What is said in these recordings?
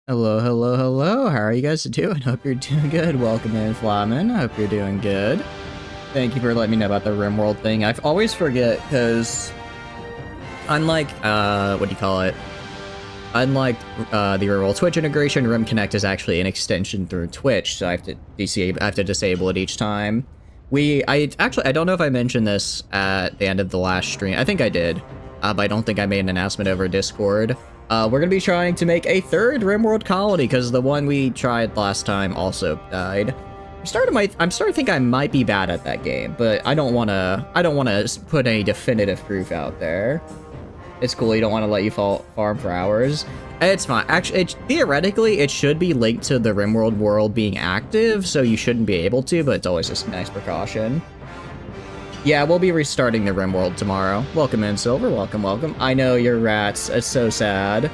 Hello, hello, hello. How are you guys doing? Hope you're doing good. Welcome in, Flamin. Hope you're doing good. Thank you for letting me know about the RimWorld thing. I always forget because unlike what do you call it? Unlike the RimWorld Twitch integration, RimConnect is actually an extension through Twitch, so I have to disable it each time. I don't know if I mentioned this at the end of the last stream. I think I did, but I don't think I made an announcement over Discord. We're gonna be trying to make a third RimWorld colony because the one we tried last time also died. I'm starting to think I might be bad at that game, but I don't wanna put any definitive proof out there. It's cool, you don't want to let you farm for hours. It's fine. Actually, theoretically, it should be linked to the RimWorld world being active, so you shouldn't be able to, but it's always just a nice precaution. Yeah, we'll be restarting the RimWorld tomorrow. Welcome in, Silver. Welcome, welcome. I know you're rats. It's so sad.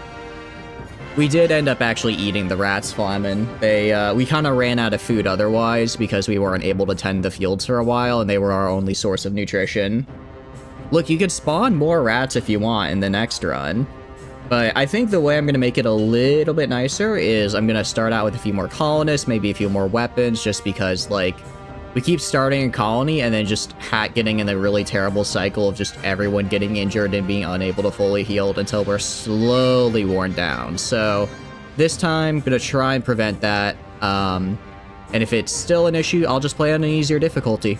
We did end up actually eating the rats, Flamin. We kind of ran out of food otherwise because we weren't able to tend the fields for a while, and they were our only source of nutrition. Look, you could spawn more rats if you want in the next run, but I think the way I'm going to make it a little bit nicer is I'm going to start out with a few more colonists, maybe a few more weapons, just because, like, we keep starting a colony and then just getting in a really terrible cycle of just everyone getting injured and being unable to fully heal until we're slowly worn down. So this time, I'm going to try and prevent that, and if it's still an issue, I'll just play on an easier difficulty.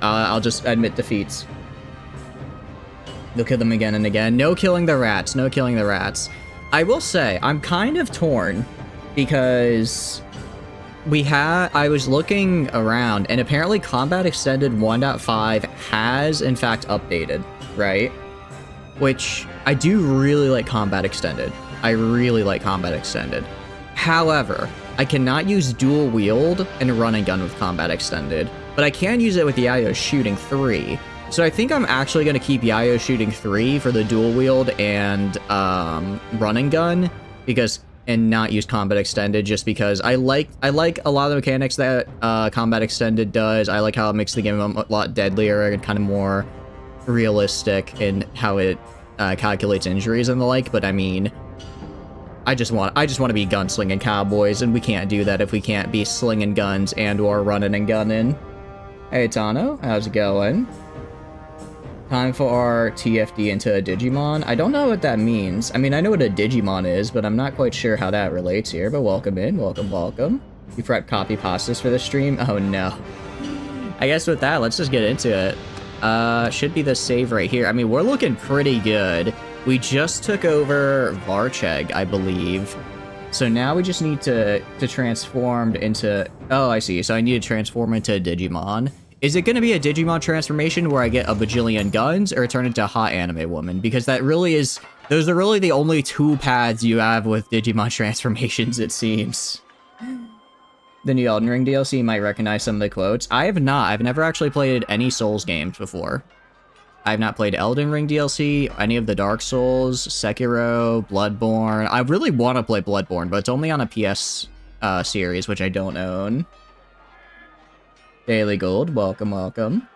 I'll just admit defeats. They'll kill them again and again. No killing the rats. No killing the rats. I will say, I'm kind of torn because I was looking around and apparently Combat Extended 1.5 has in fact updated, right? Which I do really like Combat Extended. I really like Combat Extended. However, I cannot use dual wield and run and gun with Combat Extended, but I can use it with Yayo Shooting 3. So I think I'm actually going to keep Yayo Shooting 3 for the dual wield and run and gun, and not use Combat Extended, just because I like a lot of the mechanics that Combat Extended does. I like how it makes the game a lot deadlier and kind of more realistic in how it calculates injuries and the like. But I mean, I just want to be gunslinging cowboys, and we can't do that if we can't be slinging guns and or running and gunning. Hey Tano, how's it going? Time for our TFD into a Digimon. I don't know what that means. I mean, I know what a Digimon is, but I'm not quite sure how that relates here. But welcome in. Welcome, welcome. You prep copy pastas for the stream? Oh, no. I guess with that, let's just get into it. Should be the save right here. I mean, we're looking pretty good. We just took over Varcheg, I believe. So now we just need to transform into... Oh, I see. So I need to transform into a Digimon. Is it going to be a Digimon transformation where I get a bajillion guns, or turn into a hot anime woman? Because that really is... Those are really the only two paths you have with Digimon transformations, it seems. The new Elden Ring DLC, might recognize some of the quotes. I have not. I've never actually played any Souls games before. I have not played Elden Ring DLC, any of the Dark Souls, Sekiro, Bloodborne. I really want to play Bloodborne, but it's only on a PS series, which I don't own. Daily Gold, welcome, welcome.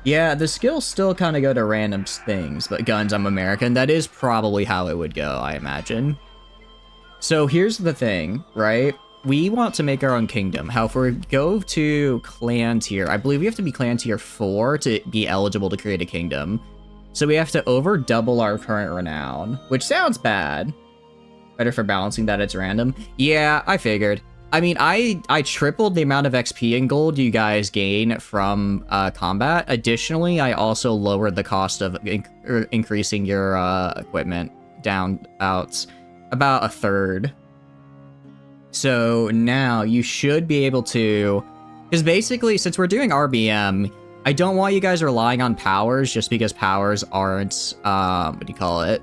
Yeah, the skills still kind of go to random things, but guns, I'm American. That is probably how it would go, I imagine. So here's the thing, right? We want to make our own kingdom. How if we go to clan tier, I believe we have to be clan tier 4 to be eligible to create a kingdom. So we have to over double our current renown, which sounds bad. Better for balancing that it's random. Yeah, I figured. I mean, I tripled the amount of XP and gold you guys gain from combat. Additionally, I also lowered the cost of increasing your equipment down about a third. So now you should be able to... Because basically, since we're doing RBM, I don't want you guys relying on powers just because powers aren't... what do you call it?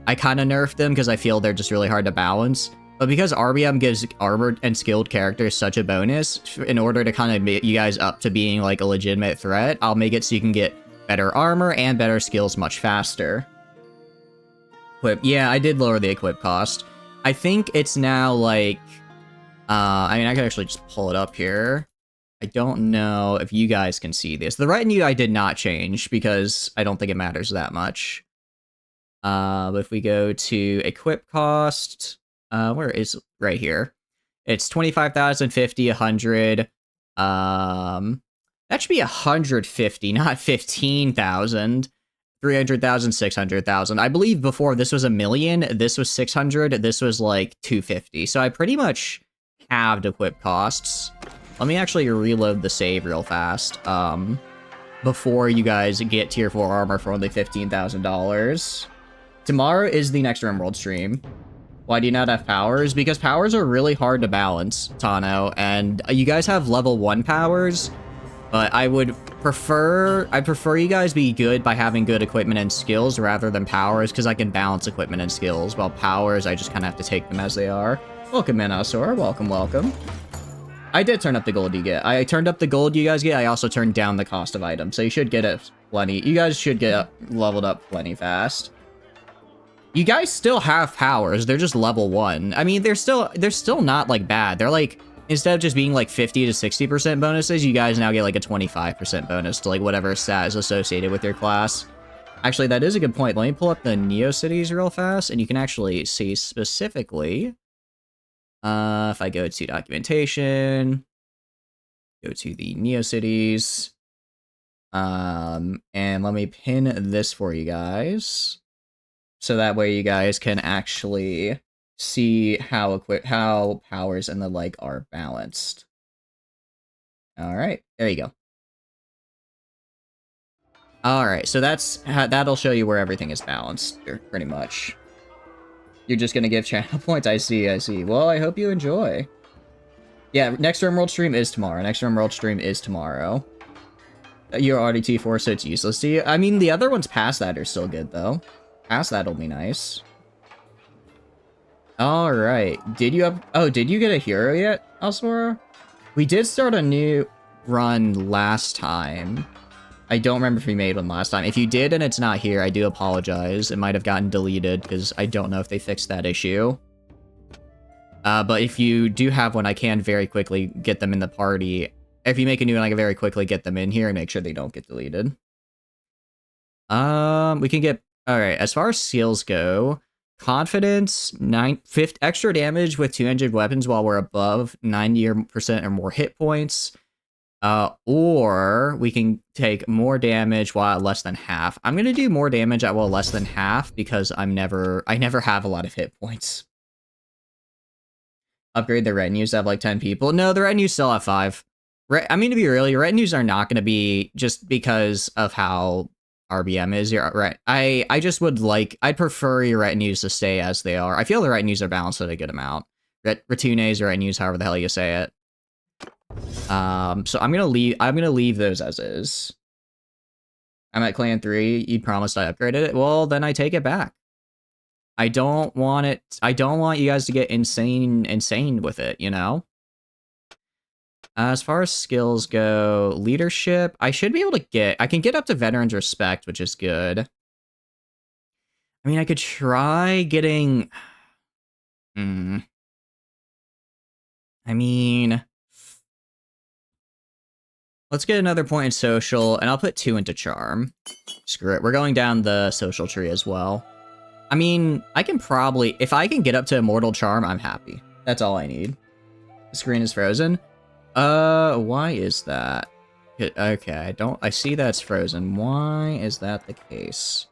I kind of nerfed them because I feel they're just really hard to balance. But because RBM gives armored and skilled characters such a bonus, in order to kind of get you guys up to being like a legitimate threat, I'll make it so you can get better armor and better skills much faster. Equip. Yeah, I did lower the equip cost. I think it's now like... I mean, I could actually just pull it up here. I don't know if you guys can see this. The retinue I did not change because I don't think it matters that much. But if we go to equip cost... Where is right here? It's 25,000, 50, 100. That should be 150, not 15,000. 300,000, 600,000. I believe before this was 1,000,000, this was 600, this was like 250. So I pretty much halved equip costs. Let me actually reload the save real fast. Before you guys get tier 4 armor for only $15,000. Tomorrow is the next RimWorld stream. Why do you not have powers? Because powers are really hard to balance, Tano, and you guys have level 1 powers, but I'd prefer you guys be good by having good equipment and skills rather than powers, because I can balance equipment and skills, while powers, I just kind of have to take them as they are. Welcome, Manasaur. Welcome, welcome. I did turn up the gold you get. I turned up the gold you guys get. I also turned down the cost of items, so you should get it plenty. You guys should get leveled up plenty fast. You guys still have powers. They're just level 1. I mean, they're still not like bad. They're like, instead of just being like 50 to 60% bonuses, you guys now get like a 25% bonus to like whatever stat is associated with your class. Actually, that is a good point. Let me pull up the Neo Cities real fast, and you can actually see specifically. If I go to documentation, go to the Neo Cities, and let me pin this for you guys. So that way you guys can actually see how powers and the like are balanced. All right, there you go. All right, so that'll show you where everything is balanced, pretty much. You're just gonna give channel points. I see. Well, I hope you enjoy. Yeah, next RimWorld stream is tomorrow. You're already T4, so it's useless to you. I mean, the other ones past that are still good though. Past that'll be nice. All right. Did you get a hero yet, Alsora? We did start a new run last time. I don't remember if we made one last time. If you did and it's not here, I do apologize. It might have gotten deleted because I don't know if they fixed that issue. But if you do have one, I can very quickly get them in the party. If you make a new one, I can very quickly get them in here and make sure they don't get deleted. We can get... Alright, as far as skills go, confidence, 5 extra damage with 200 weapons while we're above 90% or more hit points. Or we can take more damage while at less than half. I'm gonna do more damage at less than half because I never have a lot of hit points. Upgrade the retinues to have like 10 people. No, the retinues still have 5. I mean, to be real, your retinues are not gonna be just because of how RBM is. You're right. I just would like, I'd prefer your retinues to stay as they are. I feel the retinues are balanced at a good amount. Retunes or retinues, however the hell you say it. So I'm gonna leave those as is. I'm at clan 3. You promised I upgraded it. Well, then I take it back. I don't want you guys to get insane with it, you know? As far as skills go, leadership, I should be able to I can get up to veterans respect, which is good. I mean, I could try getting, I mean, let's get another point in social, and I'll put 2 into charm. Screw it, we're going down the social tree as well. I mean, I can probably, if I can get up to immortal charm, I'm happy. That's all I need. The screen is frozen. Why is that? Okay, I see that it's frozen. Why is that the case?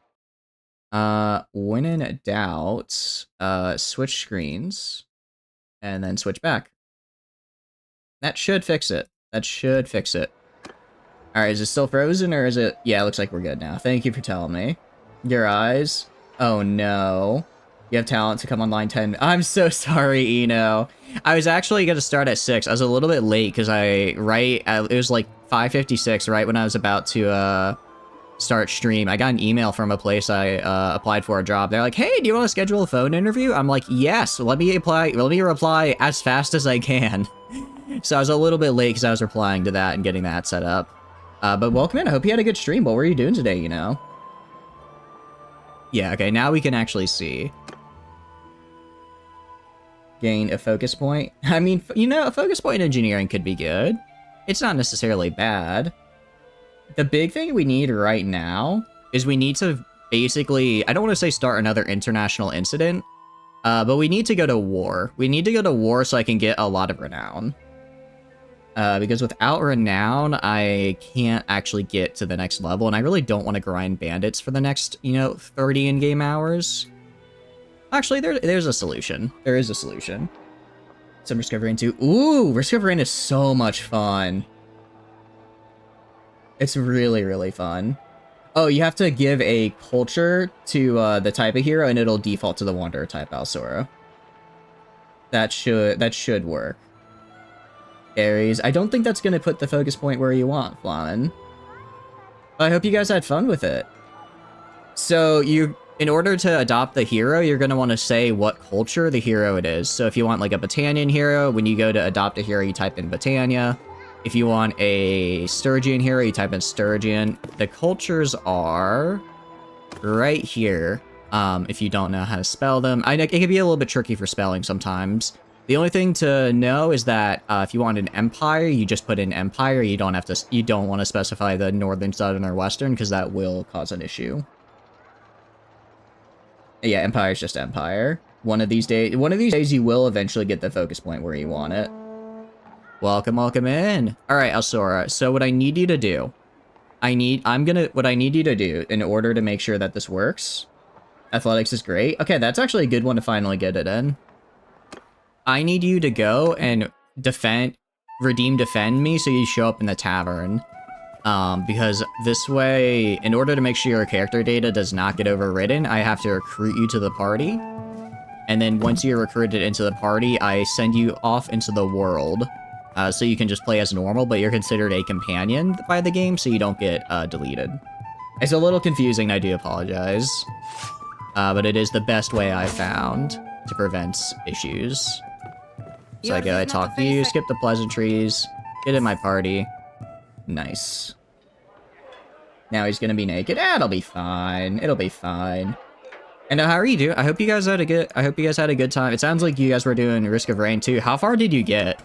When in doubt, switch screens, and then switch back. That should fix it. Alright, is it still frozen, or is it? Yeah, it looks like we're good now. Thank you for telling me. Your eyes? Oh no. You have talent to come online 10. I'm so sorry, Eno. I was actually going to start at 6. I was a little bit late because it was like 5:56 right when I was about to start stream. I got an email from a place I applied for a job. They're like, hey, do you want to schedule a phone interview? I'm like, yes, let me reply as fast as I can. So I was a little bit late because I was replying to that and getting that set up. But welcome in. I hope you had a good stream. What were you doing today, you know? Yeah, okay, now we can actually see. Gain a focus point. I mean, you know, a focus point in engineering could be good. It's not necessarily bad. The big thing we need right now is we need to basically, I don't want to say start another international incident, But we need to go to war. We need to go to war so I can get a lot of renown. Because without renown, I can't actually get to the next level, and I really don't want to grind bandits for the next, 30 in-game hours. Actually, there's a solution. There is a solution. Some Risk of Rain 2. Ooh, Risk of Rain is so much fun. It's really, really fun. Oh, you have to give a culture to the type of hero, and it'll default to the Wanderer type Alsora. That should work. Ares. I don't think that's going to put the focus point where you want, Flamen. But I hope you guys had fun with it. So in order to adopt the hero, you're going to want to say what culture the hero it is. So if you want like a Battanian hero, when you go to adopt a hero, you type in Battania. If you want a Sturgian hero, you type in Sturgian. The cultures are right here. If you don't know how to spell them. It can be a little bit tricky for spelling sometimes. The only thing to know is that if you want an empire, you just put in empire. You don't want to specify the northern, southern, or western because that will cause an issue. Yeah, empire is just empire. One of these days, you will eventually get the focus point where you want it. Welcome in. All right, Alsora. So what I need you to do, what I need you to do in order to make sure that this works. Athletics is great. Okay, that's actually a good one to finally get it in. I need you to go and defend me so you show up in the tavern. Because this way, in order to make sure your character data does not get overridden, I have to recruit you to the party. And then once you're recruited into the party, I send you off into the world. So you can just play as normal, but you're considered a companion by the game, so you don't get deleted. It's a little confusing, I do apologize. But it is the best way I found to prevent issues. So I talk to you, skip the pleasantries, get in my party. Nice. Now he's gonna be naked. It'll be fine. It'll be fine. And how are you doing? I hope you guys had a good time. It sounds like you guys were doing Risk of Rain too. How far did you get?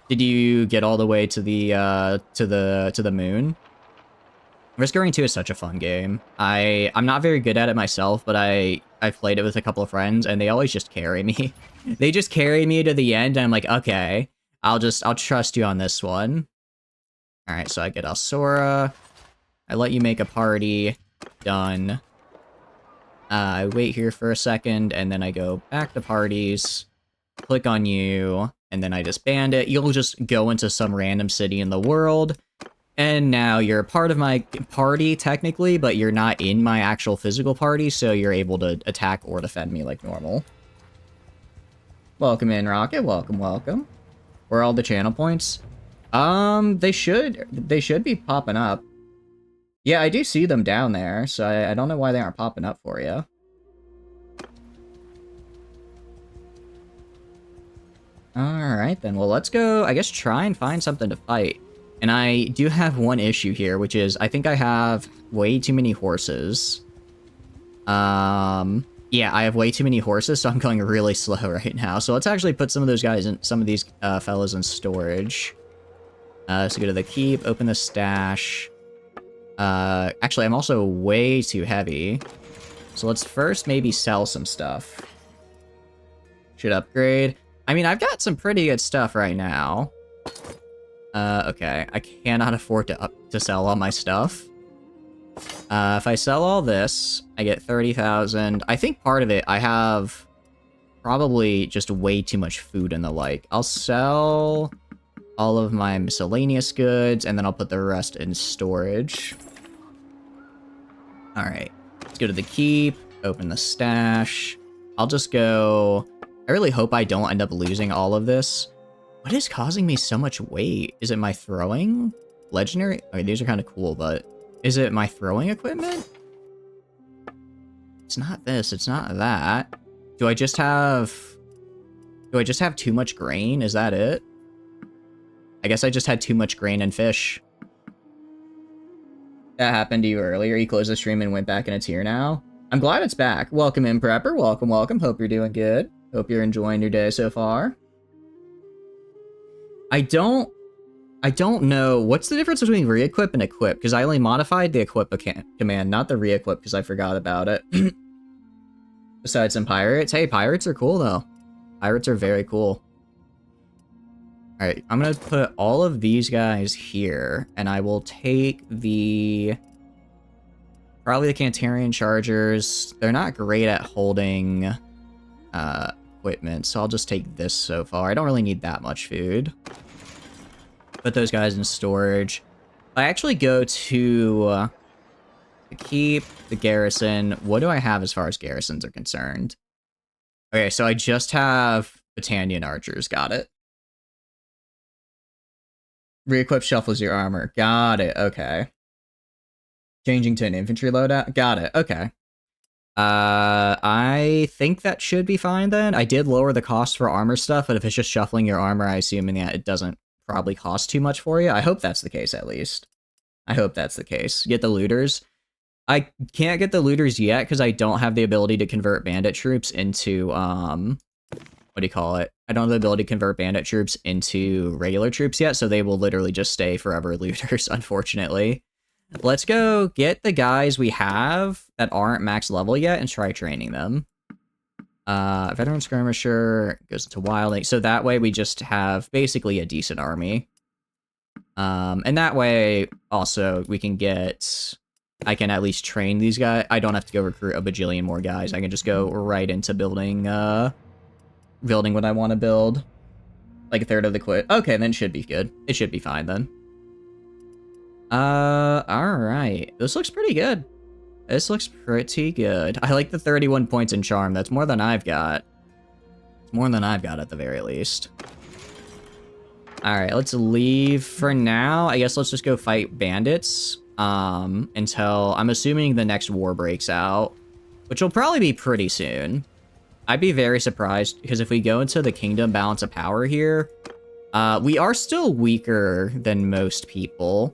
Did you get all the way to the moon? Risk of Rain 2 is such a fun game. I'm not very good at it myself, but I've played it with a couple of friends, and they always just carry me. They just carry me to the end, and I'm like, okay, I'll trust you on this one. All right, so I get Alsora. I let you make a party. Done. I wait here for a second, and then I go back to parties, click on you, and then I disband it. You'll just go into some random city in the world. And now you're a part of my party, technically, but you're not in my actual physical party, so you're able to attack or defend me like normal. Welcome in, Rocket. Welcome. Where are all the channel points? They should be popping up. Yeah, I do see them down there, so I don't know why they aren't popping up for you. Alright then, well let's go, I guess, try and find something to fight. And I do have one issue here, which is I think I have way too many horses. Yeah, I have way too many horses, so I'm going really slow right now. So let's actually put some of those guys in, some of these fellas in storage. So go to the keep, open the stash. Actually, I'm also way too heavy. So let's first maybe sell some stuff. Should upgrade. I mean, I've got some pretty good stuff right now. Okay, I cannot afford to sell all my stuff. If I sell all this, I get 30,000. I think part of it, I have probably just way too much food and the like. I'll sell all of my miscellaneous goods, and then I'll put the rest in storage. Alright, let's go to the keep, open the stash. I'll just go... I really hope I don't end up losing all of this. What is causing me so much weight? Is it my throwing? Legendary? Okay, these are kind of cool, but... Is it my throwing equipment? It's not this, it's not that. Do I just have too much grain? Is that it? I guess I just had too much grain and fish. That happened to you earlier. You closed the stream and went back and it's here now. I'm glad it's back. Welcome in, Prepper. Welcome. Hope you're doing good. Hope you're enjoying your day so far. I don't know. What's the difference between re-equip and equip? Because I only modified the equip command, not the re-equip, because I forgot about it. Besides some pirates. Hey, pirates are cool, though. Pirates are very cool. Alright, I'm gonna put all of these guys here, and I will take the... Probably the Cantarian Chargers. They're not great at holding equipment, so I'll just take this so far. I don't really need that much food. Put those guys in storage. I actually go to the keep, the garrison. What do I have as far as garrisons are concerned? Okay, so I just have Battanian archers. Got it. Re-equip shuffles your armor. Got it. Okay. Changing to an infantry loadout. Got it. Okay. I think that should be fine then. I did lower the cost for armor stuff, but if it's just shuffling your armor, I assume that it doesn't probably cost too much for you. I hope that's the case, at least. I hope that's the case. Get the looters. I can't get the looters yet because I don't have the ability to convert bandit troops into, what do you call it? I don't have the ability to convert bandit troops into regular troops yet, so they will literally just stay forever looters, unfortunately. Let's go get the guys we have that aren't max level yet and try training them. Veteran skirmisher goes into wilding, so that way we just have basically a decent army. And that way, also, we can get... I can at least train these guys. I don't have to go recruit a bajillion more guys. I can just go right into building, building what I want to build. Like a third of the quit. Okay, then it should be good. It should be fine, then. Alright. This looks pretty good. This looks pretty good. I like the 31 points in charm. That's more than I've got. It's more than I've got at the very least. Alright, let's leave for now. I guess let's just go fight bandits. Until I'm assuming the next war breaks out, which will probably be pretty soon. I'd be very surprised because if we go into the kingdom balance of power here, we are still weaker than most people.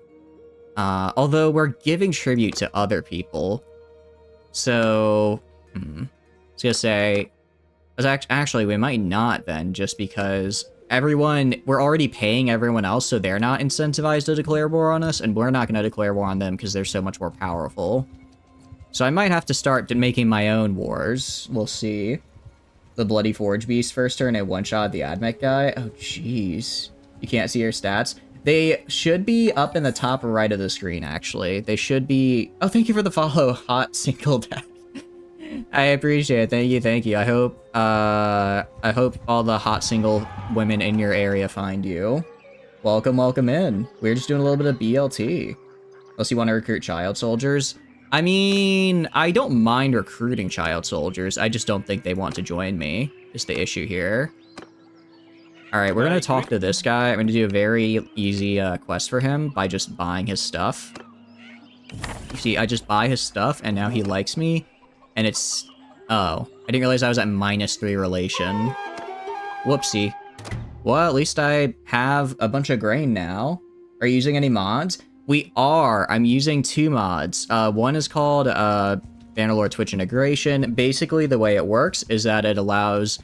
Although we're giving tribute to other people. So, I was gonna say, actually, we might not then, just because we're already paying everyone else, so they're not incentivized to declare war on us, and we're not going to declare war on them because they're so much more powerful. So I might have to start making my own wars. We'll see. The Bloody Forge Beast first turn, and one-shot the Admech guy. Oh, jeez. You can't see your stats? They should be up in the top right of the screen, actually. They should be... Oh, thank you for the follow, Hot Single Dad. I appreciate it. Thank you. I hope all the hot single women in your area find you. Welcome in. We're just doing a little bit of BLT. Unless you want to recruit child soldiers. I mean, I don't mind recruiting child soldiers. I just don't think they want to join me. Is the issue here. Alright, we're going to talk to this guy. I'm going to do a very easy quest for him by just buying his stuff. You see, I just buy his stuff, and now he likes me. And it's... Oh. I didn't realize I was at -3 relation. Whoopsie. Well, at least I have a bunch of grain now. Are you using any mods? We are. I'm using 2 mods. One is called Bannerlord Twitch Integration. Basically, the way it works is that it allows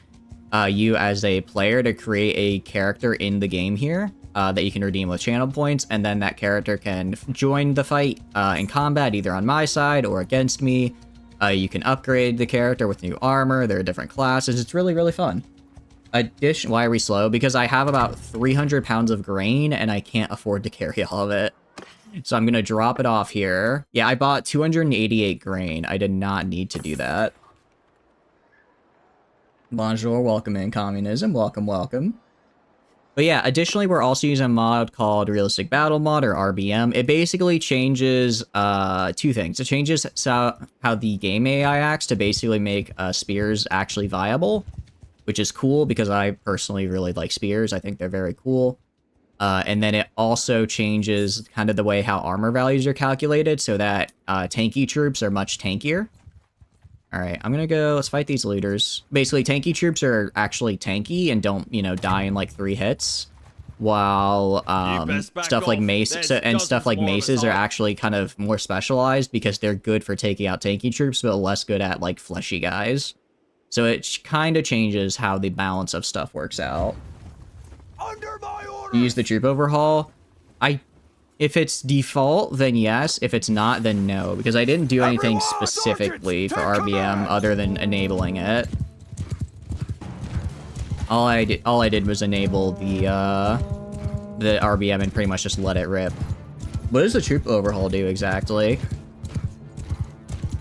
you as a player to create a character in the game here that you can redeem with channel points, and then that character can join the fight in combat, either on my side or against me. You can upgrade the character with new armor. There are different classes. It's really, really fun. Why are we slow? Because I have about 300 pounds of grain, and I can't afford to carry all of it. So I'm going to drop it off here. Yeah, I bought 288 grain. I did not need to do that. Bonjour, welcome in, communism. Welcome. But yeah, additionally, we're also using a mod called Realistic Battle Mod, or RBM. It basically changes 2 things. It changes how the game AI acts to basically make spears actually viable, which is cool because I personally really like spears. I think they're very cool. And then it also changes kind of the way how armor values are calculated so that tanky troops are much tankier. Alright, I'm gonna go, let's fight these looters. Basically, tanky troops are actually tanky and don't, die in like 3 hits. While stuff like maces are actually kind of more specialized because they're good for taking out tanky troops, but less good at like fleshy guys. So it kind of changes how the balance of stuff works out. Under my orders! Use the troop overhaul. If it's default, then yes. If it's not, then no. Because I didn't do anything specifically for RBM other than enabling it. All I did was enable the RBM and pretty much just let it rip. What does the troop overhaul do exactly?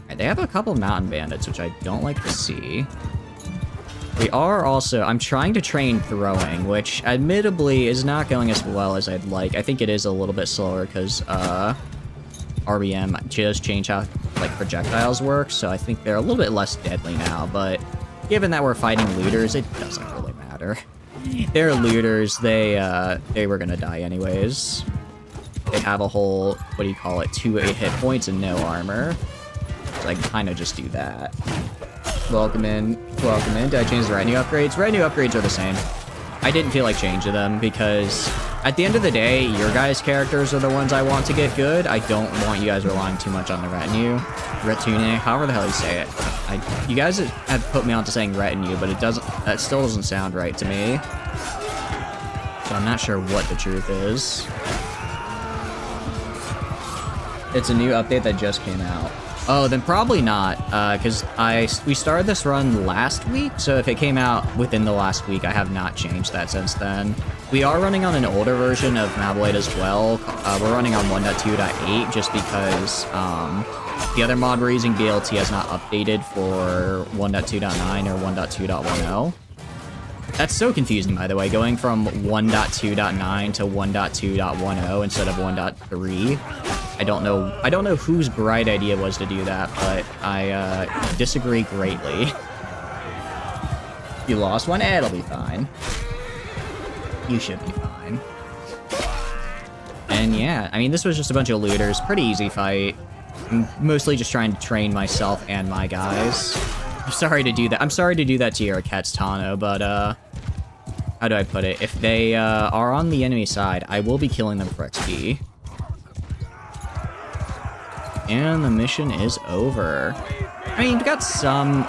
Right, they have a couple mountain bandits, which I don't like to see. We are also... I'm trying to train throwing, which admittedly is not going as well as I'd like. I think it is a little bit slower because RBM just changed how like projectiles work, so I think they're a little bit less deadly now, but given that we're fighting looters, it doesn't really matter. They're looters, they were gonna die anyways. They have a whole, what do you call it, 2 8 hit points and no armor. So I can kind of just do that. Welcome in, welcome in. Did I change the retinue upgrades? Retinue upgrades are the same. I didn't feel like changing them because at the end of the day, your guys' characters are the ones I want to get good. I don't want you guys relying too much on the retinue. Retune, however the hell you say it. You guys have put me onto saying retinue, but that still doesn't sound right to me. So I'm not sure what the truth is. It's a new update that just came out. Oh, then probably not, because we started this run last week, so if it came out within the last week, I have not changed that since then. We are running on an older version of Mabloid as well. We're running on 1.2.8 just because the other mod we're using, BLT, has not updated for 1.2.9 or 1.2.10. That's so confusing, by the way, going from 1.2.9 to 1.2.10 instead of 1.3. I don't know whose bright idea was to do that, but I disagree greatly. You lost one? It'll be fine. You should be fine. And yeah, I mean, this was just a bunch of looters. Pretty easy fight. I'm mostly just trying to train myself and my guys. I'm sorry to do that. I'm sorry to do that to your Ket's Tano, but how do I put it? If they are on the enemy side, I will be killing them for XP. And the mission is over. I mean, we got some...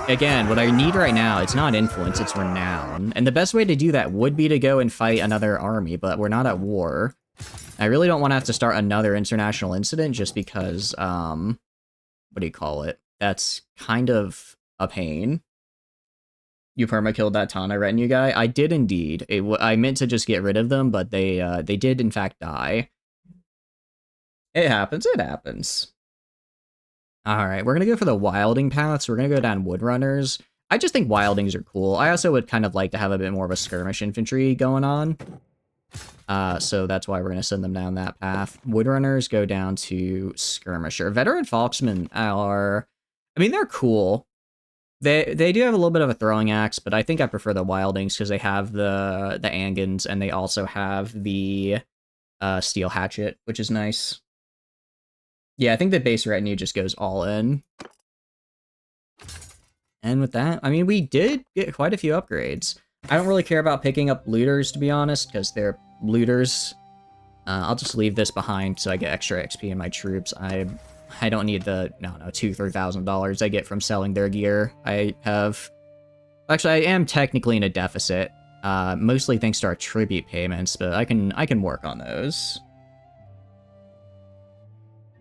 again, what I need right now, it's not influence, it's renown. And the best way to do that would be to go and fight another army, but we're not at war. I really don't want to have to start another international incident just because, what do you call it? That's kind of a pain. You perma-killed that Tana retinue guy? I did indeed. I meant to just get rid of them, but they did in fact die. It happens, it happens. Alright, we're gonna go for the wilding paths. We're gonna go down woodrunners. I just think wildings are cool. I also would kind of like to have a bit more of a skirmish infantry going on. So that's why we're gonna send them down that path. Woodrunners go down to skirmisher. Veteran Foxmen are... I mean, they're cool. They do have a little bit of a throwing axe, but I think I prefer the wildings because they have the Angans and they also have the steel hatchet, which is nice. Yeah, I think the base retinue just goes all in. And with that, I mean, we did get quite a few upgrades. I don't really care about picking up looters, to be honest, because they're looters. I'll just leave this behind so I get extra XP in my troops. I don't need the, $2,000-$3,000 I get from selling their gear. Actually, I am technically in a deficit, mostly thanks to our tribute payments, but I can work on those.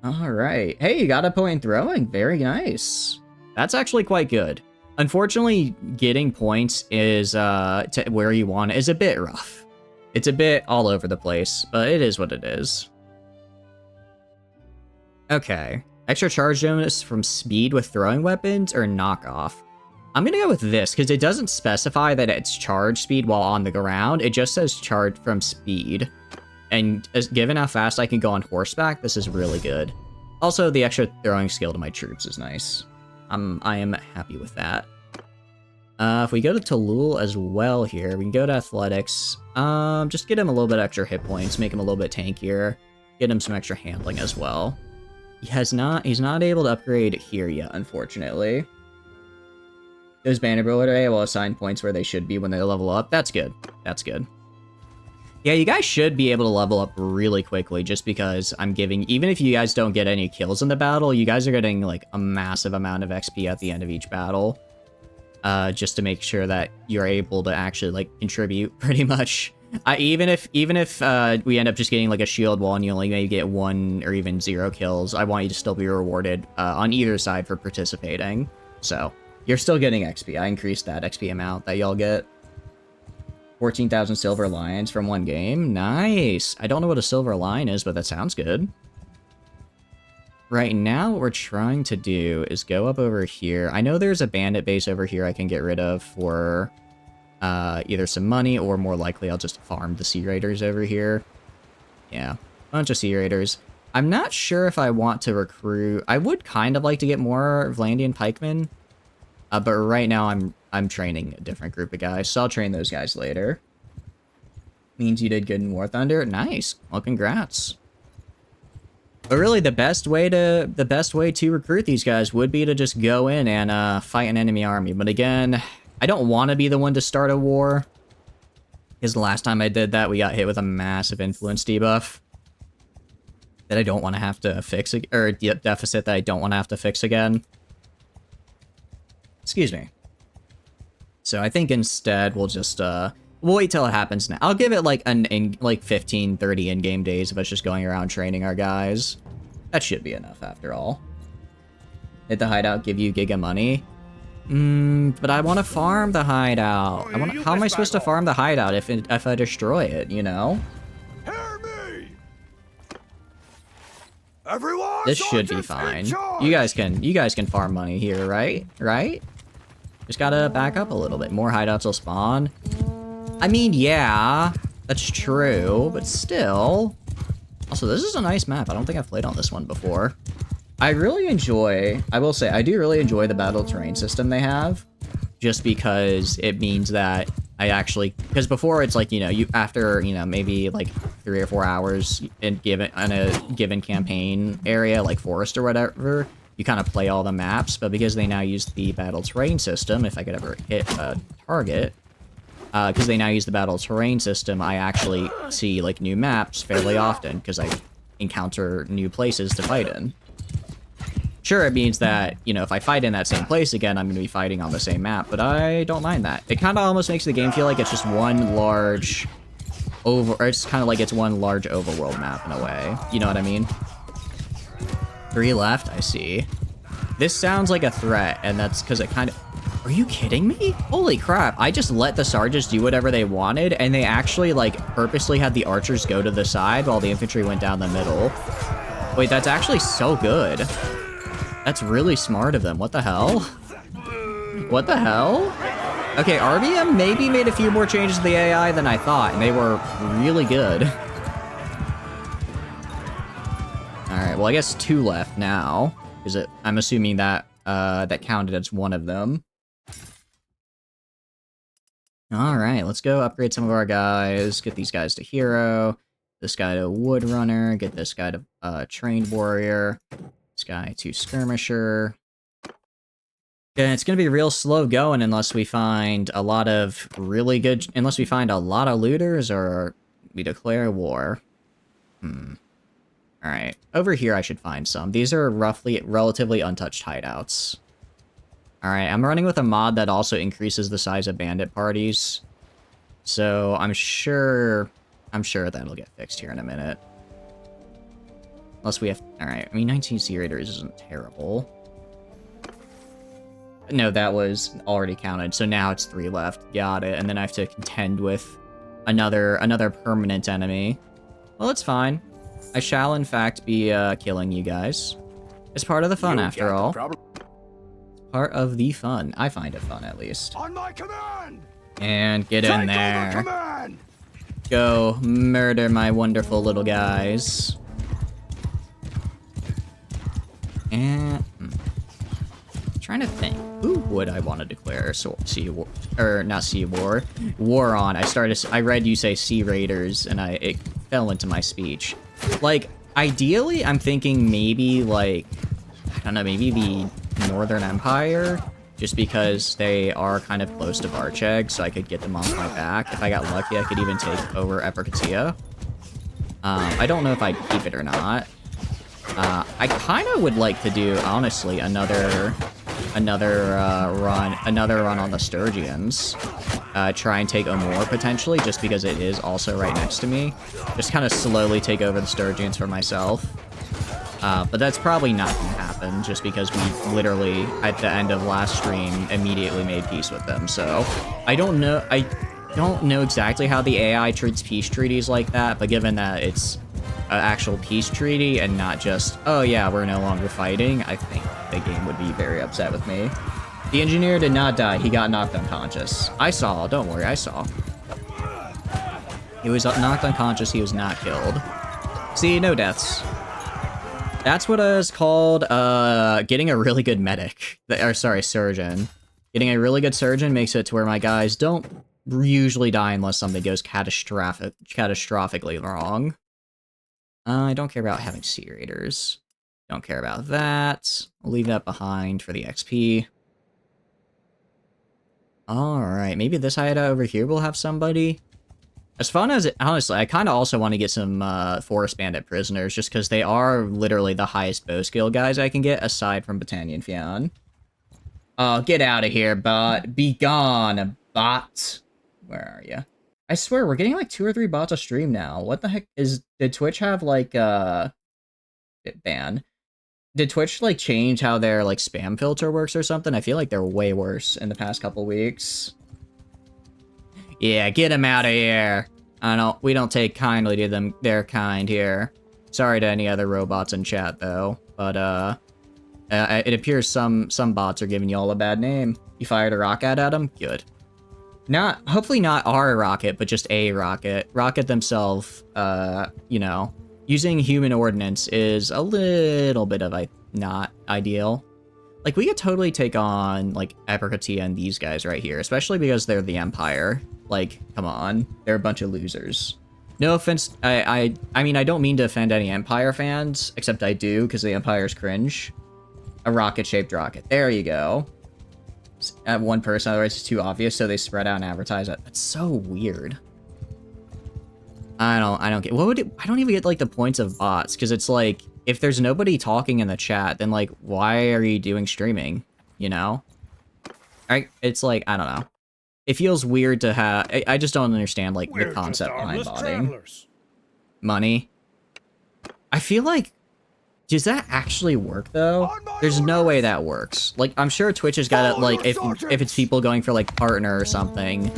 Alright. Hey, you got a point in throwing. Very nice. That's actually quite good. Unfortunately, getting points is to where you want it is a bit rough. It's a bit all over the place, but it is what it is. Okay. Extra charge bonus from speed with throwing weapons or knockoff? I'm gonna go with this, because it doesn't specify that it's charge speed while on the ground. It just says charge from speed. And given how fast I can go on horseback, this is really good. Also, the extra throwing skill to my troops is nice. I am happy with that. If we go to Talul as well here, we can go to athletics. Just get him a little bit extra hit points, make him a little bit tankier. Get him some extra handling as well. He's not able to upgrade here yet, unfortunately. Those banner builder will assign points where they should be when they level up. That's good. That's good. Yeah, you guys should be able to level up really quickly just because I'm giving... Even if you guys don't get any kills in the battle, you guys are getting, like, a massive amount of XP at the end of each battle. Just to make sure that you're able to actually, like, contribute, pretty much. Even if we end up just getting like a shield wall and you only maybe get 1 or even 0 kills, I want you to still be rewarded on either side for participating. So you're still getting XP. I increased that XP amount that y'all get. 14,000 silver lions from 1 game. Nice. I don't know what a silver lion is, but that sounds good. Right now, what we're trying to do is go up over here. I know there's a bandit base over here I can get rid of for either some money, or more likely I'll just farm the Sea Raiders over here. Yeah, bunch of Sea Raiders. I'm not sure if I want to recruit. I would kind of like to get more Vlandian pikemen, but right now I'm training a different group of guys, so I'll train those guys later. Means you did good in War Thunder. Nice. Well, congrats. But really, the best way to recruit these guys would be to just go in and fight an enemy army. But again, I don't want to be the one to start a war, because the last time I did that, we got hit with a massive influence debuff that I don't want to have to fix, or deficit that I don't want to have to fix again. Excuse me. So I think instead we'll just we'll wait till it happens now. I'll give it like 15, 30 in-game days of us just going around training our guys. That should be enough after all. Hit the hideout, give you giga money. But I want to farm the hideout. How am I supposed to farm the hideout if I destroy it, you know? Hear me! Everyone, This should be fine. You guys can farm money here, right? Right? Just gotta back up a little bit. More hideouts will spawn. I mean, yeah, that's true, but still. Also, this is a nice map. I don't think I've played on this one before. I will say, I do really enjoy the battle terrain system they have, just because it means that because before it's like, you after, maybe like 3 or 4 hours in a given campaign area, like forest or whatever, you kind of play all the maps, but because they now use the battle terrain system, if I could ever hit a target, because they now use the battle terrain system, I actually see like new maps fairly often, because I encounter new places to fight in. Sure, it means that, if I fight in that same place again, I'm going to be fighting on the same map, but I don't mind that. It kind of almost makes the game feel like it's just one large it's kind of like it's one large overworld map in a way. You know what I mean? 3 left, I see. This sounds like a threat, and that's because it kind of... Are you kidding me? Holy crap, I just let the sergeants do whatever they wanted, and they actually, like, purposely had the archers go to the side while the infantry went down the middle. Wait, that's actually so good. That's really smart of them. What the hell? What the hell? Okay, RBM maybe made a few more changes to the AI than I thought, and they were really good. Alright, well I guess 2 left now. I'm assuming that that counted as one of them. Alright, let's go upgrade some of our guys. Get these guys to hero. This guy to wood runner. Get this guy to trained warrior. This guy to skirmisher. Yeah, it's gonna be real slow going unless we find a lot of looters or we declare war. Alright, over here I should find some. These are relatively untouched hideouts. Alright, I'm running with a mod that also increases the size of bandit parties. So I'm sure that'll get fixed here in a minute. Unless we have... Alright, I mean, 19 Sea Raiders isn't terrible. No, that was already counted, so now it's 3 left. Got it, and then I have to contend with another permanent enemy. Well, it's fine. I shall, in fact, be killing you guys. It's part of the fun, after all. It's part of the fun. I find it fun, at least. On my command! And get in there. Go murder my wonderful little guys. And trying to think, who would I want to declare war on? I read you say Sea Raiders, and it fell into my speech. Like, ideally, I'm thinking maybe like, I don't know, maybe the Northern Empire, just because they are kind of close to Varcheg, so I could get them off my back. If I got lucky, I could even take over Epicatia. I don't know if I'd keep it or not. I kind of would like to do, honestly, another run on the Sturgians. try and take Amor potentially, just because it is also right next to me. Just kind of slowly take over the Sturgeons for myself. But that's probably not going to happen, just because we literally, at the end of last stream, immediately made peace with them. So I don't know exactly how the AI treats peace treaties like that, but given that it's an actual peace treaty and not just, oh yeah, we're no longer fighting, I think the game would be very upset with me. The engineer did not die. He got knocked unconscious. I saw. Don't worry, I saw. He was knocked unconscious. He was not killed. See, no deaths. That's what is called getting a really good medic. Or sorry, surgeon. Getting a really good surgeon makes it to where my guys don't usually die unless something goes catastrophically wrong. I don't care about having C-raters. Don't care about that. I'll leave that behind for the XP. Alright, maybe this hideout over here will have somebody. As fun as it, honestly, I kind of also want to get some Forest Bandit prisoners, just because they are literally the highest bow skill guys I can get, aside from Battanian Fion. Oh, get out of here, bot. Be gone, bot. Where are you? I swear, we're getting like 2 or 3 bots a stream now. What the heck is... Did Twitch have like, ban? Did Twitch, like, change how their, like, spam filter works or something? I feel like they're way worse in the past couple weeks. Yeah, get them out of here. We don't take kindly to them, their kind here. Sorry to any other robots in chat, though. But, it appears some bots are giving you all a bad name. You fired a rocket at them? Good. Hopefully not our rocket, but just a rocket. Rocket themselves, you know... Using human ordnance is a little bit of not ideal. Like, we could totally take on, like, Epicatia and these guys right here, especially because they're the Empire. Like, come on. They're a bunch of losers. No offense, I mean, I don't mean to offend any Empire fans, except I do, because the Empire's cringe. A rocket-shaped rocket. There you go. At one person, otherwise it's too obvious, so they spread out and advertise it. That's so weird. I don't get, I don't even get, like, the points of bots, because it's like, if there's nobody talking in the chat, then, like, why are you doing streaming, you know? It's like, I don't know. It feels weird to have, I just don't understand, like, the concept behind botting. Money. I feel like, does that actually work, though? There's no way that works. Like, I'm sure Twitch has got it, like, if it's people going for, like, partner or something,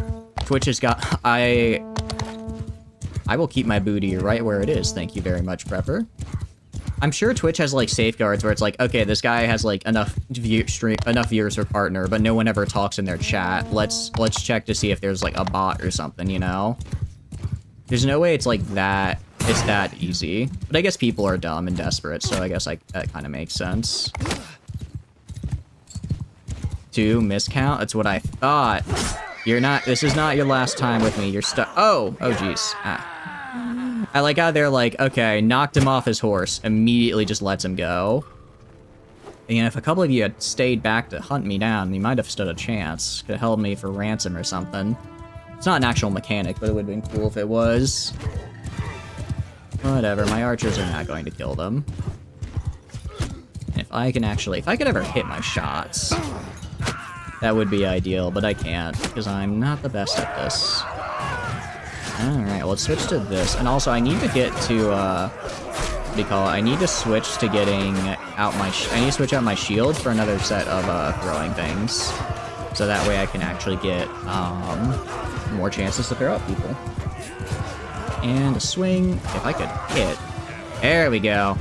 Twitch has got, I will keep my booty right where it is. Thank you very much, Prepper. I'm sure Twitch has, like, safeguards where it's like, okay, this guy has, like, enough viewers for partner, but no one ever talks in their chat. Let's check to see if there's, like, a bot or something, you know? There's no way it's, like, that. It's that easy. But I guess people are dumb and desperate, so I guess, like, that kind of makes sense. 2, miscount? That's what I thought. You're not, this is not your last time with me. You're stuck. Oh, jeez. I like how they're like, okay, knocked him off his horse, immediately just lets him go. And if a couple of you had stayed back to hunt me down, you might have stood a chance. Could have held me for ransom or something. It's not an actual mechanic, but it would have been cool if it was. Whatever, my archers are not going to kill them. And if I could ever hit my shots, that would be ideal, but I can't, because I'm not the best at this. Alright, well, let's switch to this. And also, I need to get to, what do you call it? I need to switch to getting out my... I need to switch out my shield for another set of throwing things. So that way I can actually get more chances to throw out people. And a swing, if I could hit. There we go.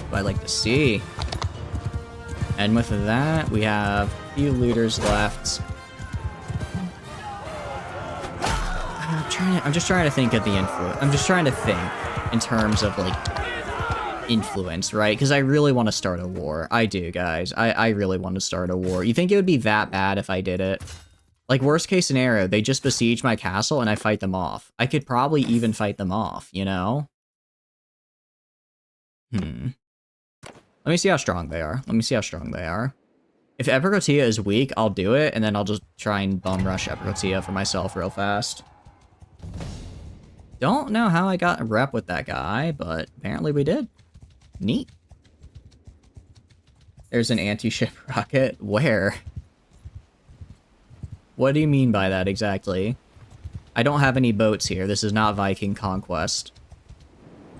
What I'd like to see. And with that, we have a few looters left. I'm just trying to think of the influence. I'm just trying to think in terms of, like, influence, right? Because I really want to start a war. I do, guys. I really want to start a war. You think it would be that bad if I did it? Like, worst case scenario, they just besiege my castle and I fight them off. I could probably even fight them off, you know? Let me see how strong they are. If Epicatia is weak, I'll do it, and then I'll just try and bum rush Epicatia for myself real fast. Don't know how I got a rep with that guy, but apparently we did. Neat. There's an anti-ship rocket. Where? What do you mean by that exactly? I don't have any boats here. This is not Viking Conquest.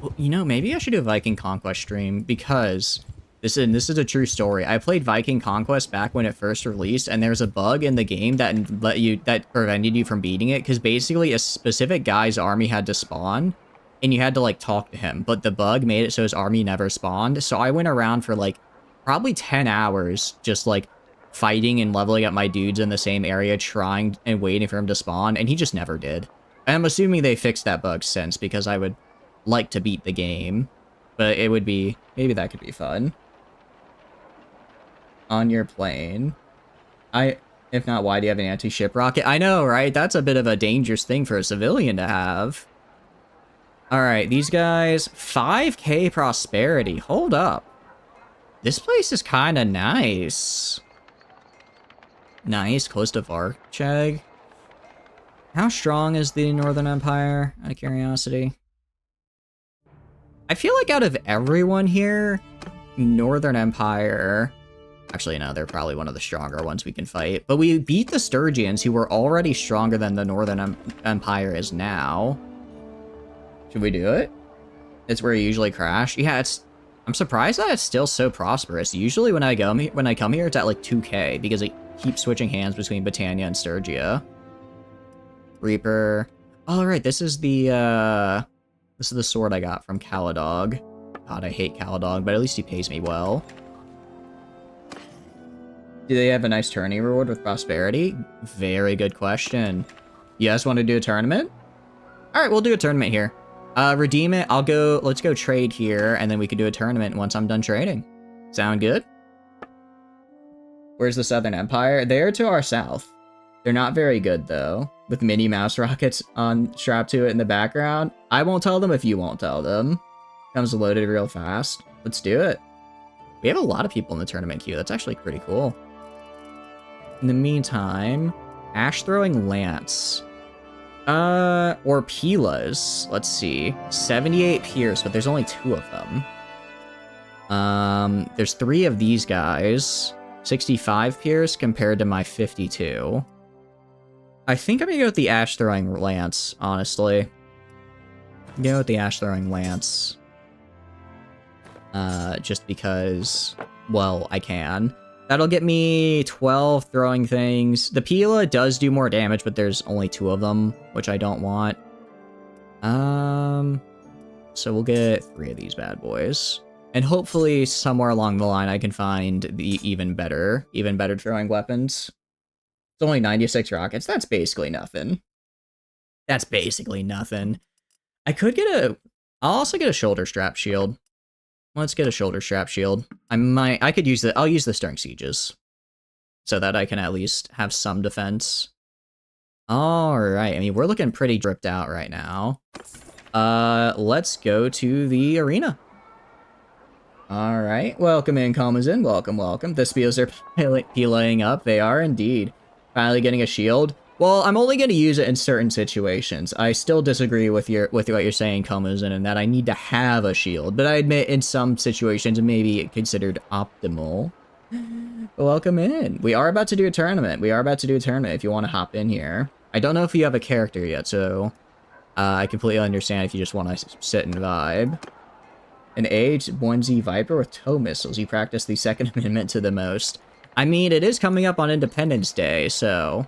Well, you know, maybe I should do a Viking Conquest stream because this is a true story. I played Viking Conquest back when it first released, and there's a bug in the game that prevented you from beating it, because basically a specific guy's army had to spawn, and you had to like talk to him, but the bug made it so his army never spawned. So I went around for like probably 10 hours just like fighting and leveling up my dudes in the same area, trying and waiting for him to spawn, and he just never did. And I'm assuming they fixed that bug since, because I would like to beat the game, but it would be, maybe that could be fun. On your plane. If not, why do you have an anti-ship rocket? I know, right? That's a bit of a dangerous thing for a civilian to have. Alright, these guys, 5k prosperity. Hold up. This place is kind of nice. Nice, close to Varcheg. How strong is the Northern Empire, out of curiosity? I feel like out of everyone here, Northern Empire... Actually, no, they're probably one of the stronger ones we can fight. But we beat the Sturgians, who were already stronger than the Northern Empire is now. Should we do it? It's where you usually crash. Yeah, I'm surprised that it's still so prosperous. Usually when I come here, it's at like 2k, because it keeps switching hands between Britannia and Sturgia. Reaper. Oh, right, this is the sword I got from Caladog. God, I hate Caladog, but at least he pays me well. Do they have a nice tourney reward with prosperity? Very good question. You guys want to do a tournament? All right, we'll do a tournament here. Redeem it. Let's go trade here, and then we can do a tournament once I'm done trading. Sound good? Where's the Southern Empire? They're to our south. They're not very good, though, with mini mouse rockets strapped to it in the background. I won't tell them if you won't tell them. Comes loaded real fast. Let's do it. We have a lot of people in the tournament queue. That's actually pretty cool. In the meantime, Ash Throwing Lance. Or Pilas. Let's see. 78 Pierce, but there's only 2 of them. There's 3 of these guys. 65 Pierce compared to my 52. I think I'm gonna go with the Ash Throwing Lance, honestly. Go with the Ash Throwing Lance. Just because, well, I can. That'll get me 12 throwing things. The Pila does do more damage, but there's only 2 of them, which I don't want. So we'll get 3 of these bad boys. And hopefully somewhere along the line I can find the even better throwing weapons. It's only 96 rockets. That's basically nothing. That's basically nothing. I'll also get a shoulder strap shield. Let's get a shoulder strap shield. I'll use this during sieges, so that I can at least have some defense. Alright, I mean, we're looking pretty dripped out right now. Let's go to the arena. Alright, welcome in, Kamazin. Welcome, welcome. The Spios are peeling up. They are indeed. Finally getting a shield. Well, I'm only going to use it in certain situations. I still disagree with what you're saying, Kamuzin, and that I need to have a shield. But I admit, in some situations, it may be considered optimal. Welcome in. We are about to do a tournament. If you want to hop in here. I don't know if you have a character yet, so I completely understand if you just want to sit and vibe. An aged 1Z Viper with tow missiles. You practice the Second Amendment to the most. I mean, it is coming up on Independence Day, so...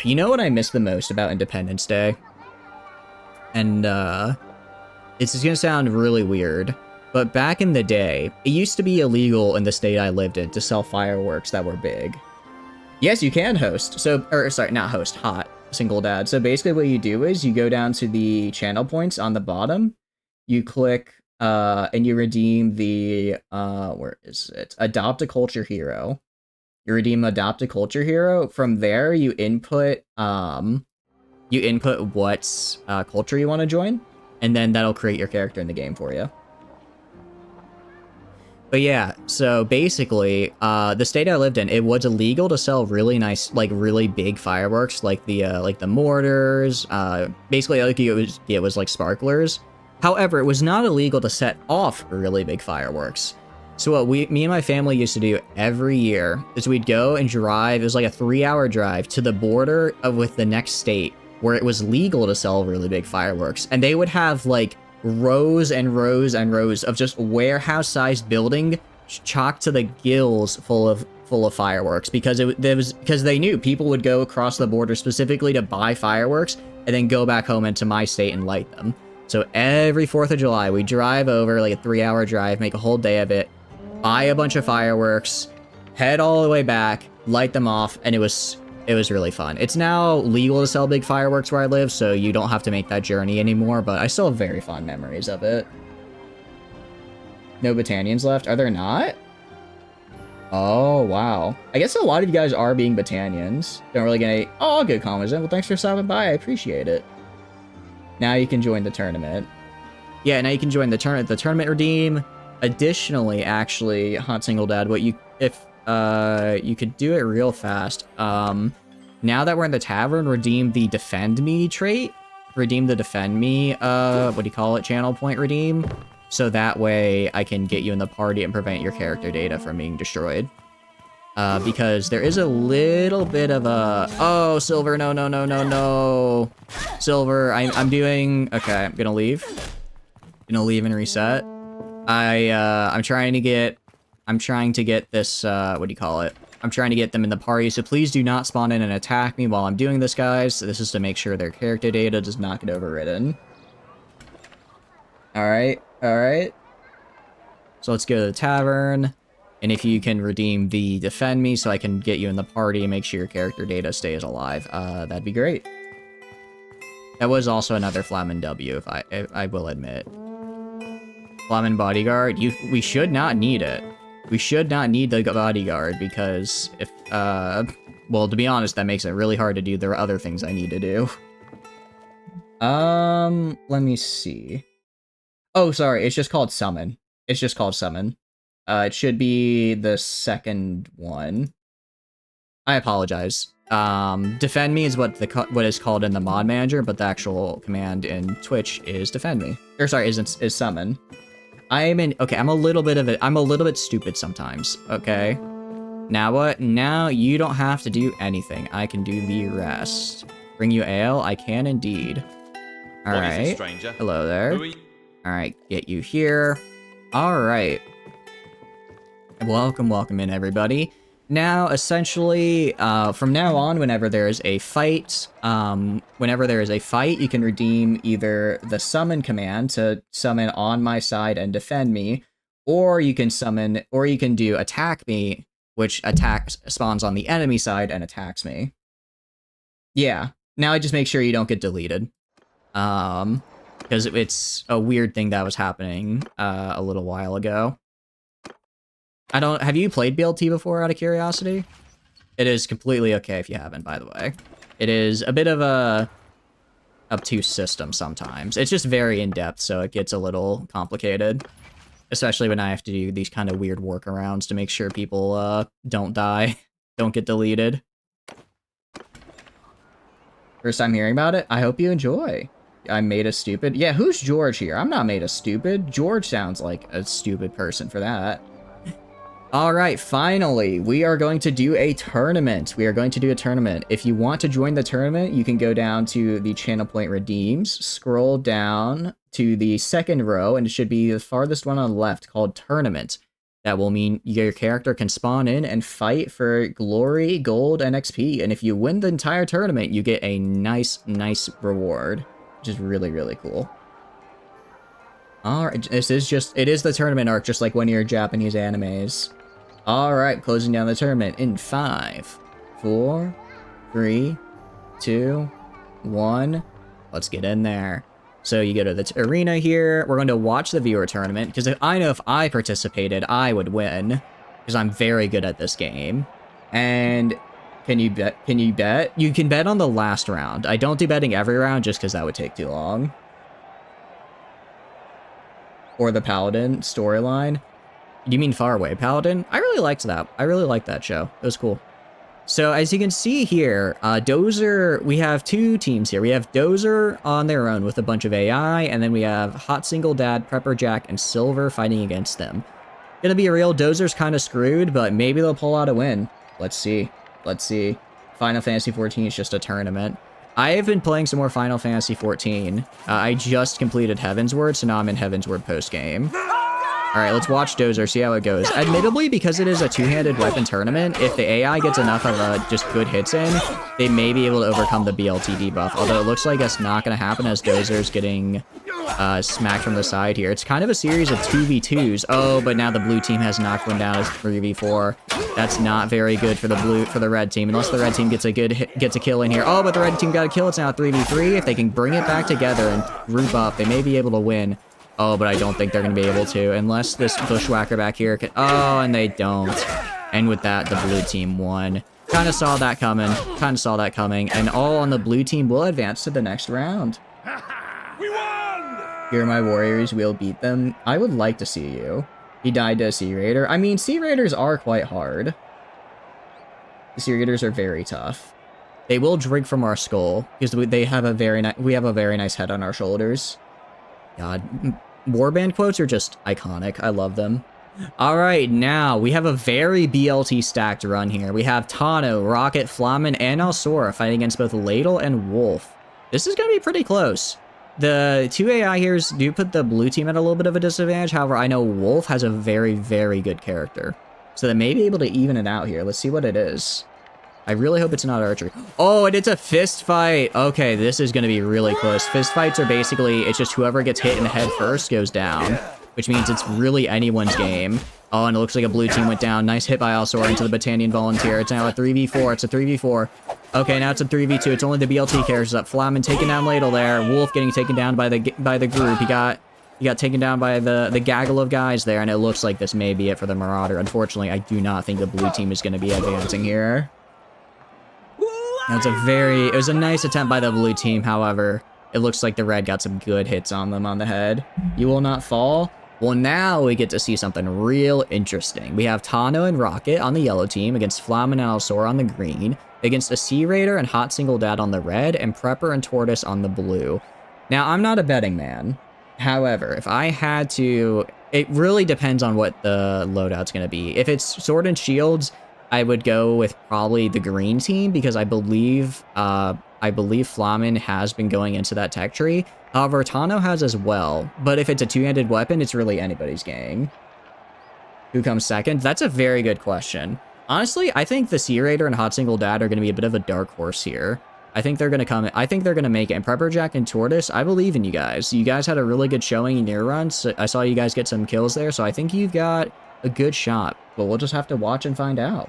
You know what I miss the most about Independence Day? And, it's gonna sound really weird, but back in the day, it used to be illegal in the state I lived in to sell fireworks that were big. Yes, you can host. Hot. Single dad. So basically what you do is you go down to the channel points on the bottom, you click, and you redeem the, where is it? Adopt a Culture Hero. You redeem Adopt a Culture Hero. From there, you input what culture you want to join, and then that'll create your character in the game for you. But yeah, so basically, the state I lived in, it was illegal to sell really nice, like really big fireworks, like the mortars. Basically, like it was like sparklers. However, it was not illegal to set off really big fireworks. So what me and my family used to do every year is we'd go and drive. It was like a 3-hour drive to the border with the next state where it was legal to sell really big fireworks. And they would have like rows and rows and rows of just warehouse-sized building chocked to the gills full of fireworks because because they knew people would go across the border specifically to buy fireworks and then go back home into my state and light them. So every 4th of July, we drive over like a 3-hour drive, make a whole day of it, buy a bunch of fireworks, head all the way back, light them off, and it was really fun. It's now legal to sell big fireworks where I live, so you don't have to make that journey anymore, but I still have very fond memories of it. No Botanians left? Are there not? Oh, wow. I guess a lot of you guys are being Botanians. Don't really get any... Oh, good comments. Well, thanks for stopping by. I appreciate it. Now you can join the tournament. Yeah, now you can join the tournament redeem. Additionally, actually, Hot Single Dad, if you could do it real fast. Now that we're in the tavern, redeem the Defend Me trait. Redeem the Defend Me, what do you call it? Channel point redeem. So that way I can get you in the party and prevent your character data from being destroyed. Because there is a little bit of a... Oh, Silver, no, no, no, no, no. Silver, I'm doing... Okay, I'm gonna leave. Gonna leave and reset. I'm trying to get this, what do you call it? I'm trying to get them in the party, so please do not spawn in and attack me while I'm doing this, guys. This is to make sure their character data does not get overridden. Alright, alright. So let's go to the tavern, and if you can redeem the Defend Me so I can get you in the party and make sure your character data stays alive, that'd be great. That was also another Flamin' W, if I will admit. Flamin' Bodyguard, we should not need it. We should not need the bodyguard because if, well, to be honest, that makes it really hard to do the other things I need to do. Let me see. Oh, sorry, it's just called Summon. It's just called Summon. It should be the second one. I apologize. Defend Me is what is called in the mod manager, but the actual command in Twitch is Defend Me. Or sorry, is Summon. Okay, I'm a little bit stupid sometimes, okay? Now what? Now you don't have to do anything. I can do the rest. Bring you ale? I can indeed. Alright. Hello there. Alright, get you here. Alright. Welcome, welcome in, everybody. Now, essentially, from now on, whenever there is a fight, you can redeem either the summon command to summon on my side and defend me, or you can do attack me, which spawns on the enemy side and attacks me. Yeah, now I just make sure you don't get deleted. Because it's a weird thing that was happening, a little while ago. Have you played BLT before, out of curiosity? It is completely okay if you haven't, by the way. It is a bit of a obtuse system sometimes. It's just very in-depth, so it gets a little complicated. Especially when I have to do these kind of weird workarounds to make sure people, don't die, don't get deleted. First time hearing about it? I hope you enjoy. I'm made a stupid. Yeah, who's George here? I'm not made a stupid. George sounds like a stupid person for that. Alright, finally, we are going to do a tournament. If you want to join the tournament, you can go down to the channel point redeems, scroll down to the second row, and it should be the farthest one on the left called Tournament. That will mean your character can spawn in and fight for glory, gold, and XP. And if you win the entire tournament, you get a nice reward, which is really, really cool. Alright, it is the tournament arc, just like one of your Japanese animes. Alright, closing down the tournament in 5, 4, 3, 2, 1. Let's get in there. So you go to the arena here. We're going to watch the viewer tournament, because I know if I participated, I would win. Because I'm very good at this game. And can you bet? You can bet on the last round. I don't do betting every round, just because that would take too long. Or the Paladin storyline. You mean Far Away Paladin? I really liked that. I really liked that show. It was cool. So as you can see here, Dozer, we have two teams here. We have Dozer on their own with a bunch of AI, and then we have Hot Single Dad, Prepper Jack, and Silver fighting against them. Gonna be real, Dozer's kind of screwed, but maybe they'll pull out a win. Let's see. Let's see. Final Fantasy 14 is just a tournament. I have been playing some more Final Fantasy 14. I just completed Heavensward, so now I'm in Heavensward post-game. Alright, let's watch Dozer, see how it goes. Admittedly, because it is a two-handed weapon tournament, if the AI gets enough of just good hits in, they may be able to overcome the BLT debuff. Although it looks like that's not going to happen as Dozer's getting smacked from the side here. It's kind of a series of 2v2s. Oh, but now the blue team has knocked one down as 3v4. That's not very good for the red team, unless the red team gets a kill in here. Oh, but the red team got a kill. It's now 3v3. If they can bring it back together and group up, they may be able to win. Oh, but I don't think they're going to be able to, unless this bushwhacker back here can... Oh, and they don't. And with that, the blue team won. Kind of saw that coming. And all on the blue team will advance to the next round. We won! Here are my warriors, we'll beat them. I would like to see you. He died to a Sea Raider. I mean, Sea Raiders are quite hard. The Sea Raiders are very tough. They will drink from our skull, because we have a very nice head on our shoulders. God, warband quotes are just iconic. I love them. All right, now we have a very BLT stacked run here. We have Tano, Rocket, Flamen, and Alsora fighting against both Ladle and Wolf. This is going to be pretty close. The two AI here do put the blue team at a little bit of a disadvantage. However, I know Wolf has a very, very good character. So they may be able to even it out here. Let's see what it is. I really hope it's not archery. Oh, and it's a fist fight. Okay, this is going to be really close. Fist fights are basically, it's just whoever gets hit in the head first goes down, which means it's really anyone's game. Oh, and it looks like a blue team went down. Nice hit by Alsora into the Battanian Volunteer. It's now a 3v4. It's a 3v4. Okay, now it's a 3v2. It's only the BLT characters up. Flamen taking down Ladle there. Wolf getting taken down by the group. He got taken down by the gaggle of guys there, and it looks like this may be it for the Marauder. Unfortunately, I do not think the blue team is going to be advancing here. It was a nice attempt by the blue team, however, it looks like the red got some good hits on them on the head. You will not fall. Well, now we get to see something real interesting. We have Tano and Rocket on the yellow team against Flamen and Alsora on the green, against a Sea Raider and Hot Single Dad on the red, and Prepper and Tortoise on the blue. Now, I'm not a betting man. However, if I had to, it really depends on what the loadout's going to be. If it's Sword and Shields, I would go with probably the green team because I believe Flamen has been going into that tech tree. However, Tano has as well. But if it's a two-handed weapon, it's really anybody's game. Who comes second? That's a very good question. Honestly, I think the Sea Raider and Hot Single Dad are going to be a bit of a dark horse here. I think they're going to come. I think they're going to make it. And Prepper Jack and Tortoise, I believe in you guys. You guys had a really good showing in your runs. I saw you guys get some kills there, so I think you've got a good shot. But we'll just have to watch and find out.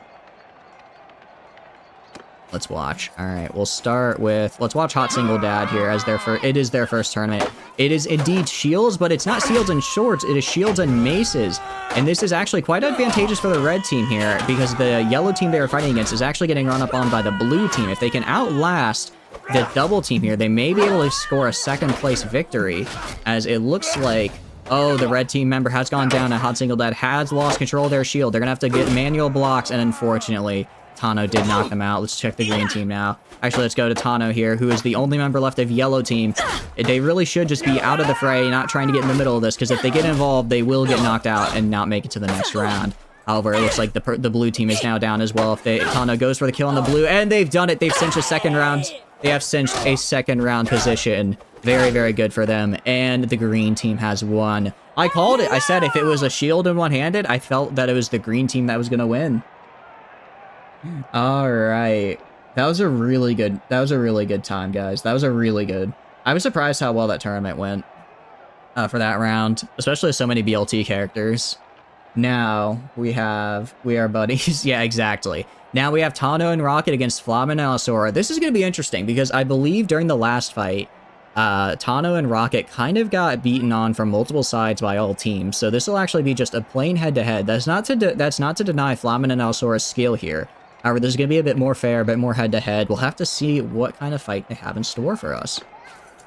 Let's watch. All right, we'll start with, let's watch Hot Single Dad here as it is their first tournament. It is indeed shields, but it's not shields and shorts. It is shields and maces. And this is actually quite advantageous for the red team here because the yellow team they were fighting against is actually getting run up on by the blue team. If they can outlast the double team here, they may be able to score a second place victory as it looks like, oh, the red team member has gone down and Hot Single Dad has lost control of their shield. They're gonna have to get manual blocks, and unfortunately, Tano did knock them out. Let's check the green team now. Actually, let's go to Tano here, who is the only member left of yellow team. They really should just be out of the fray, not trying to get in the middle of this, because if they get involved, they will get knocked out and not make it to the next round. However, it looks like the blue team is now down as well. If Tano goes for the kill on the blue, and they've done it. They've cinched a second round. They have cinched a second round position. Very, very good for them. And the green team has won. I called it. I said if it was a shield and one-handed, I felt that it was the green team that was going to win. All right, that was a really good time, guys. That was a really good. I was surprised how well that tournament went for that round, especially with so many BLT characters. Now we are buddies. Yeah, exactly. Now we have Tano and Rocket against Flamen and Alsora. This is going to be interesting because I believe during the last fight, Tano and Rocket kind of got beaten on from multiple sides by all teams. So this will actually be just a plain head-to-head. That's not to deny Flamen and Alsora's skill here. However, this is going to be a bit more fair, a bit more head-to-head. We'll have to see what kind of fight they have in store for us.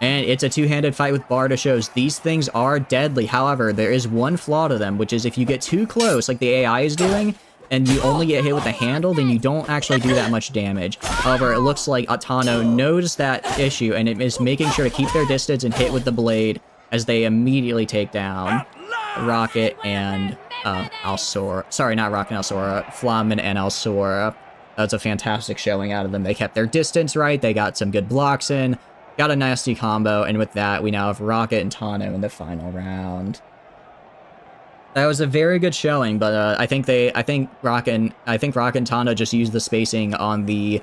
And it's a two-handed fight with Barda shows. These things are deadly. However, there is one flaw to them, which is if you get too close, like the AI is doing, and you only get hit with the handle, then you don't actually do that much damage. However, it looks like Tano knows that issue, and it is making sure to keep their distance and hit with the blade as they immediately take down Rocket and Alsora. Sorry, not Rocket and Alsora. Flamen and Alsora. That's a fantastic showing out of them. They kept their distance right. They got some good blocks in. Got a nasty combo. And with that, we now have Rocket and Tano in the final round. That was a very good showing, but I think Rocket and Tano just used the spacing on the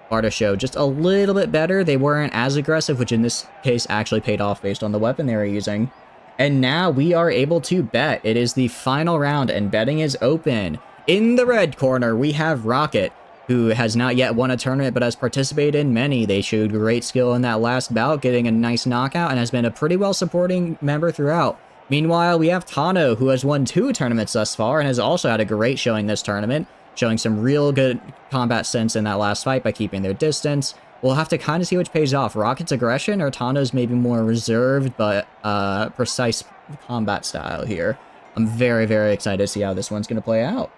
Barta show just a little bit better. They weren't as aggressive, which in this case actually paid off based on the weapon they were using. And now we are able to bet. It is the final round, and betting is open. In the red corner, we have Rocket, who has not yet won a tournament, but has participated in many. They showed great skill in that last bout, getting a nice knockout, and has been a pretty well supporting member throughout. Meanwhile, we have Tano, who has won 2 tournaments thus far, and has also had a great showing this tournament, showing some real good combat sense in that last fight by keeping their distance. We'll have to kind of see which pays off, Rocket's aggression or Tano's maybe more reserved but precise combat style here. I'm very, very excited to see how this one's going to play out.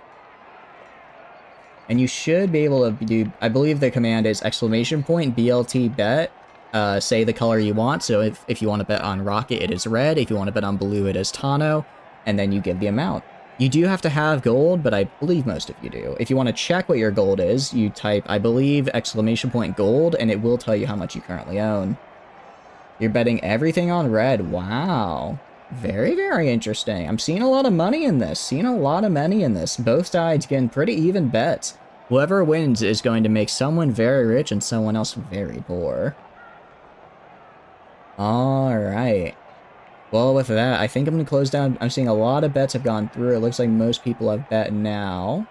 And you should be able to do, I believe the command is !BLT bet. Say the color you want, so if you want to bet on Rocket, it is red. If you want to bet on blue, it is Tano. And then you give the amount. You do have to have gold, but I believe most of you do. If you want to check what your gold is, you type, I believe, !gold, and it will tell you how much you currently own. You're betting everything on red. Wow. Very, very interesting. I'm seeing a lot of money in this. Both sides getting pretty even bets. Whoever wins is going to make someone very rich and someone else very poor. Alright. Well, with that, I think I'm going to close down. I'm seeing a lot of bets have gone through. It looks like most people have bet now.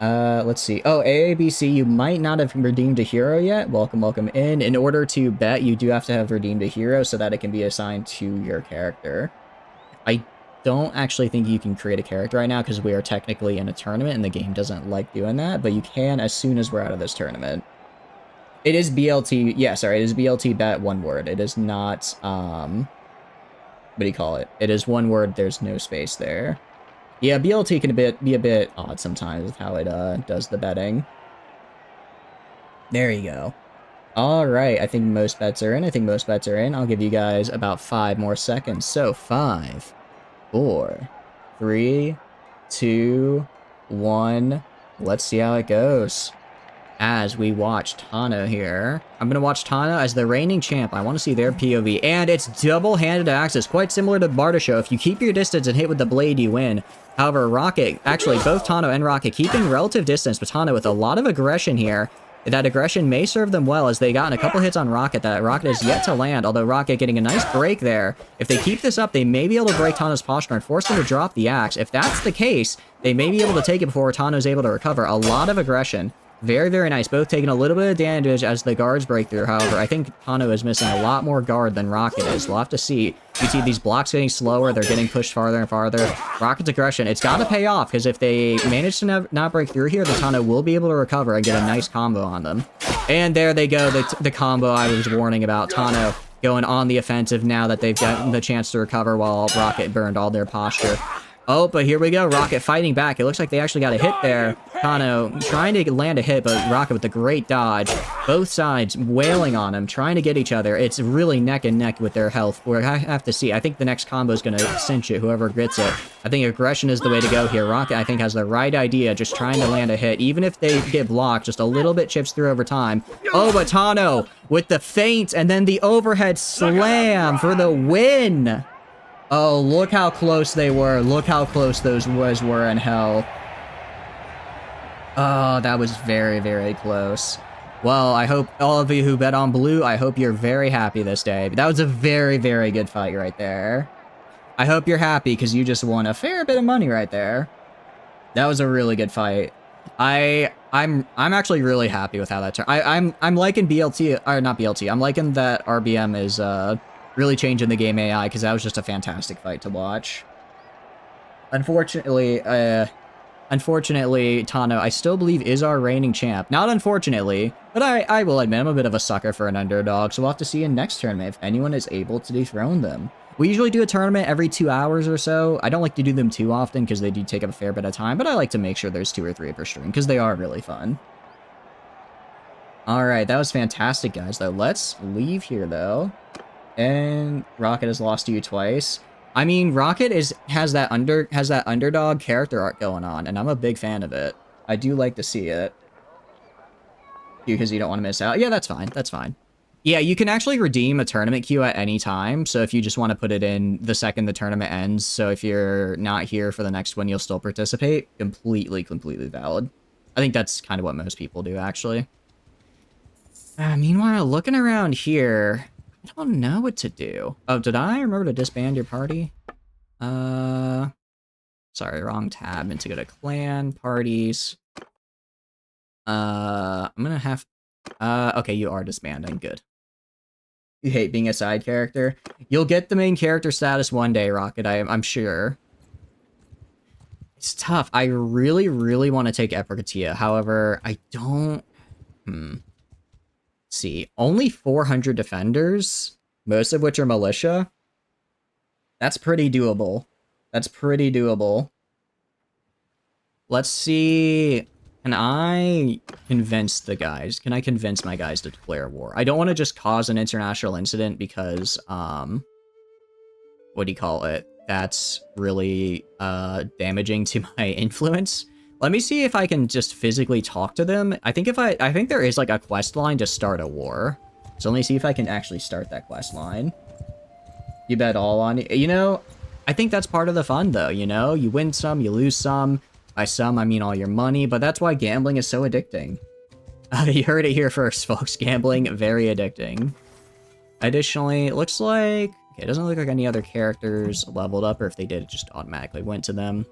Let's see. Oh, AABC, you might not have redeemed a hero yet. Welcome, welcome in. In order to bet, you do have to have redeemed a hero so that it can be assigned to your character. I don't actually think you can create a character right now because we are technically in a tournament and the game doesn't like doing that, but you can as soon as we're out of this tournament. It is BLT, yeah, sorry, it is BLT bet, one word. It is not, what do you call it? It is one word, there's no space there. Yeah, BLT can be a bit odd sometimes with how it does the betting. There you go. Alright, I think most bets are in. I'll give you guys about 5 more seconds. So, 5, 4, 3, 2, 1. Let's see how it goes. As we watch Tano here. I'm going to watch Tano as the reigning champ. I want to see their POV. And it's double-handed axis, quite similar to Barta show. If you keep your distance and hit with the blade, you win. However, Rocket, actually both Tano and Rocket keeping relative distance, but Tano with a lot of aggression here. That aggression may serve them well as they gotten a couple hits on Rocket that Rocket is yet to land, although Rocket getting a nice break there. If they keep this up, they may be able to break Tano's posture and force them to drop the axe. If that's the case, they may be able to take it before Tano's able to recover. A lot of aggression. Very, very nice. Both taking a little bit of damage as the guards break through. However, I think Tano is missing a lot more guard than Rocket is. We'll have to see. You see these blocks getting slower. They're getting pushed farther and farther. Rocket's aggression, it's got to pay off, because if they manage to not break through here, the Tano will be able to recover and get a nice combo on them. And there they go, the combo I was warning about. Tano going on the offensive now that they've gotten the chance to recover while Rocket burned all their posture. Oh, but here we go. Rocket fighting back. It looks like they actually got a hit there. Tano trying to land a hit, but Rocket with a great dodge. Both sides wailing on him, trying to get each other. It's really neck and neck with their health. We're gonna have to see. I think the next combo is going to cinch it, whoever gets it. I think aggression is the way to go here. Rocket, I think, has the right idea, just trying to land a hit. Even if they get blocked, just a little bit chips through over time. Oh, but Tano with the feint and then the overhead slam for the win. Oh, look how close they were. Look how close those were in hell. Oh, that was very, very close. Well, I hope all of you who bet on blue, I hope you're very happy this day. That was a very, very good fight right there. I hope you're happy because you just won a fair bit of money right there. That was a really good fight. I'm actually really happy with how that turned. I'm liking BLT, or not BLT. I'm liking that RBM is really changing the game AI, because that was just a fantastic fight to watch. Unfortunately, Tano, I still believe, is our reigning champ. Not unfortunately, but I will admit I'm a bit of a sucker for an underdog, so we'll have to see in next tournament if anyone is able to dethrone them. We usually do a tournament every 2 hours or so. I don't like to do them too often because they do take up a fair bit of time, but I like to make sure there's 2 or 3 per stream because they are really fun. Alright, that was fantastic, guys, though. Let's leave here, though. And Rocket has lost to you twice. I mean, Rocket has that underdog character arc going on, and I'm a big fan of it. I do like to see it. Because you don't want to miss out. Yeah, that's fine. That's fine. Yeah, you can actually redeem a tournament queue at any time. So if you just want to put it in the second the tournament ends, so if you're not here for the next one, you'll still participate. Completely valid. I think that's kind of what most people do, actually. Meanwhile, looking around here, I don't know what to do. Oh, did I remember to disband your party? Sorry, wrong tab. Meant to go to clan parties. I'm gonna have... okay, you are disbanding. Good. You hate being a side character. You'll get the main character status one day, Rocket, I'm sure. It's tough. I really want to take Epricatia. However, I don't... see. Only 400 defenders, most of which are militia. That's pretty doable. That's pretty doable. Let's see... Can I convince the guys? Can I convince my guys to declare war? I don't want to just cause an international incident because, what do you call it? That's really, damaging to my influence. Let me see if I can just physically talk to them. I think there is like a quest line to start a war. So let me see if I can actually start that quest line. You bet all on it. You know, I think that's part of the fun though, you know? You win some, you lose some. By some, I mean all your money, but that's why gambling is so addicting. You heard it here first, folks. Gambling, very addicting. Additionally, it looks like... Okay, it doesn't look like any other characters leveled up, or if they did, it just automatically went to them.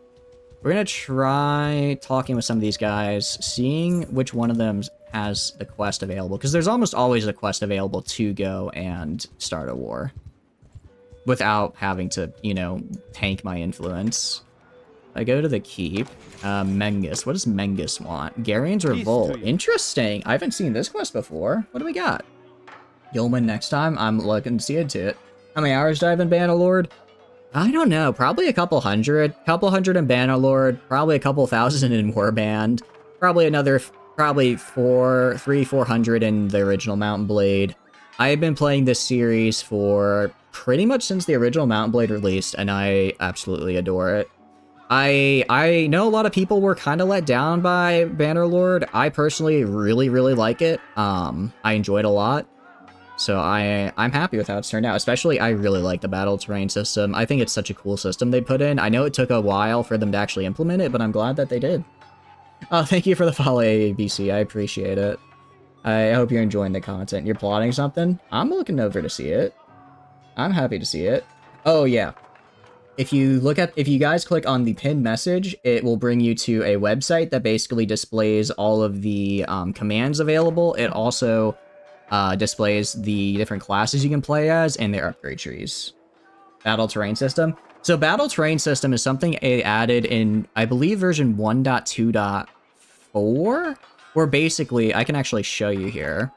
We're gonna try talking with some of these guys, seeing which one of them has the quest available, because there's almost always a quest available to go and start a war. Without having to, you know, tank my influence. I go to the keep. Mengus. What does Mengus want? Garian's Revolt. Interesting. I haven't seen this quest before. What do we got? You'll win next time. I'm looking to see into it. How many hours do I have in Bannerlord? I don't know. Probably a couple hundred. Couple hundred in Bannerlord. Probably a couple thousand in Warband. Probably another, probably 400 in the original Mountain Blade. I have been playing this series for pretty much since the original Mountain Blade released, and I absolutely adore it. I know a lot of people were kind of let down by Bannerlord. I personally really like it. I enjoyed a lot. So I'm happy with how it's turned out. Especially, I really like the battle terrain system. I think it's such a cool system they put in. I know it took a while for them to actually implement it, but I'm glad that they did. Oh, thank you for the follow, ABC. I appreciate it. I hope you're enjoying the content. You're plotting something? I'm looking over to see it. I'm happy to see it. Oh, yeah. If you guys click on the pinned message, it will bring you to a website that basically displays all of the commands available. It also displays the different classes you can play as and their upgrade trees. Battle terrain system. So battle terrain system is something they added in, I believe, version 1.2.4, where basically, I can actually show you here,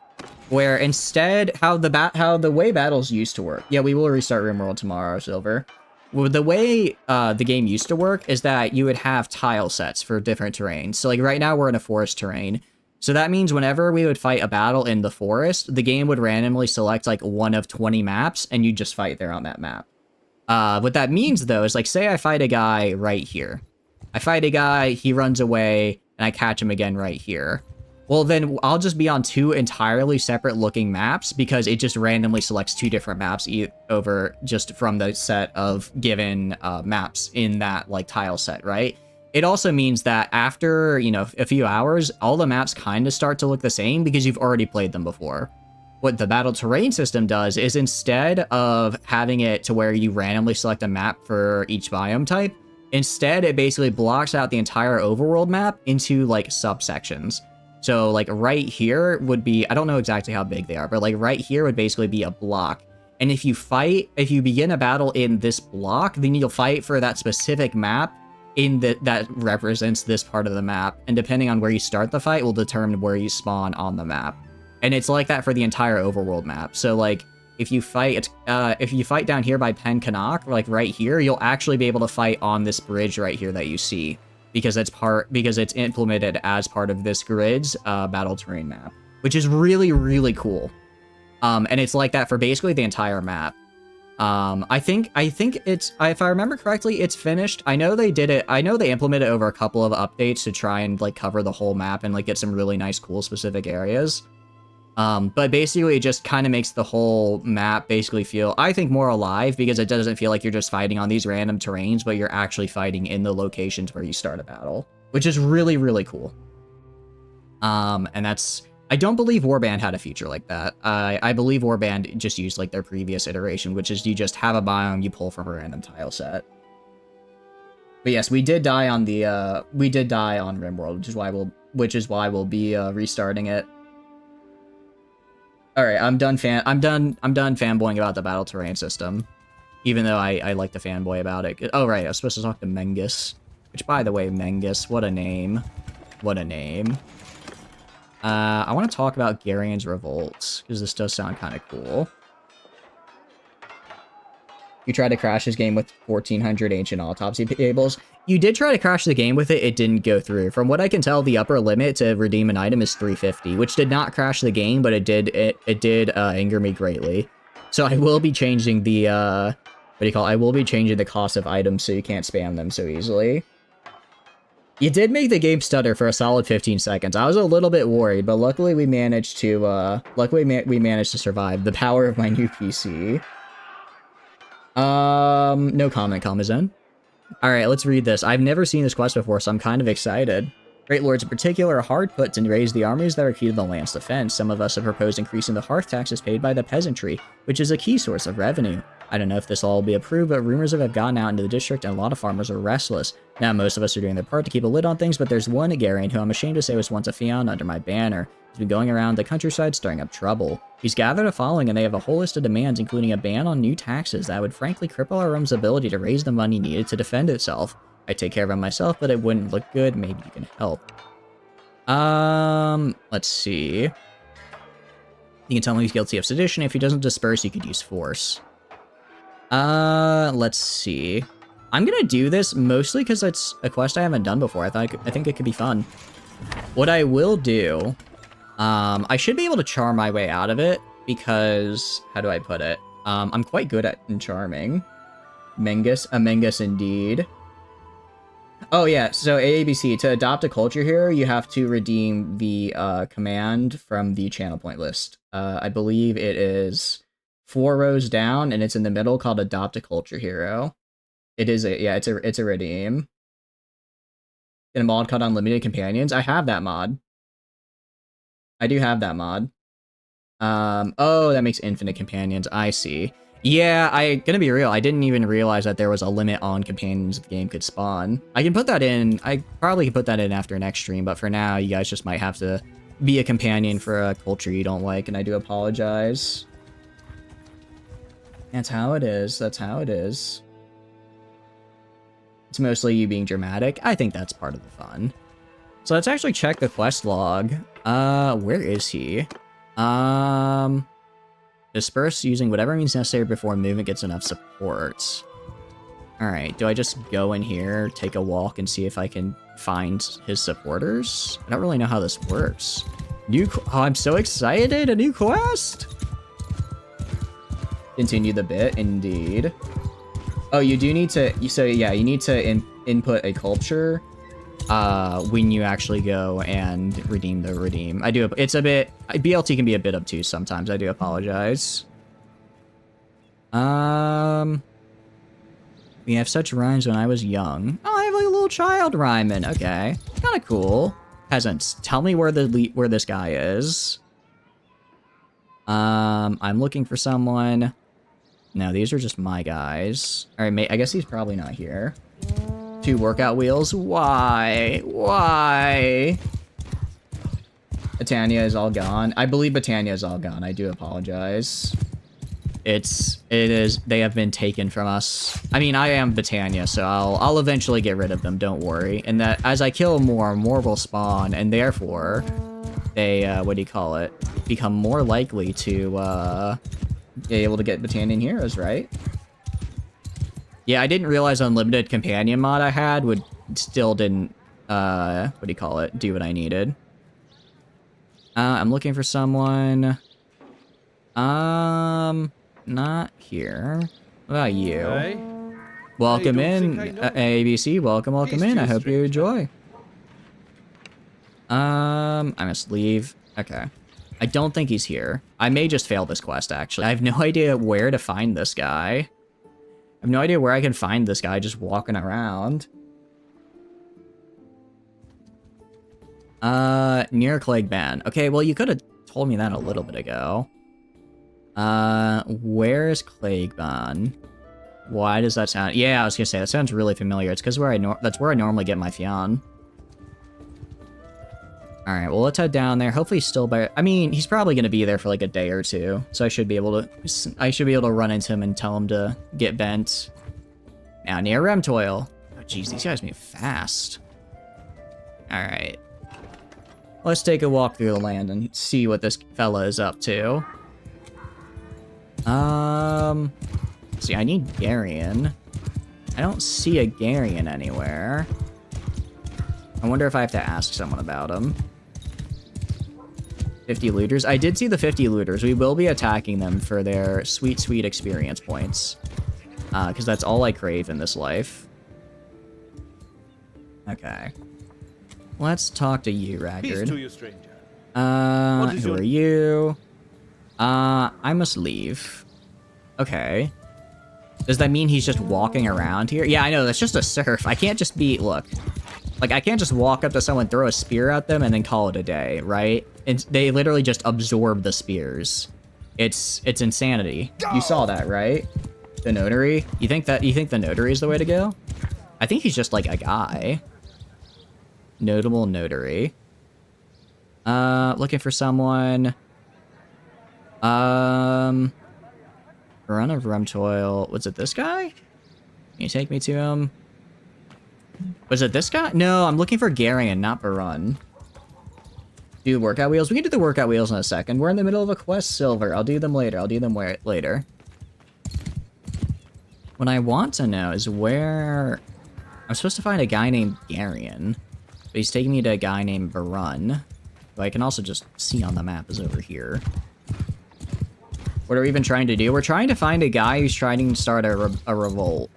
where instead, how the way battles used to work. Yeah, we will restart RimWorld tomorrow, Silver. Well, the way the game used to work is that you would have tile sets for different terrains. So like right now we're in a forest terrain. So that means whenever we would fight a battle in the forest, the game would randomly select like one of 20 maps and you just fight there on that map. What that means though is like, say I fight a guy right here. I fight a guy, he runs away, and I catch him again right here. Well, then I'll just be on two entirely separate looking maps because it just randomly selects two different maps over just from the set of given maps in that like tile set, right? It also means that after, you know, a few hours, all the maps kind of start to look the same because you've already played them before. What the battle terrain system does is instead of having it to where you randomly select a map for each biome type, instead it basically blocks out the entire overworld map into like subsections. So like right here would be, I don't know exactly how big they are, but like right here would basically be a block. And if you begin a battle in this block, then you'll fight for that specific map that represents this part of the map. And depending on where you start the fight will determine where you spawn on the map. And it's like that for the entire overworld map. So like if you fight down here by Pen Canuck, like right here, you'll actually be able to fight on this bridge right here that you see. Because it's implemented as part of this grid's battle terrain map, which is really cool. And it's like that for basically the entire map. I think it's, if I remember correctly, it's finished. I know they did it. I know they implemented it over a couple of updates to try and like cover the whole map and like get some really nice, cool, specific areas. But basically it just kind of makes the whole map basically feel, I think, more alive because it doesn't feel like you're just fighting on these random terrains, but you're actually fighting in the locations where you start a battle, which is really, really cool. And that's, I don't believe Warband had a feature like that. I believe Warband just used like their previous iteration, which is you just have a biome you pull from a random tile set. But yes, we did die on the we did die on RimWorld, which is why we'll be restarting it. All right, I'm done fanboying about the battle terrain system, even though I like to fanboy about it. Oh right, I was supposed to talk to Mengus, which by the way, Mengus, what a name, what a name. I want to talk about Garian's Revolt, because this does sound kind of cool. You tried to crash this game with 1400 ancient autopsy tables. You did try to crash the game with it, it didn't go through. From what I can tell, the upper limit to redeem an item is 350, which did not crash the game, but it did anger me greatly. So I will be changing the, I will be changing the cost of items so you can't spam them so easily. You did make the game stutter for a solid 15 seconds. I was a little bit worried, but luckily we managed to, we managed to survive. The power of my new PC. No comment, Kamazen. Alright, let's read this. I've never seen this quest before, so I'm kind of excited. Great Lords in particular are hard put to raise the armies that are key to the land's defense. Some of us have proposed increasing the hearth taxes paid by the peasantry, which is a key source of revenue. I don't know if this will all be approved, but rumors have gotten out into the district and a lot of farmers are restless. Now, most of us are doing their part to keep a lid on things, but there's one Agarian who I'm ashamed to say was once a Fion under my banner. He's been going around the countryside stirring up trouble. He's gathered a following and they have a whole list of demands, including a ban on new taxes that would frankly cripple our realm's ability to raise the money needed to defend itself. I take care of him myself, but it wouldn't look good. Maybe you can help. Let's see. You can tell him he's guilty of sedition. If he doesn't disperse, you could use force. Let's see. I'm gonna do this mostly because it's a quest I haven't done before. I think it could be fun. What I will do, I should be able to charm my way out of it because, how do I put it? I'm quite good at charming. Mengus, a Mengus indeed. Oh yeah, so AABC, to adopt a culture hero, you have to redeem the command from the channel point list. I believe it is 4 rows down, and it's in the middle, called Adopt a Culture Hero. It is it's a redeem. In a mod called Unlimited Companions. I have that mod. I do have that mod. Oh, that makes infinite companions. I see. Yeah, gonna be real, I didn't even realize that there was a limit on companions the game could spawn. I can put that in, I probably can put that in after next stream, but for now, you guys just might have to be a companion for a culture you don't like, and I do apologize. That's how it is, that's how it is. It's mostly you being dramatic. I think that's part of the fun. So let's actually check the quest log. Where is he? Disperse using whatever means necessary before movement gets enough support. Alright, do I just go in here, take a walk, and see if I can find his supporters? I don't really know how this works. Oh, I'm so excited! A new quest! Continue the bit, indeed. Oh, you do need to, so yeah, you need to input a culture when you actually go and redeem the redeem. It's a bit, BLT can be a bit obtuse sometimes, I do apologize. We have such rhymes when I was young. Oh, I have like a little child rhyming, okay. Kinda cool. Peasants, tell me where this guy is. I'm looking for someone. No, these are just my guys. Alright, mate, I guess he's probably not here. 2 workout wheels? Why? Why? Britannia is all gone. I believe Britannia is all gone. I do apologize. They have been taken from us. I mean, I am Britannia, so I'll eventually get rid of them, don't worry. And that as I kill more will spawn, and therefore, they, become more likely to, be able to get Britannian heroes, right? Yeah, I didn't realize Unlimited Companion mod I had still didn't, do what I needed. I'm looking for someone. Not here. What about you? Hey? Welcome I don't in, think I know. ABC. Welcome He's in. I too hope you strange. enjoy. I must leave. Okay. I don't think he's here. I may just fail this quest, actually. I have no idea where to find this guy. I have no idea where I can find this guy just walking around. Near Plague Ban. Okay, well, you could have told me that a little bit ago. Where's Plague Ban? Why does that sound... Yeah, I was gonna say, that sounds really familiar. It's because that's where I normally get my Fionn. Alright, well, let's head down there. Hopefully he's still by... I mean, he's probably gonna be there for like a day or two. So I should be able to run into him and tell him to get bent. Now, near Remtoil. Oh, jeez, these guys move fast. Alright. Let's take a walk through the land and see what this fella is up to. See, I need Garion. I don't see a Garion anywhere. I wonder if I have to ask someone about him. 50 looters. I did see the 50 looters. We will be attacking them for their sweet, sweet experience points. Because that's all I crave in this life. Okay. Let's talk to you, Peace Ragged. to you, stranger. Who are you? I must leave. Okay. Does that mean he's just walking around here? Yeah, I know, that's just a serf. I can't just be, look. Like, I can't just walk up to someone, throw a spear at them, and then call it a day, right? And they literally just absorb the spears. It's insanity. You saw that, right? The notary? You think the notary is the way to go? I think he's just like a guy. Notable notary. Looking for someone. Run of Rumtoil. Was it this guy? Can you take me to him? Was it this guy? No, I'm looking for Garion, not Barun. Do workout wheels? We can do the workout wheels in a second. We're in the middle of a quest, Silver. I'll do them later. Later. What I want to know is where... I'm supposed to find a guy named Garion. But he's taking me to a guy named Barun. Who I can also just see on the map is over here. What are we even trying to do? We're trying to find a guy who's trying to start a revolt.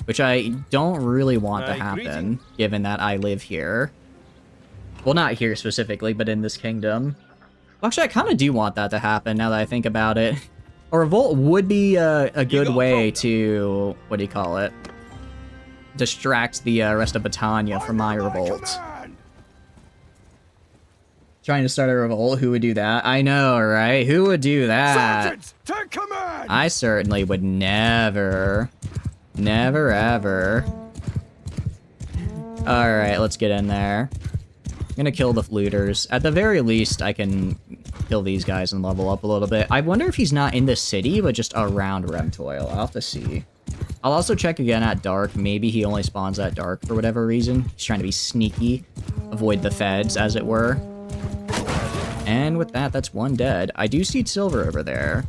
Which I don't really want to happen, given that I live here. Well, not here specifically, but in this kingdom. Actually, I kind of do want that to happen, now that I think about it. A revolt would be a good way to, what do you call it? Distract the rest of Battania from my revolt. Trying to start a revolt, who would do that? I know, right? Who would do that? Sergeants, take command! I certainly would never. Never ever. Alright, let's get in there. I'm gonna kill the looters. At the very least, I can kill these guys and level up a little bit. I wonder if he's not in the city, but just around Remtoil. I'll have to see. I'll also check again at dark. Maybe he only spawns at dark for whatever reason. He's trying to be sneaky. Avoid the feds, as it were. And with that, that's one dead. I do see Silver over there,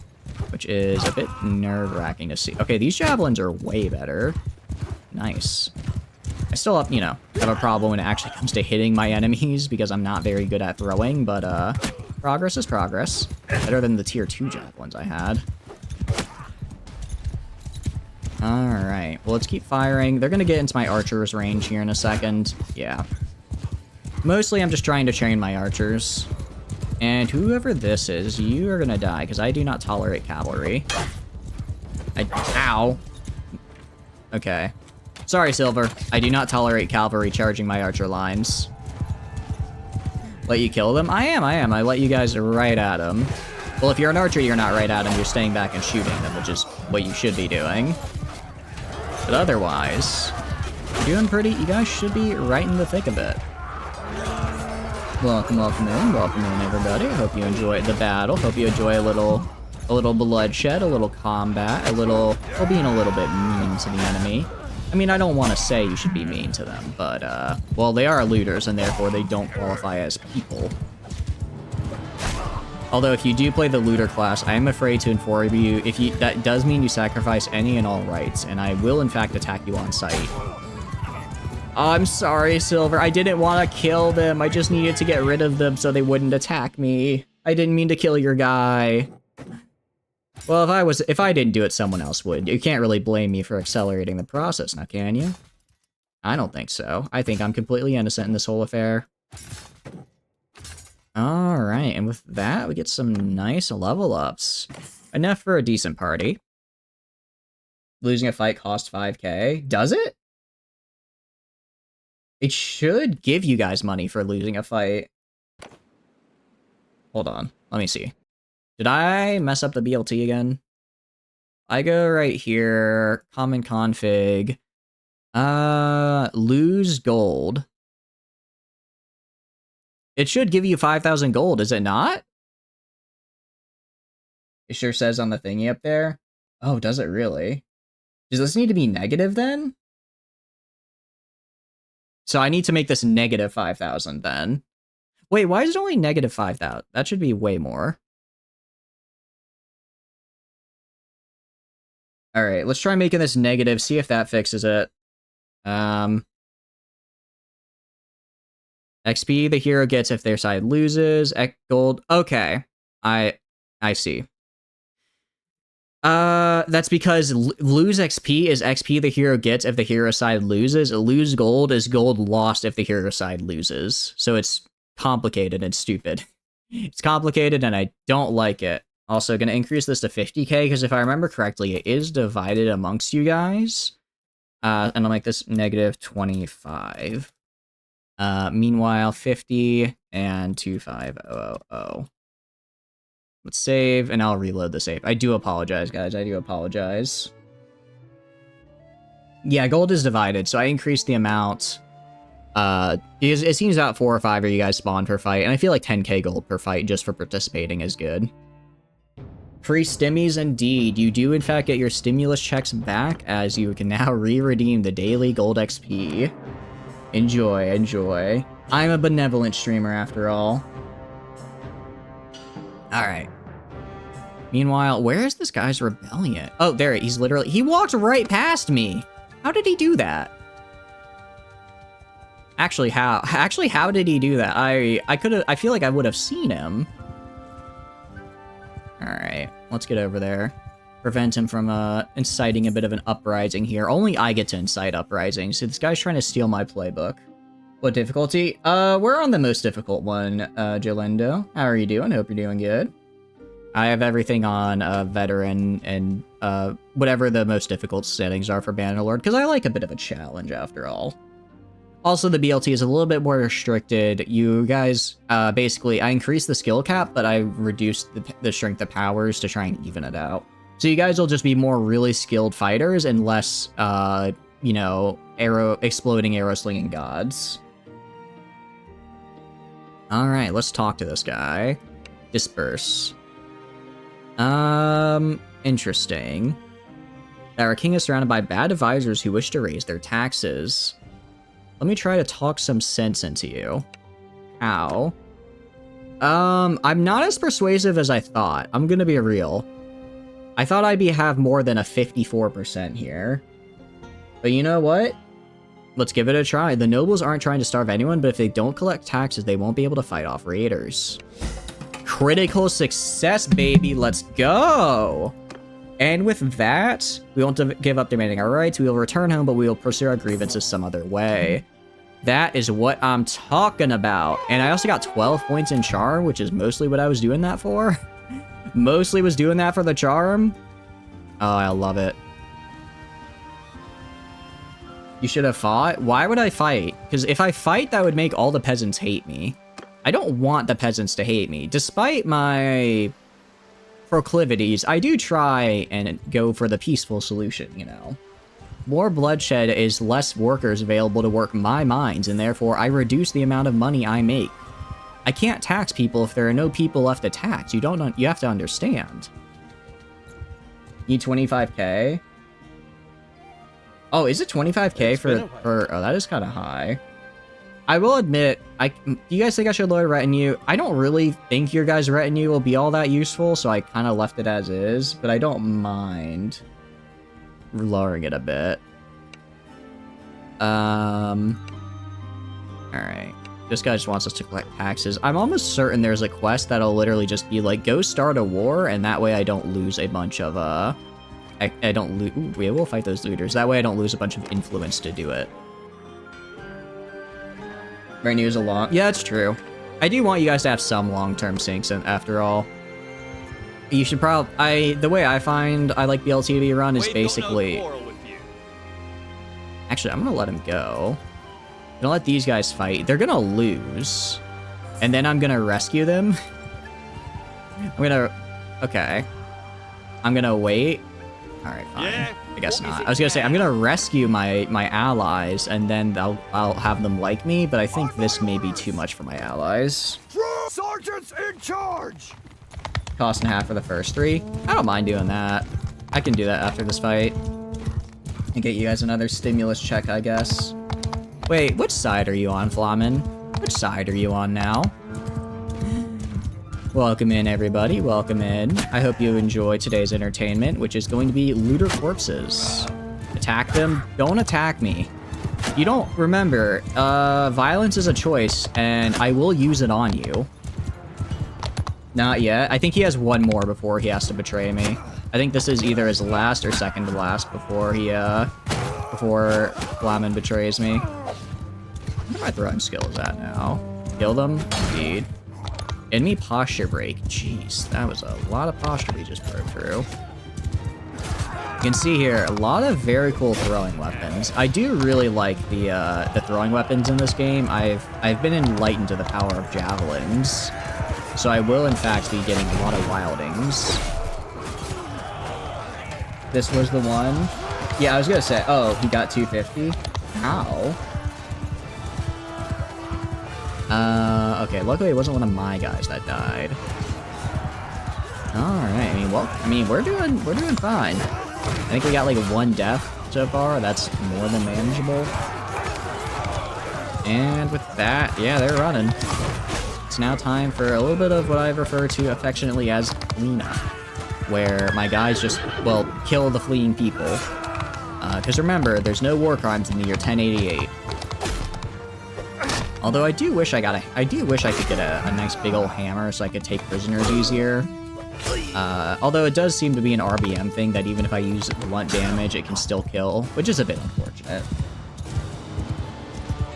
which is a bit nerve-wracking to see. Okay, these javelins are way better. Nice. I still have, you know, have a problem when it actually comes to hitting my enemies because I'm not very good at throwing, but progress is progress. Better than the tier 2 javelins I had. Alright, well, let's keep firing. They're gonna get into my archer's range here in a second. Yeah. Mostly, I'm just trying to train my archers. And whoever this is, you are gonna die, because I do not tolerate cavalry. Ow. Okay. Sorry, Silver. I do not tolerate cavalry charging my archer lines. Let you kill them? I am. I let you guys right at them. Well, if you're an archer, you're not right at them. You're staying back and shooting them, which is what you should be doing. But otherwise, you're doing pretty. You guys should be right in the thick of it. Welcome in, everybody. Hope you enjoy the battle. Hope you enjoy a little bloodshed, a little combat, being a little bit mean to the enemy. I mean, I don't want to say you should be mean to them, but, well, they are looters, and therefore they don't qualify as people. Although, if you do play the looter class, I am afraid to inform you, that does mean you sacrifice any and all rights, and I will, in fact, attack you on sight. I'm sorry, Silver. I didn't want to kill them. I just needed to get rid of them so they wouldn't attack me. I didn't mean to kill your guy. Well, if I didn't do it, someone else would. You can't really blame me for accelerating the process, now can you? I don't think so. I think I'm completely innocent in this whole affair. Alright, and with that, we get some nice level ups. Enough for a decent party. Losing a fight costs 5k. Does it? It should give you guys money for losing a fight. Hold on, let me see. Did I mess up the BLT again? I go right here, common config. Lose gold. It should give you 5,000 gold, is it not? It sure says on the thingy up there. Oh, does it really? Does this need to be negative then? So I need to make this negative 5,000 then. Wait, why is it only negative 5,000? That should be way more. Alright, let's try making this negative, see if that fixes it. XP the hero gets if their side loses. Gold. Okay. I see. That's because lose XP is XP the hero gets if the hero side loses. Lose gold is gold lost if the hero side loses. So it's complicated and stupid. It's complicated and I don't like it. Also gonna increase this to 50k because if I remember correctly, it is divided amongst you guys. And I'll make this negative 25. Meanwhile, 50 and 25000. Let's save, and I'll reload the save. I do apologize, guys. I do apologize. Yeah, gold is divided, so I increased the amount. Because it seems about 4 or 5 of you guys spawn per fight, and I feel like 10k gold per fight just for participating is good. Free stimmies indeed. You do in fact get your stimulus checks back, as you can now re-redeem the daily gold XP. Enjoy, enjoy. I'm a benevolent streamer after all. Alright. Meanwhile, where is this guy's rebellion? Oh, there, he's literally- he walked right past me! How did he do that? Actually, how? Actually, how did he do that? I feel like I would have seen him. Alright, let's get over there. Prevent him from, inciting a bit of an uprising here. Only I get to incite uprising, so this guy's trying to steal my playbook. What difficulty? We're on the most difficult one, Jolendo. How are you doing? Hope you're doing good. I have everything on, veteran and, whatever the most difficult settings are for Bannerlord, because I like a bit of a challenge after all. Also, the BLT is a little bit more restricted. You guys, basically, I increased the skill cap, but I reduced the strength of powers to try and even it out. So you guys will just be more really skilled fighters and less, you know, exploding arrow slinging gods. Alright, let's talk to this guy. Disperse. Interesting. Our king is surrounded by bad advisors who wish to raise their taxes. Let me try to talk some sense into you. How? I'm not as persuasive as I thought. I'm gonna be real. I thought I'd have more than a 54% here. But you know what? Let's give it a try. The nobles aren't trying to starve anyone, but if they don't collect taxes, they won't be able to fight off raiders. Critical success, baby. Let's go. And with that, we won't give up demanding our rights. We will return home, but we will pursue our grievances some other way. That is what I'm talking about. And I also got 12 points in charm, which is mostly what I was doing that for. Mostly was doing that for the charm. Oh, I love it. You should have fought? Why would I fight? Because if I fight, that would make all the peasants hate me. I don't want the peasants to hate me. Despite my proclivities, I do try and go for the peaceful solution, you know. More bloodshed is less workers available to work my mines, and therefore I reduce the amount of money I make. I can't tax people if there are no people left to tax. You have to understand. Need 25k? Oh, is it 25k for oh, that is kind of high. I will admit, do you guys think I should lower retinue? I don't really think your guys' retinue will be all that useful, so I kind of left it as is, but I don't mind lowering it a bit. Alright. This guy just wants us to collect taxes. I'm almost certain there's a quest that'll literally just be like, go start a war, and that way I don't lose a bunch of, I don't lose. We will fight those looters. That way I don't lose a bunch of influence to do it. Renew's a long. Yeah, it's true. I do want you guys to have some long-term syncs, and after all, you should probably. The way I find I like BLT to be run is basically. Actually, I'm gonna let him go. I'm gonna let these guys fight. They're gonna lose, and then I'm gonna rescue them. Okay. I'm gonna wait. All right, fine. Yeah, I guess not. I was gonna say I'm gonna rescue my allies, and then I'll have them like me. But I think this may be too much for my allies. Sergeants in charge. Cost and half for the first 3. I don't mind doing that. I can do that after this fight. And get you guys another stimulus check, I guess. Wait, which side are you on, Flamin? Which side are you on now? Welcome in, everybody. Welcome in. I hope you enjoy today's entertainment, which is going to be looter corpses. Attack them. Don't attack me. You don't remember, violence is a choice, and I will use it on you. Not yet. I think he has one more before he has to betray me. I think this is either his last or second to last before he, before Flamin betrays me. Where my throwing skill is at now? Kill them? Indeed. Enemy posture break. Jeez, that was a lot of posture we just broke through. You can see here, a lot of very cool throwing weapons. I do really like the throwing weapons in this game. I've been enlightened to the power of javelins. So I will, in fact, be getting a lot of wildings. This was the one. Yeah, I was gonna say, oh, he got 250? How? Okay, luckily it wasn't one of my guys that died. Alright, I mean, we're doing fine. I think we got like 1 death so far. That's more than manageable. And with that, yeah, they're running. It's now time for a little bit of what I refer to affectionately as cleanup, where my guys just, well, kill the fleeing people. Because remember, there's no war crimes in the year 1088. Although I do wish I could get a nice big old hammer so I could take prisoners easier. Although it does seem to be an RBM thing that even if I use blunt damage, it can still kill, which is a bit unfortunate.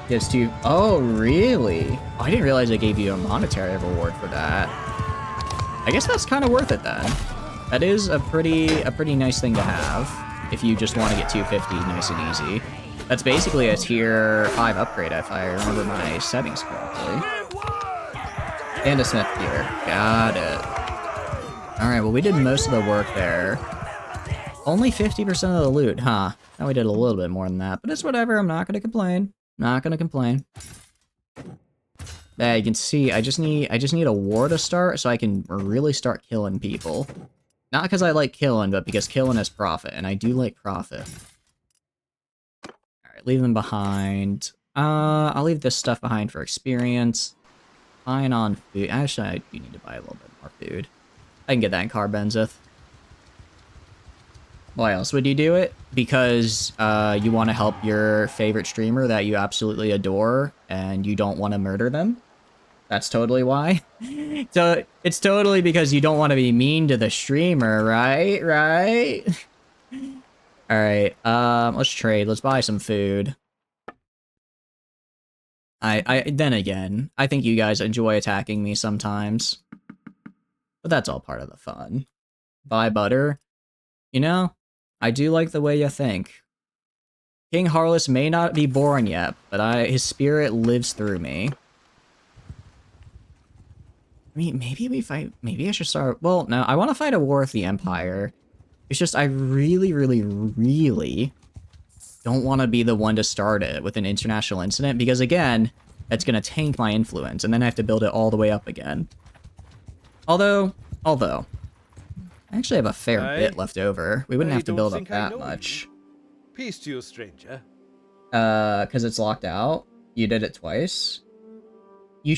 Gives 2. Oh, really? I didn't realize they gave you a monetary reward for that. I guess that's kind of worth it then. That is a pretty nice thing to have if you just want to get 250 nice and easy. That's basically a tier 5 upgrade if I remember my settings correctly. And a smith gear. Got it. Alright, well we did most of the work there. Only 50% of the loot, huh? Now we did a little bit more than that, but it's whatever, I'm not gonna complain. Not gonna complain. Yeah, you can see I just need a war to start so I can really start killing people. Not because I like killing, but because killing is profit, and I do like profit. Alright, leave them behind. I'll leave this stuff behind for experience. Fine on food. Actually, I do need to buy a little bit more food. I can get that in Carbenzith. Why else would you do it? Because you want to help your favorite streamer that you absolutely adore, and you don't want to murder them? That's totally why. So it's totally because you don't want to be mean to the streamer, right? Right? Alright, let's trade. Let's buy some food. Then again, I think you guys enjoy attacking me sometimes. But that's all part of the fun. Buy butter. You know, I do like the way you think. King Harless may not be born yet, but his spirit lives through me. I mean, maybe I should start, well, no, I want to fight a war with the Empire. It's just, I really, really, really don't want to be the one to start it with an international incident, because again, that's going to tank my influence, and then I have to build it all the way up again. Although, I actually have a fair bit left over. We wouldn't have to build up that much. Peace to you, stranger. Because it's locked out? You did it twice? It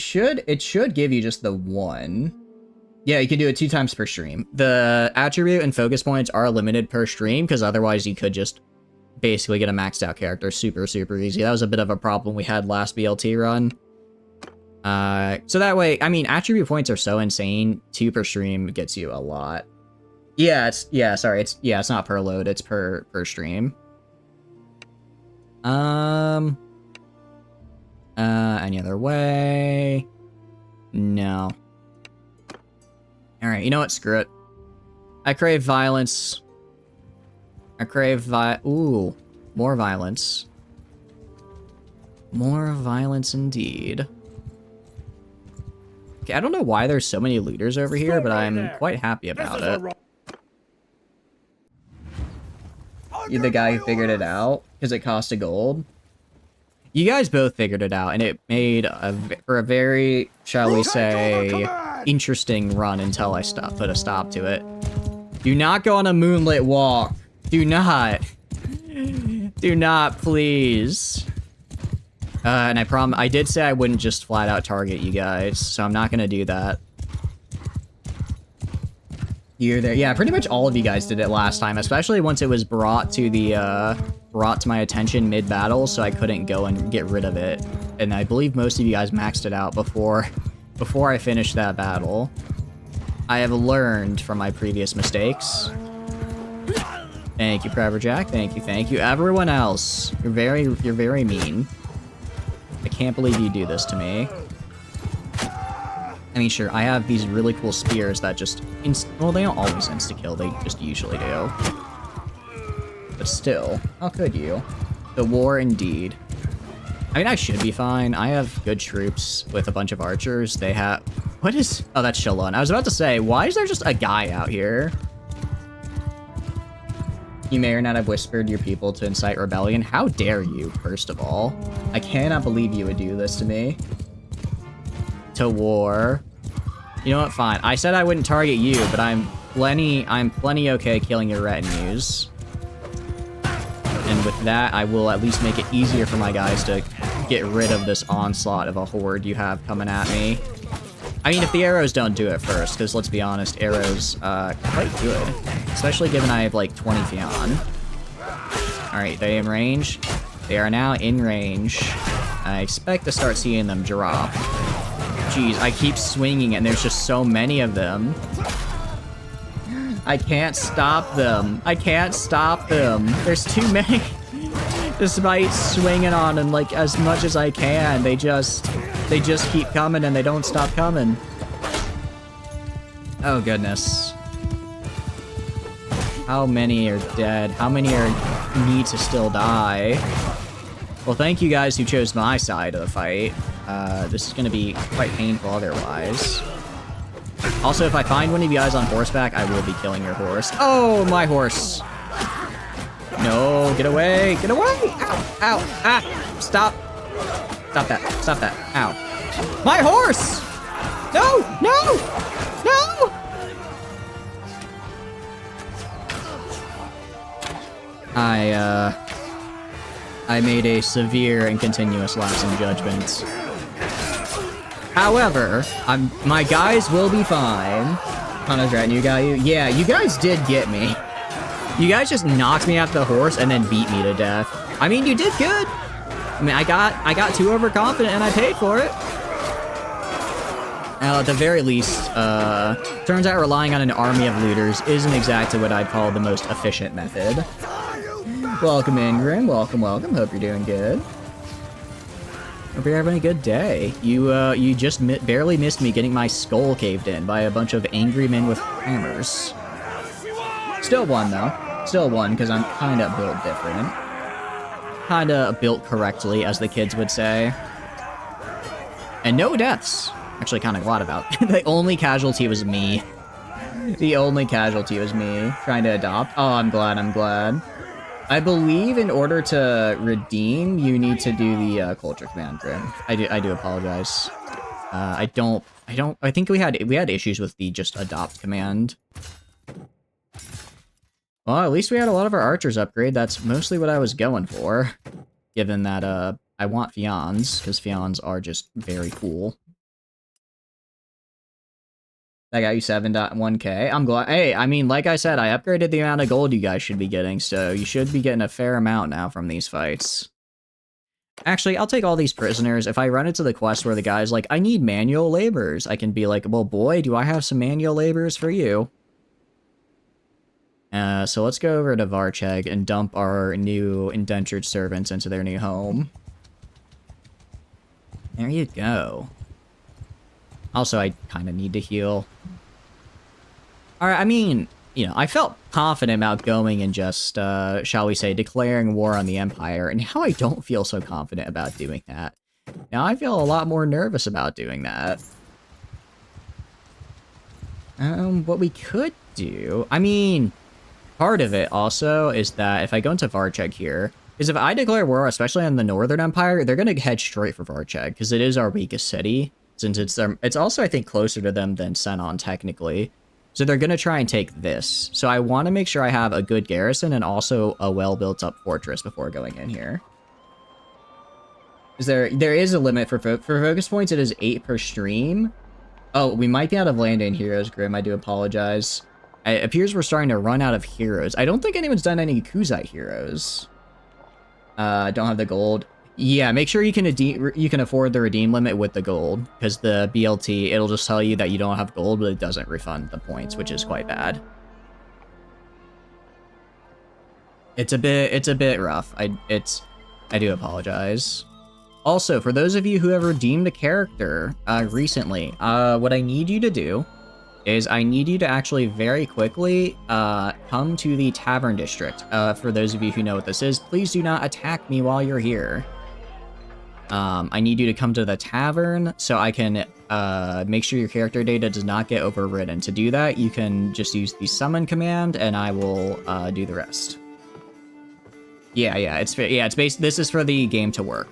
should give you just the 1. Yeah, you can do it 2 times per stream. The attribute and focus points are limited per stream, because otherwise you could just basically get a maxed out character super, super easy. That was a bit of a problem we had last BLT run. So that way, I mean, attribute points are so insane. 2 per stream gets you a lot. Yeah, it's not per load, it's per stream. Any other way? No. Alright, you know what? Screw it. I crave violence. I crave ooh, more violence. More violence indeed. Okay, I don't know why there's so many looters over here, but I'm quite happy about it. You're the guy who figured it out because it cost a gold. You guys both figured it out, and it made for a very, shall we say, interesting run until I put a stop to it. Do not go on a moonlit walk. Do not. Do not, please. And I did say I wouldn't just flat out target you guys, so I'm not gonna do that. You're there. Yeah, pretty much all of you guys did it last time, especially once it was brought to my attention mid-battle, so I couldn't go and get rid of it. And I believe most of you guys maxed it out before I finished that battle. I have learned from my previous mistakes. Thank you, Preverjack. Thank you, thank you. Everyone else, you're very mean. I can't believe you do this to me. I mean, sure, I have these really cool spears that just well, they don't always insta-kill, they just usually do. But still, how could you? The war indeed. I mean, I should be fine. I have good troops with a bunch of archers. They have... What is... Oh, that's Shalon. I was about to say, why is there just a guy out here? You may or not have whispered your people to incite rebellion. How dare you, first of all? I cannot believe you would do this to me. To war. You know what? Fine. I said I wouldn't target you, but I'm plenty okay killing your retinues. And with that, I will at least make it easier for my guys to get rid of this onslaught of a horde you have coming at me. I mean, if the arrows don't do it first, because let's be honest, arrows, quite good. Especially given I have, like, 20 Fion. Alright, they in range. They are now in range. I expect to start seeing them drop. Jeez, I keep swinging and there's just so many of them. I can't stop them. I can't stop them. There's too many. Despite swinging on them like as much as I can, they just keep coming and they don't stop coming. Oh goodness. How many are dead? How many need to still die? Well, thank you guys who chose my side of the fight. This is gonna be quite painful otherwise. Also, if I find one of you guys on horseback, I will be killing your horse. Oh, my horse. No, get away. Get away. Ow, ow, ah, stop. Stop that, stop that. Ow. My horse. No, no, no. I made a severe and continuous lapse in judgment. However, my guys will be fine. Hunter's retinue got you. Yeah, you guys did get me. You guys just knocked me off the horse and then beat me to death. I mean, you did good. I mean, I got too overconfident and I paid for it. At the very least, turns out relying on an army of looters isn't exactly what I'd call the most efficient method. Welcome in, Grim. Welcome, welcome. Hope you're doing good. Hope you're having a good day. You just barely missed me getting my skull caved in by a bunch of angry men with hammers. Still won, though. Still won, because I'm kind of built different. Kind of built correctly, as the kids would say. And no deaths. Actually, kind of glad about. The only casualty was me. The only casualty was me trying to adopt. Oh, I'm glad, I'm glad. I believe in order to redeem, you need to do the culture command, Grim. I do apologize. I think we had issues with the just adopt command. Well, at least we had a lot of our archers upgrade. That's mostly what I was going for. Given that, I want Fions, because Fions are just very cool. That got you 7.1k. I'm glad. Hey, I mean, like I said, I upgraded the amount of gold you guys should be getting, so you should be getting a fair amount now from these fights. Actually, I'll take all these prisoners. If I run into the quest where the guy's like, I need manual laborers, I can be like, well, boy, do I have some manual laborers for you. So let's go over to Varcheg and dump our new indentured servants into their new home. There you go. Also, I kind of need to heal. Alright, I mean, you know, I felt confident about going and just, shall we say, declaring war on the Empire, and now I don't feel so confident about doing that. Now I feel a lot more nervous about doing that. What we could do... I mean, part of it also is that if I go into Varcheg here, is if I declare war, especially on the Northern Empire, they're going to head straight for Varcheg, because it is our weakest city, since it's also, I think, closer to them than Senon, technically. So they're going to try and take this. So I want to make sure I have a good garrison and also a well-built-up fortress before going in here. There is a limit for focus points. It is 8 per stream. Oh, we might be out of landing heroes, Grim. I do apologize. It appears we're starting to run out of heroes. I don't think anyone's done any Kuzite heroes. Don't have the gold. Yeah, make sure you can afford the redeem limit with the gold, because the BLT, it'll just tell you that you don't have gold, but it doesn't refund the points, which is quite bad. It's a bit rough. I do apologize. Also, for those of you who have redeemed a character recently, what I need you to do is I need you to actually very quickly come to the Tavern District. For those of you who know what this is, please do not attack me while you're here. I need you to come to the tavern so I can make sure your character data does not get overridden. To do that, you can just use the summon command, and I will do the rest. Yeah, it's based. This is for the game to work,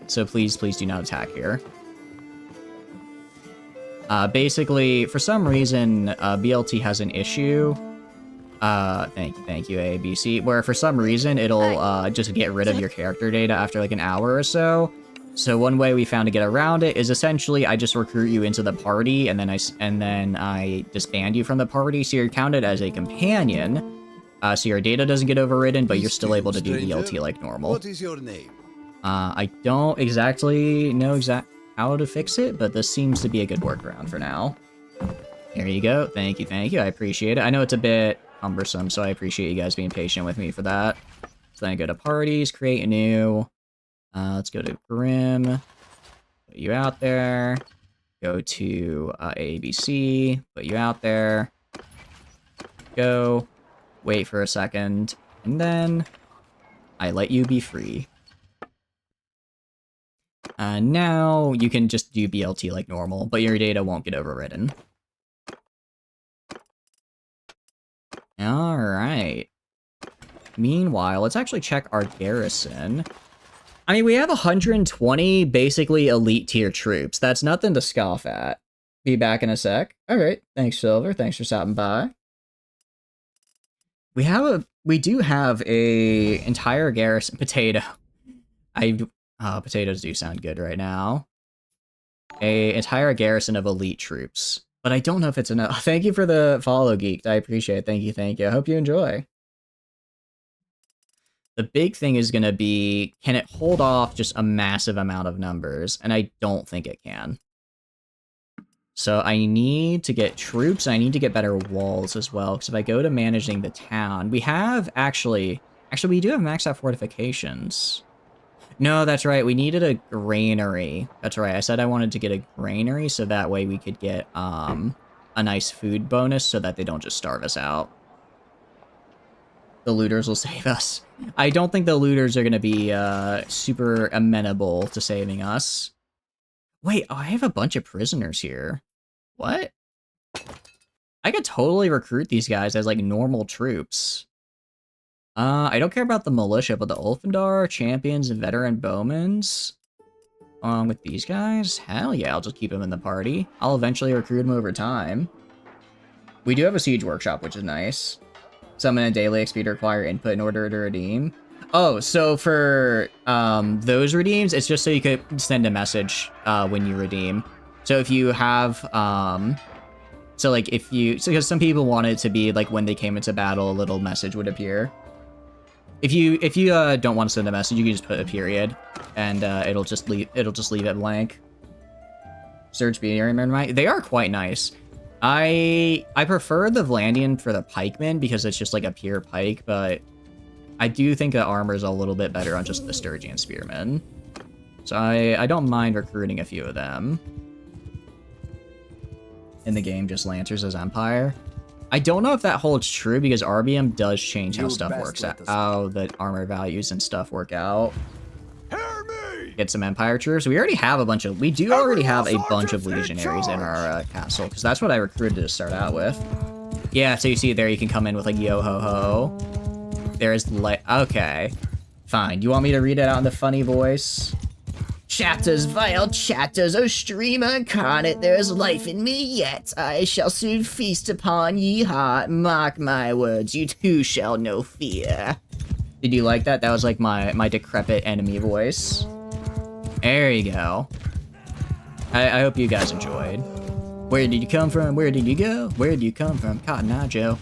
so please do not attack here. Basically, for some reason, BLT has an issue. Thank you, ABC. Where for some reason it'll just get rid of your character data after like an hour or so. So one way we found to get around it is essentially I just recruit you into the party, and then I disband you from the party, so you're counted as a companion. So your data doesn't get overridden, but you're still able to do BLT like normal. What is your name? I don't exactly know how to fix it, but this seems to be a good workaround for now. There you go. Thank you. I appreciate it. I know it's a bit cumbersome, so I appreciate you guys being patient with me for that. So then I go to parties, create a new. Let's go to Grim. Put you out there. Go to ABC. Put you out there. Go. Wait for a second. And then I let you be free. Now you can just do BLT like normal, but your data won't get overridden. Alright. Meanwhile, let's actually check our garrison. I mean, we have 120 basically elite tier troops. That's nothing to scoff at. Be back in a sec. Alright, thanks Silver, thanks for stopping by. We do have a entire garrison. Potato. Potatoes do sound good right now. A entire garrison of elite troops. But I don't know if it's enough. Thank you for the follow, Geeked. I appreciate it. Thank you. I hope you enjoy. The big thing is going to be, can it hold off just a massive amount of numbers? And I don't think it can. So I need to get troops. I need to get better walls as well. Because if I go to managing the town, we have actually we do have maxed out fortifications. No, that's right. We needed a granary. That's right. I said I wanted to get a granary so that way we could get a nice food bonus so that they don't just starve us out. The looters will save us. I don't think the looters are going to be super amenable to saving us. Wait, oh, I have a bunch of prisoners here. What? I could totally recruit these guys as like normal troops. I don't care about the militia, but the Ulfandar, champions, and veteran bowmans. With these guys? Hell yeah, I'll just keep them in the party. I'll eventually recruit them over time. We do have a siege workshop, which is nice. Summon a daily XP to require input in order to redeem. Oh, so for those redeems, it's just so you could send a message when you redeem. So if you have, so like if you, so because some people want it to be like when they came into battle, a little message would appear. If you don't want to send a message, you can just put a period, and it'll just leave it blank. Search medium, they are quite nice. I prefer the Vlandian for the pikeman because it's just like a pure pike, but I do think the armor is a little bit better on just the Sturgian spearmen. So I don't mind recruiting a few of them. In the game, just Lancers as Empire. I don't know if that holds true because RBM does change how stuff works, how the armor values and stuff work out. Get some Empire troops. We already have a bunch of, we do already have a bunch of legionaries in our castle, because that's what I recruited to start out with. Yeah, so you see there, you can come in with like yo ho ho. There's like, okay, fine. You want me to read it out in the funny voice? Chatters, vile chatters, O streamer incarnate, there is life in me yet. I shall soon feast upon ye heart. Mark my words, you too shall know fear. Did you like that? That was like my decrepit enemy voice. There you go. I hope you guys enjoyed. Where did you come from? Where did you go? Where did you come from? Cotton Eye Joe.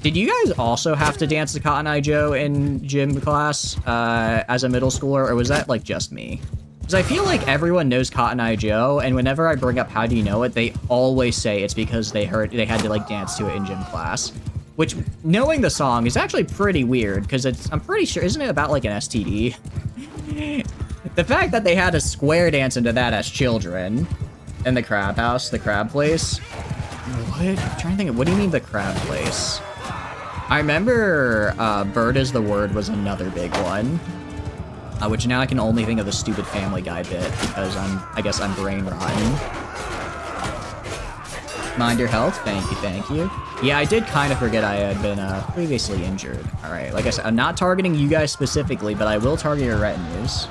Did you guys also have to dance the Cotton Eye Joe in gym class as a middle schooler, or was that like just me? Because I feel like everyone knows Cotton Eye Joe, and whenever I bring up how do you know it, they always say it's because they had to like dance to it in gym class. Which, knowing the song is actually pretty weird, because I'm pretty sure, isn't it about like an STD? The fact that they had a square dance into that as children in the crab house, the crab place. What? I'm trying to think of, what do you mean the crab place? I remember Bird is the Word was another big one. Which now I can only think of the stupid Family Guy bit because I guess I'm brain rotten. Mind your health, thank you, thank you. Yeah, I did kind of forget I had been previously injured. All right, like I said, I'm not targeting you guys specifically, but I will target your retinues.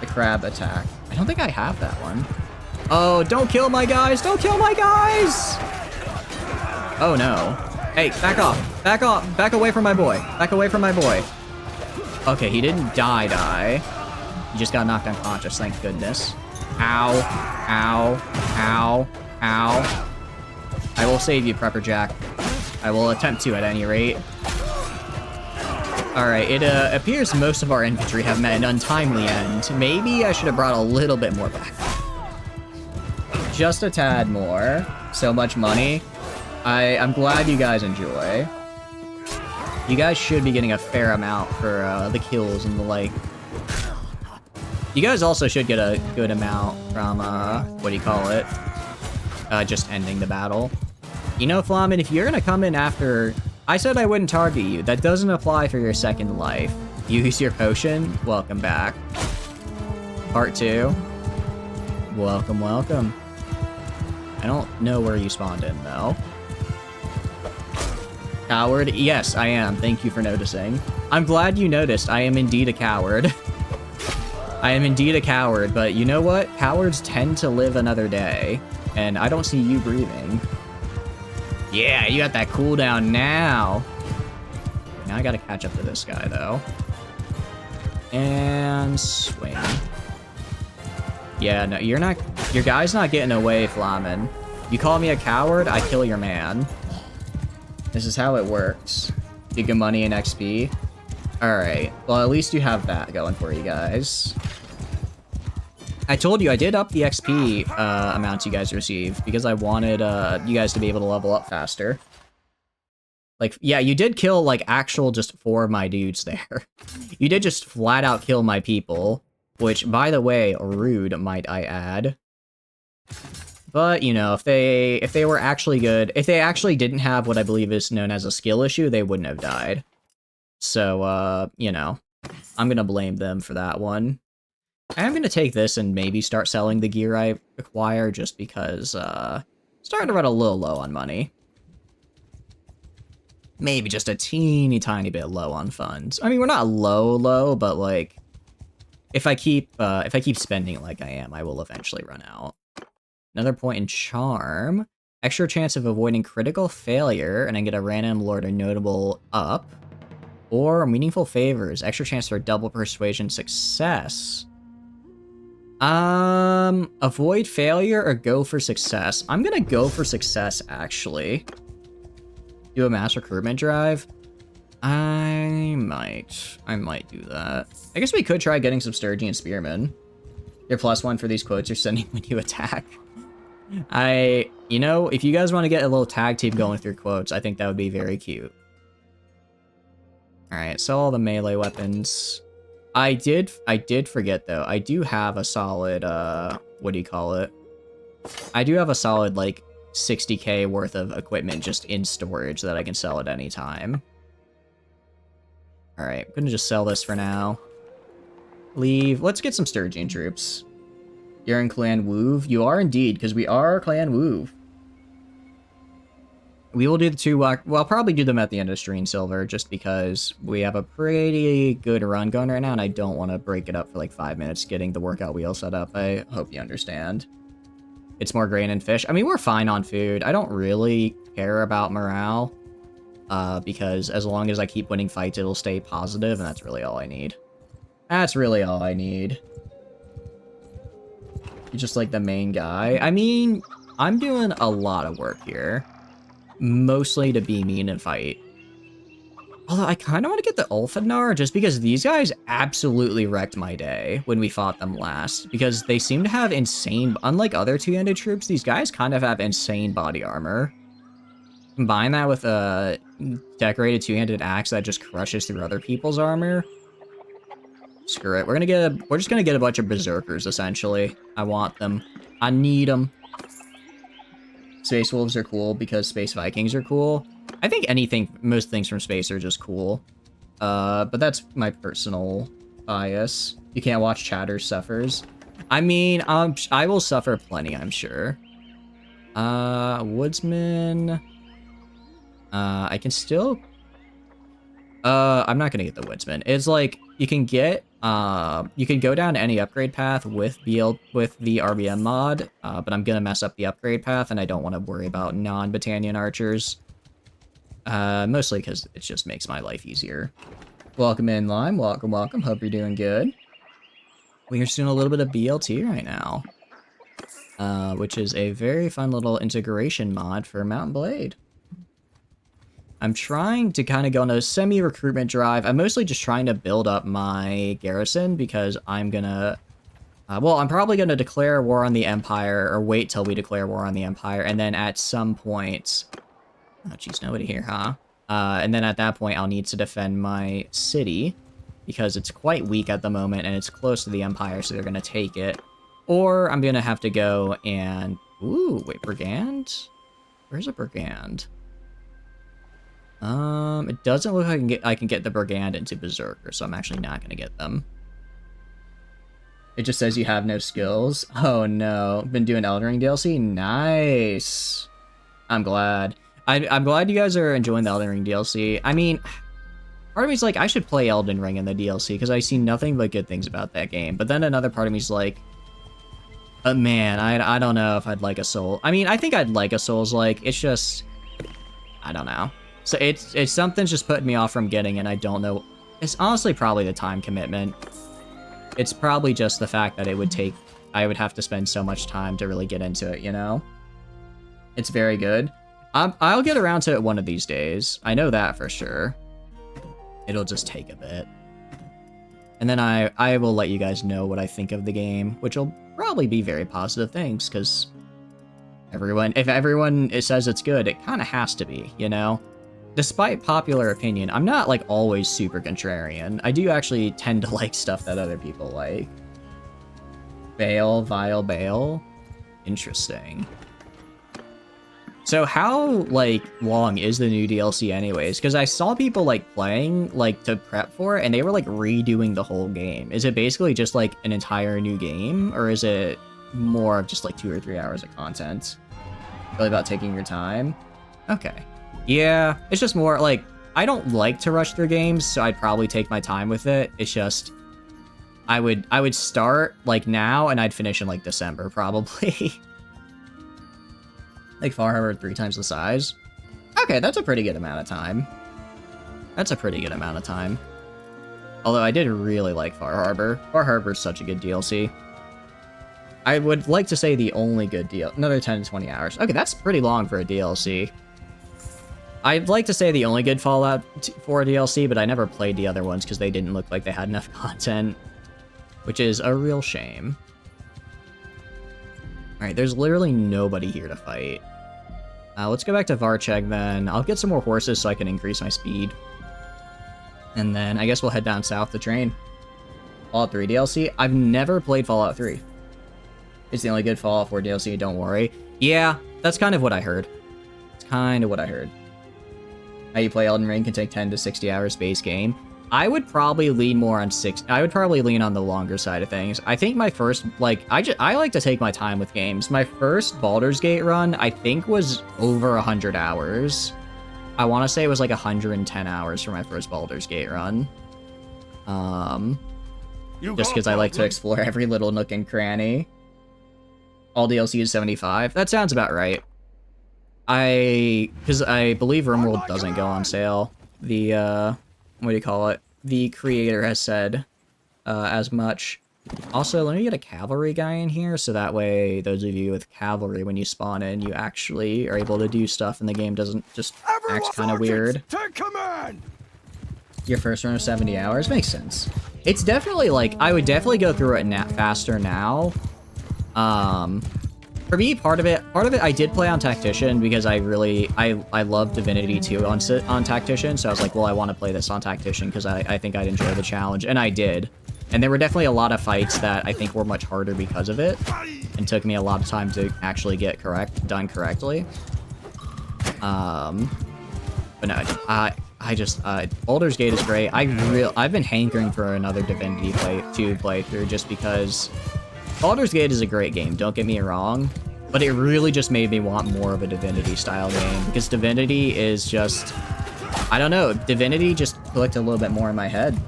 The crab attack. I don't think I have that one. Oh, don't kill my guys! Don't kill my guys! Oh no. Hey, back off. Back off. Back away from my boy. Back away from my boy. Okay, he didn't die. He just got knocked unconscious, thank goodness. Ow. Ow. Ow. Ow. I will save you, Prepper Jack. I will attempt to at any rate. Alright, it appears most of our infantry have met an untimely end. Maybe I should have brought a little bit more back. Just a tad more. So much money. I'm glad you guys enjoy. You guys should be getting a fair amount for the kills and the like. You guys also should get a good amount from, what do you call it? Just ending the battle. You know, Flamin, if you're gonna come in after... I said I wouldn't target you. That doesn't apply for your second life. Use your potion. Welcome back. Part 2. Welcome, welcome. I don't know where you spawned in, though. Coward? Yes, I am. Thank you for noticing. I'm glad you noticed. I am indeed a coward. I am indeed a coward, but you know what? Cowards tend to live another day, and I don't see you breathing. Yeah, you got that cooldown now. Now I gotta catch up to this guy, though. And swing. Yeah, no, you're not... Your guy's not getting away, Flamin. You call me a coward, I kill your man. This is how it works. You get money and XP. Alright, well at least you have that going for you guys. I told you I did up the XP amounts you guys receive because I wanted you guys to be able to level up faster. Like, yeah, you did kill like actual just 4 of my dudes there. You did just flat out kill my people, which by the way, rude might I add. But, you know, if they were actually good, if they actually didn't have what I believe is known as a skill issue, they wouldn't have died. So, you know, I'm gonna blame them for that one. I'm gonna take this and maybe start selling the gear I acquire just because, starting to run a little low on money. Maybe just a teeny tiny bit low on funds. I mean, we're not low, but like, if I keep spending like I am, I will eventually run out. Another point in charm. Extra chance of avoiding critical failure, and I get a random Lord or Notable up. Or meaningful favors. Extra chance for double persuasion success. Avoid failure or go for success? I'm gonna go for success, actually. Do a mass recruitment drive. I might do that. I guess we could try getting some Sturgian Spearmen. Your +1 for these quotes you're sending when you attack. You know, if you guys want to get a little tag team going with your quotes, I think that would be very cute. Alright, so all the melee weapons. I did forget though, I do have a solid, what do you call it? I do have a solid, like, 60k worth of equipment just in storage that I can sell at any time. Alright, I'm gonna just sell this for now. Leave. Let's get some Sturgian troops. You're in Clan Woov? You are indeed, because we are Clan Woov. We will do the 2 well, I'll probably do them at the end of Stream Silver, just because we have a pretty good run going right now, and I don't want to break it up for like 5 minutes getting the workout wheel set up. I hope you understand. It's more grain and fish. I mean, we're fine on food. I don't really care about morale, because as long as I keep winning fights, it'll stay positive, and that's really all I need. That's really all I need. You're just like the main guy. I mean, I'm doing a lot of work here. Mostly to be mean and fight. Although I kind of want to get the Ulfadnar just because these guys absolutely wrecked my day when we fought them last. Because they seem to have insane, unlike other two-handed troops, these guys kind of have insane body armor. Combine that with a decorated two-handed axe that just crushes through other people's armor. Screw it. We're just gonna get a bunch of berserkers essentially. I want them. I need them. Space Wolves are cool because Space Vikings are cool. I think most things from space are just cool. But that's my personal bias. You can't watch Chatter suffers. I mean, I will suffer plenty, I'm sure. Woodsman. I can still... I'm not gonna get the Woodsman. It's like, you can go down any upgrade path with the RBM mod, but I'm gonna mess up the upgrade path, and I don't want to worry about non-Battanian archers. Mostly because it just makes my life easier. Welcome in, Lime. Welcome, welcome. Hope you're doing good. We're just doing a little bit of BLT right now, which is a very fun little integration mod for Mountain Blade. I'm trying to kind of go on a semi-recruitment drive. I'm mostly just trying to build up my garrison because I'm gonna... I'm probably gonna declare war on the Empire, or wait till we declare war on the Empire, and then at some point... Oh, geez, nobody here, huh? And then at that point, I'll need to defend my city, because it's quite weak at the moment, and it's close to the Empire, so they're gonna take it. Or I'm gonna have to go and... Ooh, wait, Brigand? Where's a Brigand? It doesn't look like I can get the Brigand into Berserker, so I'm actually not gonna get them. It just says you have no skills. Oh no. Been doing Elden Ring DLC? Nice. I'm glad. I'm glad you guys are enjoying the Elden Ring DLC. I mean, part of me's like, I should play Elden Ring in the DLC, because I see nothing but good things about that game. But then another part of me's like, man, I don't know if I'd like a Soul. I mean, I think I'd like a Souls-like. It's just, I don't know. So it's something's just putting me off from getting it. I don't know. It's honestly probably the time commitment. It's probably just the fact that I would have to spend so much time to really get into it, you know? It's very good. I'll get around to it one of these days. I know that for sure. It'll just take a bit. And then I will let you guys know what I think of the game, which will probably be very positive things, because if everyone says it's good, it kind of has to be, you know? Despite popular opinion, I'm not, like, always super contrarian. I do actually tend to like stuff that other people like. Vile Bale? Interesting. So how, like, long is the new DLC anyways? Because I saw people, like, playing, like, to prep for it, and they were, like, redoing the whole game. Is it basically just, like, an entire new game? Or is it more of just, like, 2 or 3 hours of content? Really about taking your time? Okay. Yeah, it's just more, like, I don't like to rush through games, so I'd probably take my time with it. It's just, I would start, like, now, and I'd finish in, like, December, probably. Like, Far Harbor 3 times the size. Okay, that's a pretty good amount of time. That's a pretty good amount of time. Although I did really like Far Harbor. Far Harbor is such a good DLC. I would like to say the only good deal. Another 10 to 20 hours. Okay, that's pretty long for a DLC. I'd like to say the only good Fallout 4 DLC, but I never played the other ones because they didn't look like they had enough content, which is a real shame. Alright, there's literally nobody here to fight. Let's go back to Varcheg then. I'll get some more horses so I can increase my speed. And then I guess we'll head down south to train. Fallout 3 DLC? I've never played Fallout 3. It's the only good Fallout 4 DLC, don't worry. Yeah, that's kind of what I heard. It's kind of what I heard. How you play Elden Ring can take 10 to 60 hours base game. I would probably lean more on I would probably lean on the longer side of things. I think my first, like, I like to take my time with games. My first Baldur's Gate run, I think, was over 100 hours. I want to say it was like 110 hours for my first Baldur's Gate run. Just because I like to explore every little nook and cranny. All DLC is 75. That sounds about right. Because I believe RimWorld doesn't go on sale. The, what do you call it? The creator has said as much. Also, let me get a cavalry guy in here, so that way, those of you with cavalry, when you spawn in, you actually are able to do stuff, and the game doesn't just act kind of weird. Take command! Your first run of 70 hours? Makes sense. It's definitely, like, I would definitely go through it faster now. For me, part of it, I did play on Tactician because I love Divinity 2 on Tactician, so I was like, well, I want to play this on Tactician because I think I'd enjoy the challenge, and I did. And there were definitely a lot of fights that I think were much harder because of it, and took me a lot of time to actually get done correctly. But no, Baldur's Gate is great. I've been hankering for another Divinity 2 playthrough just because Baldur's Gate is a great game, don't get me wrong, but it really just made me want more of a Divinity-style game, because Divinity is just, I don't know, Divinity just clicked a little bit more in my head.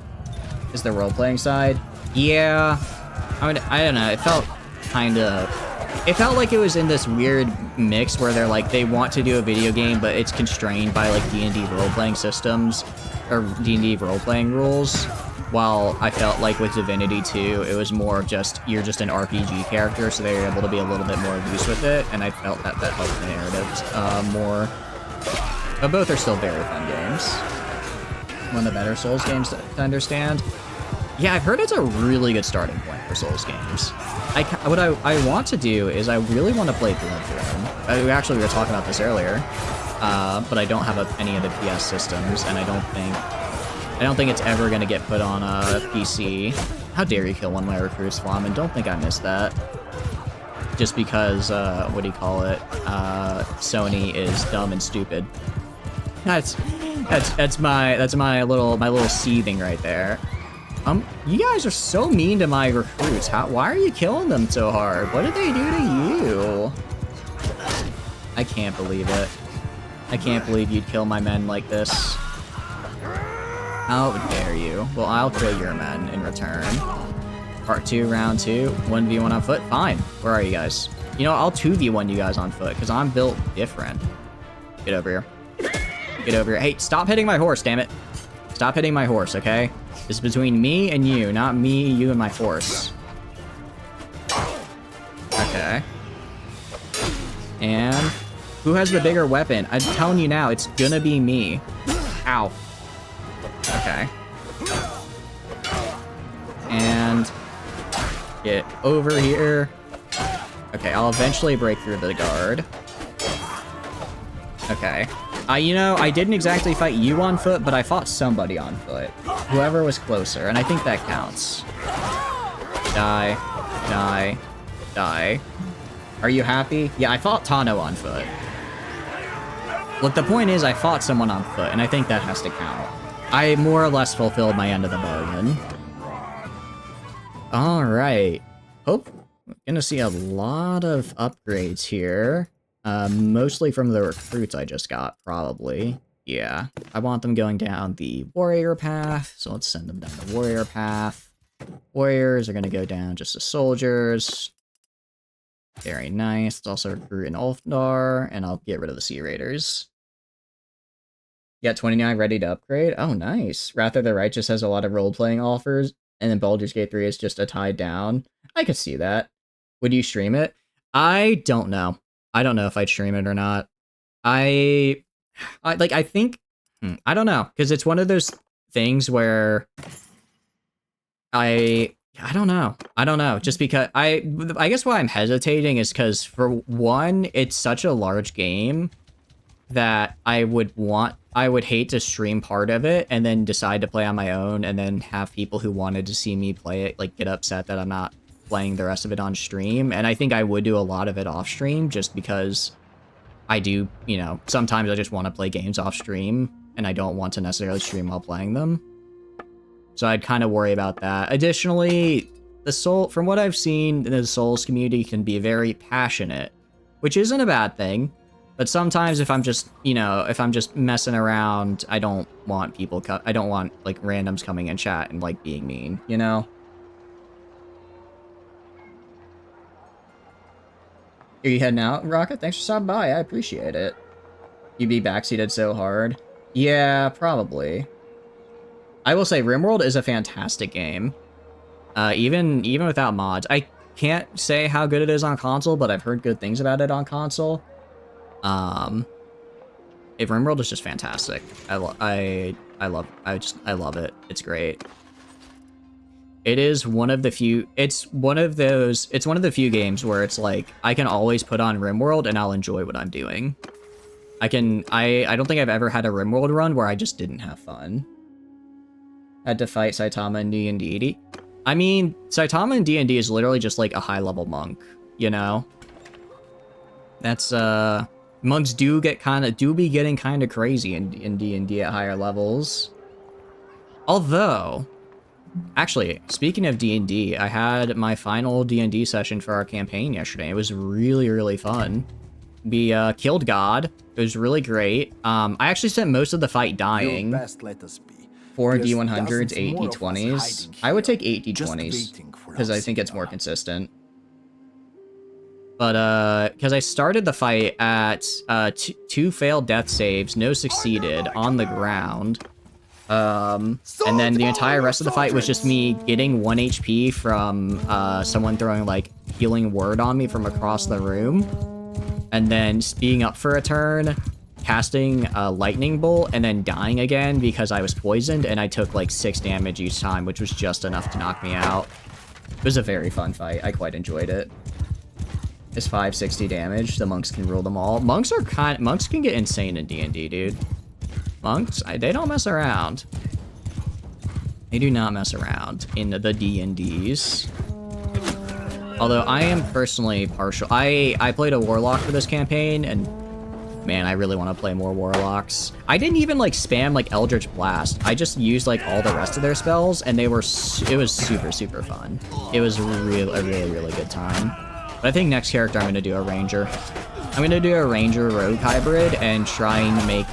Is the role-playing side? Yeah, I don't know, it felt like it was in this weird mix where they want to do a video game, but it's constrained by, like, D&D role-playing systems, or D&D role-playing rules. While I felt like with Divinity 2, it was more of just, you're just an RPG character, so they were able to be a little bit more loose with it, and I felt that helped the narrative more. But both are still very fun games. One of the better Souls games to understand. Yeah, I've heard it's a really good starting point for Souls games. What I want to do is I really want to play Bloodborne. Actually, we were talking about this earlier, but I don't have any of the PS systems, and I don't think it's ever going to get put on a PC. How dare you kill one of my recruits, Flamin? Don't think I missed that. Just because, what do you call it? Sony is dumb and stupid. That's my little seething right there. You guys are so mean to my recruits. Why are you killing them so hard? What did they do to you? I can't believe it. I can't believe you'd kill my men like this. How dare you? Well, I'll kill your men in return. Part 2, round 2, 1v1 on foot? Fine. Where are you guys? You know, I'll 2v1 you guys on foot, because I'm built different. Get over here. Get over here. Hey, stop hitting my horse, damn it. Stop hitting my horse, okay? This is between me and you, not me, you, and my horse. Okay. And who has the bigger weapon? I'm telling you now, it's gonna be me. Ow. Okay. And get over here. Okay, I'll eventually break through the guard. Okay. You know, I didn't exactly fight you on foot, but I fought somebody on foot. Whoever was closer, and I think that counts. Die. Die. Die. Are you happy? Yeah, I fought Tano on foot. Look, the point is I fought someone on foot, and I think that has to count. I more or less fulfilled my end of the bargain. Alright. Hope we're gonna see a lot of upgrades here. Mostly from the recruits I just got, probably. Yeah. I want them going down the warrior path, so let's send them down the warrior path. Warriors are gonna go down just as soldiers. Very nice. Let's also recruit an Ulfdar, and I'll get rid of the Sea Raiders. You got 29 ready to upgrade? Oh, nice. Wrath of the Righteous has a lot of role-playing offers, and then Baldur's Gate 3 is just a tied down. I could see that. Would you stream it? I don't know. I don't know if I'd stream it or not. I I think I don't know, because it's one of those things where I don't know. I don't know. Just because I guess why I'm hesitating is because for one, it's such a large game that I would hate to stream part of it and then decide to play on my own and then have people who wanted to see me play it like get upset that I'm not playing the rest of it on stream. And I think I would do a lot of it off stream just because I do, you know, sometimes I just want to play games off stream and I don't want to necessarily stream while playing them. So I'd kind of worry about that. Additionally, from what I've seen, the Souls community can be very passionate, which isn't a bad thing. But sometimes if I'm just, you know, if I'm just messing around, I don't want I don't want, like, randoms coming in chat and, like, being mean, you know? Are you heading out, Rocket? Thanks for stopping by. I appreciate it. You be backseated so hard. Yeah, probably. I will say RimWorld is a fantastic game. Even without mods. I can't say how good it is on console, but I've heard good things about it on console. RimWorld is just fantastic. I love it. It's great. It is one of the few, it's one of the few games where it's like, I can always put on RimWorld and I'll enjoy what I'm doing. I don't think I've ever had a RimWorld run where I just didn't have fun. Had to fight Saitama in D&D. I mean, Saitama in D&D is literally just like a high-level monk, you know? That's, monks do be getting kind of crazy in D&D at higher levels. Although, actually, speaking of D&D, I had my final D&D session for our campaign yesterday. It was really, really fun. We killed God. It was really great. I actually spent most of the fight dying. 4 D100s, 8 D20s. I would take 8 D20s because I think it's more consistent. But because I started the fight at 2 failed death saves, no succeeded on the ground. And then the entire rest of the fight was just me getting 1 HP from someone throwing like healing word on me from across the room. And then being up for a turn, casting a lightning bolt, and then dying again because I was poisoned, and I took like 6 damage each time, which was just enough to knock me out. It was a very fun fight. I quite enjoyed it. It's 560 damage. The monks can rule them all. Monks can get insane in D&D, dude. Monks, they don't mess around. They do not mess around in the D&Ds. Although I am personally partial. I played a warlock for this campaign, and man, I really want to play more warlocks. I didn't even like spam like Eldritch Blast. I just used like all the rest of their spells, and it was super, super fun. It was a really good time. But I think next character I'm gonna do a ranger. I'm gonna do a ranger rogue hybrid and try and make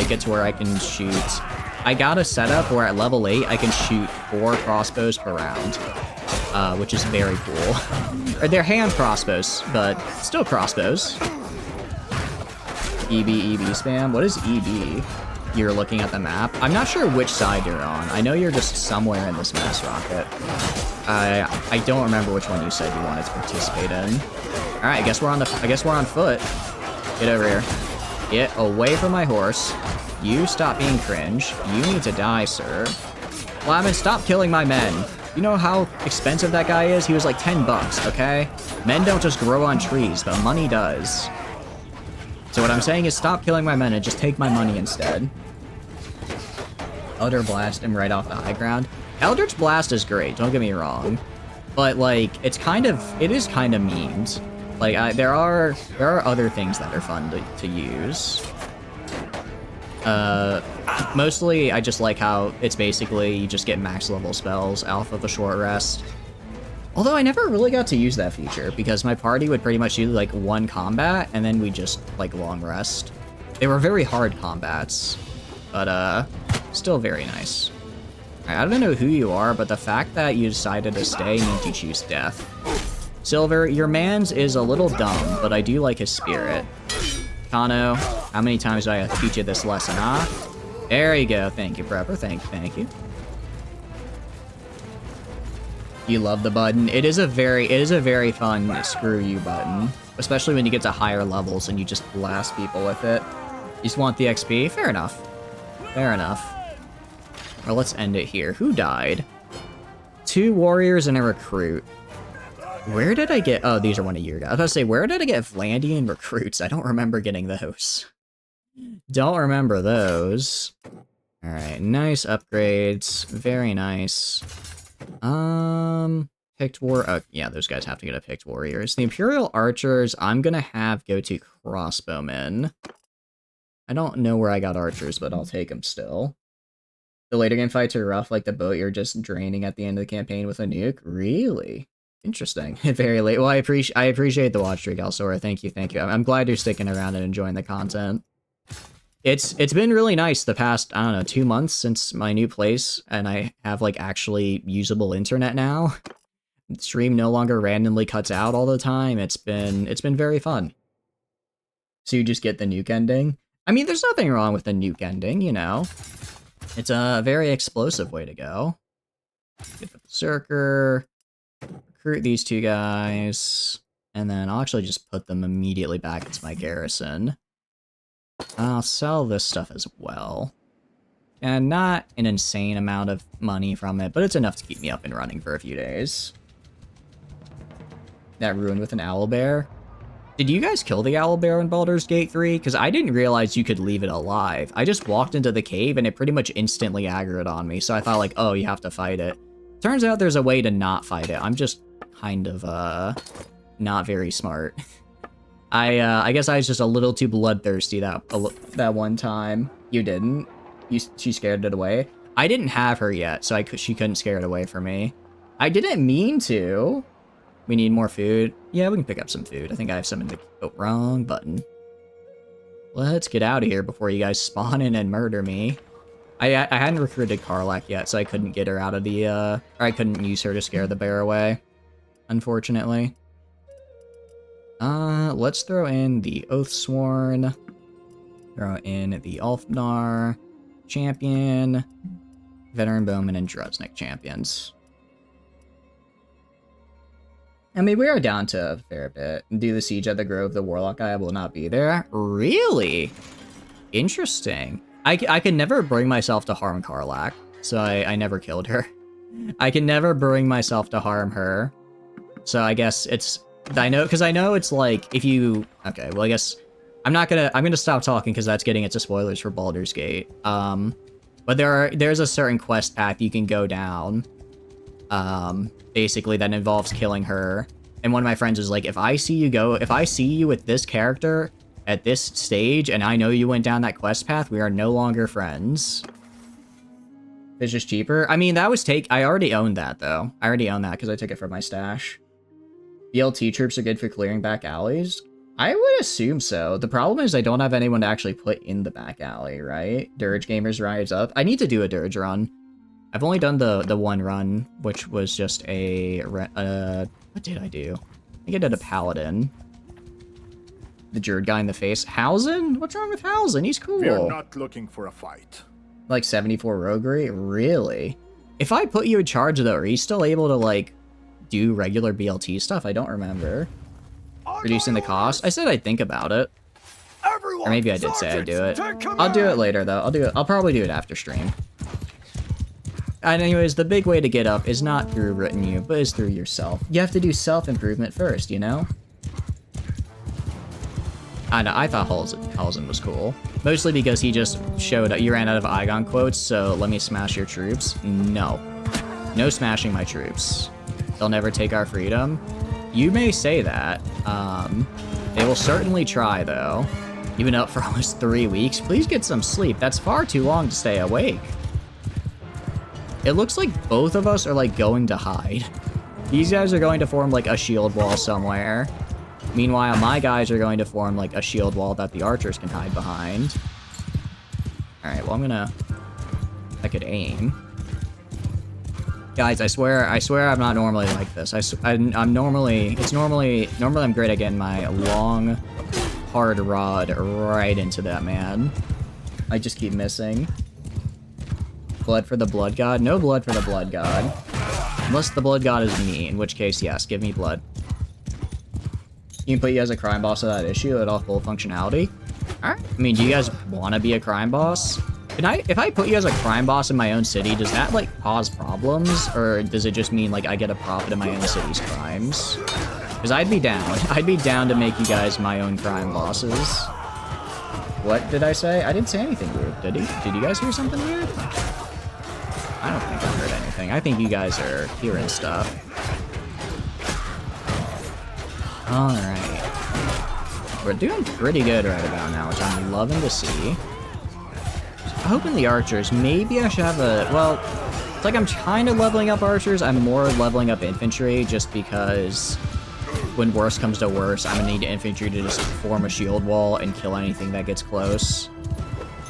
it to where I can shoot. I got a setup where at level 8 I can shoot 4 crossbows per round, which is very cool. Or they're hand crossbows, but still crossbows. EB spam. What is EB? You're looking at the map. I'm not sure which side you're on. I know you're just somewhere in this mess, Rocket. I don't remember which one you said you wanted to participate in. All right, I guess we're on foot. Get over here. Get away from my horse. You stop being cringe. You need to die, sir. Flamin, stop killing my men. You know how expensive that guy is? He was like 10 bucks, okay? Men don't just grow on trees, but money does. So what I'm saying is stop killing my men and just take my money instead. Elder Blast him right off the high ground. Eldritch Blast is great, don't get me wrong. But like, it is kind of memed. Like, there are other things that are fun to use. Mostly I just like how it's basically you just get max level spells off of a short rest. Although I never really got to use that feature because my party would pretty much do like 1 combat and then we just like long rest. They were very hard combats, but still very nice. I don't know who you are, but the fact that you decided to stay means you choose death. Silver, your man's is a little dumb, but I do like his spirit. Kano, how many times do I have to teach you this lesson, huh? There you go. Thank you, Prepper. Thank you. You love the button. It is a very fun screw you button, especially when you get to higher levels and you just blast people with it. You just want the XP? Fair enough. Fair enough. Well, let's end it here. Who died? 2 warriors and a recruit. Where did I get... Oh, these are one of your guys. I was about to say, where did I get Vlandian recruits? I don't remember getting those. Don't remember those. Alright, nice upgrades. Very nice. Picked war... Oh, yeah, those guys have to get a picked warriors. The Imperial Archers, I'm gonna have go to crossbowmen. I don't know where I got archers, but I'll take them still. The later game fights are rough, like the boat you're just draining at the end of the campaign with a nuke? Really? Interesting. Very late. Well, I appreciate the watch streak, Alsora. Thank you, thank you. I'm glad you're sticking around and enjoying the content. It's been really nice the past, I don't know, 2 months since my new place, and I have, like, actually usable internet now. The stream no longer randomly cuts out all the time. It's been very fun. So you just get the nuke ending. I mean, there's nothing wrong with the nuke ending, you know. It's a very explosive way to go. Get the Berserker, recruit these 2 guys, and then I'll actually just put them immediately back into my garrison. I'll sell this stuff as well. And not an insane amount of money from it, but it's enough to keep me up and running for a few days. That ruined with an owlbear. Did you guys kill the owlbear in Baldur's Gate 3? Because I didn't realize you could leave it alive. I just walked into the cave and it pretty much instantly aggroed on me, so I thought like, oh, you have to fight it. Turns out there's a way to not fight it. I'm just kind of, not very smart. I guess I was just a little too bloodthirsty that one time. You didn't? She scared it away? I didn't have her yet, so she couldn't scare it away from me. I didn't mean to. We need more food. Yeah, we can pick up some food. I think I have some in the... Oh, wrong button. Let's get out of here before you guys spawn in and murder me. I hadn't recruited Karlak yet, so I couldn't get her out of the, or I couldn't use her to scare the bear away. Unfortunately. Let's throw in the Oathsworn. Throw in the Ulfnar champion. Veteran Bowman and Druznik champions. I mean, we are down to a fair bit. Do the siege at the Grove, the Warlock guy will not be there. Really? Interesting. I can never bring myself to harm Karlak, so I never killed her. I can never bring myself to harm her. So I guess it's... I know it's like, if you... Okay, well, I guess... I'm gonna stop talking because that's getting into spoilers for Baldur's Gate. But there's a certain quest path you can go down. Basically that involves killing her. And one of my friends was like, if I see you with this character at this stage and I know you went down that quest path, we are no longer friends. Fish is cheaper. I mean, I already owned that though. I already own that because I took it from my stash. BLT troops are good for clearing back alleys. I would assume so. The problem is I don't have anyone to actually put in the back alley, right? Dirge Gamers Rise Up. I need to do a Dirge run. I've only done the one run, which was just a... what did I do? I think I did a Paladin. The Jerd guy in the face. Hausen? What's wrong with Hausen? He's cool. We're not looking for a fight. Like 74 roguery? Really? If I put you in charge though, are you still able to like do regular BLT stuff? I don't remember. Reducing the cost? I said I'd think about it. Or maybe I did say I'd do it. I'll do it later though. I'll probably do it after stream. And anyways, the big way to get up is not through retinue, but is through yourself. You have to do self-improvement first, you know? I know, I thought Halzen was cool. Mostly because he just showed up. You ran out of Igon quotes, so let me smash your troops. No. No smashing my troops. They'll never take our freedom. You may say that. They will certainly try, though. You've been up for almost 3 weeks. Please get some sleep. That's far too long to stay awake. It looks like both of us are, like, going to hide. These guys are going to form, like, a shield wall somewhere. Meanwhile, my guys are going to form, like, a shield wall that the archers can hide behind. Alright, well, I could aim. Guys, I swear I'm not normally like this. I'm normally I'm great at getting my long, hard rod right into that man. I just keep missing. Blood for the Blood God? No blood for the Blood God. Unless the Blood God is me, in which case, yes, give me blood. You can put you as a crime boss without issue at all full functionality. Alright. I mean, do you guys want to be a crime boss? If I put you as a crime boss in my own city, does that, like, cause problems? Or does it just mean, like, I get a profit in my own city's crimes? Because I'd be down. I'd be down to make you guys my own crime bosses. What did I say? I didn't say anything weird, did he? Did you guys hear something weird? I don't think I heard anything. I think you guys are hearing stuff. Alright. We're doing pretty good right about now, which I'm loving to see. Hoping the archers, maybe I should have a, well, it's like I'm kind of leveling up archers. I'm more leveling up infantry just because when worse comes to worse, I'm gonna need infantry to just form a shield wall and kill anything that gets close.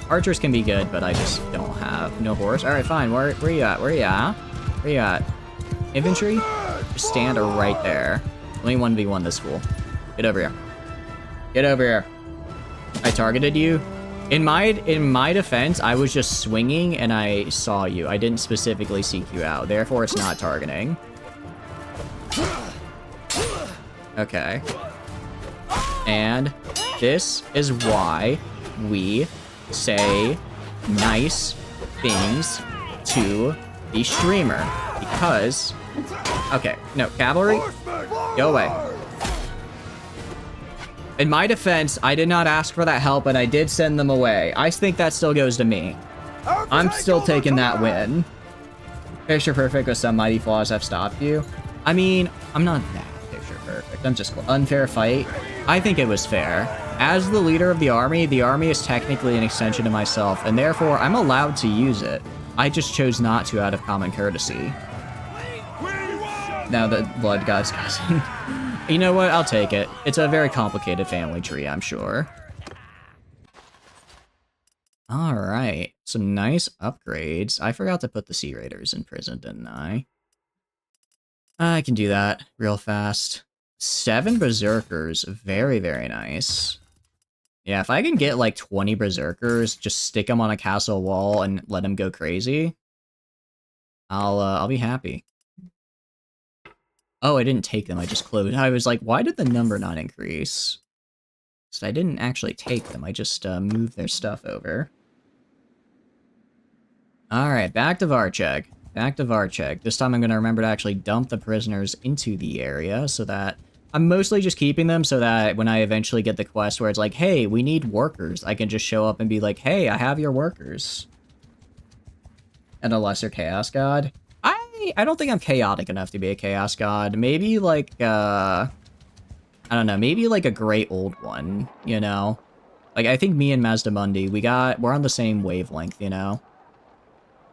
Archers can be good, but I just don't have no horse. All right, fine. Where you at? Where you at? Where you at? Infantry? Just stand right there. Let me 1v1 this fool. Get over here. Get over here. I targeted you. In my defense, I was just swinging and I saw you. I didn't specifically seek you out. Therefore, it's not targeting. Okay. And this is why we say nice things to the streamer. Because... Okay, no, cavalry, go away. In my defense, I did not ask for that help, and I did send them away. I think that still goes to me. I'm still taking that win. Picture perfect with some mighty flaws have stopped you. I mean, I'm not that picture perfect. I'm just unfair fight. I think it was fair. As the leader of the army is technically an extension of myself, and therefore I'm allowed to use it. I just chose not to out of common courtesy. Now the blood god's cousin. You know what? I'll take it. It's a very complicated family tree, I'm sure. Alright. Some nice upgrades. I forgot to put the Sea Raiders in prison, didn't I? I can do that real fast. 7 Berserkers. Very, very nice. Yeah, if I can get like 20 Berserkers, just stick them on a castle wall and let them go crazy, I'll be happy. Oh, I didn't take them, I just closed. I was like, why did the number not increase? So I didn't actually take them, I just moved their stuff over. Alright, back to Varcheg. Back to Varcheg. This time I'm going to remember to actually dump the prisoners into the area so that... I'm mostly just keeping them so that when I eventually get the quest where it's like, hey, we need workers, I can just show up and be like, hey, I have your workers. And a lesser Chaos God. I don't think I'm chaotic enough to be a Chaos God. Maybe like, I don't know, maybe like a great old one, you know? Like, I think me and Mazdamundi, we're on the same wavelength, you know?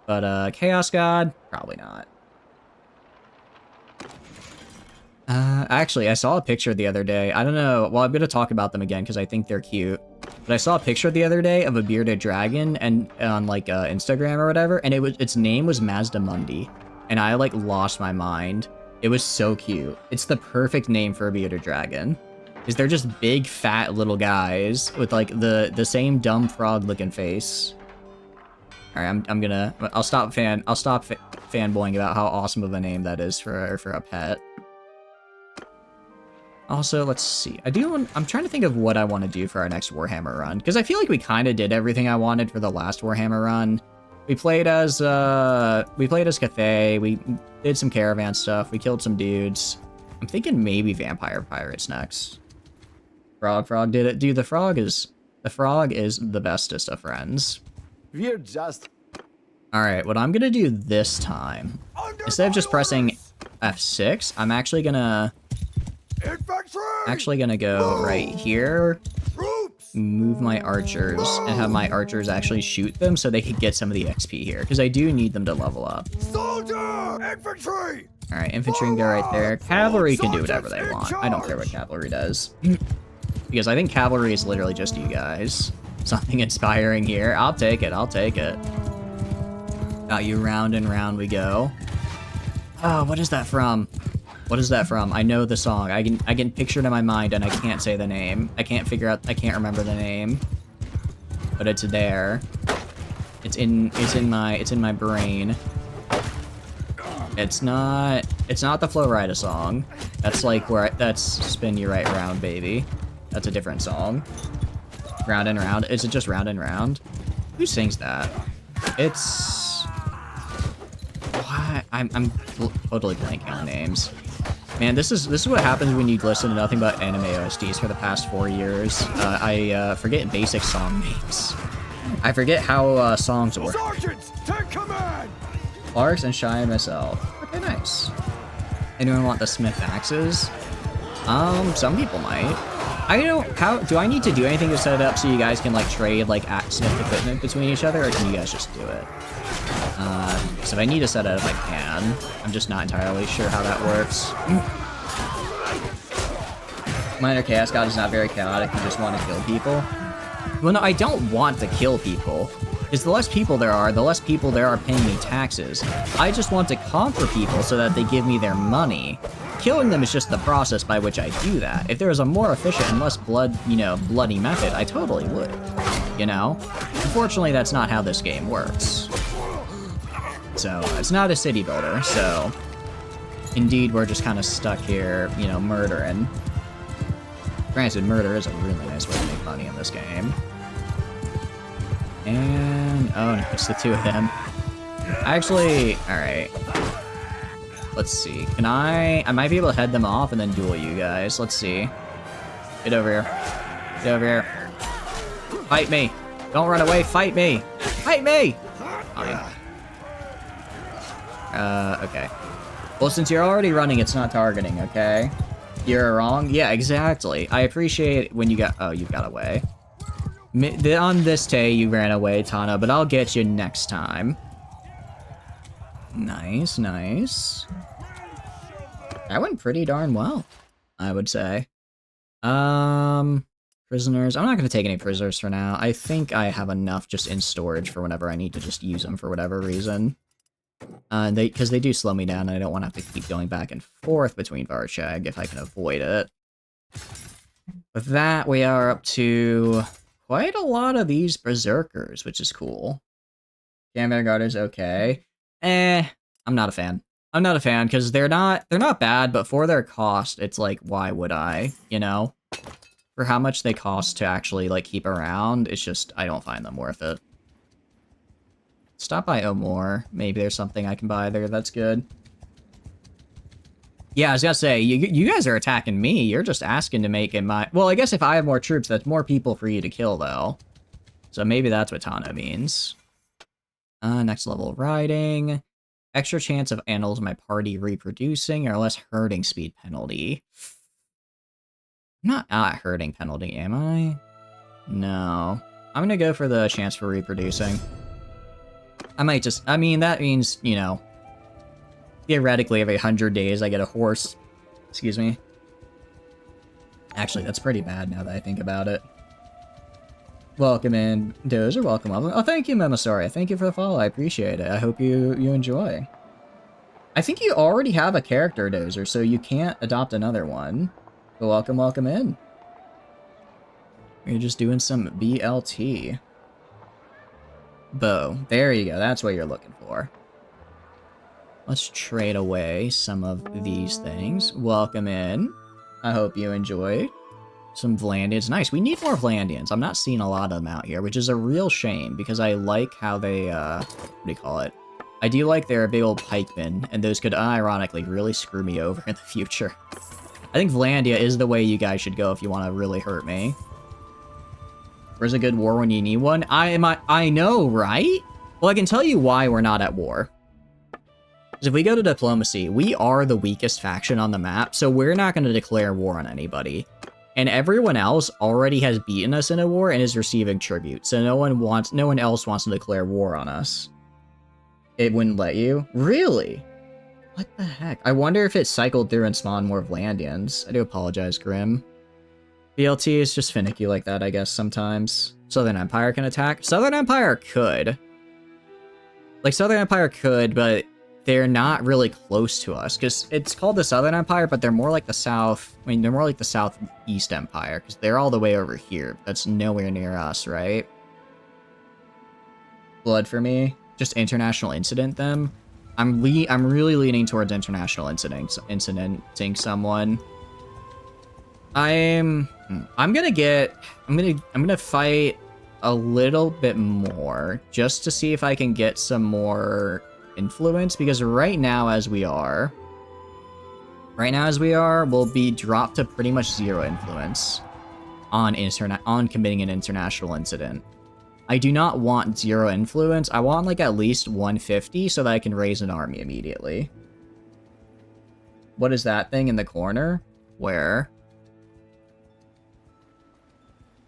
But, Chaos God? Probably not. Actually, I saw a picture the other day. I don't know. Well, I'm going to talk about them again because I think they're cute. But I saw a picture the other day of a bearded dragon and on like Instagram or whatever, and its name was Mazdamundi, and I like lost my mind. It was so cute. It's the perfect name for a bearded dragon. Is they're just big fat little guys with like the same dumb frog looking face. All right, I'll stop fanboying about how awesome of a name that is for a pet. Also, let's see. I'm trying to think of what I want to do for our next Warhammer run, because I feel like we kind of did everything I wanted for the last Warhammer run. We played as Cathay. We did some caravan stuff. We killed some dudes. I'm thinking maybe Vampire Pirates next. Frog did it. Dude, the frog is the bestest of friends. We're just... Alright, what I'm gonna do this time, instead of just pressing F6, I'm actually gonna go right here, move my archers, and have my archers actually shoot them so they can get some of the XP here, because I do need them to level up. Infantry! Alright, infantry can go right there. Cavalry can do whatever they want. I don't care what cavalry does. Because I think cavalry is literally just you guys. Something inspiring here. I'll take it. Got you, round and round we go. Oh, what is that from? I know the song. I can picture it in my mind and I can't say the name. I can't remember the name. But it's there. It's in my brain. It's not the Flo Rida song. That's like that's Spin You Right Round, Baby. That's a different song. Round and round. Is it just round and round? Who sings that? It's... What? I'm totally blanking on names. Man, this is what happens when you listen to nothing but anime OSTs for the past 4 years. I forget basic song names. I forget how songs work. Sergeants, take command! Clarks and Shy myself. Okay, nice. Anyone want the Smith axes? Some people might. I don't. How do I need to do anything to set it up so you guys can like trade like Smith equipment between each other, or can you guys just do it? So if I need to set it up, I can. I'm just not entirely sure how that works. Minor Chaos God is not very chaotic. You just want to kill people. Well, no, I don't want to kill people. Because the less people there are paying me taxes. I just want to conquer people so that they give me their money. Killing them is just the process by which I do that. If there was a more efficient and less bloody method, I totally would. You know? Unfortunately, that's not how this game works. So, it's not a city builder, so... Indeed, we're just kind of stuck here, you know, murdering. Granted, murder is a really nice way to make money in this game. And... oh, no, it's the two of them. Actually, alright. Let's see. Can I might be able to head them off and then duel you guys. Let's see. Get over here. Get over here. Fight me. Don't run away. Fight me. Fight me! Fine. Okay. Well, since you're already running, it's not targeting, okay? You're wrong? Yeah, exactly. I appreciate when you got... oh, you got away. On this day, you ran away, Tana, but I'll get you next time. Nice, nice. That went pretty darn well, I would say. Prisoners. I'm not going to take any prisoners for now. I think I have enough just in storage for whenever I need to just use them for whatever reason. Because they do slow me down, and I don't want to have to keep going back and forth between Varchag if I can avoid it. With that, we are up to quite a lot of these berserkers, which is cool. Camp Guard is okay. I'm not a fan. I'm not a fan, because they're not bad, but for their cost, it's like, why would I, you know? For how much they cost to actually, like, keep around, it's just, I don't find them worth it. Stop by O'More. Maybe there's something I can buy there that's good. Yeah, I was gonna say, you guys are attacking me. You're just asking to make it my... well, I guess if I have more troops, that's more people for you to kill, though. So maybe that's what Tano means. Next level riding. Extra chance of animals in my party reproducing, or less herding speed penalty. I'm not at herding penalty, am I? No. I'm gonna go for the chance for reproducing. I might just... I mean, that means, you know... theoretically, every 100 days I get a horse. Excuse me. Actually, that's pretty bad now that I think about it. Welcome in, Dozer. Welcome. Oh, thank you, Memosaria. Thank you for the follow. I appreciate it. I hope you enjoy. I think you already have a character, Dozer, so you can't adopt another one. But welcome in. We're just doing some BLT. Bow. There you go. That's what you're looking for. Let's trade away some of these things. Welcome in. I hope you enjoyed. Some Vlandians. Nice. We need more Vlandians. I'm not seeing a lot of them out here, which is a real shame because I like how they, what do you call it? I do like their big old pikemen, and those could unironically really screw me over in the future. I think Vlandia is the way you guys should go if you want to really hurt me. Where's a good war when you need one? I know, right? Well, I can tell you why we're not at war. Because if we go to diplomacy, we are the weakest faction on the map, so we're not going to declare war on anybody. And everyone else already has beaten us in a war and is receiving tribute, so no one else wants to declare war on us. It wouldn't let you? Really? What the heck? I wonder if it cycled through and spawned more Vlandians. I do apologize, Grim. BLT is just finicky like that, I guess, sometimes. Southern Empire can attack? Southern Empire could. Like, Southern Empire could, but they're not really close to us, because it's called the Southern Empire, but they're more like the South... I mean, they're more like the Southeast Empire, because they're all the way over here. That's nowhere near us, right? Blood for me? Just international incident them? I'm really leaning towards international incidenting someone. I'm gonna fight a little bit more just to see if I can get some more influence, because right now as we are, we'll be dropped to pretty much 0 influence on committing an international incident. I do not want 0 influence. I want like at least 150 so that I can raise an army immediately. What is that thing in the corner? Where?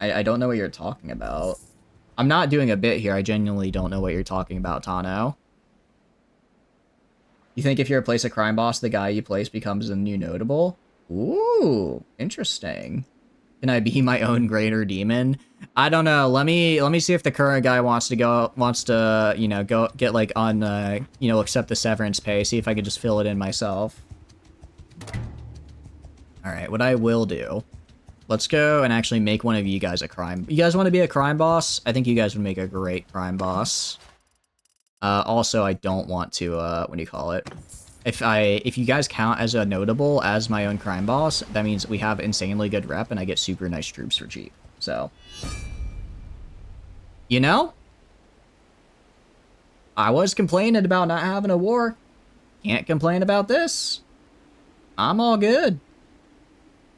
I don't know what you're talking about. I'm not doing a bit here. I genuinely don't know what you're talking about, Tano. You think if you replace a crime boss, the guy you place becomes a new notable? Ooh, interesting. Can I be my own greater demon? I don't know. Let me see if the current guy wants to, you know, go get like on, you know, accept the severance pay. See if I could just fill it in myself. All right, what I will do. Let's go and actually make one of you guys a crime. You guys want to be a crime boss? I think you guys would make a great crime boss. Also, I don't want to, what do you call it? If you guys count as a notable as my own crime boss, that means we have insanely good rep and I get super nice troops for cheap. So, you know, I was complaining about not having a war. Can't complain about this. I'm all good.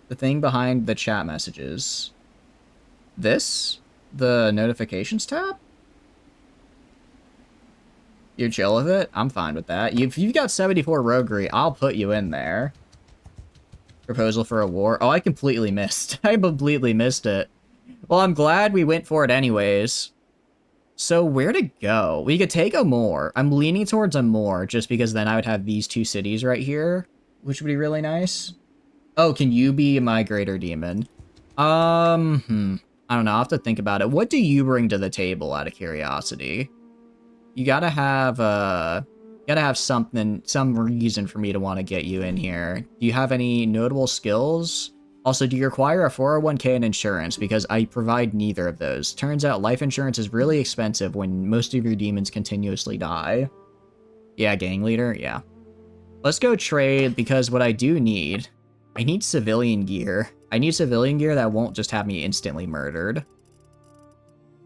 The thing behind the chat messages. This? The notifications tab? You're chill with it? I'm fine with that. If you've got 74 roguery, I'll put you in there. Proposal for a war. Oh, I completely missed. I completely missed it. Well, I'm glad we went for it anyways. So where to go? We could take Amur. I'm leaning towards Amur just because then I would have these 2 cities right here, which would be really nice. Oh, can you be my greater demon? I don't know. I'll have to think about it. What do you bring to the table out of curiosity? You gotta have something, some reason for me to want to get you in here. Do you have any notable skills? Also, do you require a 401k and insurance? Because I provide neither of those. Turns out life insurance is really expensive when most of your demons continuously die. Yeah, gang leader, yeah. Let's go trade, because what I do need, I need civilian gear. I need civilian gear that won't just have me instantly murdered.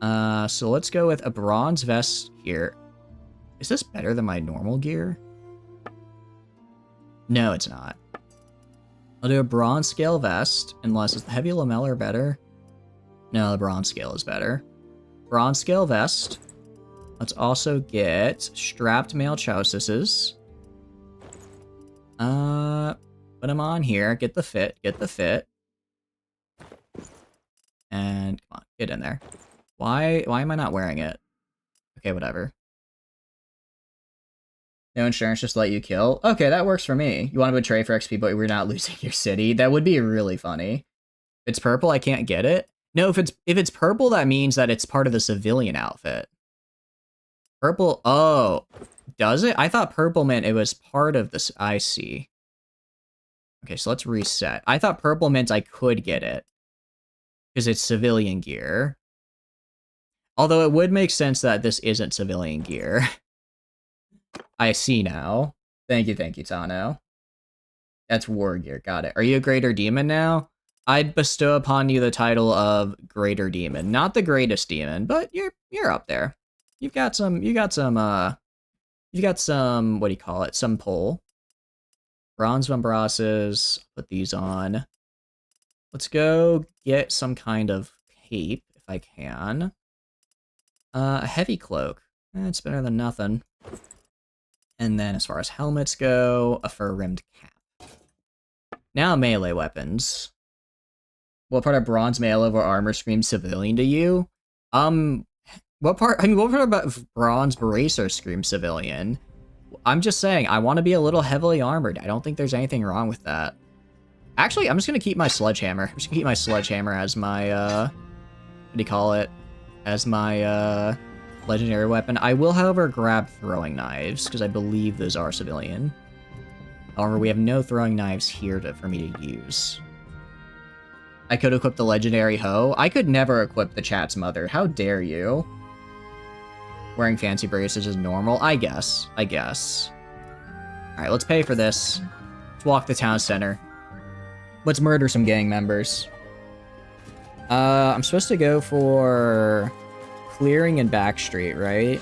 So let's go with a bronze vest here. Is this better than my normal gear? No, it's not. I'll do a bronze scale vest, unless is the heavy lamellar better? No, the bronze scale is better. Bronze scale vest. Let's also get strapped male chausises. Put them on here. Get the fit. Get the fit. And come on, get in there. Why am I not wearing it? Okay, whatever. No insurance, just let you kill. Okay, that works for me. You want to betray for XP, but we're not losing your city. That would be really funny. If it's purple, I can't get it. No, if it's purple, that means that it's part of the civilian outfit. Purple. Oh, does it? I thought purple meant it was part of this. I see. Okay, so let's reset. I thought purple meant I could get it because it's civilian gear. Although it would make sense that this isn't civilian gear. I see now. Thank you, Tano. That's war gear. Got it. Are you a greater demon now? I'd bestow upon you the title of greater demon. Not the greatest demon, but you're up there. You've got some, what do you call it? Some pull. Bronze vambrasses. Put these on. Let's go get some kind of cape, if I can. A heavy cloak. It's better than nothing. And then as far as helmets go, a fur-rimmed cap. Now melee weapons. What part of bronze mail over armor screams civilian to you? What part about bronze bracer screams civilian? I'm just saying, I want to be a little heavily armored. I don't think there's anything wrong with that. Actually, I'm just going to keep my sledgehammer. I'm just going to keep my sledgehammer as my, what do you call it? As my, legendary weapon. I will, however, grab throwing knives, because I believe those are civilian. However, we have no throwing knives here for me to use. I could equip the legendary hoe. I could never equip the chat's mother. How dare you? Wearing fancy braces is normal? I guess. Alright, let's pay for this. Let's walk the town center. Let's murder some gang members. I'm supposed to go for clearing and back street, right?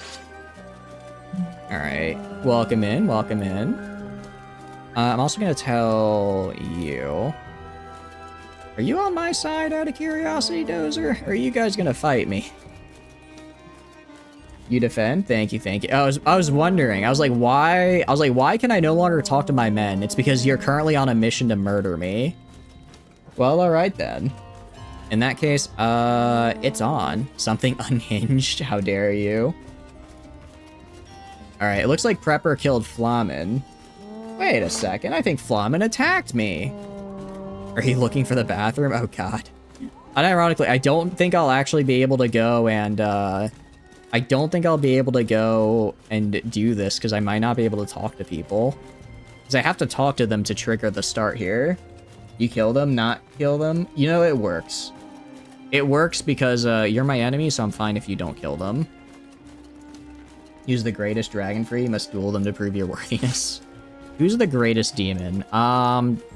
Alright. Welcome in, welcome in. I'm also gonna tell you... Are you on my side out of curiosity, Dozer? Or are you guys gonna fight me? You defend? Thank you, thank you. I was wondering. I was like, why can I no longer talk to my men? It's because you're currently on a mission to murder me. Well, alright then. In that case, it's on. Something unhinged, how dare you. Alright, it looks like Prepper killed Flamen. Wait a second, I think Flamen attacked me. Are you looking for the bathroom? Oh god. Unironically, I don't think I'll actually be able to go and, I don't think I'll be able to go and do this, because I might not be able to talk to people. Because I have to talk to them to trigger the start here. You kill them, not kill them. You know, it works. It works because you're my enemy, so I'm fine if you don't kill them. Use the greatest dragon free. You must duel them to prove your worthiness. Who's the greatest demon?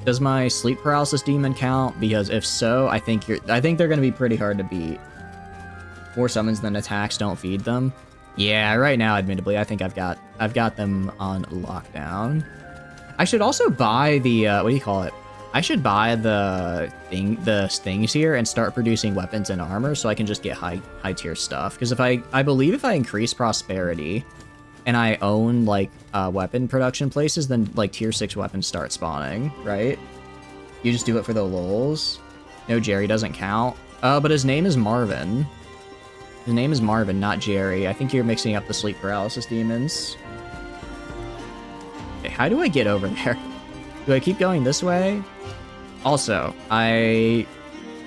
Does my sleep paralysis demon count? Because if so, I think they're gonna be pretty hard to beat. More summons than attacks don't feed them. Yeah, right now, admittedly, I think I've got them on lockdown. I should also buy the what do you call it? I should buy the things here and start producing weapons and armor so I can just get high tier stuff. Because I believe if I increase prosperity and I own like weapon production places, then like tier 6 weapons start spawning, right? You just do it for the lols. No, Jerry doesn't count. But his name is Marvin. His name is Marvin, not Jerry. I think you're mixing up the sleep paralysis demons. Okay, how do I get over there? Do I keep going this way? Also, I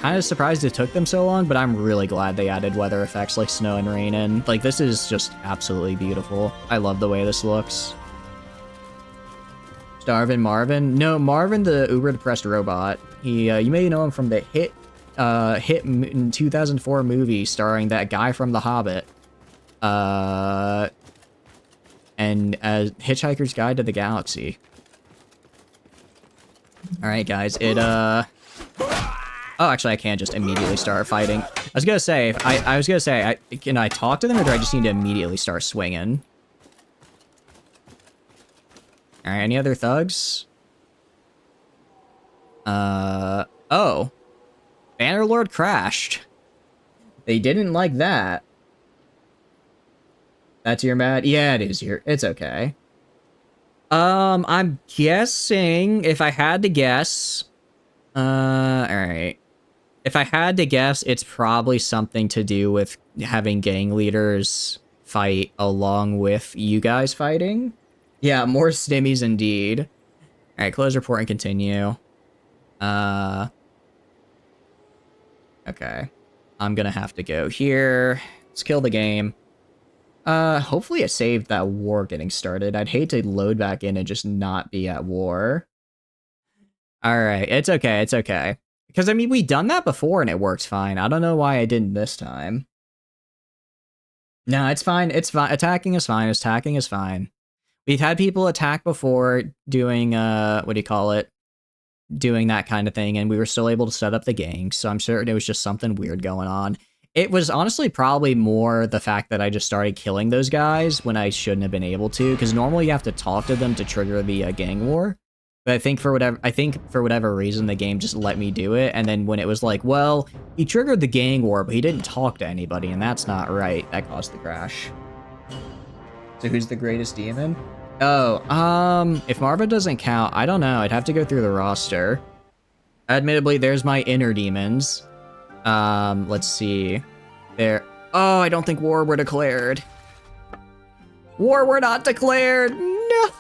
kind of surprised it took them so long, but I'm really glad they added weather effects like snow and rain in. Like, this is just absolutely beautiful. I love the way this looks. Starvin Marvin? No, Marvin, the uber-depressed robot. He, you may know him from the hit 2004 movie starring that guy from The Hobbit. And Hitchhiker's Guide to the Galaxy. Alright, guys, oh, actually, I can just immediately start fighting. I was gonna say, can I talk to them, or do I just need to immediately start swinging? Alright, any other thugs? Oh. Bannerlord crashed. They didn't like that. That's your mad? Yeah, it is your. It's okay. I'm guessing, if I had to guess, alright. If I had to guess, it's probably something to do with having gang leaders fight along with you guys fighting. Yeah, more stimmies indeed. Alright, close report and continue. Okay. I'm gonna have to go here. Let's kill the game. Hopefully it saved that war getting started. I'd hate to load back in and just not be at war. Alright, it's okay, it's okay. Because, I mean, we've done that before and it works fine. I don't know why I didn't this time. No, it's fine, it's fine. Attacking is fine, attacking is fine. We've had people attack before doing, what do you call it? Doing that kind of thing, and we were still able to set up the gang, so I'm certain it was just something weird going on. It was honestly probably more the fact that I just started killing those guys when I shouldn't have been able to, because normally you have to talk to them to trigger the gang war. But I think for whatever reason, the game just let me do it, and then when it was like, well, he triggered the gang war, but he didn't talk to anybody, and that's not right, that caused the crash. So who's the greatest demon? Oh, if Marva doesn't count, I don't know, I'd have to go through the roster. Admittedly, there's my inner demons. Let's see. There. Oh, I don't think war were declared. War were not declared! No!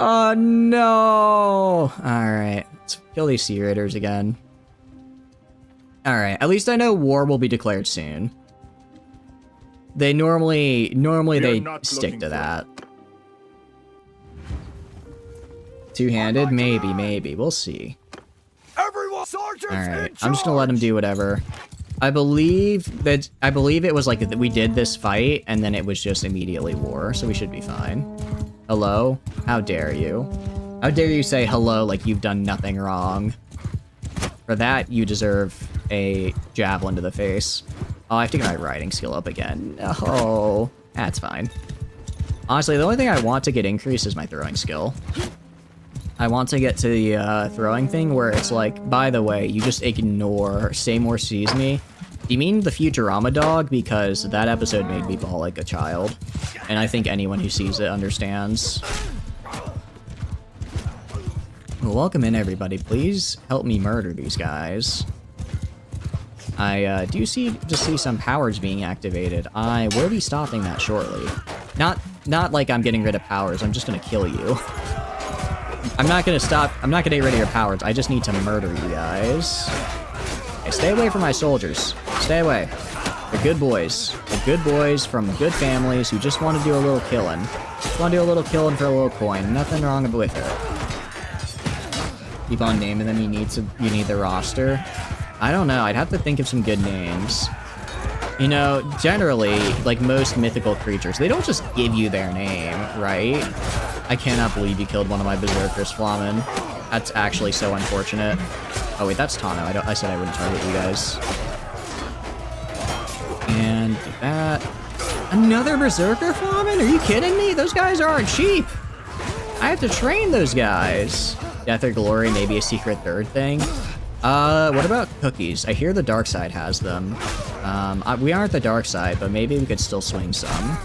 Oh, no! Alright, let's kill these Sea Raiders again. Alright, at least I know war will be declared soon. They normally they stick to that. Two-handed? Maybe. We'll see. Alright, I'm just gonna let him do whatever. I believe it was like we did this fight, and then it was just immediately war, so we should be fine. Hello? How dare you? How dare you say hello like you've done nothing wrong? For that, you deserve a javelin to the face. Oh, I have to get my riding skill up again. No, that's fine. Honestly, the only thing I want to get increased is my throwing skill. I want to get to the throwing thing where it's like, by the way, you just ignore Seymour sees me. Do you mean the Futurama dog? Because that episode made me bawl like a child. And I think anyone who sees it understands. Well, welcome in, everybody. Please help me murder these guys. I do see some powers being activated. I will be stopping that shortly. Not like I'm getting rid of powers. I'm just gonna kill you. I'm not gonna get rid of your powers. I just need to murder you guys. Okay, stay away from my soldiers. Stay away. They're good boys. They're good boys from good families who just want to do a little killing. Just want to do a little killing for a little coin. Nothing wrong with it. Keep on naming them. You need the roster. I don't know. I'd have to think of some good names. You know, generally, like most mythical creatures, they don't just give you their name, right? I cannot believe you killed one of my berserkers, Flamen. That's actually so unfortunate. Oh wait, that's Tano. I said I wouldn't target you guys. And do that. Another berserker, Flamen? Are you kidding me? Those guys aren't cheap. I have to train those guys. Death or Glory, maybe a secret third thing. What about cookies? I hear the dark side has them. We aren't the dark side, but maybe we could still swing some.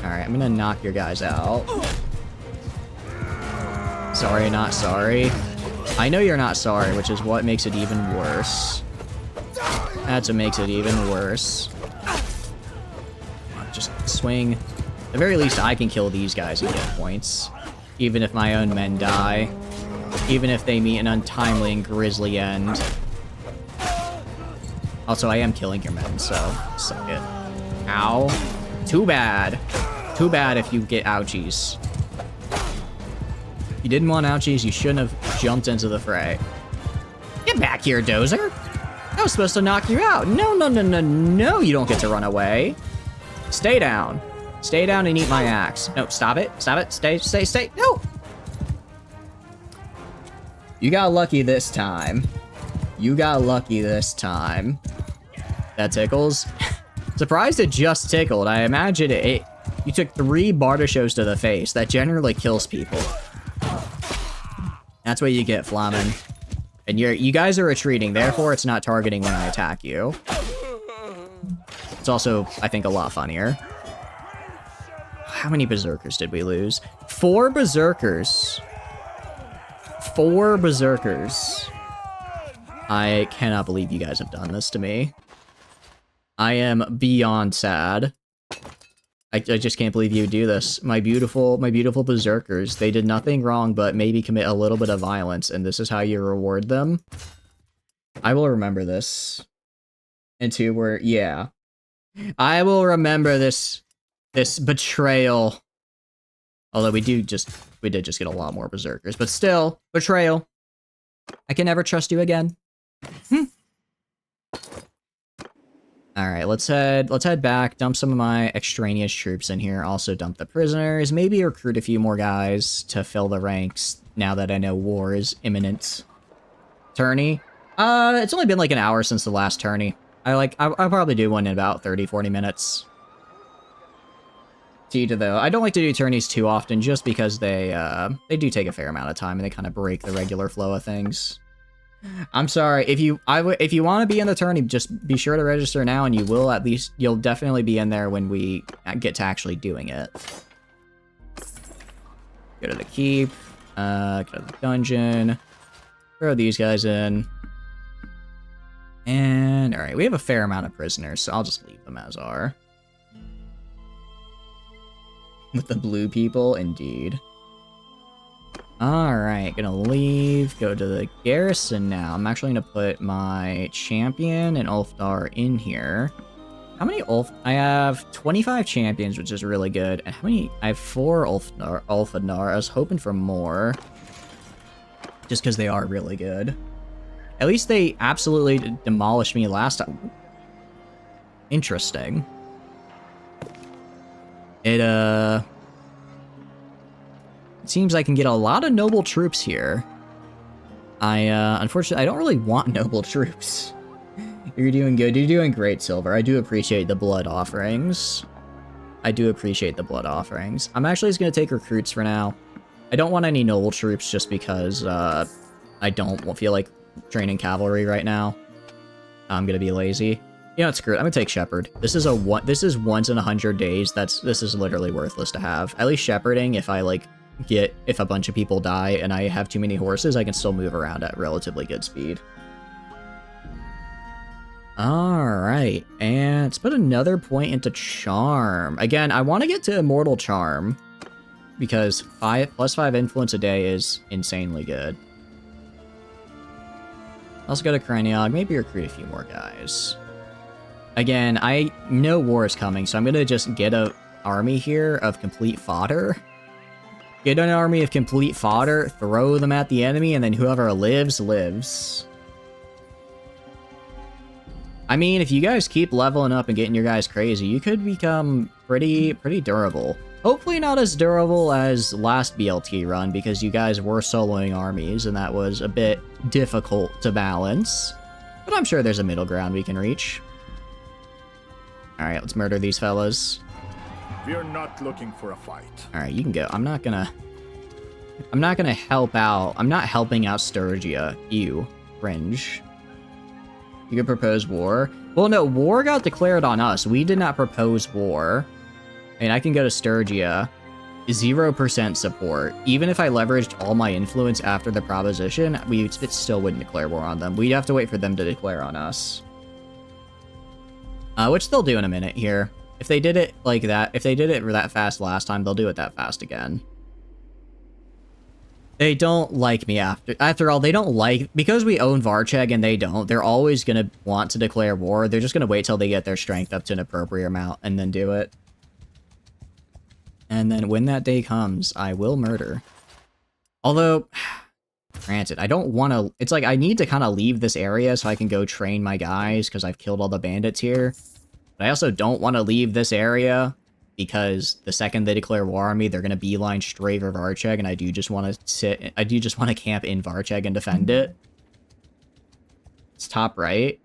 Alright, I'm gonna knock your guys out. Sorry, not sorry. I know you're not sorry, which is what makes it even worse. That's what makes it even worse. Just swing. At the very least, I can kill these guys and get points. Even if my own men die. Even if they meet an untimely and grisly end. Also, I am killing your men, so suck it. Ow. Too bad. Too bad if you get ouchies. If you didn't want ouchies, you shouldn't have jumped into the fray. Get back here, Dozer. I was supposed to knock you out. No, no, no, no, no, you don't get to run away. Stay down. Stay down and eat my axe. No, stop it. Stop it. Stay, stay, stay. No! You got lucky this time. You got lucky this time. That tickles. Surprised it just tickled. I imagine you took 3 barter shows to the face. That generally kills people. That's what you get, Flamen. And you guys are retreating, therefore it's not targeting when I attack you. It's also, I think, a lot funnier. How many berserkers did we lose? 4 berserkers. 4 berserkers. I cannot believe you guys have done this to me. I am beyond sad. I just can't believe you do this. My beautiful berserkers. They did nothing wrong but maybe commit a little bit of violence, and this is how you reward them. I will remember this. And 2 were, yeah. I will remember this betrayal. Although we did just get a lot more berserkers, but still, betrayal. I can never trust you again. All right, let's head back, dump some of my extraneous troops in here, also dump the prisoners, maybe recruit a few more guys to fill the ranks now that I know war is imminent. Tourney? It's only been like an hour since the last tourney. I'll probably do one in about 30-40 minutes. Tita, though, I don't like to do tourneys too often just because they do take a fair amount of time and they kind of break the regular flow of things. I'm sorry, if you want to be in the tourney, just be sure to register now and you'll definitely be in there when we get to actually doing it. Go to the keep, go to the dungeon, throw these guys in. And, alright, we have a fair amount of prisoners, so I'll just leave them as are. With the blue people, indeed. Alright, gonna leave, go to the garrison now. I'm actually gonna put my champion and Ulfdar in here. How many I have 25 champions, which is really good. And how many? I have 4 Ulfdar. I was hoping for more. Just because they are really good. At least they absolutely demolished me last time. Interesting. It seems I can get a lot of noble troops here. Unfortunately, I don't really want noble troops. You're doing good. You're doing great, Silver. I do appreciate the blood offerings. I do appreciate the blood offerings. I'm actually just gonna take recruits for now. I don't want any noble troops just because, I don't feel like training cavalry right now. I'm gonna be lazy. You know what, screw it. I'm gonna take Shepherd. This is once in 100 days. This is literally worthless to have. At least shepherding, if I like if a bunch of people die and I have too many horses, I can still move around at relatively good speed. Alright, and let's put another point into Charm. Again, I want to get to Immortal Charm, because +5 influence a day is insanely good. Let's go to Craniog, maybe recruit a few more guys. Again, I know war is coming, so I'm gonna just get an army here of complete fodder. Get an army of complete fodder, throw them at the enemy, and then whoever lives, lives. I mean, if you guys keep leveling up and getting your guys crazy, you could become pretty durable. Hopefully not as durable as last BLT run, because you guys were soloing armies, and that was a bit difficult to balance. But I'm sure there's a middle ground we can reach. Alright, let's murder these fellas. We're not looking for a fight. Alright, you can go. I'm not gonna help out. I'm not helping out Sturgia. Ew. Cringe. You could propose war. Well, no, war got declared on us. We did not propose war. And I can go to Sturgia. 0% support. Even if I leveraged all my influence after the proposition, it still wouldn't declare war on them. We'd have to wait for them to declare on us. Which they'll do in a minute here. If they did it like that, if they did it that fast last time, they'll do it that fast again. They don't like me after all, they don't like, because we own Varcheg and they don't, they're always gonna want to declare war. They're just gonna wait till they get their strength up to an appropriate amount and then do it. And then when that day comes, I will murder. Although, granted, I don't want to, it's like I need to kind of leave this area so I can go train my guys because I've killed all the bandits here. But I also don't want to leave this area because the second they declare war on me, they're going to beeline straight for Varcheg, and I do just want to camp in Varcheg and defend it. It's top right.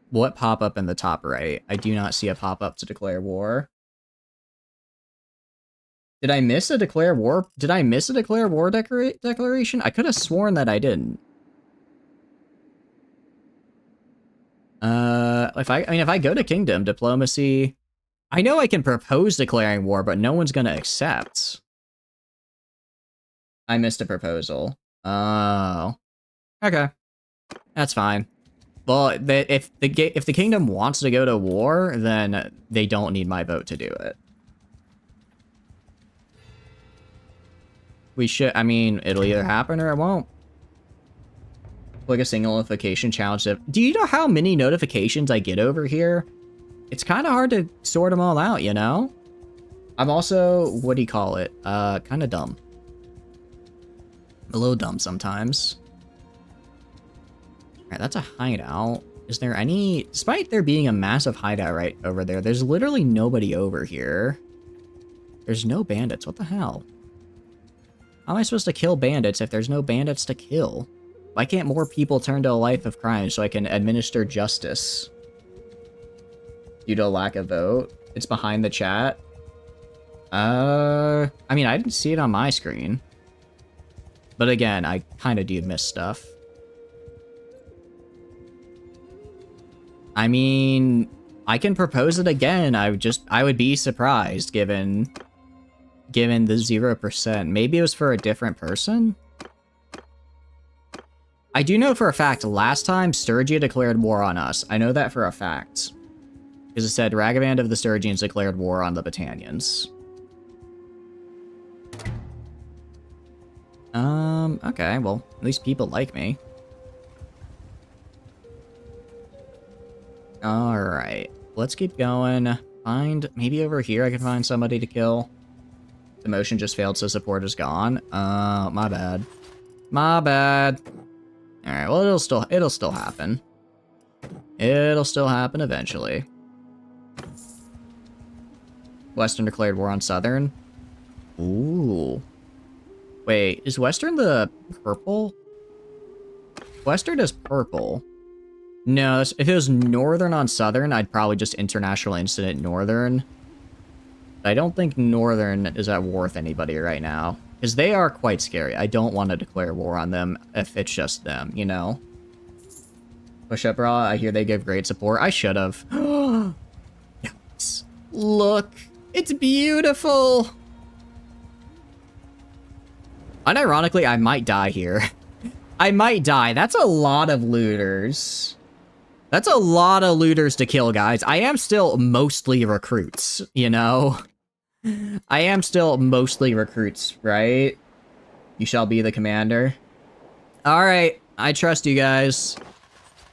What pop-up in the top right? I do not see a pop-up to declare war. Did I miss a declare war? Did I miss a declare war declaration? I could have sworn that I didn't. If I go to Kingdom, Diplomacy, I know I can propose declaring war, but no one's gonna accept. I missed a proposal. Oh. Okay. That's fine. Well, if the Kingdom wants to go to war, then they don't need my vote to do it. We should, I mean, it'll either happen or it won't. Like a single notification challenge. Do you know how many notifications I get over here? It's kind of hard to sort them all out, you know? I'm also, what do you call it? Kind of dumb. A little dumb sometimes. Alright, that's a hideout. Is there any... Despite there being a massive hideout right over there, there's literally nobody over here. There's no bandits. What the hell? How am I supposed to kill bandits if there's no bandits to kill? Why can't more people turn to a life of crime so I can administer justice? Due to a lack of vote? It's behind the chat? I mean, I didn't see it on my screen. But again, I kind of do miss stuff. I mean, I can propose it again. I would be surprised given the 0%. Maybe it was for a different person? I do know for a fact last time Sturgia declared war on us. I know that for a fact. Because it said Ragavand of the Sturgians declared war on the Battanians. Okay, well, at least people like me. Alright, let's keep going. Maybe over here I can find somebody to kill. The motion just failed, so support is gone. Oh, my bad. My bad. Alright, well, it'll still happen. It'll still happen eventually. Western declared war on Southern. Ooh. Wait, is Western the purple? Western is purple. No, if it was northern on southern, I'd probably just international incident northern. But I don't think northern is at war with anybody right now. Because they are quite scary. I don't want to declare war on them if it's just them, you know? Push up raw, I hear they give great support. I should have. Yes. Look, it's beautiful. Unironically, I might die here. I might die. That's a lot of looters. That's a lot of looters to kill, guys. I am still mostly recruits, you know? I am still mostly recruits, right? You shall be the commander. Alright, I trust you guys.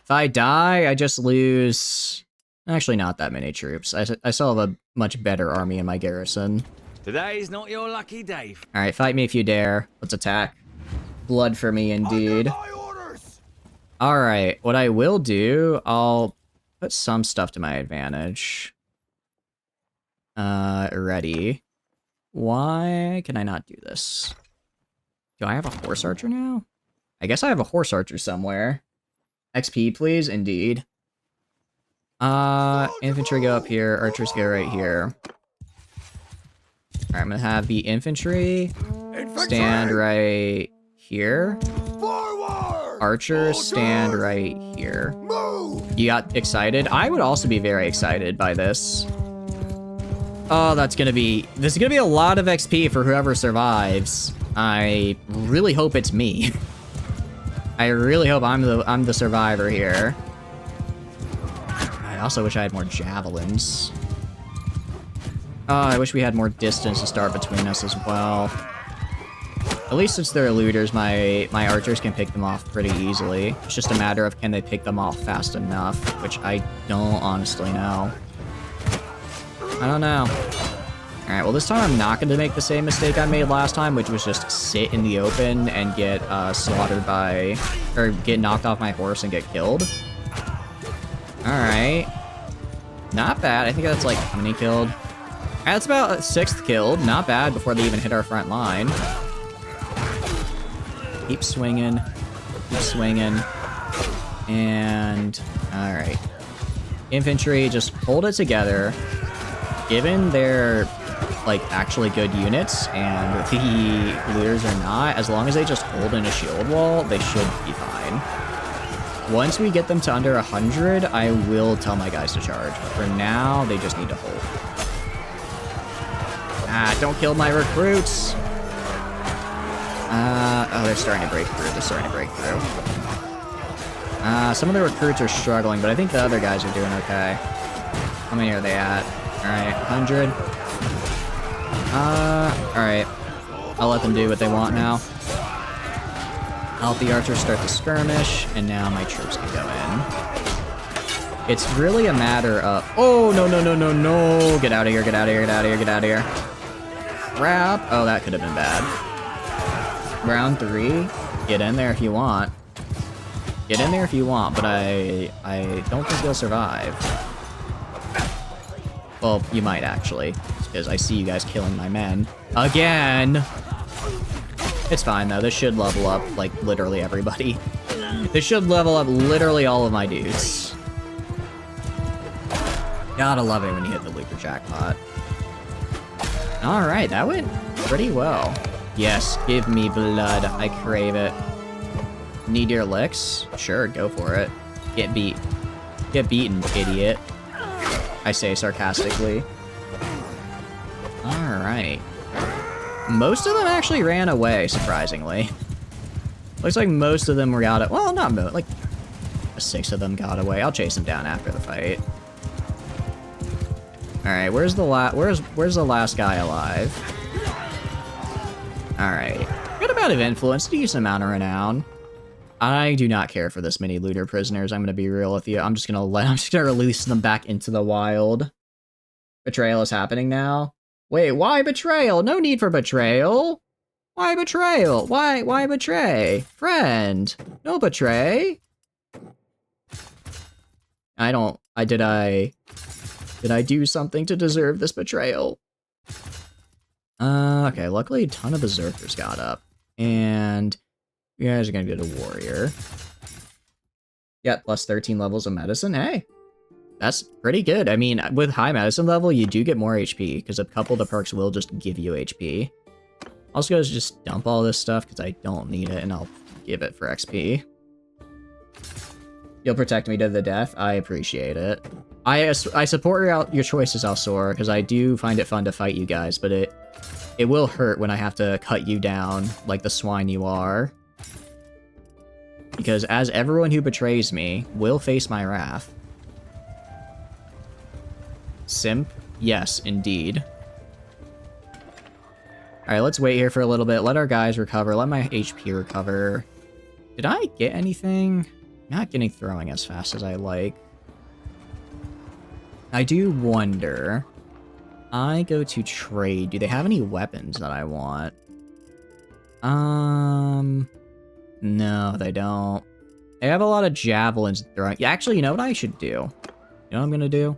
If I die, I just lose... Actually, not that many troops. I still have a much better army in my garrison. Today's not your lucky day. Alright, fight me if you dare. Let's attack. Blood for me, indeed. Alright, what I will do, I'll put some stuff to my advantage. Ready. Why can I not do this? Do I have a horse archer now? I guess I have a horse archer somewhere. XP, please? Indeed. Infantry go up here, archers go right here. Alright, I'm gonna have the infantry stand right here. Archers stand right here. You got excited? I would also be very excited by this. Oh, this is gonna be a lot of XP for whoever survives. I really hope it's me. I really hope I'm the survivor here. I also wish I had more javelins. Oh, I wish we had more distance to start between us as well. At least since they're looters, my archers can pick them off pretty easily. It's just a matter of can they pick them off fast enough, which I don't honestly know. I don't know. Alright, well this time I'm not going to make the same mistake I made last time, which was just sit in the open and get slaughtered by... or get knocked off my horse and get killed. Alright. Not bad. I think that's like how many killed? That's about a 6th killed. Not bad before they even hit our front line. Keep swinging. Keep swinging. And... alright. Infantry, just hold it together. Given they're, like, actually good units, and the looters are not, as long as they just hold in a shield wall, they should be fine. Once we get them to under 100, I will tell my guys to charge. But for now, they just need to hold. Ah, don't kill my recruits! Oh, they're starting to break through. They're starting to break through. Some of the recruits are struggling, but I think the other guys are doing okay. How many are they at? Alright, 100. Alright. I'll let them do what they want now. I'll let the archers start the skirmish, and now my troops can go in. It's really a matter of... oh, no, no, no, no, no! Get out of here, get out of here, get out of here, get out of here. Crap! Oh, that could have been bad. Round 3. Get in there if you want. Get in there if you want, but I don't think you'll survive. Well, you might actually, because I see you guys killing my men. Again! It's fine though, this should level up, like, literally everybody. This should level up literally all of my dudes. Gotta love it when you hit the looter jackpot. Alright, that went pretty well. Yes, give me blood, I crave it. Need your licks? Sure, go for it. Get beat. Get beaten, idiot. I say sarcastically. Alright. Most of them actually ran away, surprisingly. Looks like most of them were got it. Well, not most, like 6 of them got away. I'll chase them down after the fight. Alright, where's the last guy alive? Alright. Good amount of influence, decent amount of renown. I do not care for this many looter prisoners, I'm gonna be real with you. I'm just gonna release them back into the wild. Betrayal is happening now. Wait, why betrayal? No need for betrayal. Why betrayal? Why betray? Friend, no betray. Did I do something to deserve this betrayal? Okay, luckily a ton of berserkers got up. And you guys are gonna get a warrior. Yeah, plus 13 levels of medicine. Hey, that's pretty good. I mean, with high medicine level, you do get more HP, because a couple of the perks will just give you HP. Also, guys, just dump all this stuff, because I don't need it, and I'll give it for XP. You'll protect me to the death. I appreciate it. I support your choices, Alsor, because I do find it fun to fight you guys, but it will hurt when I have to cut you down like the swine you are. Because as everyone who betrays me will face my wrath. Simp? Yes, indeed. Alright, let's wait here for a little bit. Let our guys recover. Let my HP recover. Did I get anything? Not getting throwing as fast as I like. I do wonder. I go to trade. Do they have any weapons that I want? No, they don't. They have a lot of javelins throwing. Yeah, actually, you know what I should do? You know what I'm gonna do?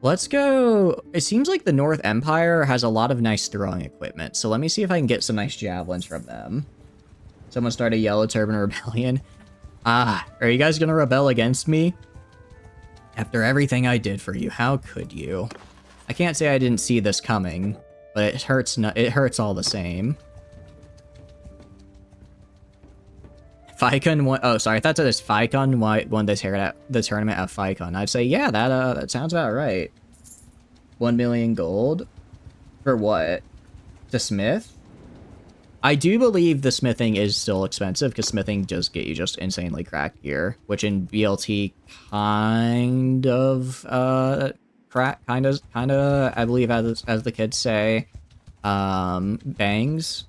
Let's go. It seems like the North Empire has a lot of nice throwing equipment, so let me see if I can get some nice javelins from them. Someone start a Yellow Turban Rebellion. Ah, are you guys gonna rebel against me? After everything I did for you, how could you? I can't say I didn't see this coming, but it hurts. It hurts all the same. Ficon won. Oh, sorry. I thought that this Ficon won the tournament of Ficon. I'd say, yeah, that sounds about right. 1 million gold for what? The smith? I do believe the smithing is still expensive because smithing does get you just insanely cracked gear, which in BLT kind of kind of I believe as the kids say, bangs.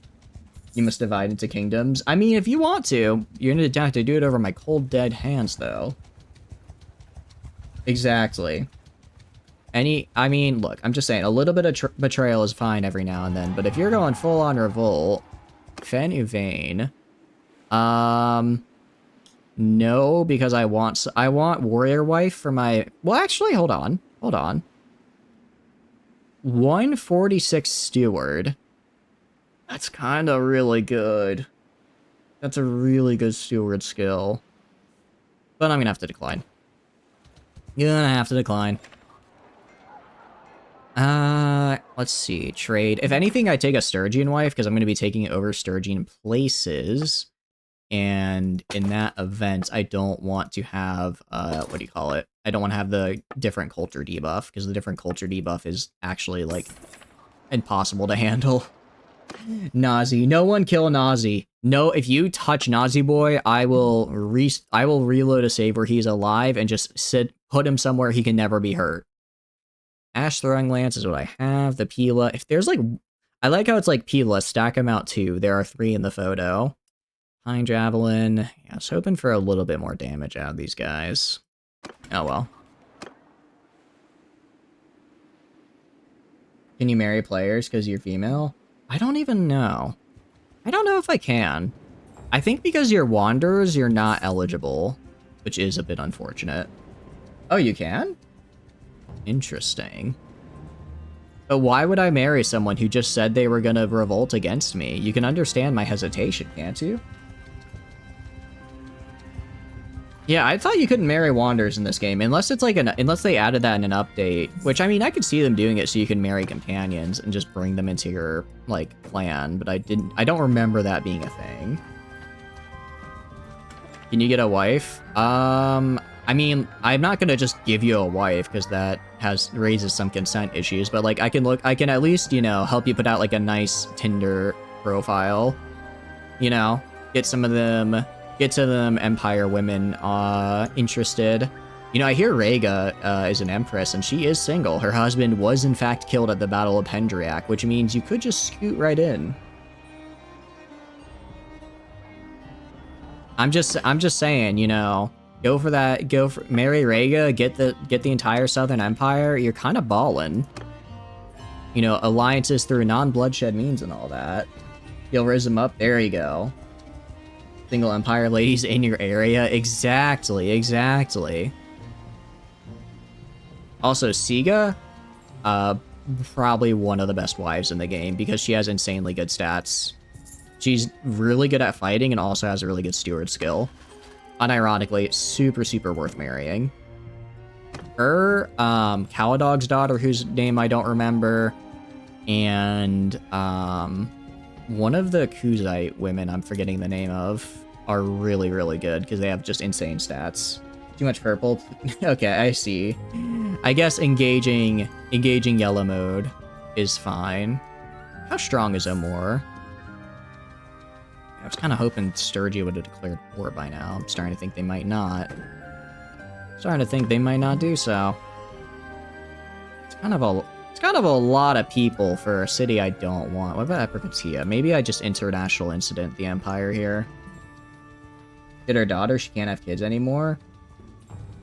You must divide into kingdoms. I mean, if you want to, you're gonna have to do it over my cold dead hands, though. Exactly. I mean, look, I'm just saying, a little bit of betrayal is fine every now and then, but if you're going full-on revolt, Fen Uvain, no, because I want warrior wife for my, well, actually, hold on. 146 steward. That's kind of really good. That's a really good steward skill. But I'm gonna have to decline. Let's see. Trade. If anything, I take a Sturgeon wife, because I'm gonna be taking over Sturgeon places. And in that event, I don't want to have, what do you call it? I don't want to have the different culture debuff, because the different culture debuff is actually, like, impossible to handle. Nazi. No one kill Nazi. No, if you touch Nazi boy, I will reload a save where he's alive and just put him somewhere he can never be hurt. Ash throwing lance is what I have. The Pila. If there's like, I like how it's like Pila. Stack them out too. There are 3 in the photo. Pine javelin. Yeah, I was hoping for a little bit more damage out of these guys. Oh well. Can you marry players because you're female? I don't even know. I don't know if I can. I think because you're wanderers, you're not eligible, which is a bit unfortunate. Oh, you can? Interesting. But why would I marry someone who just said they were gonna revolt against me? You can understand my hesitation, can't you? Yeah, I thought you couldn't marry wanderers in this game, unless it's like unless they added that in an update. Which, I mean, I could see them doing it so you can marry companions and just bring them into your, like, clan, but I don't remember that being a thing. Can you get a wife? I mean, I'm not gonna just give you a wife, because that raises some consent issues, but, like, I can at least, you know, help you put out, like, a nice Tinder profile. You know, get some of them Empire women interested. You know, I hear Rhaega is an empress, and she is single. Her husband was in fact killed at the Battle of Pendriak, which means you could just scoot right in. I'm just saying, you know, marry Rhaega, get the entire Southern Empire. You're kind of ballin'. You know, alliances through non-bloodshed means and all that. You'll raise them up. There you go. Single Empire ladies in your area. Exactly. Also, Siga, probably one of the best wives in the game because she has insanely good stats. She's really good at fighting and also has a really good steward skill. unironically, super, super worth marrying. Her, Caladog's daughter, whose name I don't remember, and, one of the Kuzite women I'm forgetting the name of are really, really good because they have just insane stats. Too much purple? Okay, I see. I guess engaging yellow mode is fine. How strong is Omor? I was kind of hoping Sturgia would have declared war by now. I'm starting to think they might not. Starting to think they might not do so. It's kind of a lot of people for a city I don't want. What about Epicatia? Maybe I just international incident the Empire here. Did her daughter? She can't have kids anymore?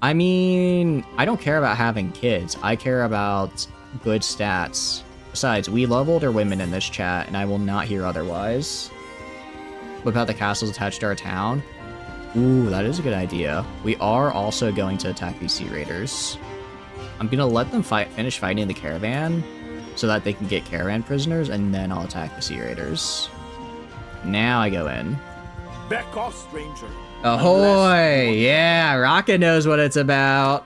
I mean, I don't care about having kids. I care about good stats. Besides, we love older women in this chat, and I will not hear otherwise. What about the castles attached to our town? Ooh, that is a good idea. We are also going to attack these Sea Raiders. I'm gonna let them finish fighting the caravan so that they can get caravan prisoners, and then I'll attack the Sea Raiders. Now I go in. Back off, stranger. Ahoy! Yeah, Rocket knows what it's about.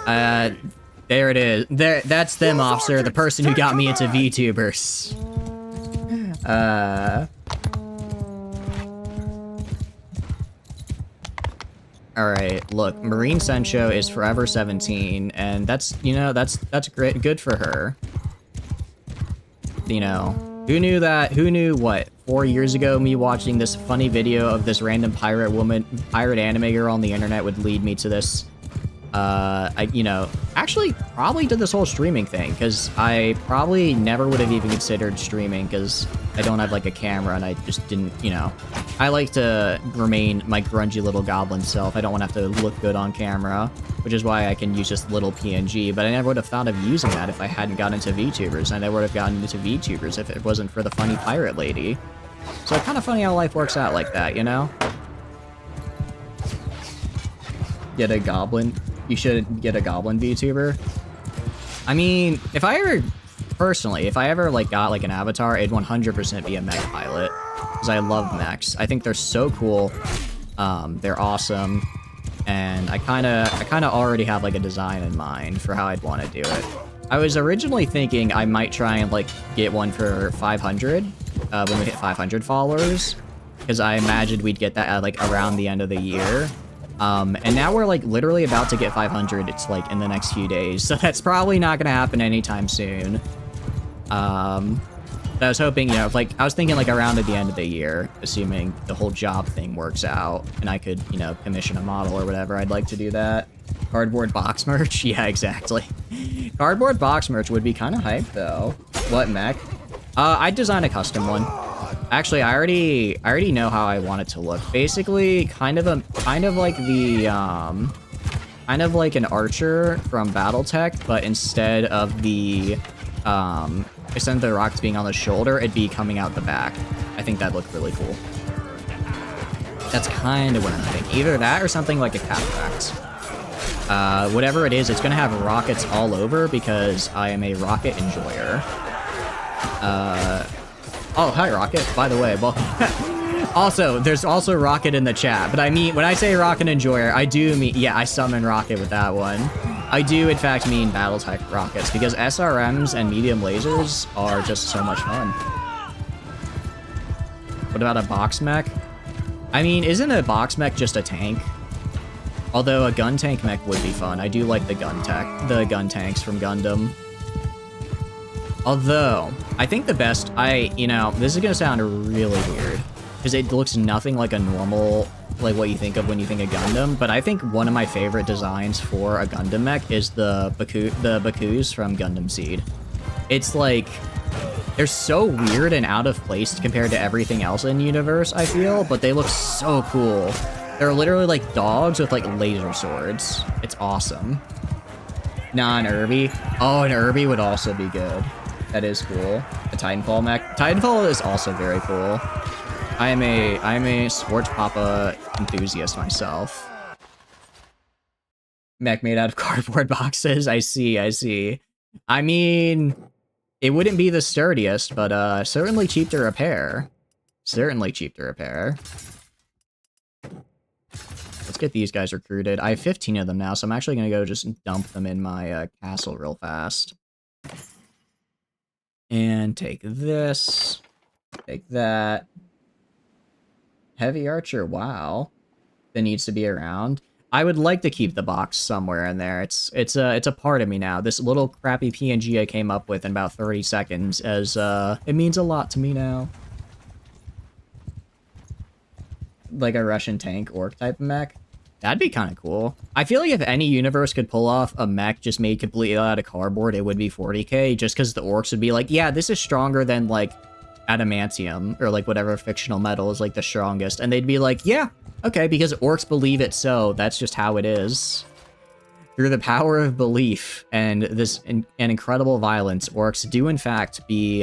There it is. That's them, officer. The person who got me into VTubers. Alright, look, Marine Sencho is forever 17, and that's, you know, that's great, good for her. You know, who knew that, who knew, what, 4 years ago, me watching this funny video of this random pirate anime girl on the internet would lead me to this, you know, actually probably did this whole streaming thing, because I probably never would have even considered streaming, because I don't have, like, a camera, and I just didn't, you know. I like to remain my grungy little goblin self. I don't want to have to look good on camera, which is why I can use just little PNG, but I never would have thought of using that if I hadn't gotten into VTubers. I never would have gotten into VTubers if it wasn't for the funny pirate lady. So kind of funny how life works out like that, you know? Get a goblin. You should get a goblin VTuber. I mean, if I ever, personally, if I ever like got like an avatar, it'd 100% be a mech pilot. Because I love mechs. I think they're so cool. They're awesome. And I kinda already have like a design in mind for how I'd want to do it. I was originally thinking I might try and like get one for 500 when we hit 500 followers. Because I imagined we'd get that at like around the end of the year. And now we're like literally about to get 500. It's like in the next few days. So that's probably not going to happen anytime soon. But I was hoping, you know, like I was thinking like around at the end of the year, assuming the whole job thing works out and I could, you know, commission a model or whatever. I'd like to do that. Cardboard box merch? Yeah, exactly. Cardboard box merch would be kind of hype though. What mech? I'd design a custom one. Actually, I already know how I want it to look. Basically, kind of like the, kind of like an archer from BattleTech, but instead of the rockets being on the shoulder, it'd be coming out the back. I think that'd look really cool. That's kind of what I'm thinking. Either that or something like a cataract. Whatever it is, it's gonna have rockets all over because I am a rocket enjoyer. Oh, hi, Rocket. By the way, well, also, there's also Rocket in the chat, but I mean, when I say Rocket Enjoyer, I do mean, yeah, I summon Rocket with that one. I do, in fact, mean BattleTech rockets, because SRMs and medium lasers are just so much fun. What about a box mech? I mean, isn't a box mech just a tank? Although a gun tank mech would be fun. I do like the gun tanks from Gundam. Although, I think the best, you know, this is gonna sound really weird, because it looks nothing like a normal, like what you think of when you think of Gundam, but I think one of my favorite designs for a Gundam mech is the Bakus from Gundam Seed. It's like, they're so weird and out of place compared to everything else in the universe, I feel, but they look so cool. They're literally like dogs with like laser swords. It's awesome. Nah, an Irby. Oh, an Irby would also be good. That is cool. The Titanfall mech. Titanfall is also very cool. I am a sports papa enthusiast myself. Mech made out of cardboard boxes. I see. I mean, it wouldn't be the sturdiest, but certainly cheap to repair. get these guys recruited. I have 15 of them now, so I'm actually going to go just dump them in my castle real fast. And take this. Take that. Heavy archer, wow. That needs to be around. I would like to keep the box somewhere in there. It's a part of me now. This little crappy PNG I came up with in about 30 seconds, as it means a lot to me now. Like a Russian tank orc type of mech. That'd be kind of cool. I feel like if any universe could pull off a mech just made completely out of cardboard, it would be 40k, just because the orcs would be like, yeah, this is stronger than, like, adamantium, or, like, whatever fictional metal is, like, the strongest. And they'd be like, yeah, okay, because orcs believe it so. That's just how it is. Through the power of belief and this and incredible violence, orcs do, in fact, be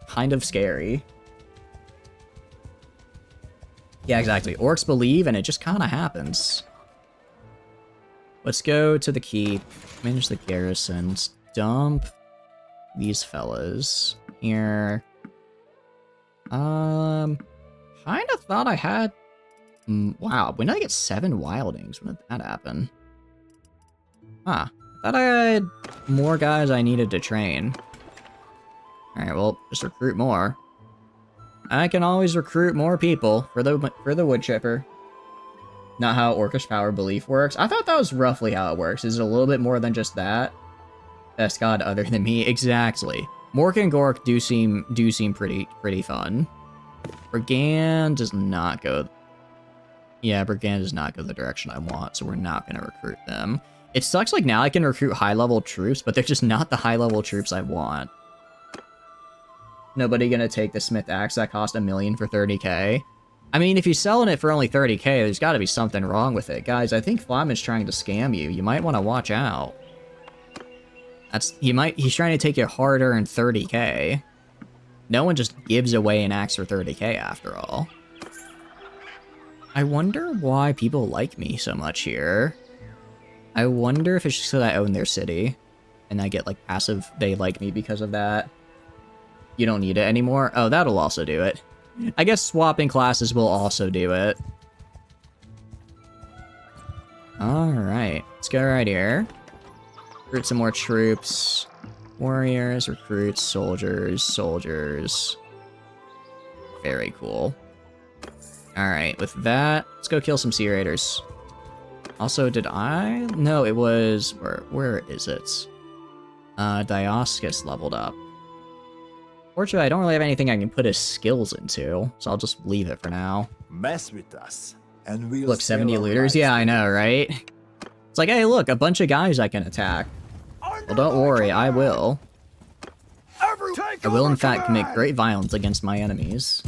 kind of scary. Yeah, exactly. Orcs believe, and it just kind of happens. Let's go to the keep, manage the garrisons, dump these fellas here. Kind of thought I had... wow, when did I get 7 wildings? When did that happen? Huh. I thought I had more guys I needed to train. Alright, well, just recruit more. I can always recruit more people for the wood chipper. Not how Orcish power belief works. I thought that was roughly how it works. Is it a little bit more than just that? Best god other than me? Exactly. Mork and Gork do seem pretty fun. Brigand does not go... Yeah, Brigand does not go the direction I want, so we're not going to recruit them. It sucks like now I can recruit high-level troops, but they're just not the high-level troops I want. Nobody gonna take the Smith Axe that cost $1 million for 30k. I mean, if you're selling it for only 30k, there's gotta be something wrong with it. Guys, I think Flamin's trying to scam you. You might want to watch out. He's trying to take your hard-earned 30k. No one just gives away an axe for 30k after all. I wonder why people like me so much here. I wonder if it's just because I own their city. And I get, like, passive, they like me because of that. You don't need it anymore? Oh, that'll also do it. I guess swapping classes will also do it. Alright, let's go right here. Recruit some more troops. Warriors, recruits, soldiers. Very cool. Alright, with that, let's go kill some Sea Raiders. Also, did I? No, it was... Where is it? Dioscus leveled up. Fortunately, I don't really have anything I can put his skills into, so I'll just leave it for now. Mess with us, and we'll look, 70 looters? Yeah, I know, right? It's like, hey, look, a bunch of guys I can attack. Well, don't worry, I will. I will, in fact, commit great violence against my enemies.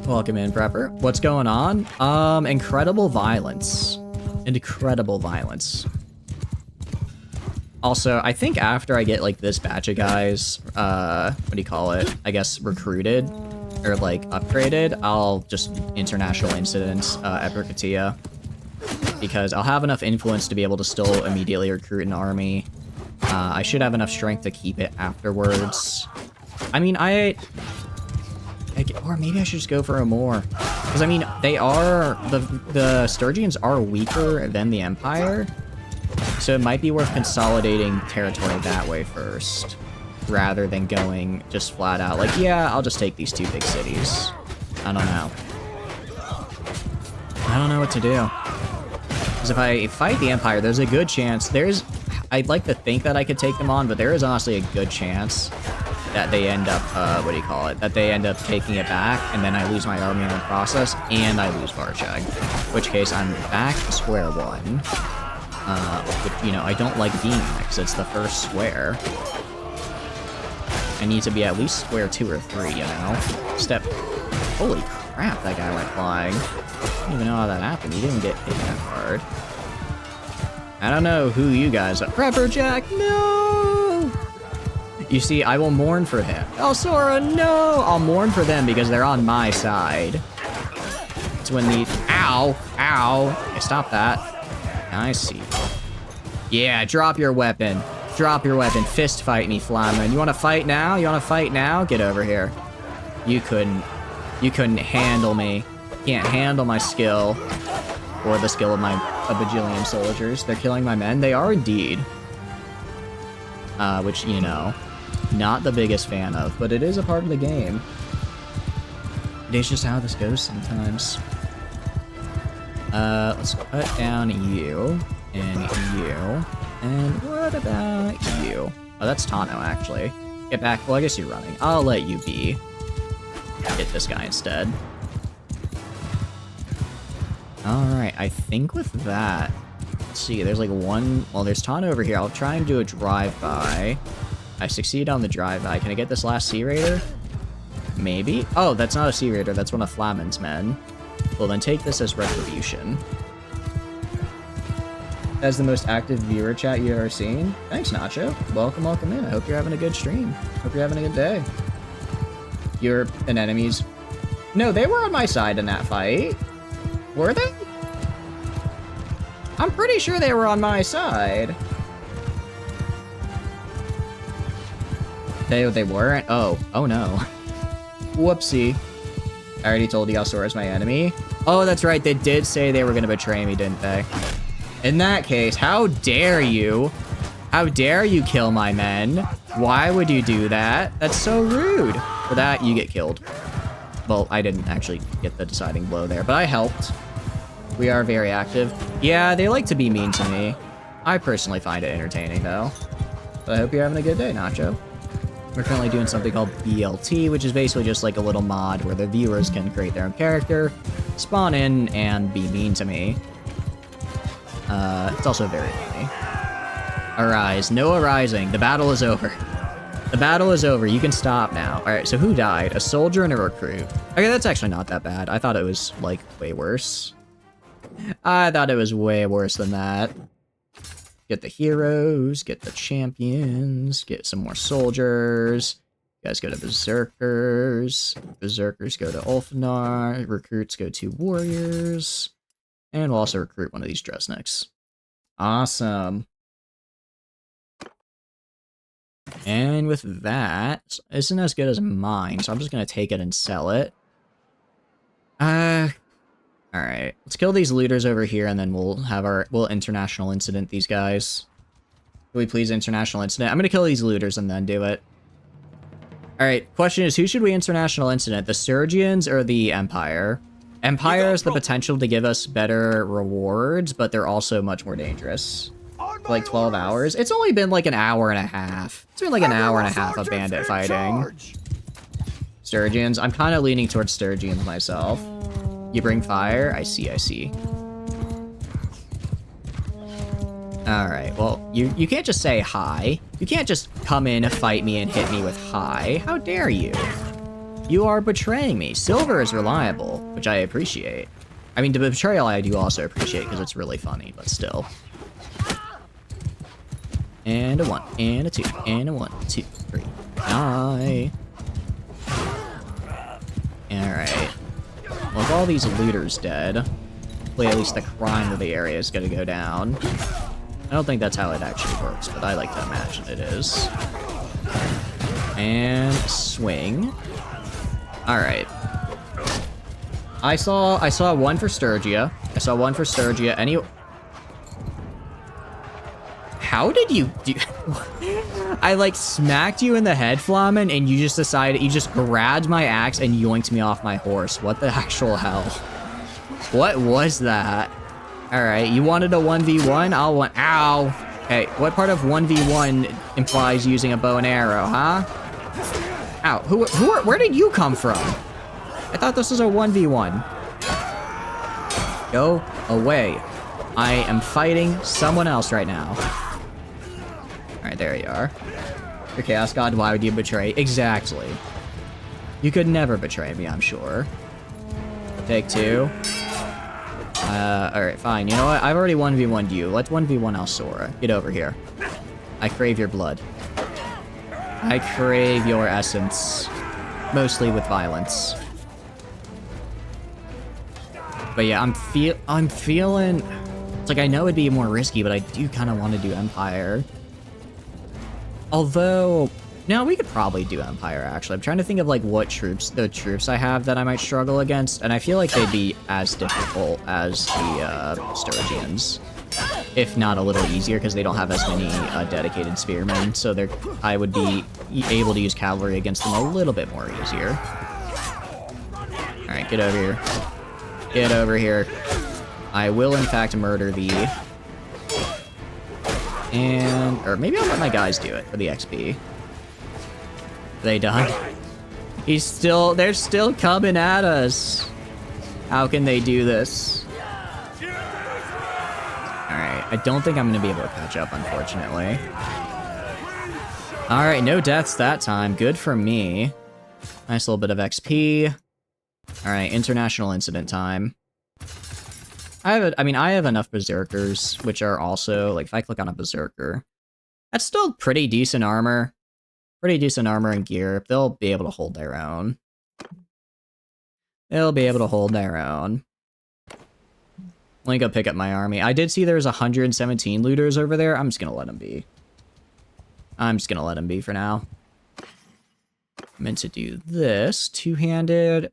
Welcome in, Prepper. What's going on? Incredible violence. Incredible violence. Also, I think after I get, like, this batch of guys, what do you call it? I guess recruited, or, like, upgraded, I'll just international incident, Epicatia. Because I'll have enough influence to be able to still immediately recruit an army. I should have enough strength to keep it afterwards. I mean, or maybe I should just go for a more. Because, I mean, they are, the Sturgians are weaker than the Empire. So it might be worth consolidating territory that way first, rather than going just flat out like, yeah, I'll just take these 2 big cities. I don't know. I don't know what to do. Because if I fight the Empire, there's a good chance, I'd like to think that I could take them on, but there is honestly a good chance that they end up, what do you call it? That they end up taking it back, and then I lose my army in the process, and I lose Varcheg. In which case, I'm back to square one. Which, you know, I don't like being there, because it's the first square. I need to be at least square 2 or 3, you know? Holy crap, that guy went flying. I don't even know how that happened. He didn't get hit that hard. I don't know who you guys are. Prepper Jack, no! You see, I will mourn for him. Oh, Sora, no! I'll mourn for them because they're on my side. It's when the... Ow! Ow! Okay, stop that. I see. Yeah, drop your weapon. Drop your weapon. Fist fight me, Flamin. You want to fight now? You want to fight now? Get over here. You couldn't handle me. can't handle my skill or the skill of a bajillion soldiers. They're killing my men. They are indeed. Which, you know, not the biggest fan of, but it is a part of the game. It is just how this goes sometimes. Let's cut down you, and you, and what about you? Oh, that's Tano, actually. Get back. Well, I guess you're running. I'll let you be. Get this guy instead. Alright, I think with that... Let's see, there's like one... Well, there's Tano over here. I'll try and do a drive-by. I succeed on the drive-by. Can I get this last Sea Raider? Maybe? Oh, that's not a Sea Raider. That's one of Flamin's men. Well, then take this as retribution. As the most active viewer chat you've ever seen. Thanks, Nacho. Welcome in. I hope you're having a good stream. Hope you're having a good day. You're an enemy's... No, they were on my side in that fight. Were they? I'm pretty sure they were on my side. They weren't? Oh no. Whoopsie. I already told you Alsora's my enemy. Oh, that's right. They did say they were going to betray me, didn't they? In that case, how dare you? How dare you kill my men? Why would you do that? That's so rude. For that, you get killed. Well, I didn't actually get the deciding blow there, but I helped. We are very active. Yeah, they like to be mean to me. I personally find it entertaining, though. But I hope you're having a good day, Nacho. We're currently doing something called BLT, which is basically just like a little mod where the viewers can create their own character, spawn in, and be mean to me. It's also very funny. Arise. No arising. The battle is over. The battle is over. You can stop now. Alright, so who died? A soldier and a recruit. Okay, that's actually not that bad. I thought it was, like, way worse. I thought it was way worse than that. Get the heroes, get the champions, get some more soldiers. You guys go to berserkers. Berserkers go to Ulfnar. Recruits go to warriors. And we'll also recruit one of these Dresniks. Awesome. And with that, isn't as good as mine, so I'm just gonna take it and sell it. Alright. Let's kill these looters over here, and then we'll international incident these guys. Can we please international incident? I'm gonna kill these looters and then do it. Alright, question is, who should we international incident? The Surgians or the Empire? Empire has the potential to give us better rewards, but they're also much more dangerous. For like 12 hours. It's only been like an hour and a half. It's been like an hour and a half of bandit fighting. Sturgians. I'm kind of leaning towards Sturgians myself. You bring fire? I see, I see. Alright, well, you can't just say hi. You can't just come in, fight me, and hit me with hi. How dare you? You are betraying me. Silver is reliable, which I appreciate. I mean, the betrayal I do also appreciate because it's really funny, but still. And a 1, and a 2, and a 1, 2, 3. Die. Alright. Well, with all these looters dead, hopefully at least the crime of the area is gonna go down. I don't think that's how it actually works, but I like to imagine it is. And swing. Alright. I saw one for Sturgia. I saw one for Sturgia. How did you do? I like smacked you in the head, Flamin, and you just decided, you just grabbed my axe and yoinked me off my horse. What the actual hell? What was that? Alright, you wanted a 1v1? I'll want, ow. Hey, what part of 1v1 implies using a bow and arrow, huh? Ow, where did you come from? I thought this was a 1v1. Go away. I am fighting someone else right now. Alright, there you are. Your Chaos God, why would you betray? Exactly. You could never betray me, I'm sure. Take 2. Alright, fine. You know what? I've already 1v1'd you. Let's 1v1 Alsora. Get over here. I crave your blood. I crave your essence. Mostly with violence. But yeah, I'm feeling... It's like, I know it'd be more risky, but I do kind of want to do Empire. Although, No, we could probably do Empire, actually. I'm trying to think of, like, what the troops I have that I might struggle against, and I feel like they'd be as difficult as the, Sturgians. If not a little easier, because they don't have as many, dedicated spearmen, so I would be able to use cavalry against them a little bit more easier. Alright, get over here. Get over here. I will, in fact, murder thee. Or maybe I'll let my guys do it for the XP. They died. They're still coming at us. How can they do this? Alright, I don't think I'm going to be able to catch up, unfortunately. Alright, no deaths that time. Good for me. Nice little bit of XP. Alright, international incident time. I have enough berserkers, which are also, like, if I click on a berserker, that's still pretty decent armor. Pretty decent armor and gear. They'll be able to hold their own. They'll be able to hold their own. Let me go pick up my army. I did see there's 117 looters over there. I'm just gonna let them be. I'm just gonna let them be for now. I'm meant to do this. Two-handed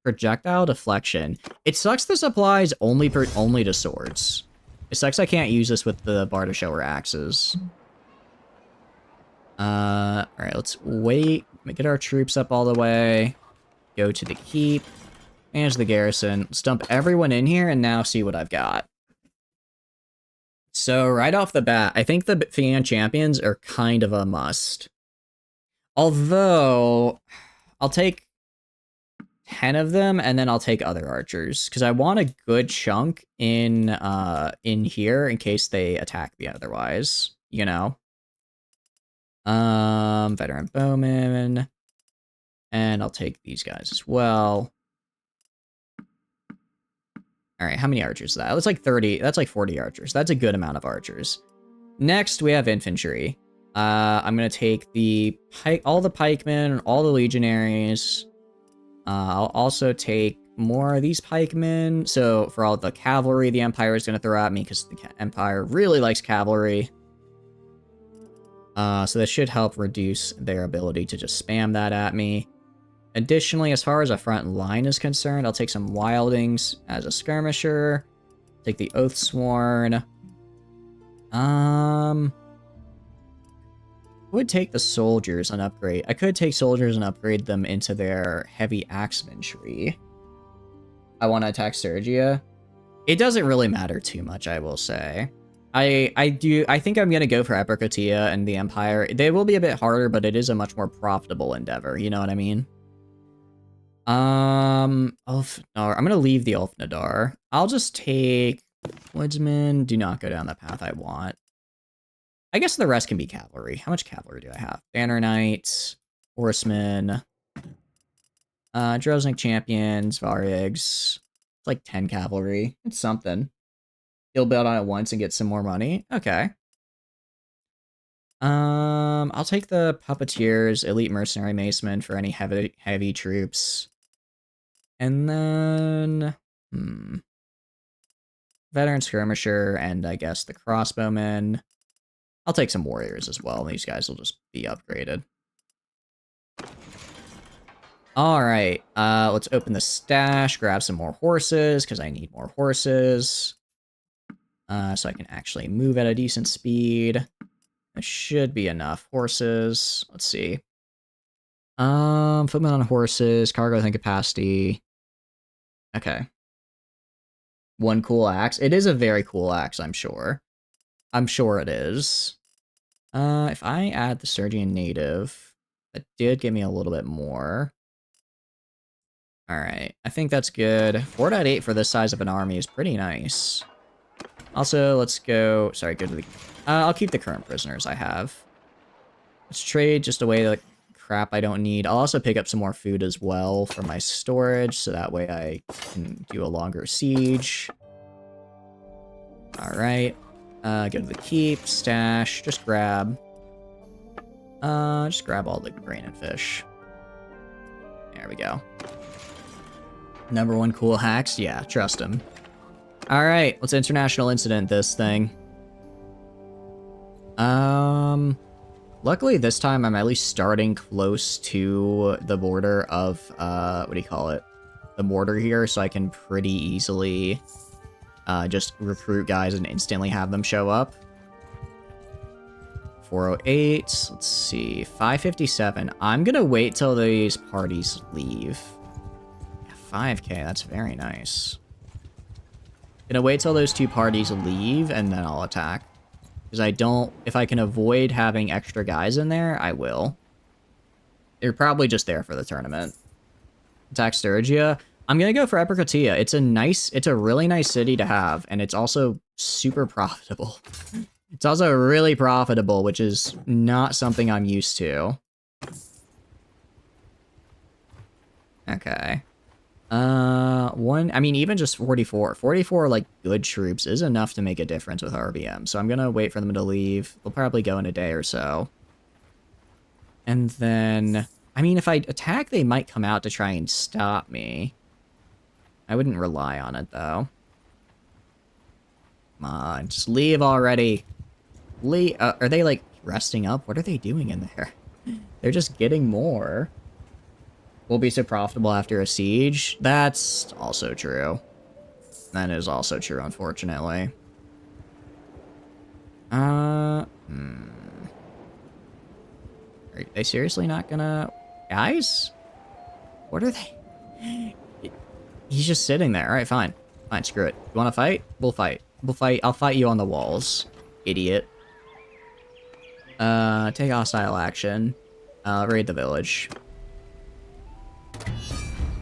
projectile deflection. It sucks this applies only to swords. It sucks I can't use this with the Bartishow or axes. Alright, let's wait. Get our troops up all the way. Go to the keep. Manage the garrison. Let's dump everyone in here and now see what I've got. So, right off the bat, I think the Fian champions are kind of a must. Although, I'll take 10 of them and then I'll take other archers. Because I want a good chunk in here in case they attack me otherwise. You know? Veteran bowman. And I'll take these guys as well. Alright, how many archers is that? That's like 30, that's like 40 archers. That's a good amount of archers. Next, we have infantry. I'm gonna take all the pikemen, all the legionaries. I'll also take more of these pikemen. So for all the cavalry, the Empire is gonna throw at me because the Empire really likes cavalry. So that should help reduce their ability to just spam that at me. Additionally, as far as a front line is concerned, I'll take some wildings as a skirmisher. Take the Oathsworn. Would take the soldiers and upgrade. I could take soldiers and upgrade them into their heavy axemanry. I want to attack Sergia. It doesn't really matter too much, I will say. I think I'm gonna go for Epicotia and the Empire. They will be a bit harder, but it is a much more profitable endeavor. You know what I mean? Ulfnadar. I'm gonna leave the Ulfnadar. I'll just take Woodsman. Do not go down the path I want. I guess the rest can be cavalry. How much cavalry do I have? Banner Knights, Horsemen, Droznik Champions, Varrigs. It's like 10 cavalry. It's something. You'll build on it once and get some more money. Okay. I'll take the Puppeteers, Elite Mercenary Macemen for any heavy troops. And then... Veteran Skirmisher, and I guess the Crossbowmen. I'll take some Warriors as well. These guys will just be upgraded. Alright, let's open the stash, grab some more horses, because I need more horses. So I can actually move at a decent speed. There should be enough horses. Let's see. Footmen on horses, cargo and capacity. Okay. One cool axe. It is a very cool axe, I'm sure. I'm sure it is. If I add the Sergian native, that did give me a little bit more. Alright, I think that's good. 4.8 for this size of an army is pretty nice. Also, let's go... Sorry, go to the... I'll keep the current prisoners I have. Let's trade just away the crap I don't need. I'll also pick up some more food as well for my storage, so that way I can do a longer siege. Alright. Go to the keep, stash, just grab all the grain and fish. There we go. Number one cool hacks? Yeah, trust him. Alright, let's international incident this thing. Luckily, this time I'm at least starting close to the border of, what do you call it? The border here, so I can pretty easily just recruit guys and instantly have them show up. 408, let's see, 557. I'm gonna wait till these parties leave. 5k, that's very nice. Gonna wait till those two parties leave, and then I'll attack. Because if I can avoid having extra guys in there, I will. They're probably just there for the tournament. Attack Sturgia. I'm gonna go for Epicatia. It's a really nice city to have, and it's also super profitable. It's also really profitable, which is not something I'm used to. Okay. I mean, even just 44. 44, like, good troops is enough to make a difference with RBM. So I'm gonna wait for them to leave. They'll probably go in a day or so. And then, I mean, if I attack, they might come out to try and stop me. I wouldn't rely on it, though. Come on, just leave already. Are they, like, resting up? What are they doing in there? They're just getting more. Will be so profitable after a siege. That's also true. That is also true, unfortunately. Are they seriously not gonna... Guys? What are they... He's just sitting there. Alright, fine. Fine, screw it. You wanna fight? We'll fight. We'll fight. I'll fight you on the walls. Idiot. Take hostile action. Raid the village.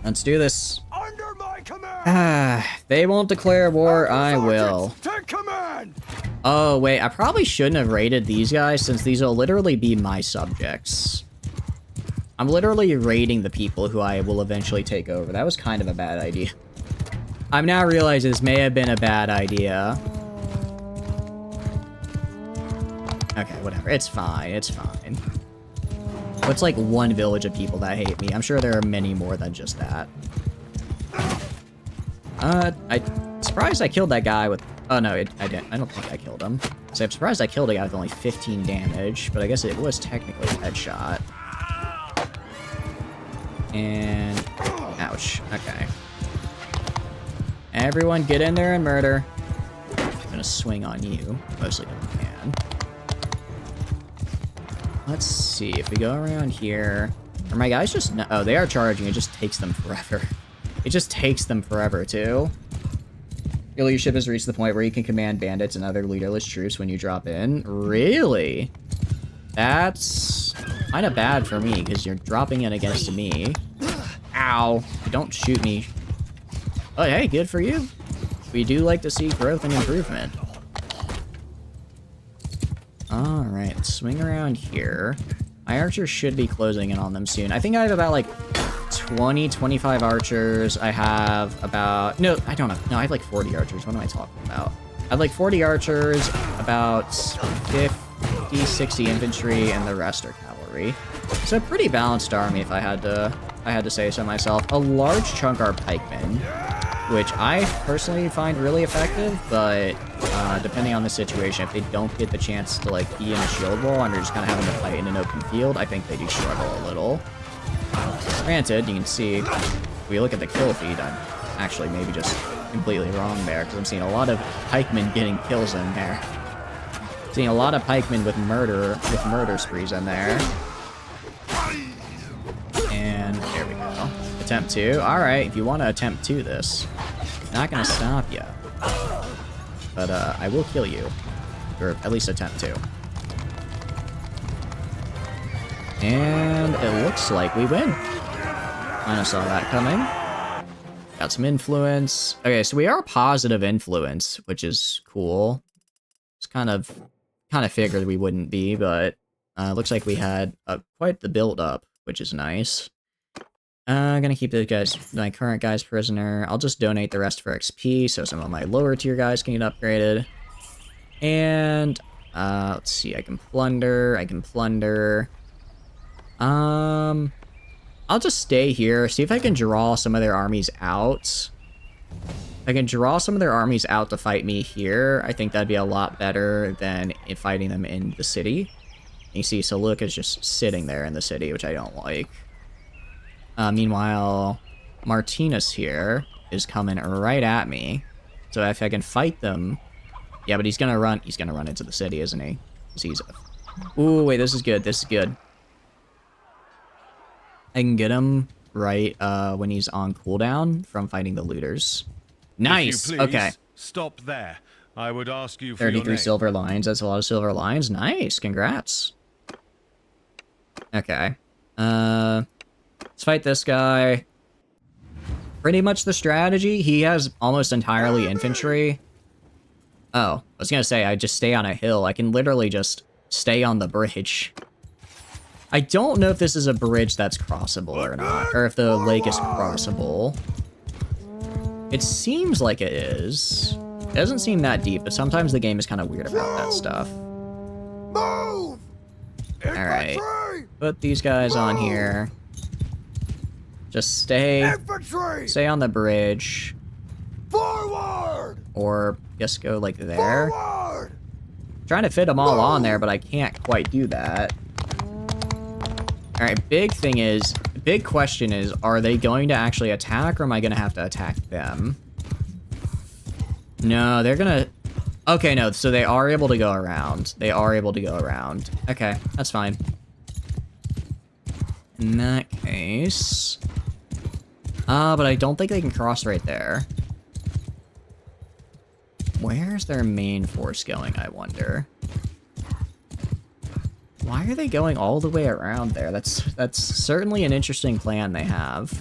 Let's do this. Under my command. They won't declare war, I will. Take command. Oh, wait, I probably shouldn't have raided these guys, since these will literally be my subjects. I'm literally raiding the people who I will eventually take over. That was kind of a bad idea. I'm now realizing this may have been a bad idea. Okay, whatever. It's fine. It's fine. What's like one village of people that hate me? I'm sure there are many more than just that. I'm surprised I killed that guy with... Oh, no, I didn't. I don't think I killed him. So I'm surprised I killed a guy with only 15 damage, but I guess it was technically a headshot. And... Ouch. Okay. Everyone get in there and murder. I'm gonna swing on you. Mostly if I can. Let's see, if we go around here... Are my guys just... No, oh, they are charging. It just takes them forever. It just takes them forever, too. Your leadership has reached the point where you can command bandits and other leaderless troops when you drop in. Really? That's kind of bad for me, because you're dropping in against me. Ow. Don't shoot me. Oh, hey, good for you. We do like to see growth and improvement. Alright, let's swing around here. My archers should be closing in on them soon. I think I have about, like, 20, 25 archers. I have about... No, I don't have... No, I have, like, 40 archers. What am I talking about? I have, like, 40 archers, about 50, 60 infantry, and the rest are cavalry. It's a pretty balanced army, if I had to say so myself. A large chunk are pikemen, which I personally find really effective, but depending on the situation, if they don't get the chance to, like, be in a shield wall and they're just kind of having to fight in an open field, I think they do struggle a little. Granted, you can see, if we look at the kill feed, I'm actually maybe just completely wrong there, because I'm seeing a lot of pikemen getting kills in there. Seeing a lot of pikemen with murder sprees in there. And there we go. Attempt 2. Alright, if you want to attempt 2 this, not gonna stop you. But I will kill you. Or at least attempt 2. And it looks like we win. Kinda saw that coming. Got some influence. Okay, so we are positive influence, which is cool. It's kind of figured we wouldn't be, but looks like we had quite the build up, which is nice. I'm gonna keep those guys, my current guys, prisoner. I'll just donate the rest for XP, so some of my lower tier guys can get upgraded. And let's see, I can plunder. I'll just stay here, see if I can draw some of their armies out. If I can draw some of their armies out to fight me here, I think that'd be a lot better than fighting them in the city. You see, so Luke is just sitting there in the city, which I don't like. Meanwhile, Martinez here is coming right at me. So if I can fight them... Yeah, but he's gonna run into the city, isn't he? 'Cause he's... Ooh, wait, this is good. This is good. I can get him right when he's on cooldown from fighting the looters. Nice! If you please, okay. stop there. I would ask you for your 33 name. silver lines. That's a lot of silver lines. Nice. Congrats. Okay. Let's fight this guy. Pretty much the strategy. He has almost entirely infantry. Oh, I was gonna say, I just stay on a hill. I can literally just stay on the bridge. I don't know if this is a bridge that's crossable or not, or if the lake is crossable. It seems like it is. It doesn't seem that deep, but sometimes the game is kind of weird about that stuff. Move! Alright. Infantry! Put these guys on here. Just stay Infantry! on the bridge. Forward! Or just go like there. Forward! Trying to fit them all on there, but I can't quite do that. Alright, big question is, are they going to actually attack, or am I going to have to attack them? No, they're gonna... Okay, no, so they are able to go around. They are able to go around. Okay, that's fine. In that case... but I don't think they can cross right there. Where's their main force going, I wonder? Why are they going all the way around there? That's certainly an interesting plan they have.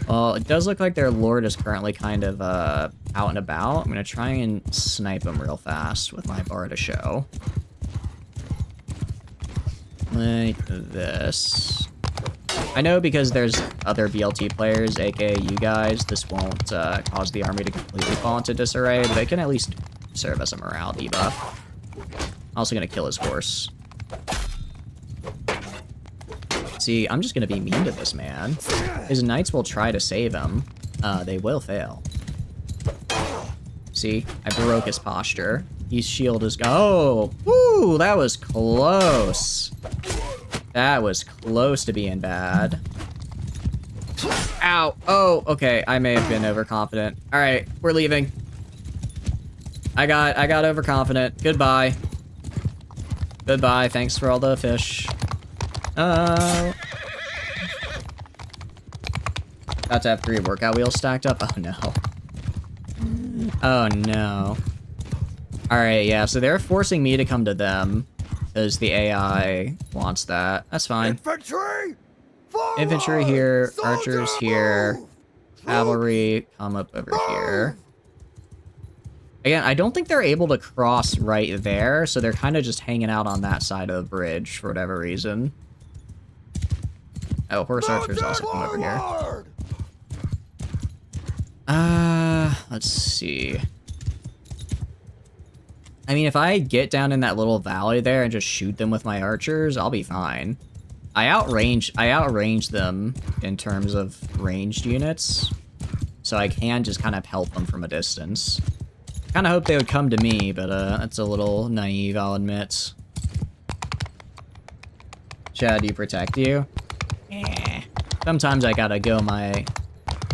Well, it does look like their lord is currently kind of out and about. I'm gonna try and snipe him real fast with my bar to show. Like this. I know because there's other BLT players, aka you guys, this won't cause the army to completely fall into disarray, but it can at least serve as a morale debuff. Also gonna kill his horse. See, I'm just gonna be mean to this man. His knights will try to save him. They will fail. See, I broke his posture. His shield is... Oh! Woo! That was close. That was close to being bad. Ow! Oh, okay. I may have been overconfident. Alright, we're leaving. I got overconfident. Goodbye. Goodbye. Thanks for all the fish. Oh. About to have 3 workout wheels stacked up. Oh no. Oh no. Alright, yeah, so they're forcing me to come to them because the AI wants that. That's fine. Infantry! Forward! Infantry here, Soldier archers here, move! cavalry come up over here. Again, I don't think they're able to cross right there, so they're kind of just hanging out on that side of the bridge for whatever reason. Oh, horse archers also come over here. Let's see. I mean, if I get down in that little valley there and just shoot them with my archers, I'll be fine. I outrange them in terms of ranged units, so I can just kind of help them from a distance. Kind of hope they would come to me, but that's a little naive, I'll admit. Chad, do you protect you? Eh. Sometimes I gotta go my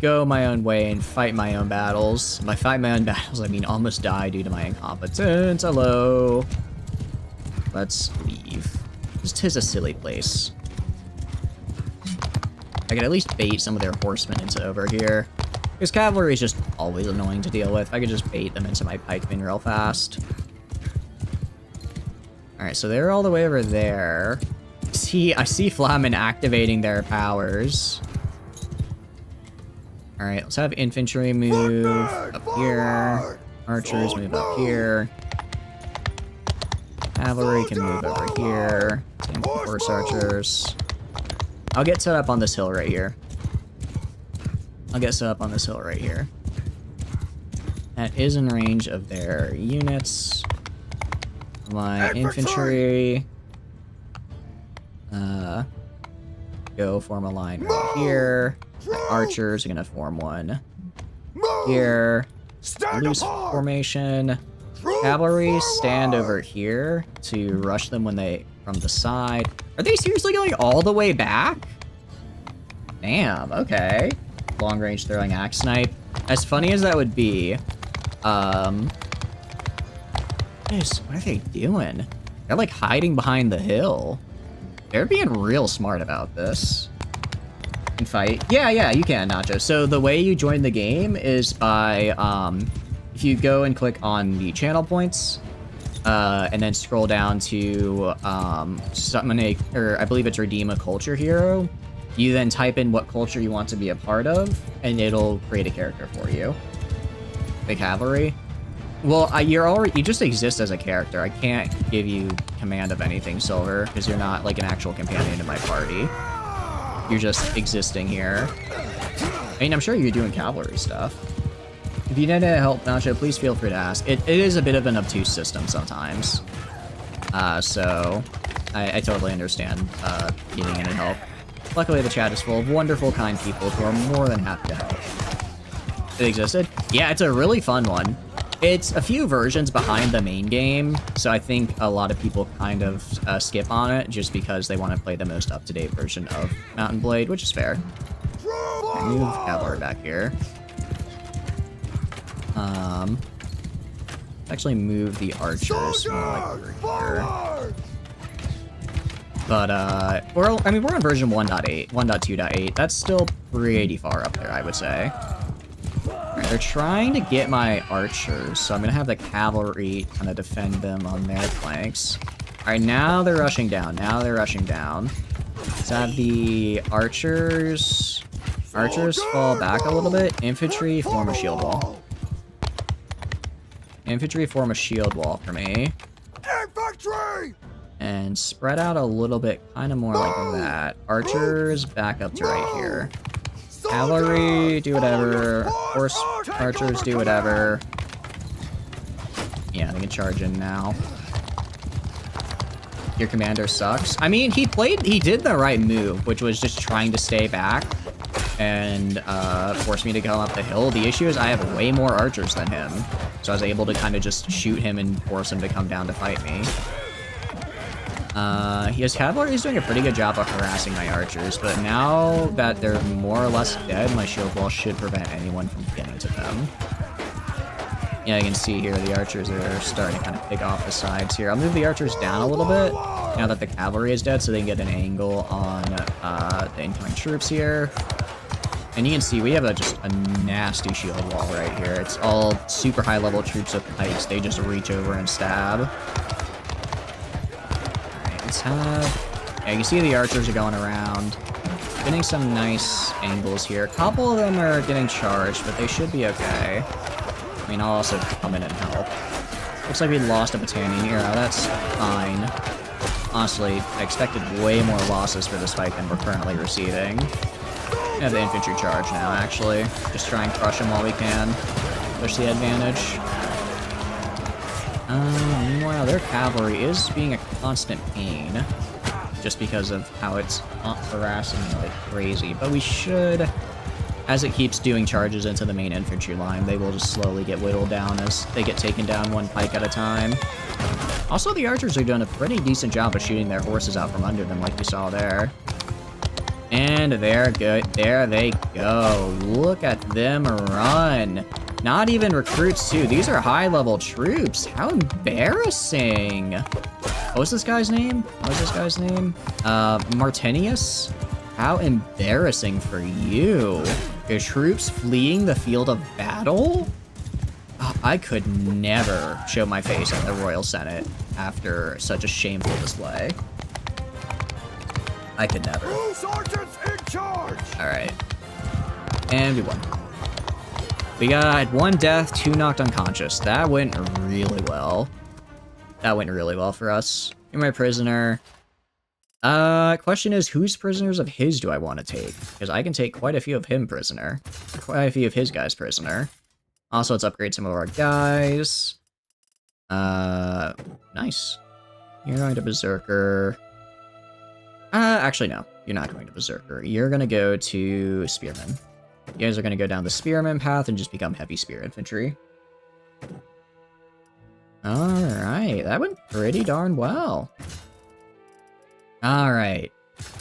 own way and fight my own battles. By fight my own battles, I mean almost die due to my incompetence. Hello. Let's leave. This is a silly place. I could at least bait some of their horsemen into over here. Because cavalry is just always annoying to deal with. I could just bait them into my pikemen real fast. Alright, so they're all the way over there. I see Flamen activating their powers. Alright, let's have infantry move up here. Archers move up here. Cavalry can move over here. Same with horse archers. I'll get set up on this hill right here. That is in range of their units. My infantry. Go form a line right here. My archers are gonna form one here. Loose formation. Cavalry stand over here to rush them when they from the side. Are they seriously going all the way back? Damn, okay. Long-range throwing axe snipe. As funny as that would be, what are they doing? They're like hiding behind the hill. They're being real smart about this. Can fight? Yeah, you can, Nacho. So the way you join the game is by, if you go and click on the channel points, and then scroll down to, summon a, or I believe it's redeem a culture hero. You then type in what culture you want to be a part of, and it'll create a character for you. The cavalry. Well, you just exist as a character. I can't give you command of anything, Silver, because you're not like an actual companion in my party. You're just existing here. I mean, I'm sure you're doing cavalry stuff. If you need any help, Nacho, please feel free to ask. It is a bit of an obtuse system sometimes. So I totally understand needing any help. Luckily, the chat is full of wonderful, kind people who are more than happy to help. It existed? Yeah, it's a really fun one. It's a few versions behind the main game, so I think a lot of people kind of skip on it just because they want to play the most up-to-date version of Mountain Blade, which is fair. Okay, move cavalry back here. Actually move the archers more like over here. But, we're on version 1.8, 1.2.8. That's still pretty far up there, I would say. Alright, they're trying to get my archers, so I'm gonna have the cavalry kind of defend them on their flanks. Alright, now they're rushing down. Let's have the archers fall back a little bit. Infantry, form a shield wall. Infantry, form a shield wall for me. Infantry! And spread out a little bit, kind of more like that. Archers, back up to right here. Cavalry, do whatever. Horse archers, do whatever. Yeah, they can charge in now. Your commander sucks. I mean, he did the right move, which was just trying to stay back and force me to go up the hill. The issue is I have way more archers than him, so I was able to kind of just shoot him and force him to come down to fight me. His cavalry is doing a pretty good job of harassing my archers, but now that they're more or less dead, my shield wall should prevent anyone from getting to them. Yeah, you can see here the archers are starting to kind of pick off the sides here. I'll move the archers down a little bit now that the cavalry is dead so they can get an angle on the incoming troops here. And you can see we have just a nasty shield wall right here. It's all super high level troops with pikes. They just reach over and stab. Yeah, you can see the archers are going around, getting some nice angles here. A couple of them are getting charged, but they should be okay. I mean, I'll also come in and help. Looks like we lost a battalion here. That's fine. Honestly, I expected way more losses for this fight than we're currently receiving. We have the infantry charge now, actually. Just try and crush them while we can. Push the advantage. Meanwhile, their cavalry is being a constant pain, just because of how it's harassing me like crazy. But we should, as it keeps doing charges into the main infantry line, they will just slowly get whittled down as they get taken down one pike at a time. Also, the archers are doing a pretty decent job of shooting their horses out from under them, like you saw there. And they're good. There they go. Look at them run. Not even recruits, too. These are high-level troops. How embarrassing. What was this guy's name? Martinius? How embarrassing for you. Your troops fleeing the field of battle? I could never show my face at the Royal Senate after such a shameful display. I could never. Sergeants in charge! Alright. And we won. We got 1 death, 2 knocked unconscious. That went really well. That went really well for us. You're my prisoner. Question is, whose prisoners of his do I want to take? Because I can take quite a few of him prisoner. Quite a few of his guys prisoner. Also, let's upgrade some of our guys. Nice. You're going to Berserker. Actually, no. You're not going to Berserker. You're going to go to Spearman. You guys are going to go down the Spearman path and just become heavy spear infantry. Alright, that went pretty darn well. All right.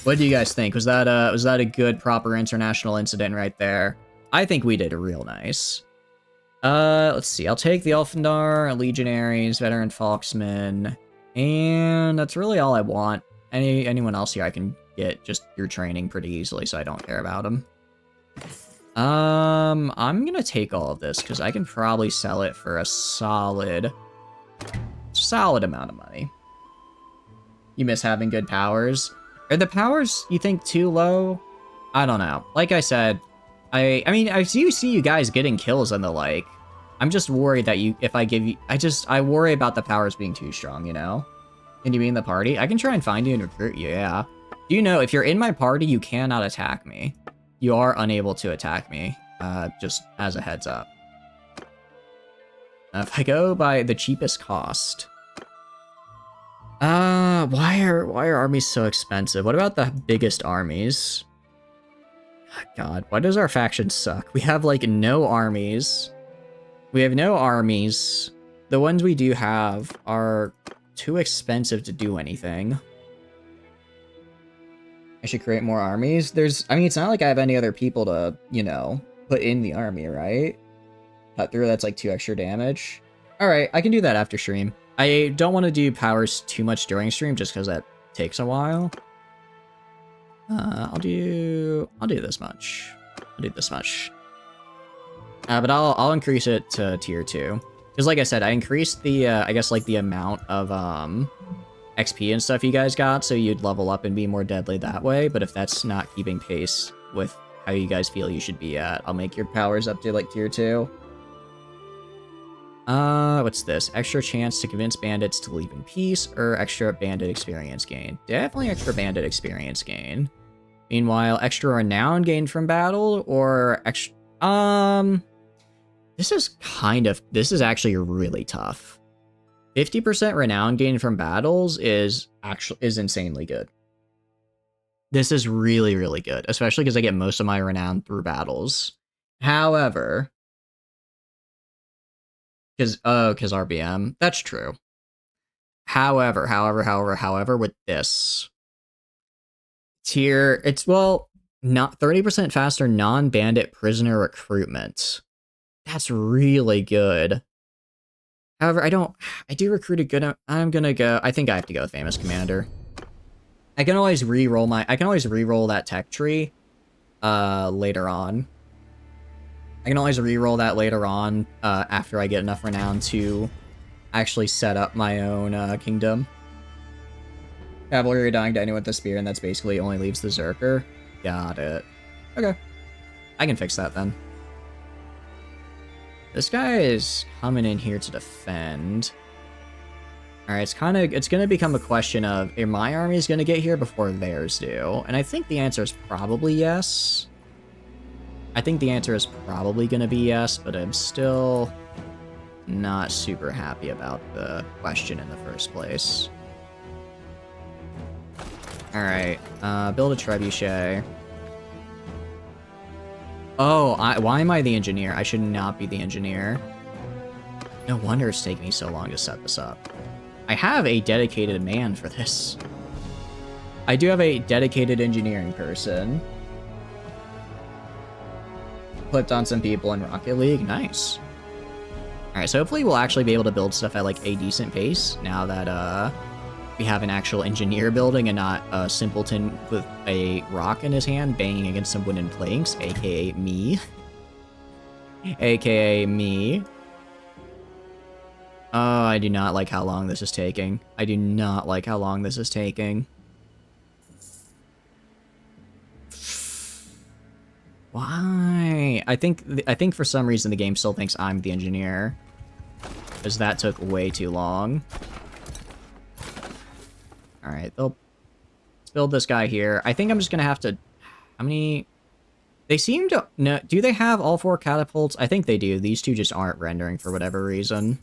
What do you guys think? Was that a good, proper international incident right there? I think we did real nice. Let's see. I'll take the Elfendar, Legionaries, Veteran Foxmen, and that's really all I want. Anyone else here I can get just your training pretty easily, so I don't care about them. I'm gonna take all of this because I can probably sell it for a solid amount of money. You miss having good powers. Are the powers, you think, too low? I don't know. Like I said, I mean, I do see you guys getting kills and the like. I'm just worried that if I give you... I worry about the powers being too strong, you know? Can you be in the party? I can try and find you and recruit you, yeah. Do you know, if you're in my party, you cannot attack me. You are unable to attack me, just as a heads up. If I go by the cheapest cost... why are armies so expensive? What about the biggest armies? God, why does our faction suck? We have, like, no armies. We have no armies. The ones we do have are too expensive to do anything. I should create more armies. I mean, it's not like I have any other people to, you know, put in the army, right? Cut through, that's like 2 extra damage. Alright, I can do that after stream. I don't want to do powers too much during stream just because that takes a while. I'll do this much. I'll do this much. But I'll increase it to tier 2. Because like I said, I increased the, I guess like the amount of, XP and stuff you guys got, so you'd level up and be more deadly that way, but if that's not keeping pace with how you guys feel you should be at, I'll make your powers up to, like, tier 2. What's this? Extra chance to convince bandits to leave in peace, or extra bandit experience gain? Definitely extra bandit experience gain. Meanwhile, extra renown gained from battle, or extra... This is actually really tough. 50% renown gain from battles is insanely good. This is really, really good, especially because I get most of my renown through battles. However, because RBM, that's true. However, with this tier, it's, well, not 30% faster non-bandit prisoner recruitment. That's really good. However, I do recruit a good, I'm gonna go, I think I have to go famous commander. I can always re-roll that tech tree, later on. I can always re-roll that later on, after I get enough renown to actually set up my own, kingdom. Cavalry dying to anyone with the spear, and that's basically only leaves the Zerker. Got it. Okay. I can fix that then. This guy is coming in here to defend. Alright, it's gonna become a question of, are my armies gonna get here before theirs do? And I think the answer is probably yes. I think the answer is probably gonna be yes, but I'm still not super happy about the question in the first place. Alright, build a trebuchet. Oh, why am I the engineer? I should not be the engineer. No wonder it's taking me so long to set this up. I have a dedicated man for this. I do have a dedicated engineering person. Clipped on some people in Rocket League. Nice. Alright, so hopefully we'll actually be able to build stuff at, like, a decent pace now that, we have an actual engineer building and not a simpleton with a rock in his hand banging against some wooden planks, aka me. AKA me. Oh, I do not like how long this is taking. I do not like how long this is taking. Why? I think for some reason the game still thinks I'm the engineer. Because that took way too long. Alright, let's build this guy here. I think I'm just gonna have to... How many... They seem to... No, do they have all 4 catapults? I think they do. These 2 just aren't rendering for whatever reason.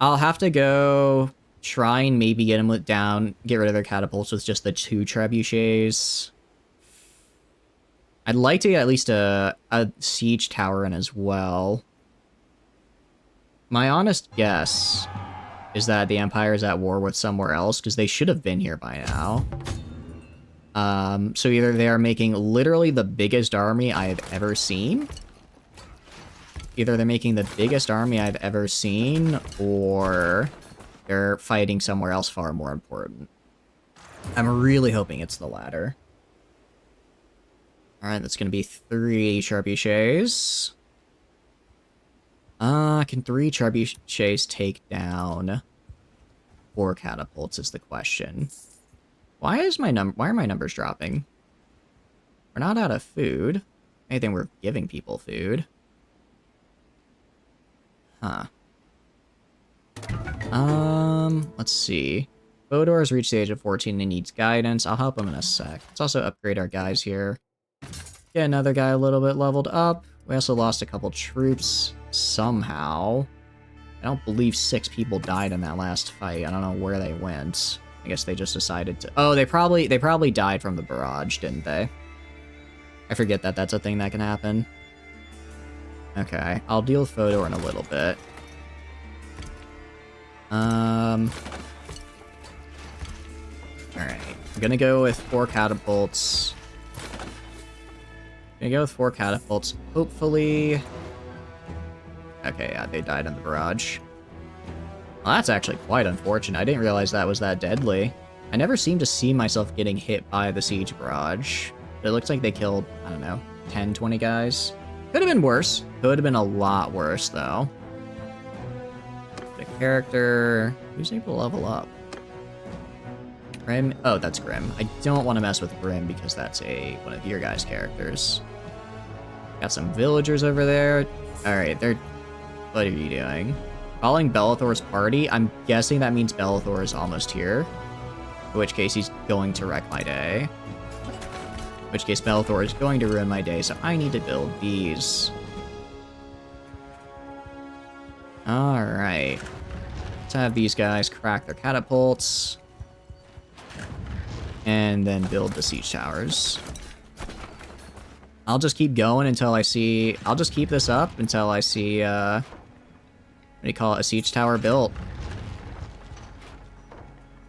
I'll have to go try and maybe get them down, get rid of their catapults with just the 2 trebuchets. I'd like to get at least a siege tower in as well. My honest guess is that the Empire is at war with somewhere else, because they should have been here by now. So either they are making literally the biggest army I've ever seen. Either they're making the biggest army I've ever seen, or they're fighting somewhere else far more important. I'm really hoping it's the latter. Alright, that's gonna be 3 trebuchets. Can 3 trebuchets take down 4 catapults is the question. Why are my numbers dropping? We're not out of food. Anything, we're giving people food. Huh. Let's see. Bodor has reached the age of 14 and needs guidance. I'll help him in a sec. Let's also upgrade our guys here. Get another guy a little bit leveled up. We also lost a couple troops somehow. I don't believe 6 people died in that last fight. I don't know where they went. I guess they just decided to... Oh, they probably died from the barrage, didn't they? I forget that that's a thing that can happen. Okay, I'll deal with Fodor in a little bit. Alright, I'm gonna go with 4 catapults. Hopefully... Okay, yeah, they died in the barrage. Well, that's actually quite unfortunate. I didn't realize that was that deadly. I never seem to see myself getting hit by the siege barrage. But it looks like they killed, I don't know, 10, 20 guys. Could have been worse. Could have been a lot worse, though. The character... Who's able to level up? Grim? Oh, that's Grim. I don't want to mess with Grim because that's one of your guys' characters. Got some villagers over there. Alright, they're... What are you doing? Calling Bellathor's party? I'm guessing that means Bellathor is almost here. In which case he's going to wreck my day. In which case Bellathor is going to ruin my day, so I need to build these. Alright. Let's have these guys crack their catapults. And then build the siege towers. I'll just keep going until I see... I'll just keep this up until I see, what do you call it? A siege tower built.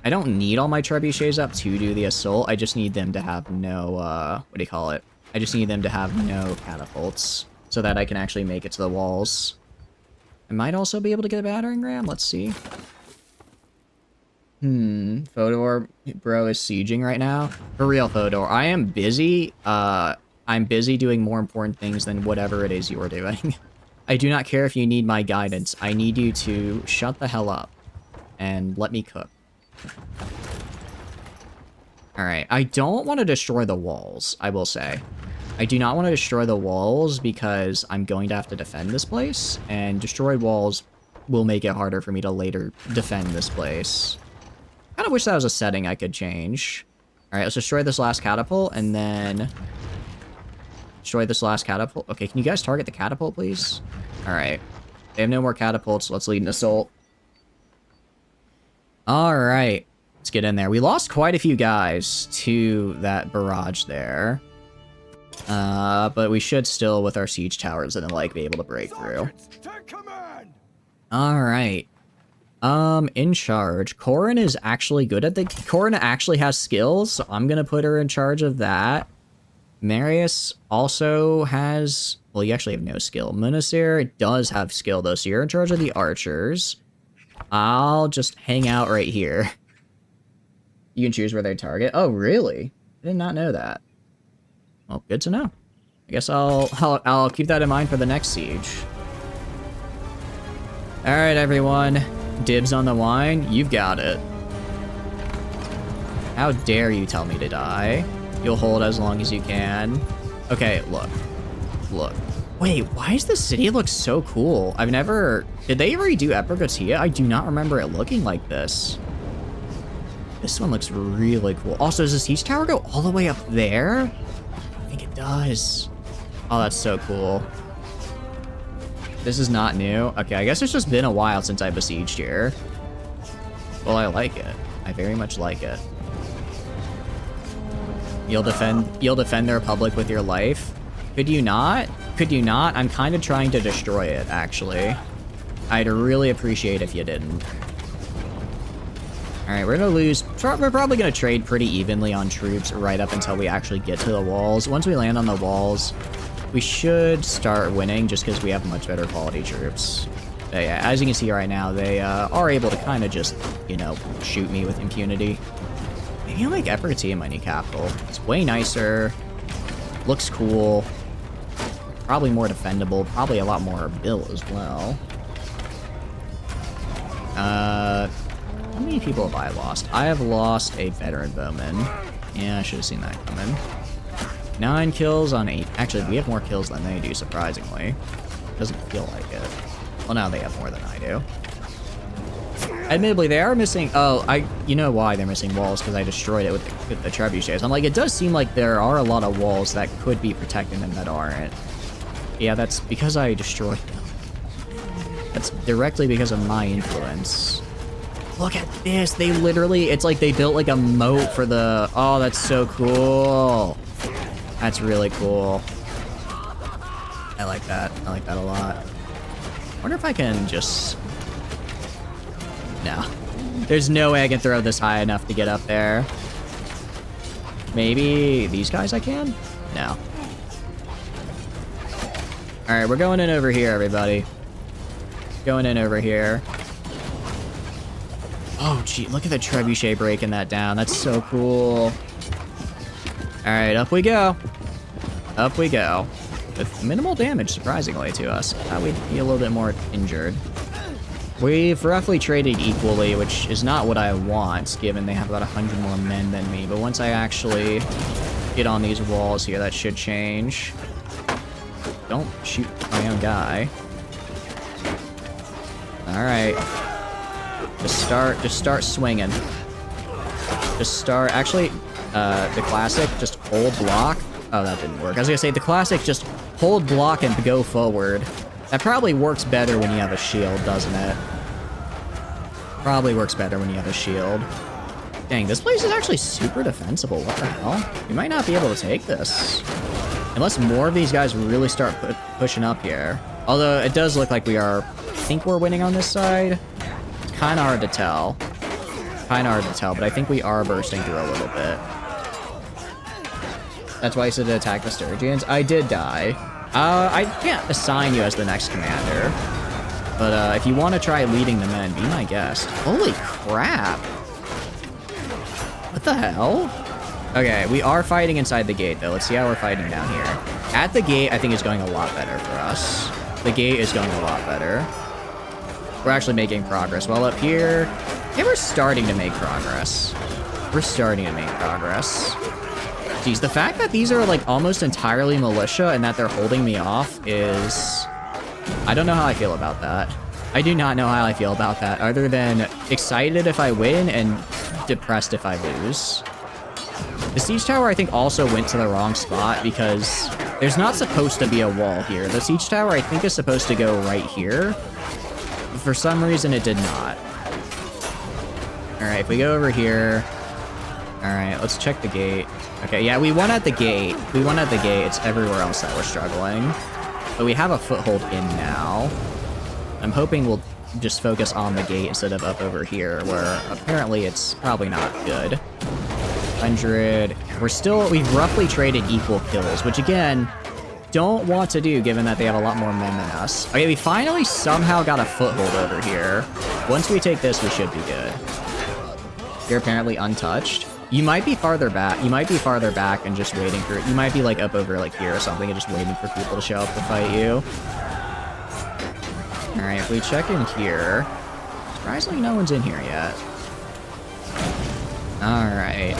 I don't need all my trebuchets up to do the assault. I just need them to have no, what do you call it? I just need them to have no catapults so that I can actually make it to the walls. I might also be able to get a battering ram. Let's see. Fodor, bro, is sieging right now. For real, Fodor. I am busy. I'm busy doing more important things than whatever it is you are doing. I do not care if you need my guidance. I need you to shut the hell up and let me cook. Alright, I don't want to destroy the walls, I will say. I do not want to destroy the walls because I'm going to have to defend this place, and destroyed walls will make it harder for me to later defend this place. I kind of wish that was a setting I could change. Alright, let's destroy this last catapult, and then... Destroy this last catapult. Okay, can you guys target the catapult, please? Alright. They have no more catapults. Let's lead an assault. Alright. Let's get in there. We lost quite a few guys to that barrage there. But we should still, with our siege towers, and like be able to break through. Take command! Alright. In charge. Corin is actually good at Corin actually has skills, so I'm gonna put her in charge of that. Marius also has... Well, you actually have no skill. Munasir does have skill, though, so you're in charge of the archers. I'll just hang out right here. You can choose where they target. Oh, really? I did not know that. Well, good to know. I guess I'll keep that in mind for the next siege. Alright, everyone. Dibs on the wine. You've got it. How dare you tell me to die? You'll hold as long as you can. Okay, look. Look. Wait, why does the city look so cool? I've never... Did they redo Epigotia? I do not remember it looking like this. This one looks really cool. Also, does the siege tower go all the way up there? I think it does. Oh, that's so cool. This is not new. Okay, I guess it's just been a while since I besieged here. Well, I like it. I very much like it. You'll defend the Republic with your life? Could you not? Could you not? I'm kind of trying to destroy it, actually. I'd really appreciate if you didn't. Alright, we're gonna lose. We're probably gonna trade pretty evenly on troops right up until we actually get to the walls. Once we land on the walls, we should start winning just because we have much better quality troops. But yeah, as you can see right now, they are able to kind of just, you know, shoot me with impunity. Maybe I'll make Epirati my new capital. It's way nicer. Looks cool. Probably more defendable. Probably a lot more bill as well. How many people have I lost? I have lost a veteran bowman. Yeah, I should have seen that coming. 9 kills on 8. Actually, we have more kills than they do, surprisingly. Doesn't feel like it. Well, now they have more than I do. Admittedly, they are missing... Oh, you know why they're missing walls, because I destroyed it with the trebuchets. I'm like, it does seem like there are a lot of walls that could be protecting them that aren't. Yeah, that's because I destroyed them. That's directly because of my influence. Look at this. They literally... It's like they built like a moat for the... Oh, that's so cool. That's really cool. I like that. I like that a lot. I wonder if I can just... No. There's no way I can throw this high enough to get up there. Maybe these guys I can? No. Alright, we're going in over here, everybody. Going in over here. Oh, gee, look at the trebuchet breaking that down. That's so cool. Alright, up we go. Up we go. With minimal damage, surprisingly, to us. Thought we'd be a little bit more injured. We've roughly traded equally, which is not what I want, given they have about 100 more men than me. But once I actually get on these walls here, that should change. Don't shoot my own guy. Alright. Just start swinging. Just start... Actually, the classic, just hold block. Oh, that didn't work. I was gonna say, the classic, just hold block and go forward. That probably works better when you have a shield, doesn't it? Probably works better when you have a shield. Dang, this place is actually super defensible. What the hell? You might not be able to take this. Unless more of these guys really start pushing up here. Although, it does look like we are... I think we're winning on this side. It's kind of hard to tell. Kind of hard to tell, but I think we are bursting through a little bit. That's why I said to attack the Sturgians. I did die. I can't assign you as the next commander. But if you want to try leading the men, be my guest. Holy crap. What the hell? Okay, we are fighting inside the gate, though. Let's see how we're fighting down here. At the gate, I think it's going a lot better for us. The gate is going a lot better. We're actually making progress. While up here, yeah, we're starting to make progress. We're starting to make progress. Geez, the fact that these are like almost entirely militia and that they're holding me off is... I don't know how I feel about that. I do not know how I feel about that, other than excited if I win and depressed if I lose. The siege tower, I think, also went to the wrong spot because there's not supposed to be a wall here. The siege tower, I think, is supposed to go right here. But for some reason, it did not. Alright, if we go over here... Alright, let's check the gate. Okay, yeah, we won at the gate. We won at the gate. It's everywhere else that we're struggling. But we have a foothold in now. I'm hoping we'll just focus on the gate instead of up over here, where apparently it's probably not good. 100. We've roughly traded equal kills, which again, don't want to do given that they have a lot more men than us. Okay, we finally somehow got a foothold over here. Once we take this, we should be good. You're apparently untouched. You might be farther back. You might be farther back and just waiting for... You might be like up over like here or something and just waiting for people to show up to fight you. Alright, if we check in here... Surprisingly, no one's in here yet. Alright.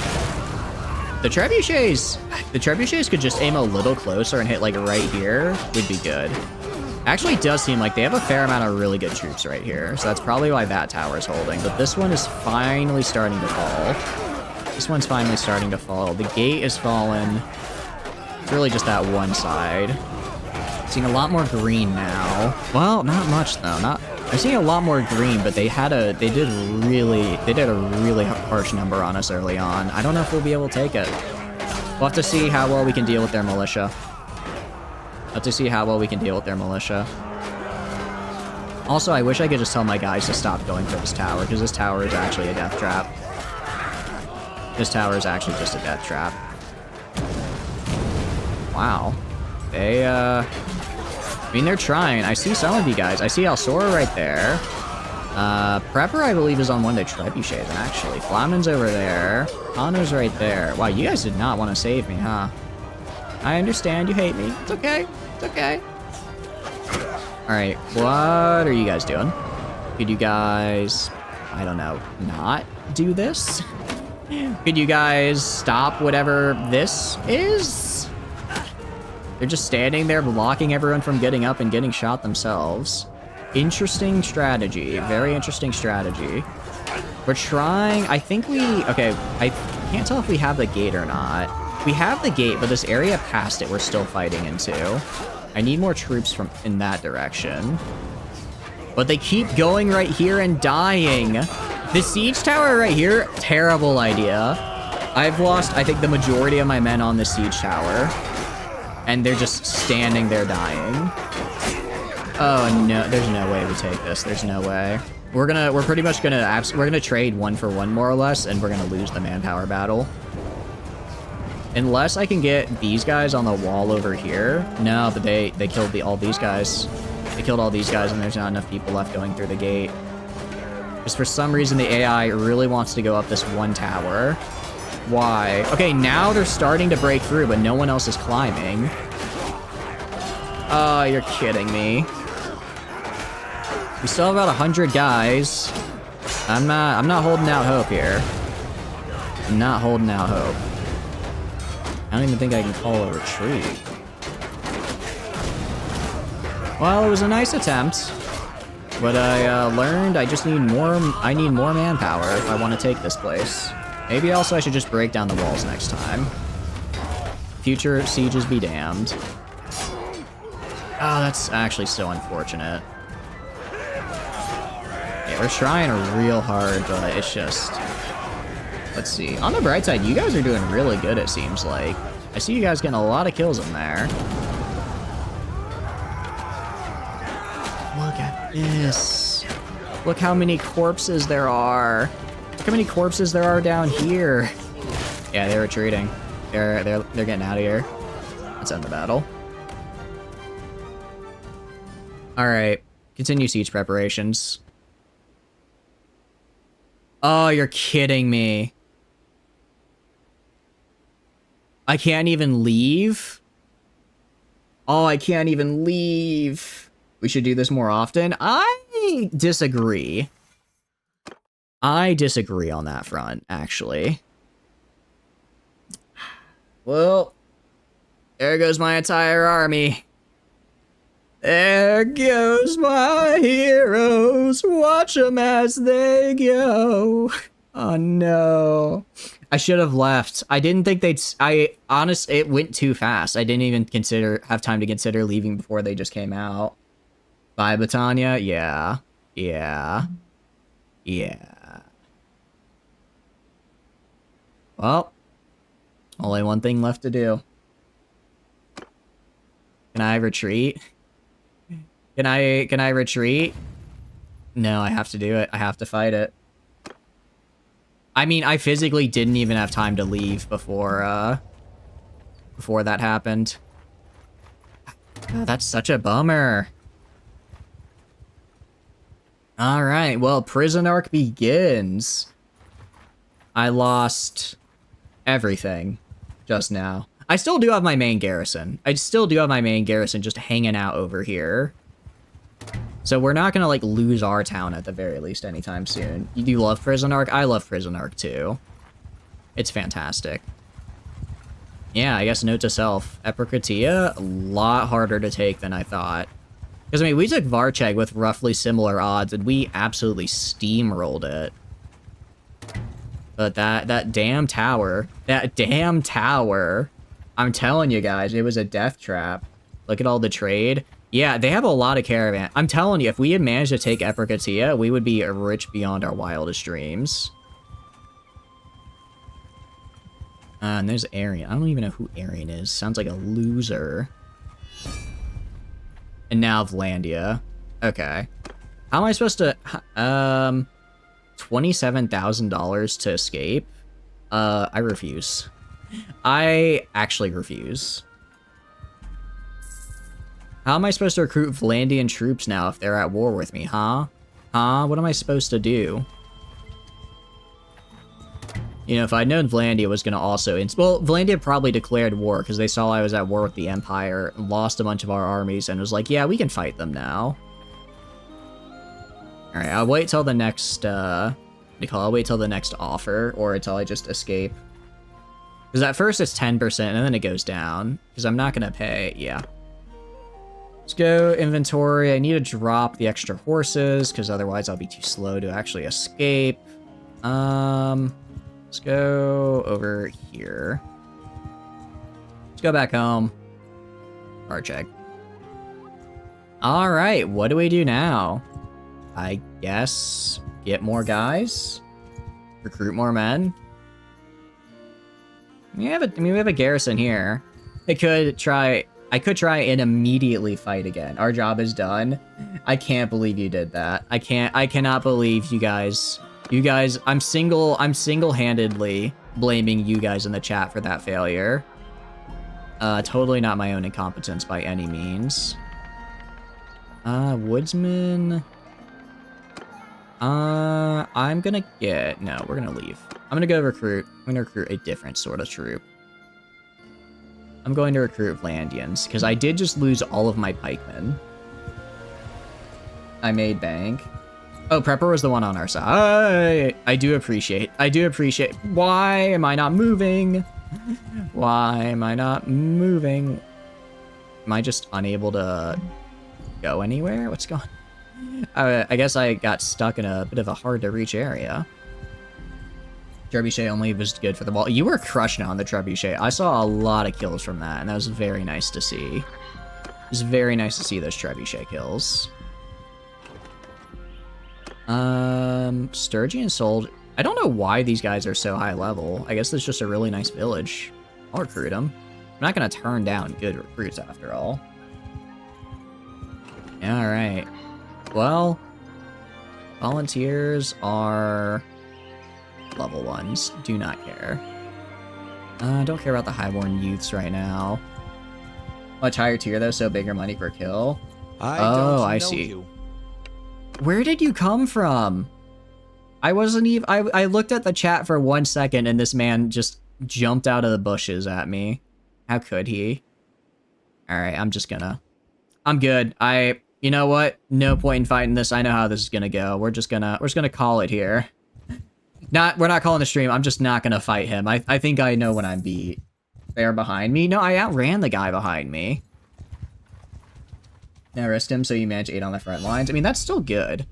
The trebuchets could just aim a little closer and hit like right here. Would be good. Actually, it does seem like they have a fair amount of really good troops right here. So that's probably why that tower is holding. But this one is finally starting to fall. This one's finally starting to fall. The gate is fallen. It's really just that one side. Seeing a lot more green now. Well, not much though. I'm seeing a lot more green, but they did a really harsh number on us early on. I don't know if we'll be able to take it. We'll have to see how well we can deal with their militia. Also, I wish I could just tell my guys to stop going for this tower, because this tower is actually a death trap. This tower is actually just a death trap. Wow. They, I mean, they're trying. I see some of you guys. I see Alsora right there. Prepper, I believe, is on one of the trebuchets, actually. Flamin's over there. Kano's right there. Wow, you guys did not want to save me, huh? I understand you hate me. It's okay. It's okay. Alright, what are you guys doing? Could you guys, I don't know, not do this? Could you guys stop whatever this is? They're just standing there blocking everyone from getting up and getting shot themselves. Interesting strategy. Very interesting strategy. We're trying, I think we, okay, I can't tell if we have the gate or not. We have the gate, but this area past it we're still fighting into. I need more troops from in that direction. But they keep going right here and dying. The siege tower right here, terrible idea. I've lost, I think, the majority of my men on the siege tower. And they're just standing there dying. Oh no, there's no way we take this. There's no way. We're pretty much gonna trade 1 for 1 more or less, and we're gonna lose the manpower battle. Unless I can get these guys on the wall over here. No, but they killed all these guys. They killed all these guys, and there's not enough people left going through the gate. Just for some reason, the AI really wants to go up this one tower. Why? Okay, now they're starting to break through, but no one else is climbing. Oh, you're kidding me. We still have about 100 guys. I'm not holding out hope here. I'm not holding out hope. I don't even think I can call a retreat. Well, it was a nice attempt, but I learned I just need more. I need more manpower if I want to take this place. Maybe also I should just break down the walls next time. Future sieges be damned. Oh, that's actually so unfortunate. Yeah, we're trying real hard, but it's just... Let's see. On the bright side, you guys are doing really good, it seems like. I see you guys getting a lot of kills in there. Look at this. Look how many corpses there are. Look how many corpses there are down here. Yeah, they're retreating. They're getting out of here. Let's end the battle. Alright. Continue siege preparations. Oh, you're kidding me. I can't even leave? Oh, I can't even leave. We should do this more often. I disagree. I disagree on that front, actually. Well, there goes my entire army. There goes my heroes. Watch them as they go. Oh no. I should have left. I didn't think they'd... it went too fast. I didn't even have time to consider leaving before they just came out. Bye, Battania? Yeah. Yeah. Yeah. Well, only one thing left to do. Can I retreat? Can I retreat? No, I have to do it. I have to fight it. I mean, I physically didn't even have time to leave before that happened. Oh, that's such a bummer. Alright, well, prison arc begins. I lost everything just now. I still do have my main garrison. I still do have my main garrison just hanging out over here. So we're not gonna, like, lose our town at the very least anytime soon. You do love Prison Arc? I love Prison Arc, too. It's fantastic. Yeah, I guess note to self. Epicratia, a lot harder to take than I thought. Because, I mean, we took Varcheg with roughly similar odds, and we absolutely steamrolled it. But that damn tower, I'm telling you guys, it was a death trap. Look at all the trade. Yeah, they have a lot of caravan. I'm telling you, if we had managed to take Epicratia, we would be rich beyond our wildest dreams. And there's Arian. I don't even know who Arian is. Sounds like a loser. And now Vlandia. Okay. How am I supposed to... $27,000 to escape? I refuse. I actually refuse. How am I supposed to recruit Vlandian troops now if they're at war with me, huh? Huh? What am I supposed to do? You know, if I'd known Vlandia was going to also... Well, Vlandia probably declared war because they saw I was at war with the Empire, lost a bunch of our armies, and was like, yeah, we can fight them now. Alright, I'll wait till the next, I'll wait till the next offer, or until I just escape. Because at first it's 10%, and then it goes down. Because I'm not going to pay, yeah. Let's go inventory. I need to drop the extra horses, because otherwise I'll be too slow to actually escape. Let's go over here. Let's go back home. Bar check. Alright, what do we do now? I guess get more guys? Recruit more men? We have a garrison here. I could try and immediately fight again. Our job is done. I can't believe you did that. I cannot believe you guys, I'm single-handedly blaming you guys in the chat for that failure. Totally not my own incompetence by any means. Woodsman. I'm gonna get, no, we're gonna leave. I'm gonna go recruit, I'm gonna recruit a different sort of troop. I'm going to recruit Vlandians, because I did just lose all of my pikemen. I made bank. Oh, Prepper was the one on our side. I do appreciate, why am I not moving? Why am I not moving? Am I just unable to go anywhere? What's going on? I guess I got stuck in a bit of a hard-to-reach area. Trebuchet only was good for the ball. You were crushing on the Trebuchet. I saw a lot of kills from that, and that was very nice to see. It was very nice to see those Trebuchet kills. Sturgeon sold. I don't know why these guys are so high level. I guess it's just a really nice village. I'll recruit them. I'm not going to turn down good recruits after all. Alright. Well, volunteers are level 1s. Do not care. Don't care about the highborn youths right now. Much higher tier though, so bigger money per kill. I see. You. Where did you come from? I wasn't even... I looked at the chat for 1 second and this man just jumped out of the bushes at me. How could he? Alright, I'm just gonna... I'm good. You know what? No point in fighting this. I know how this is gonna go. We're just gonna call it here. We're not calling the stream. I'm just not gonna fight him. I think I know when I'm beat. They're behind me. No, I outran the guy behind me. Now rest him so you manage 8 on the front lines. I mean, that's still good.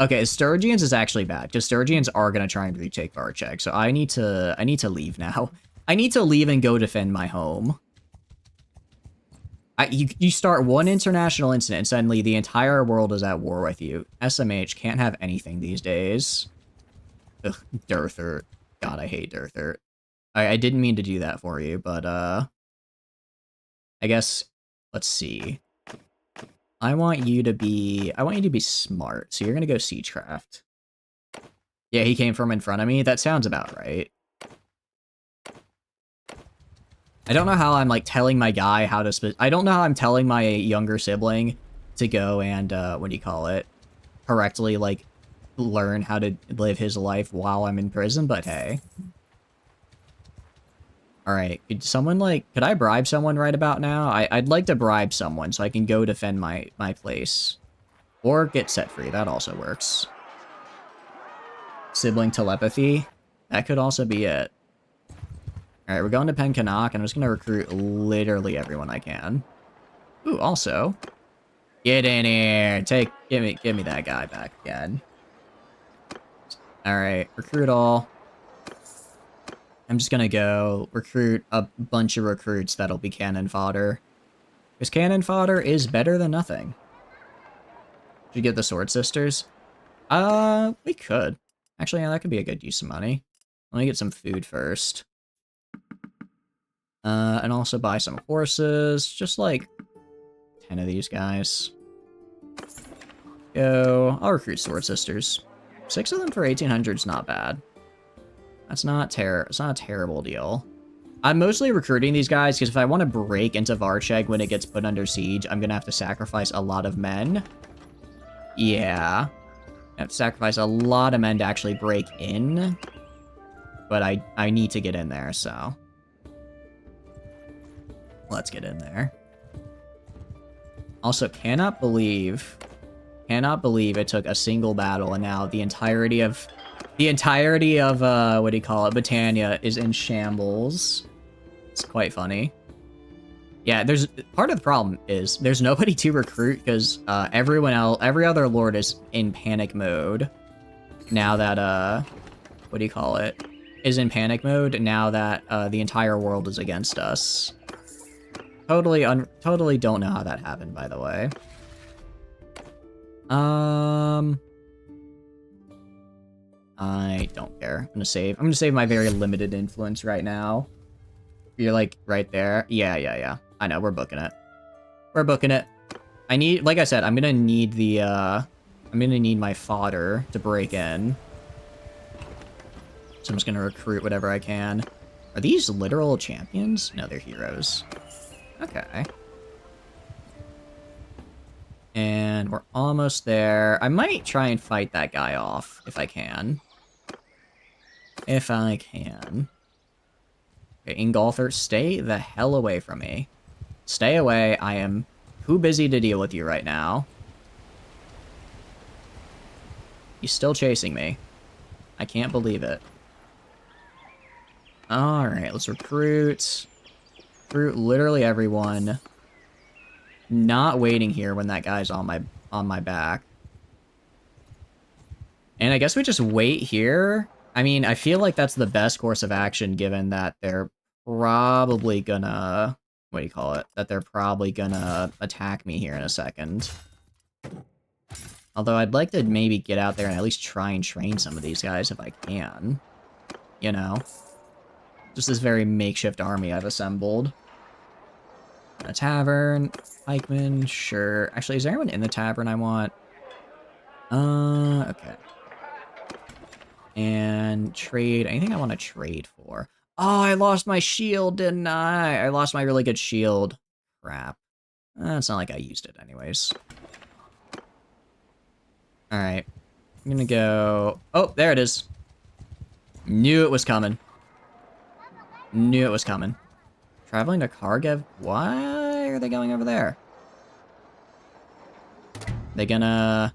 Okay, Sturgians is actually bad, because Sturgians are gonna try and retake Varchek, so I need to leave now. I need to leave and go defend my home. You start one international incident and suddenly the entire world is at war with you. SMH can't have anything these days. Ugh, Durthert. God, I hate Durthert. I didn't mean to do that for you, but, I guess, let's see. I want you to be smart, so you're gonna go Siegecraft. Yeah, he came from in front of me? That sounds about right. I don't know how I'm, like, telling my guy how to... I don't know how I'm telling my younger sibling to go and, what do you call it? Correctly, like, learn how to live his life while I'm in prison, but hey. Alright, could I bribe someone right about now? I'd like to bribe someone so I can go defend my place. Or get set free, that also works. Sibling telepathy? That could also be it. Alright, we're going to Pencanak, and I'm just gonna recruit literally everyone I can. Ooh, also... Get in here! Give me that guy back again. Alright, recruit all. I'm just gonna go recruit a bunch of recruits that'll be cannon fodder. Because cannon fodder is better than nothing. Should we get the Sword Sisters? We could. Actually, yeah, that could be a good use of money. Let me get some food first. And also buy some horses, just like 10 of these guys. go. I'll recruit Sword Sisters. 6 of them for 1800 is not bad. That's not it's not a terrible deal. I'm mostly recruiting these guys because if I want to break into Varcheg when it gets put under siege, I'm gonna have to sacrifice a lot of men. Yeah. I have to sacrifice a lot of men to actually break in. But I need to get in there, so. Let's get in there. Also, cannot believe it took a single battle and now the entirety of what do you call it, Britannia is in shambles. It's quite funny. Yeah, part of the problem is there's nobody to recruit because every other lord is in panic mode. Now that what do you call it, is in panic mode now that the entire world is against us. Totally don't know how that happened, by the way. I don't care. I'm gonna save my very limited influence right now. You're like right there. Yeah. I know, we're booking it. We're booking it. Like I said, I'm gonna need my fodder to break in. So I'm just gonna recruit whatever I can. Are these literal champions? No, they're heroes. Okay. And we're almost there. I might try and fight that guy off if I can. If I can. Okay, Ingolfer, stay the hell away from me. Stay away. I am too busy to deal with you right now. He's still chasing me. I can't believe it. Alright, let's recruit. Recruit literally everyone. Not waiting here when that guy's on my back. And I guess we just wait here. I mean, I feel like that's the best course of action given that they're probably gonna... What do you call it? That they're probably gonna attack me here in a second. Although I'd like to maybe get out there and at least try and train some of these guys if I can. You know? Just this very makeshift army I've assembled. A tavern, pikemen, sure. Actually, is there anyone in the tavern I want? Okay. And trade, anything I want to trade for? Oh, I lost my shield, didn't I? I lost my really good shield. Crap. It's not like I used it anyways. Alright. I'm gonna go... Oh, there it is. Knew it was coming. Knew it was coming. Traveling to Kharkiv? Why are they going over there? They gonna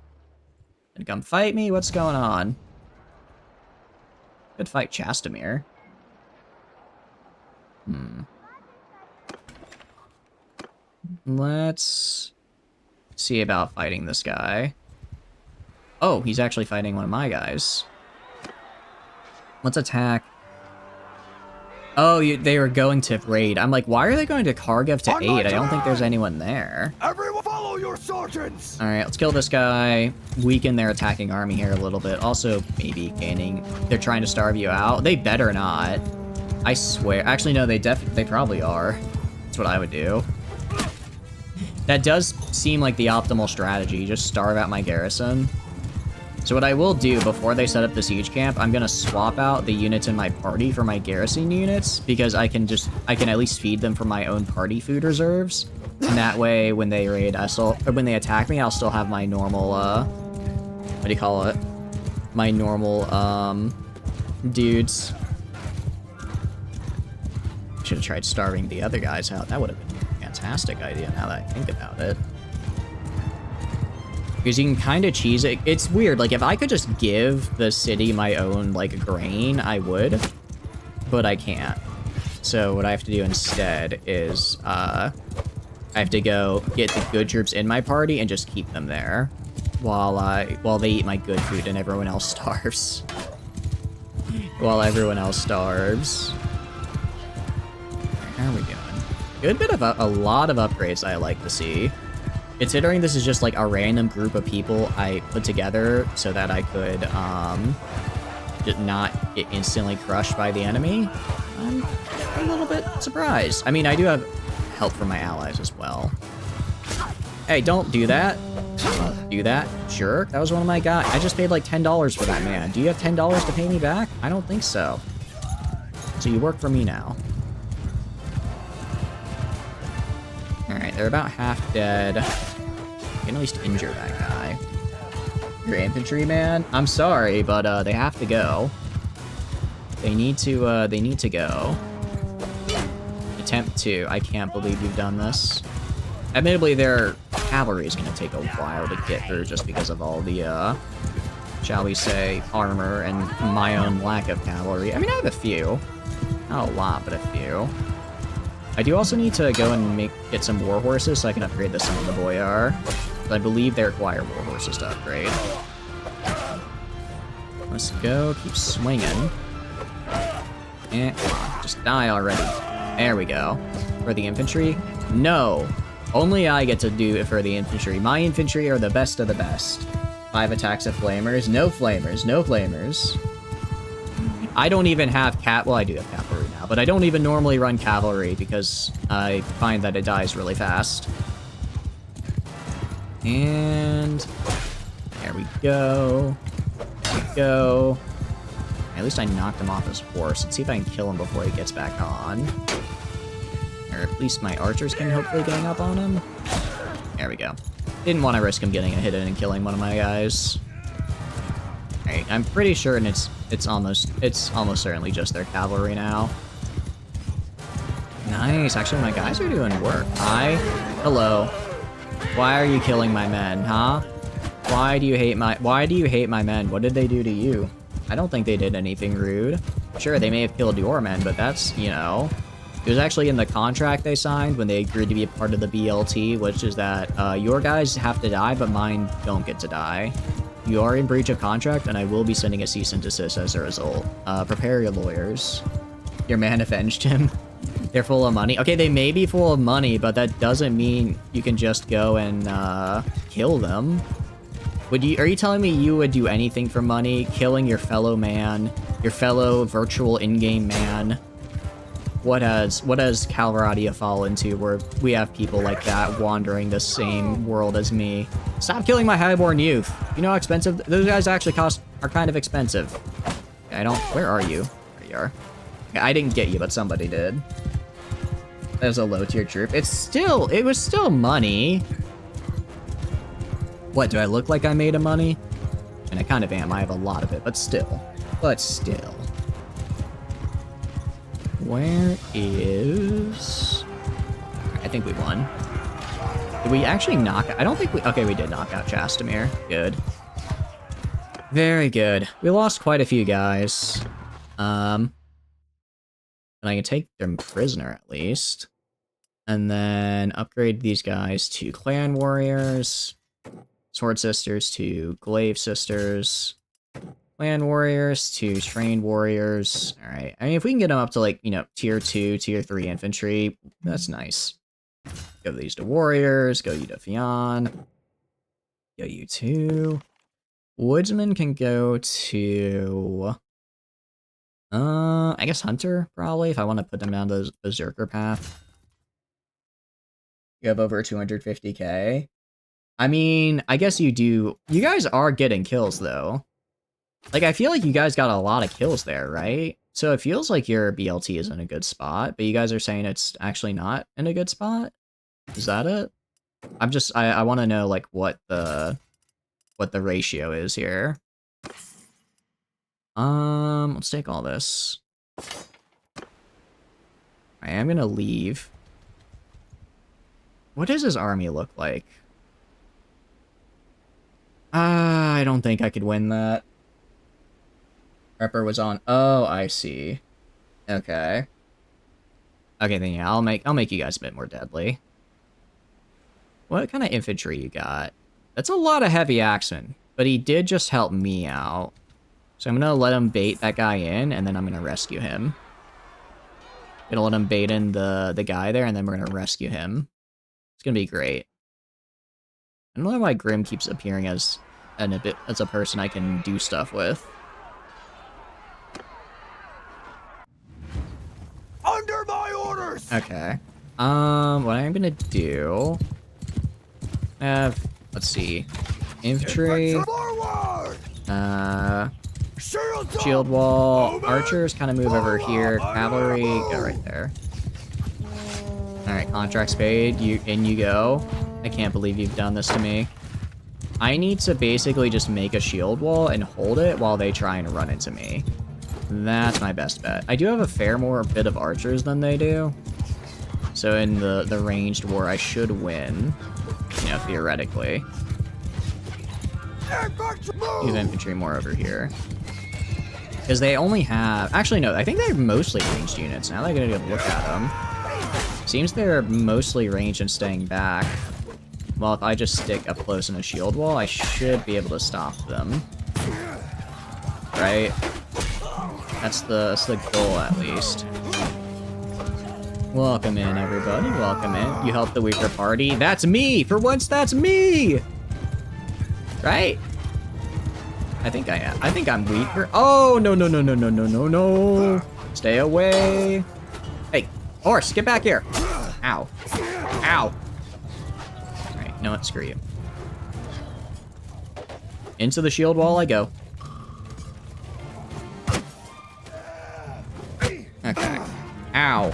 come fight me? What's going on? Could fight Chastomir. Let's see about fighting this guy. Oh, he's actually fighting one of my guys. Let's attack. Oh, they were going to raid. I'm like, why are they going to Kharkiv to aid? I don't think there's anyone there. Everyone follow your sergeants! Alright, let's kill this guy. Weaken their attacking army here a little bit. Also, maybe gaining... They're trying to starve you out. They better not. I swear. Actually, no, they probably are. That's what I would do. That does seem like the optimal strategy. Just starve out my garrison. So what I will do before they set up the siege camp, I'm gonna swap out the units in my party for my garrison units because I can at least feed them from my own party food reserves. And that way, when they raid, when they attack me, I'll still have my normal, what do you call it? My normal, dudes. Should have tried starving the other guys out. That would have been a fantastic idea now that I think about it. Because you can kind of cheese it. It's weird. Like, if I could just give the city my own, like, grain, I would. But I can't. So what I have to do instead is, I have to go get the good troops in my party and just keep them there. While they eat my good food and everyone else starves. While everyone else starves. How are we doing? Good bit of a lot of upgrades I like to see. Considering this is just like a random group of people I put together so that I could just not get instantly crushed by the enemy, I'm a little bit surprised. I mean, I do have help from my allies as well. Hey, don't do that. Do that, jerk. That was one of my guys. I just paid like $10 for that man. Do you have $10 to pay me back? I don't think so. So you work for me now. Alright, they're about half dead. You can at least injure that guy. Your infantry, man? I'm sorry, but they have to go. They need to go. Attempt 2. I can't believe you've done this. Admittedly, their cavalry is going to take a while to get through just because of all the, shall we say, armor and my own lack of cavalry. I mean, I have a few. Not a lot, but a few. I do also need to go and get some war horses so I can upgrade the Son of the Boyar. I believe they require war horses to upgrade. Let's go. Keep swinging. And come on, just die already. There we go. For the infantry? No. Only I get to do it for the infantry. My infantry are the best of the best. 5 attacks of flamers. No flamers. No flamers. I don't even have well, I do have cavalry now, but I don't even normally run cavalry because I find that it dies really fast. And there we go. There we go. At least I knocked him off his horse. Let's see if I can kill him before he gets back on. Or at least my archers can hopefully gang up on him. There we go. Didn't want to risk him getting a hit in and killing one of my guys. Alright, I'm pretty sure and it's almost certainly just their cavalry now. Nice. Actually, my guys are doing work. Hi. Hello. Why are you killing my men, huh? Why do you hate my men? What did they do to you? I don't think they did anything rude. Sure, they may have killed your men, but that's, you know, it was actually in the contract they signed when they agreed to be a part of the BLT, which is that your guys have to die, but mine don't get to die. You are in breach of contract, and I will be sending a cease and desist as a result. Prepare your lawyers. Your man avenged him. They're full of money. Okay, they may be full of money, but that doesn't mean you can just go and kill them. Are you telling me you would do anything for money? Killing your fellow man, your fellow virtual in-game man? What has Calvaradia fallen to where we have people like that wandering the same world as me? Stop killing my highborn youth. You know how expensive those guys actually are kind of expensive. Where are you? There you are. Okay, I didn't get you, but somebody did. That was a low tier troop. It was still money. What, do I look like I made a money? And I kind of am. I have a lot of it, but still. Where is... I think we won. Did we actually knock... I don't think we... Okay, we did knock out Chastamir. Good. Very good. We lost quite a few guys. And I can take them prisoner at least. And then upgrade these guys to clan warriors. Sword sisters to glaive sisters. Clan warriors to trained warriors. Alright. I mean, if we can get them up to, like, you know, tier 2, tier 3 infantry, that's nice. Go these to warriors. Go you to Fionn. Go you to... Woodsman can go to... I guess Hunter, probably, if I want to put them down the Berserker path. You have over 250k. I mean, I guess you do... You guys are getting kills, though. Like, I feel like you guys got a lot of kills there, right? So it feels like your BLT is in a good spot, but you guys are saying it's actually not in a good spot? Is that it? I want to know, like, what the ratio is here. Let's take all this. I am gonna leave. What does his army look like? I don't think I could win that. Prepper was on. Oh, I see. Okay. Okay, then yeah, I'll make you guys a bit more deadly. What kind of infantry you got? That's a lot of heavy axemen, but he did just help me out. So I'm gonna let him bait that guy in, and then I'm gonna rescue him. Gonna let him bait in the guy there, and then we're gonna rescue him. It's gonna be great. I don't know why Grim keeps appearing as a person I can do stuff with. Under my orders. Okay. What I'm gonna do... have, let's see, infantry, Forward! Shields shield up! wall, Movement! archers kind of move over here, cavalry, go right there. Alright, contracts paid, in you go. I can't believe you've done this to me. I need to basically just make a shield wall and hold it while they try and run into me. That's my best bet. I do have a fair more bit of archers than they do. So in the ranged war, I should win, you know, theoretically. Use infantry more over here. Because they only have... Actually, no, I think they're mostly ranged units. Now that I get a good look at them. Seems they're mostly ranged and staying back. Well, if I just stick up close in a shield wall, I should be able to stop them. Right? That's the goal, at least. Welcome in, everybody. Welcome in. You help the weaker party. That's me! For once, that's me! Right? I think I am. I think I'm weaker. Oh, no, no, no, no, no, no, no, no. Stay away. Hey, horse, get back here. Ow. Ow. Alright, you know what? Screw you. Into the shield wall I go. Okay. Ow.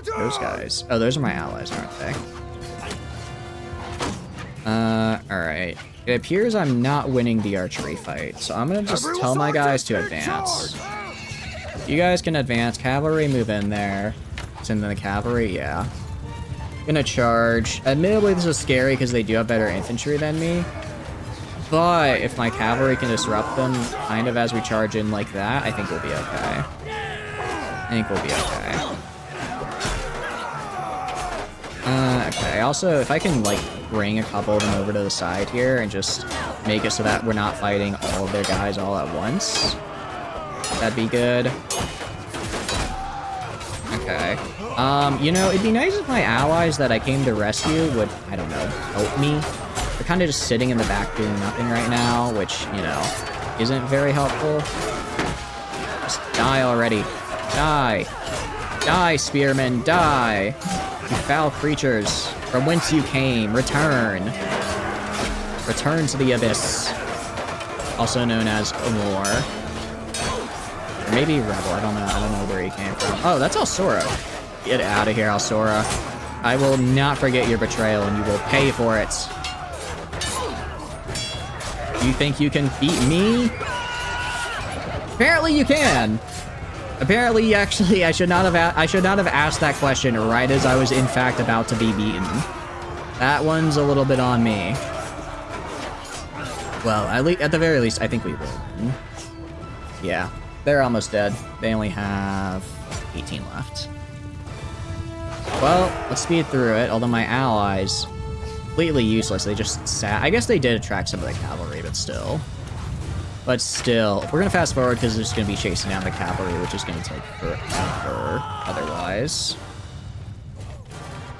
Those guys. Oh, those are my allies, aren't they? Alright. It appears I'm not winning the archery fight, so I'm gonna just tell my guys to advance. You guys can advance. Cavalry, move in there. Send in the cavalry, yeah. Gonna charge. Admittedly, this is scary because they do have better infantry than me. But if my cavalry can disrupt them kind of as we charge in like that, I think we'll be okay. I think we'll be okay. Okay, also, if I can, like, bring a couple of them over to the side here and just make it so that we're not fighting all of their guys all at once, that'd be good. Okay. You know, it'd be nice if my allies that I came to rescue would, I don't know, help me. They're kind of just sitting in the back doing nothing right now, which, you know, isn't very helpful. Just die already. Die. Die, spearmen, die. You foul creatures, from whence you came, return. Return to the abyss. Also known as War. Or maybe Rebel, I don't know where he came from. Oh, that's Alsora. Get out of here, Alsora. I will not forget your betrayal, and you will pay for it. You think you can beat me? Apparently you can. Apparently, actually, I should not have asked that question right as I was in fact about to be beaten. That one's a little bit on me. Well, at the very least, I think we will win. Yeah, they're almost dead. They only have 18 left. Well, let's speed through it. Although my allies, completely useless. They just sat. I guess they did attract some of the cavalry, but still. But still, we're gonna fast forward because they're just gonna be chasing down the cavalry, which is gonna take forever otherwise.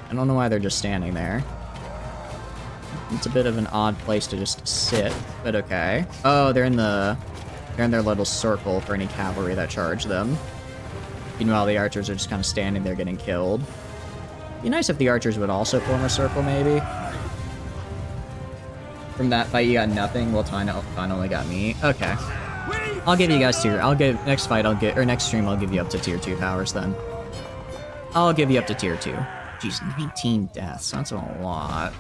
I don't know why they're just standing there. It's a bit of an odd place to just sit, but okay. Oh, they're in their little circle for any cavalry that charge them. Meanwhile, the archers are just kind of standing there getting killed. Be nice if the archers would also form a circle, maybe. From that fight, you got nothing. Well, Tyne only got me. Okay. I'll give you guys tier. Next stream, I'll give you up to tier 2 powers then. I'll give you up to tier 2. Jeez, 19 deaths. That's a lot.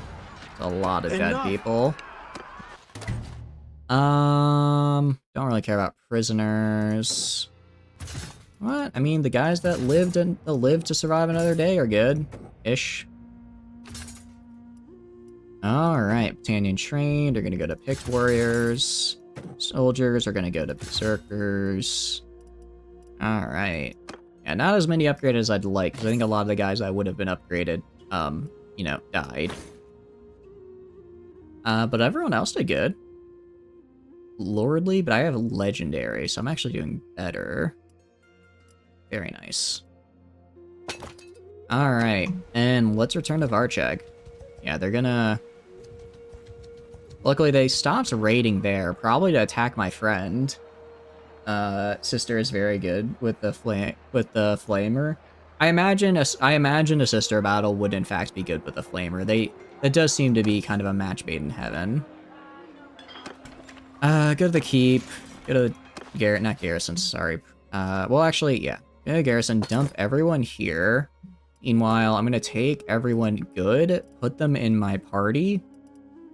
That's a lot of dead people. Don't really care about prisoners. What? I mean, the guys that lived to survive another day are good-ish. Alright, Battalion trained are gonna go to picked warriors. Soldiers are gonna go to berserkers. Alright. Yeah, not as many upgraded as I'd like, because I think a lot of the guys that would have been upgraded, you know, died. But everyone else did good. Lordly, but I have legendary, so I'm actually doing better. Very nice. Alright, and let's return to Varcheg. Yeah, they're gonna... Luckily, they stopped raiding there, probably to attack my friend. Sister is very good with the flamer. I imagine a sister battle would in fact be good with a flamer. That does seem to be kind of a match made in heaven. Go to the keep. Go to the not garrison, sorry. Well actually, yeah. Go to garrison, dump everyone here. Meanwhile, I'm gonna take everyone good, put them in my party,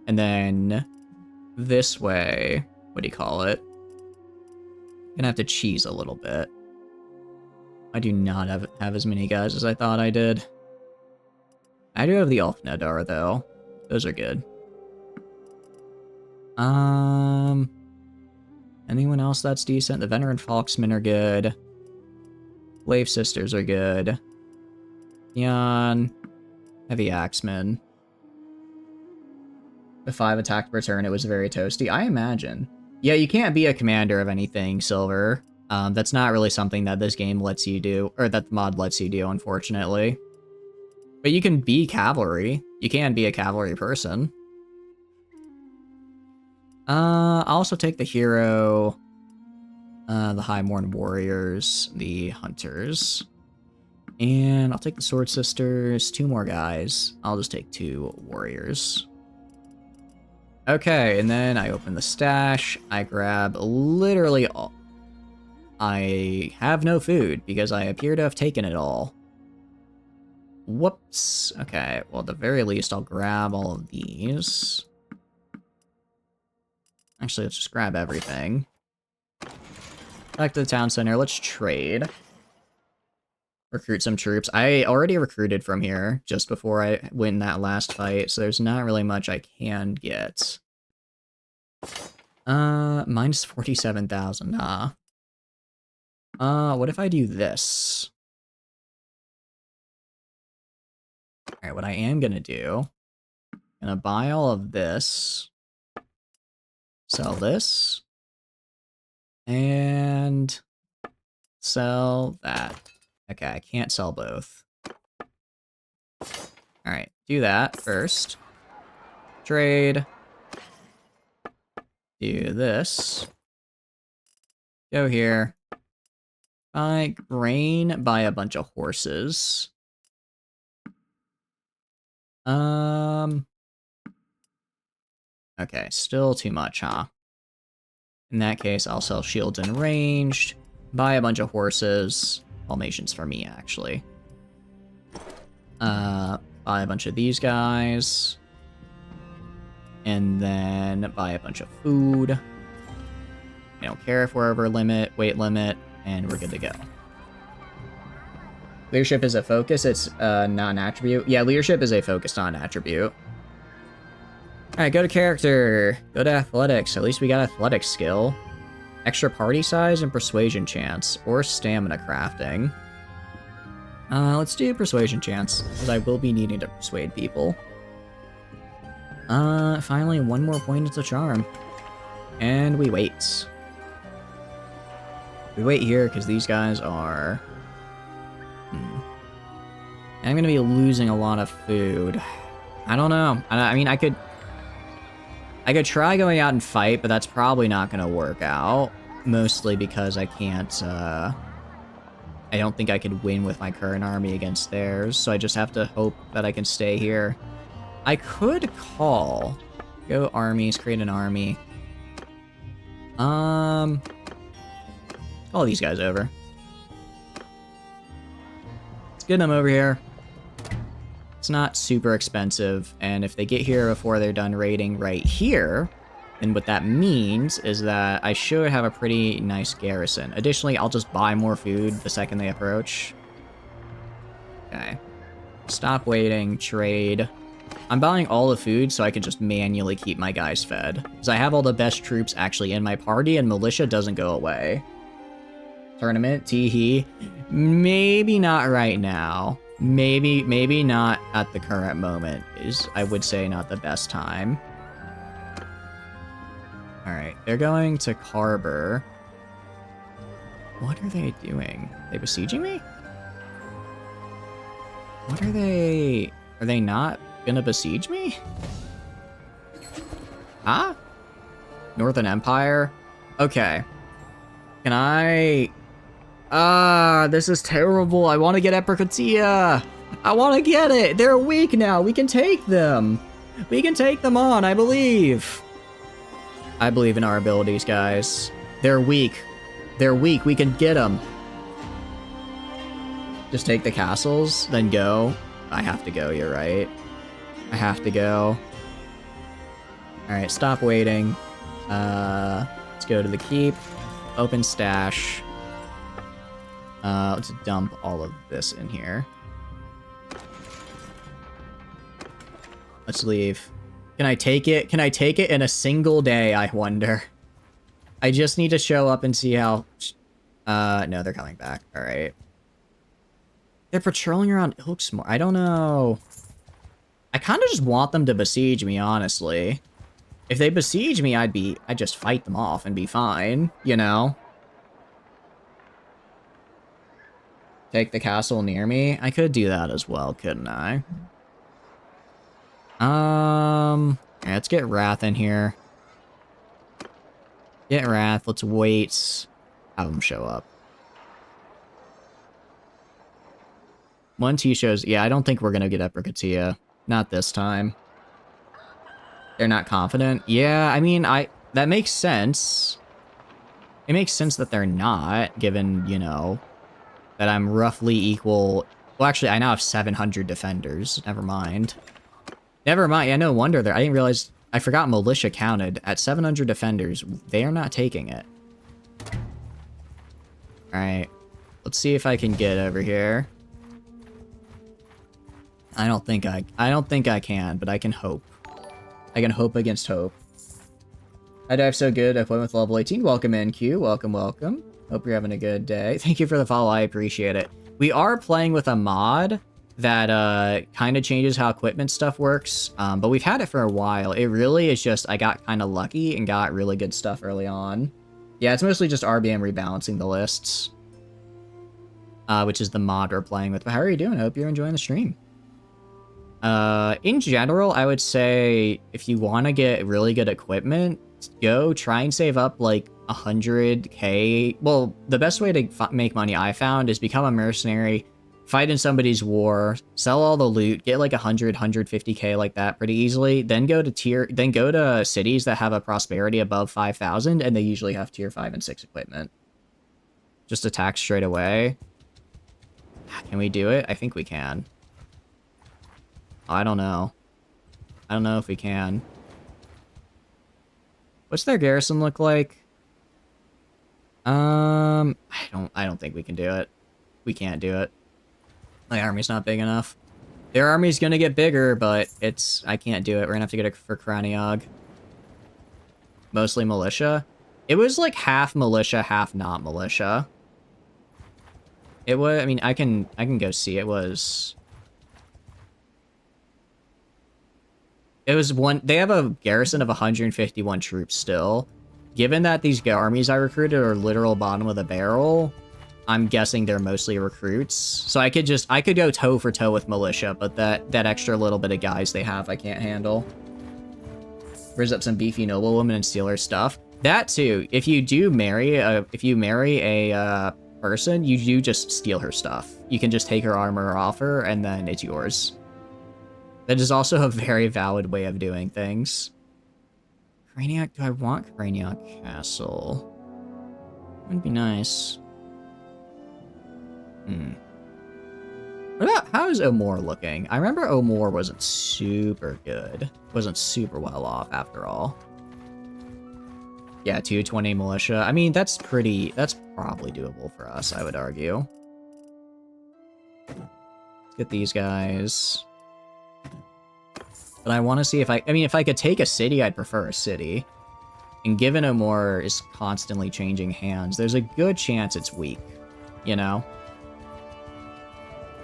and then this way, what do you call it? Gonna have to cheese a little bit. I do not have as many guys as I thought I did. I do have the Ulfnedar though. Those are good. Anyone else that's decent? The Veteran Foxmen are good. Slave Sisters are good. Neon. Heavy Axemen. The 5 attack per turn, it was very toasty. I imagine. Yeah, you can't be a commander of anything, Silver. That's not really something that this game lets you do, or that the mod lets you do, unfortunately. But you can be cavalry. You can be a cavalry person. I'll also take the hero, the Highborn Warriors, the Hunters. And I'll take the Sword Sisters, 2 more guys. I'll just take 2 warriors. Okay, and then I open the stash. I grab literally all. I have no food because I appear to have taken it all. Whoops. Okay, well, at the very least, I'll grab all of these. Actually, let's just grab everything. Back to the town center. Let's trade. Recruit some troops. I already recruited from here just before I win that last fight, so there's not really much I can get. Minus 47,000, huh? What if I do this? Alright, what I am gonna do, gonna buy all of this, sell this, and sell that. Okay, I can't sell both. Alright, do that first. Trade. Do this. Go here. Buy grain, buy a bunch of horses. Okay, still too much, huh? In that case, I'll sell shields and ranged, buy a bunch of horses. Formations for me, actually. Buy a bunch of these guys. And then buy a bunch of food. I don't care if we're over weight limit, and we're good to go. Leadership is a focus, it's not an attribute. Yeah, leadership is a focus, not an attribute. Alright, go to character. Go to athletics. At least we got athletic skill. Extra party size and persuasion chance, or stamina crafting. Let's do persuasion chance, because I will be needing to persuade people. Finally, 1 more point into charm. And we wait. We wait here, because these guys are... I'm gonna be losing a lot of food. I don't know. I mean, I could try going out and fight, but that's probably not gonna work out. Mostly because I can't, I don't think I could win with my current army against theirs, so I just have to hope that I can stay here. I could call. Go armies, create an army. Call these guys over. Let's get them over here. It's not super expensive, and if they get here before they're done raiding right here, then what that means is that I should have a pretty nice garrison. Additionally, I'll just buy more food the second they approach. Okay. Stop waiting, trade. I'm buying all the food so I can just manually keep my guys fed. Because I have all the best troops actually in my party, and militia doesn't go away. Tournament, teehee. Maybe not right now. Maybe not at the current moment is, I would say, not the best time. Alright, they're going to Carver. What are they doing? Are they besieging me? What are they... Are they not gonna besiege me? Huh? Northern Empire? Okay. Can I... Ah, this is terrible. I want to get Epricotia. I want to get it. They're weak now. We can take them. We can take them on, I believe. I believe in our abilities, guys. They're weak. They're weak. We can get them. Just take the castles, then go. I have to go, you're right. I have to go. Alright, stop waiting. Let's go to the keep. Open stash. Let's dump all of this in here. Let's leave. Can I take it? Can I take it in a single day, I wonder? I just need to show up and see how... no, they're coming back. Alright. They're patrolling around Ilksmore. I don't know. I kind of just want them to besiege me, honestly. If they besiege me, I'd just fight them off and be fine, you know? Take the castle near me. I could do that as well, couldn't I? Yeah, let's get Wrath in here. Get Wrath. Let's wait. Have them show up. One T shows. Yeah, I don't think we're gonna get Epricotia. Not this time. They're not confident. Yeah, I mean, that makes sense. It makes sense that they're not, given, you know, that I'm roughly equal. Well, actually, I now have 700 defenders. Never mind. Never mind. Yeah, no wonder I didn't realize. I forgot militia counted. At 700 defenders, they are not taking it. Alright. Let's see if I can get over here. I don't think I can, but I can hope. I can hope against hope. I dive so good. I play with level 18. Welcome in, Q. Welcome, welcome. Hope you're having a good day. Thank you for the follow. I appreciate it. We are playing with a mod that kind of changes how equipment stuff works, but we've had it for a while. It really is just I got kind of lucky and got really good stuff early on. Yeah, it's mostly just RBM rebalancing the lists, which is the mod we're playing with. But how are you doing? I hope you're enjoying the stream. In general, I would say if you want to get really good equipment, go try and save up like 100k. Well, the best way to make money I found is become a mercenary, fight in somebody's war, sell all the loot, get like 150k like that pretty easily. Then go to cities that have a prosperity above 5,000, and they usually have tier 5 and 6 equipment. Just attack straight away. Can we do it? I think we can. I don't know. I don't know if we can. What's their garrison look like? I don't think we can do it. We can't do it. My army's not big enough. Their army's gonna get bigger, but I can't do it. We're gonna have to get it for Kraniog. Mostly militia. It was like half militia, half not militia. It was, I mean, I can go see. It was one, they have a garrison of 151 troops still. Given that these armies I recruited are literal bottom of the barrel, I'm guessing they're mostly recruits. So I could go toe for toe with militia, but that extra little bit of guys they have, I can't handle. Raise up some beefy noblewomen and steal her stuff. That too, if you marry a person, you do just steal her stuff. You can just take her armor off her, and then it's yours. That is also a very valid way of doing things. Kraniog, do I want Kraniog Castle? Would be nice. What about, how is O'More looking? I remember O'More wasn't super good. Wasn't super well off after all. Yeah, 220 militia. I mean, that's probably doable for us, I would argue. Let's get these guys. But I want to see if if I could take a city, I'd prefer a city. And given O'More is constantly changing hands, there's a good chance it's weak, you know?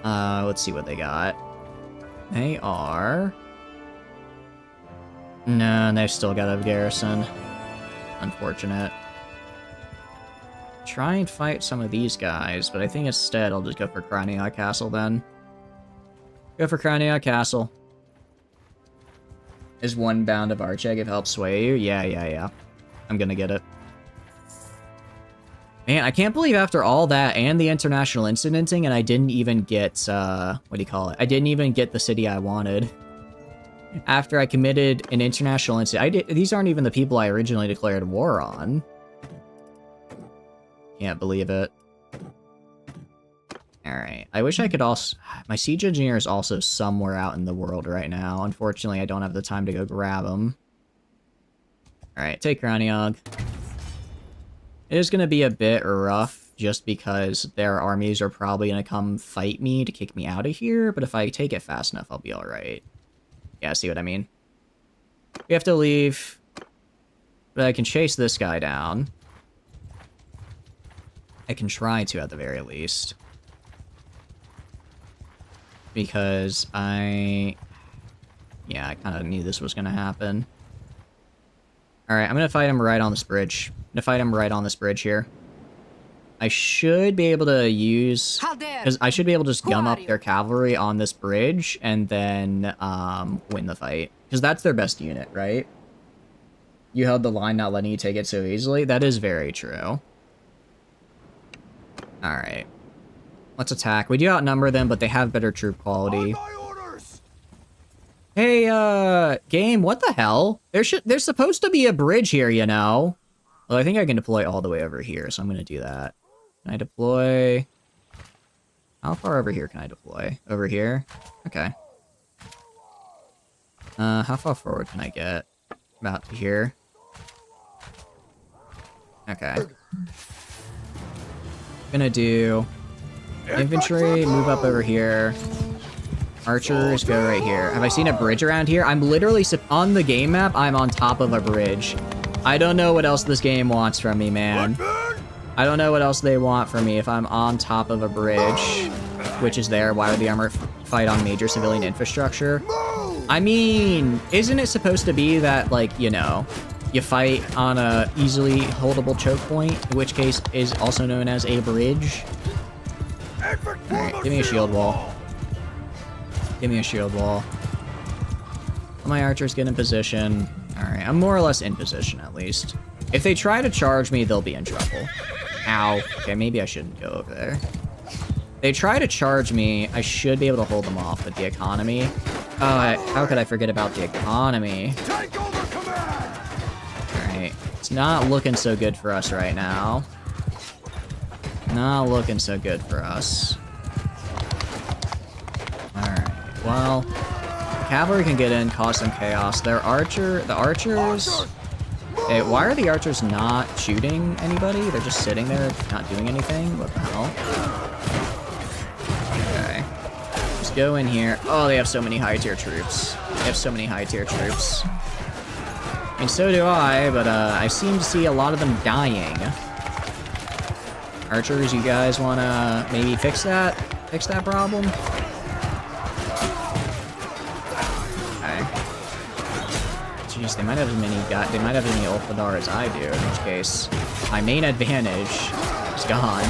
Let's see what they got. They are... No, they've still got a garrison. Unfortunate. Try and fight some of these guys, but I think instead I'll just go for Kraniog Castle then. Go for Kraniog Castle. Is one bound of Archegg if help sway you? Yeah. I'm gonna get it. Man, I can't believe after all that and the international incidenting, and I didn't even get, what do you call it? I didn't even get the city I wanted. After I committed an international incident. These aren't even the people I originally declared war on. Can't believe it. Alright, I wish I could also... My siege engineer is also somewhere out in the world right now. Unfortunately, I don't have the time to go grab him. Alright, take Kraniog. It is going to be a bit rough, just because their armies are probably going to come fight me to kick me out of here, but if I take it fast enough, I'll be alright. Yeah, see what I mean? We have to leave, but I can chase this guy down. I can try to, at the very least. Because I kind of knew this was going to happen. Alright, I'm going to fight him right on this bridge. I'm going to fight him right on this bridge here. I should be able to use... Because I should be able to just gum up their cavalry on this bridge and then win the fight. Because that's their best unit, right? You held the line not letting you take it so easily? That is very true. Alright. Let's attack. We do outnumber them, but they have better troop quality. Hey, game, what the hell? There's supposed to be a bridge here, you know? Well, I think I can deploy all the way over here, so I'm gonna do that. Can I deploy... How far over here can I deploy? Over here? Okay. How far forward can I get? About to here. Okay. Gonna do... Infantry, move up over here. Archers, go right here. Have I seen a bridge around here? I'm literally... On the game map, I'm on top of a bridge. I don't know what else this game wants from me, man. I don't know what else they want from me if I'm on top of a bridge. Which is there. Why would the armor fight on major civilian infrastructure? I mean, isn't it supposed to be that, like, you know, you fight on a easily holdable choke point, in which case is also known as a bridge? Alright, give me a shield wall. Give me a shield wall. Let my archers get in position. Alright, I'm more or less in position, at least. If they try to charge me, they'll be in trouble. Ow. Okay, maybe I shouldn't go over there. They try to charge me, I should be able to hold them off with the economy. How could I forget about the economy? Alright, it's not looking so good for us right now. Not looking so good for us. Alright, well... Cavalry can get in, cause some chaos. The archers... Hey, why are the archers not shooting anybody? They're just sitting there, not doing anything? What the hell? Okay. Just go in here. Oh, they have so many high-tier troops. They have so many high-tier troops. I mean, so do I, but I seem to see a lot of them dying. Archers, you guys wanna maybe fix that? Fix that problem? Jeez, they might have as many Ulfadar as I do, in which case my main advantage is gone.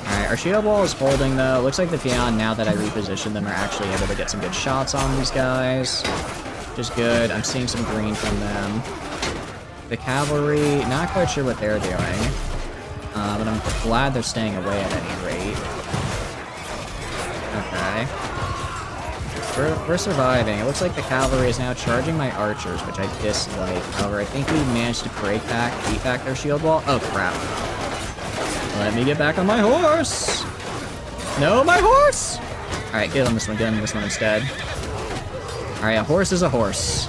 Alright, our shield wall is holding though. Looks like the Fionn, now that I reposition them, are actually able to get some good shots on these guys. Which is good. I'm seeing some green from them. The cavalry, not quite sure what they're doing. But I'm glad they're staying away at any rate. Okay. We're surviving. It looks like the cavalry is now charging my archers, which I dislike. However, I think we managed to beat back their shield wall. Oh, crap. Let me get back on my horse! No, my horse! Alright, get on this one. Get on this one instead. Alright, a horse is a horse.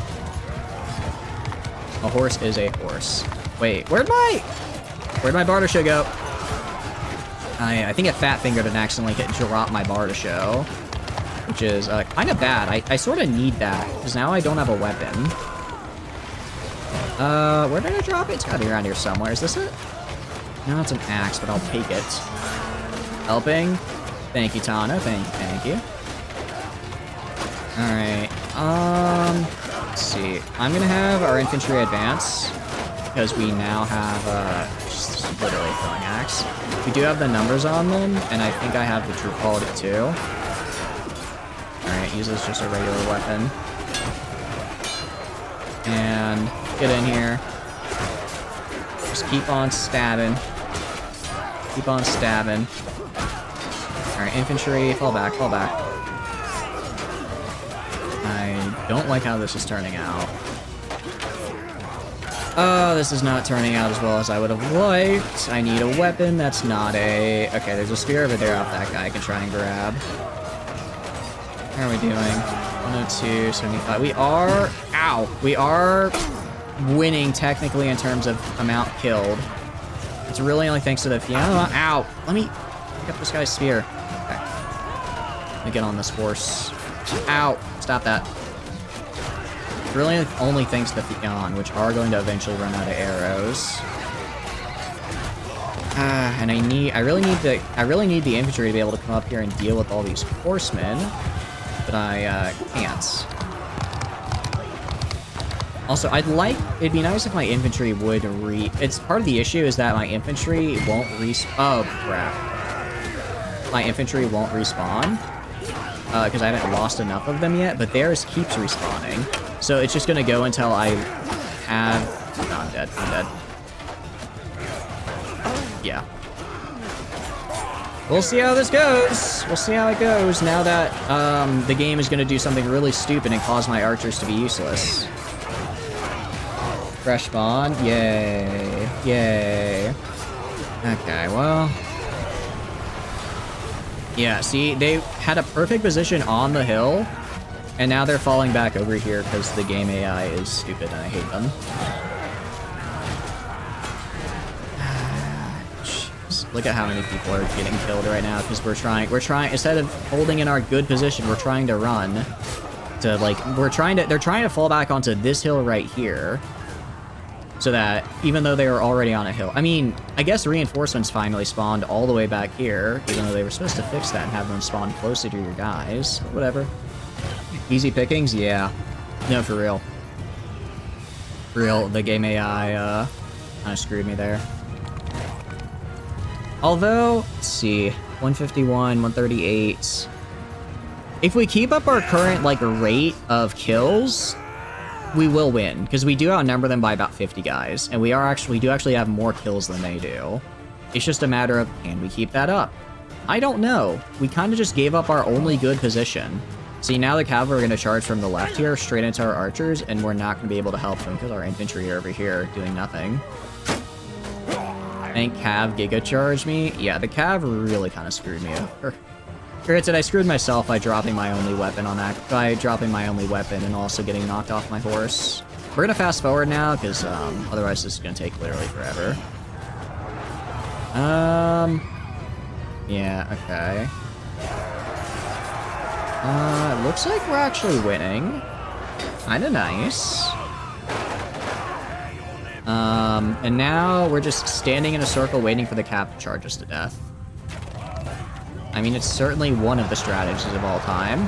A horse is a horse. Wait, where'd my barter show go? I think a fat fingered and accidentally dropped my barter show. Which is kind of bad. I sort of need that, because now I don't have a weapon. Where did I drop it? It's gotta be around here somewhere. Is this it? No, it's an axe, but I'll take it. Helping. Thank you, Tana. Thank you. Alright, let's see. I'm gonna have our infantry advance, because we now have, just literally a throwing axe. We do have the numbers on them, and I think I have the troop quality too. Alright, use this as just a regular weapon. And get in here. Just keep on stabbing. Keep on stabbing. Alright, infantry, fall back, fall back. I don't like how this is turning out. Oh, this is not turning out as well as I would have liked. I need a weapon that's not a... Okay, there's a spear over there off that guy I can try and grab. How are we doing? 102, 75. We are... Ow! We are winning technically in terms of amount killed. It's really only thanks to the Fiona. Ow! Let me pick up this guy's spear. Okay. Let me get on this horse. Ow! Stop that. It's really only thanks to the Fion, which are going to eventually run out of arrows. And I really need the infantry to be able to come up here and deal with all these horsemen, but I can't. Also, it'd be nice if my infantry would it's part of the issue is that my infantry won't oh crap. My infantry won't respawn, because I haven't lost enough of them yet, but theirs keeps respawning. So it's just gonna go until I have... No, I'm dead, I'm dead. Yeah. We'll see how this goes. We'll see how it goes now that the game is gonna do something really stupid and cause my archers to be useless. Fresh spawn, yay, yay. Okay, well... Yeah, see, they had a perfect position on the hill, and now they're falling back over here because the game AI is stupid and I hate them. Jeez, look at how many people are getting killed right now because we're trying, instead of holding in our good position, we're trying to run to, like, they're trying to fall back onto this hill right here. So that, even though they were already on a hill... I mean, I guess reinforcements finally spawned all the way back here, even though they were supposed to fix that and have them spawn closer to your guys. Whatever. Easy pickings? Yeah. No, for real. For real, the game AI, kind of screwed me there. Although, let's see. 151, 138... If we keep up our current, like, rate of kills... we will win, because we do outnumber them by about 50 guys, and we do actually have more kills than they do. It's just a matter of, can we keep that up? I don't know. We kind of just gave up our only good position. See, now the cavalry are going to charge from the left here, straight into our archers, and we're not going to be able to help them, because our infantry are over here doing nothing. And Cav Giga charged me? Yeah, the Cav really kind of screwed me over. Granted, I screwed myself by dropping my only weapon on that, and also getting knocked off my horse. We're gonna fast forward now, because otherwise this is gonna take literally forever. Yeah, okay. It looks like we're actually winning. Kinda nice. And now we're just standing in a circle waiting for the Cav to charge us to death. I mean, it's certainly one of the strategies of all time.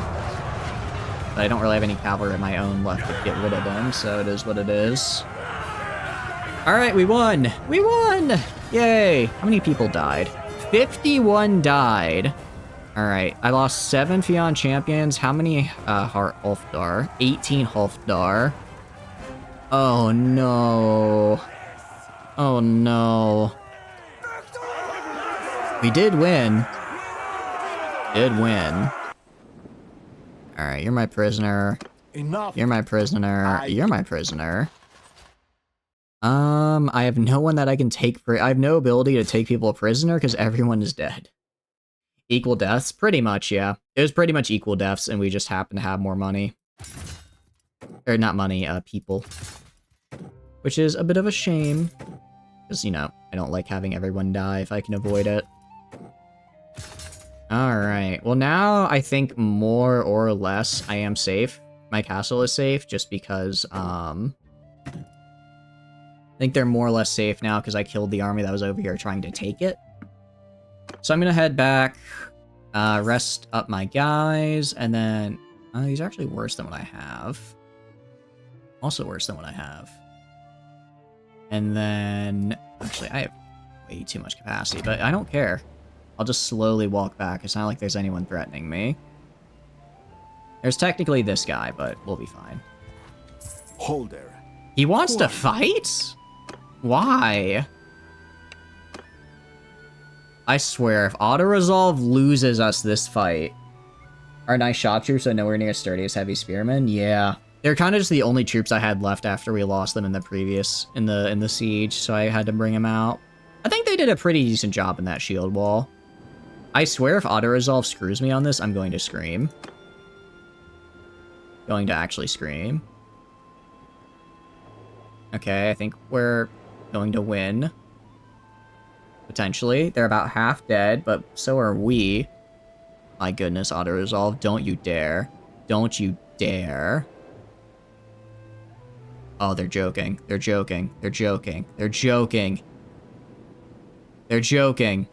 But I don't really have any cavalry of my own left to get rid of them, so it is what it is. Alright, we won! We won! Yay! How many people died? 51 died. Alright, I lost 7 Fion champions. How many Ulfdar? 18 Ulfdar. Oh no. Oh no. We did win. Did win. Alright, you're my prisoner. Enough. You're my prisoner. You're my prisoner. I have no one that I can take I have no ability to take people prisoner because everyone is dead. Equal deaths? Pretty much, yeah. It was pretty much equal deaths, and we just happen to have more money. Or not money, people. Which is a bit of a shame. Because, you know, I don't like having everyone die if I can avoid it. Alright, well now I think more or less I am safe. My castle is safe just because, I think they're more or less safe now because I killed the army that was over here trying to take it. So I'm gonna head back, rest up my guys, and then... these are actually worse than what I have. Also worse than what I have. And then... Actually, I have way too much capacity, but I don't care. I'll just slowly walk back. It's not like there's anyone threatening me. There's technically this guy, but we'll be fine. Hold there. He wants to fight? Why? I swear, if auto-resolve loses us this fight... Our nice shock troops are nowhere near as sturdy as heavy spearmen? Yeah. They're kind of just the only troops I had left after we lost them in the previous... in the siege, so I had to bring them out. I think they did a pretty decent job in that shield wall. I swear if auto-resolve screws me on this, I'm going to scream. Going to actually scream. Okay, I think we're going to win. Potentially. They're about half dead, but so are we. My goodness, auto-resolve. Don't you dare. Don't you dare. Oh, they're joking. They're joking. They're joking. They're joking. They're joking.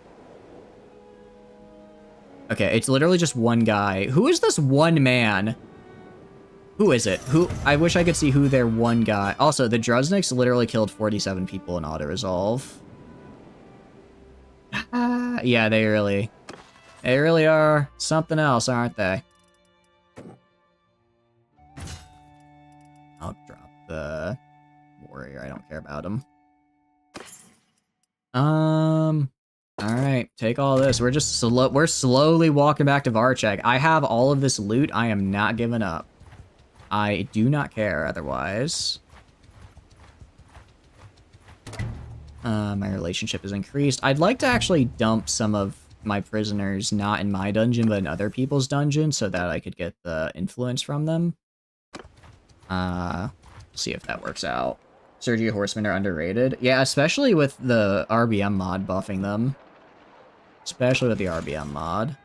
Okay, it's literally just one guy. Who is this one man? Who is it? Who? I wish I could see who their one guy... Also, the Druzniks literally killed 47 people in auto-resolve. Yeah, they really are something else, aren't they? I'll drop the warrior. I don't care about him. Alright, take all this. We're just we're slowly walking back to Varchek. I have all of this loot. I am not giving up. I do not care otherwise. My relationship is increased. I'd like to actually dump some of my prisoners not in my dungeon, but in other people's dungeon, so that I could get the influence from them. See if that works out. Sergio Horsemen are underrated. Yeah, especially with the RBM mod buffing them. Especially with the RBM mod.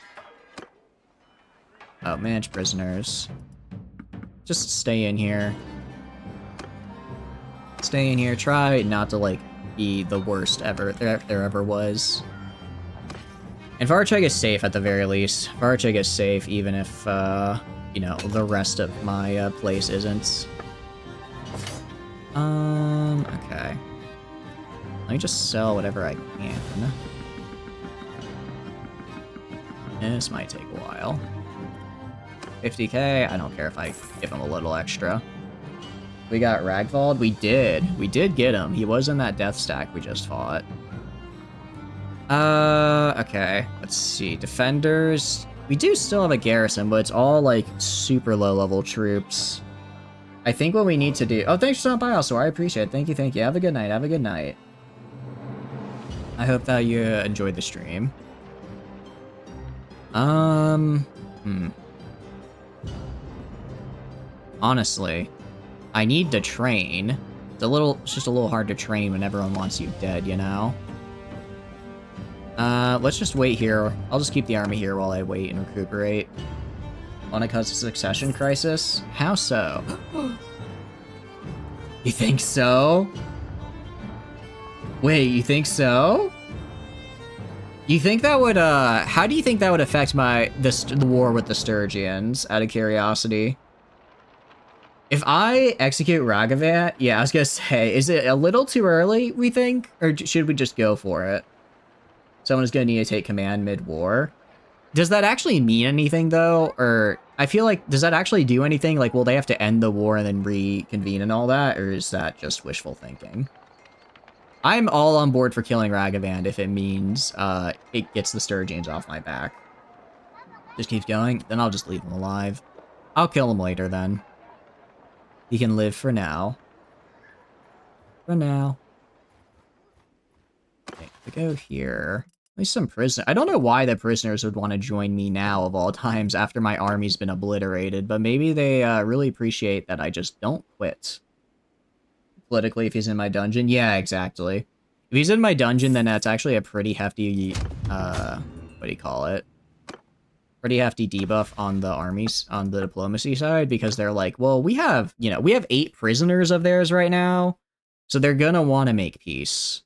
Oh, manage prisoners. Just stay in here. Stay in here. Try not to, like, be the worst ever there ever was. And Varcheg is safe at the very least. Varcheg is safe even if, you know, the rest of my place isn't. Okay. Let me just sell whatever I can. This might take a while. 50k, I don't care if I give him a little extra. We got Ragvald? We did. We did get him. He was in that death stack we just fought. Okay. Let's see. Defenders. We do still have a garrison, but it's all, like, super low-level troops. I think what we need to do... Oh, thanks for stopping by, also. I appreciate it. Thank you, thank you. Have a good night. Have a good night. I hope that you enjoyed the stream. Honestly, I need to train. It's just a little hard to train when everyone wants you dead, you know? Let's just wait here. I'll just keep the army here while I wait and recuperate. Wanna cause a succession crisis? How so? You think so? Wait, you think so? You think that would, how do you think that would affect the war with the Sturgians, out of curiosity? If I execute Ragavan, yeah, I was gonna say, is it a little too early, we think? Or should we just go for it? Someone's gonna need to take command mid-war. Does that actually mean anything, though? Or, I feel like, does that actually do anything? Like, will they have to end the war and then reconvene and all that? Or is that just wishful thinking? I'm all on board for killing Ragavan if it means, it gets the Sturgians off my back. Just keeps going, then I'll just leave him alive. I'll kill him later, then. He can live for now. For now. Okay, we go here. At least some prisoners. I don't know why the prisoners would want to join me now, of all times, after my army's been obliterated, but maybe they really appreciate that I just don't quit. Politically, if he's in my dungeon? Yeah, exactly. If he's in my dungeon, then that's actually a pretty hefty, what do you call it? Pretty hefty debuff on the armies, on the diplomacy side, because they're like, well, we have, you know, we have 8 prisoners of theirs right now, so they're gonna want to make peace.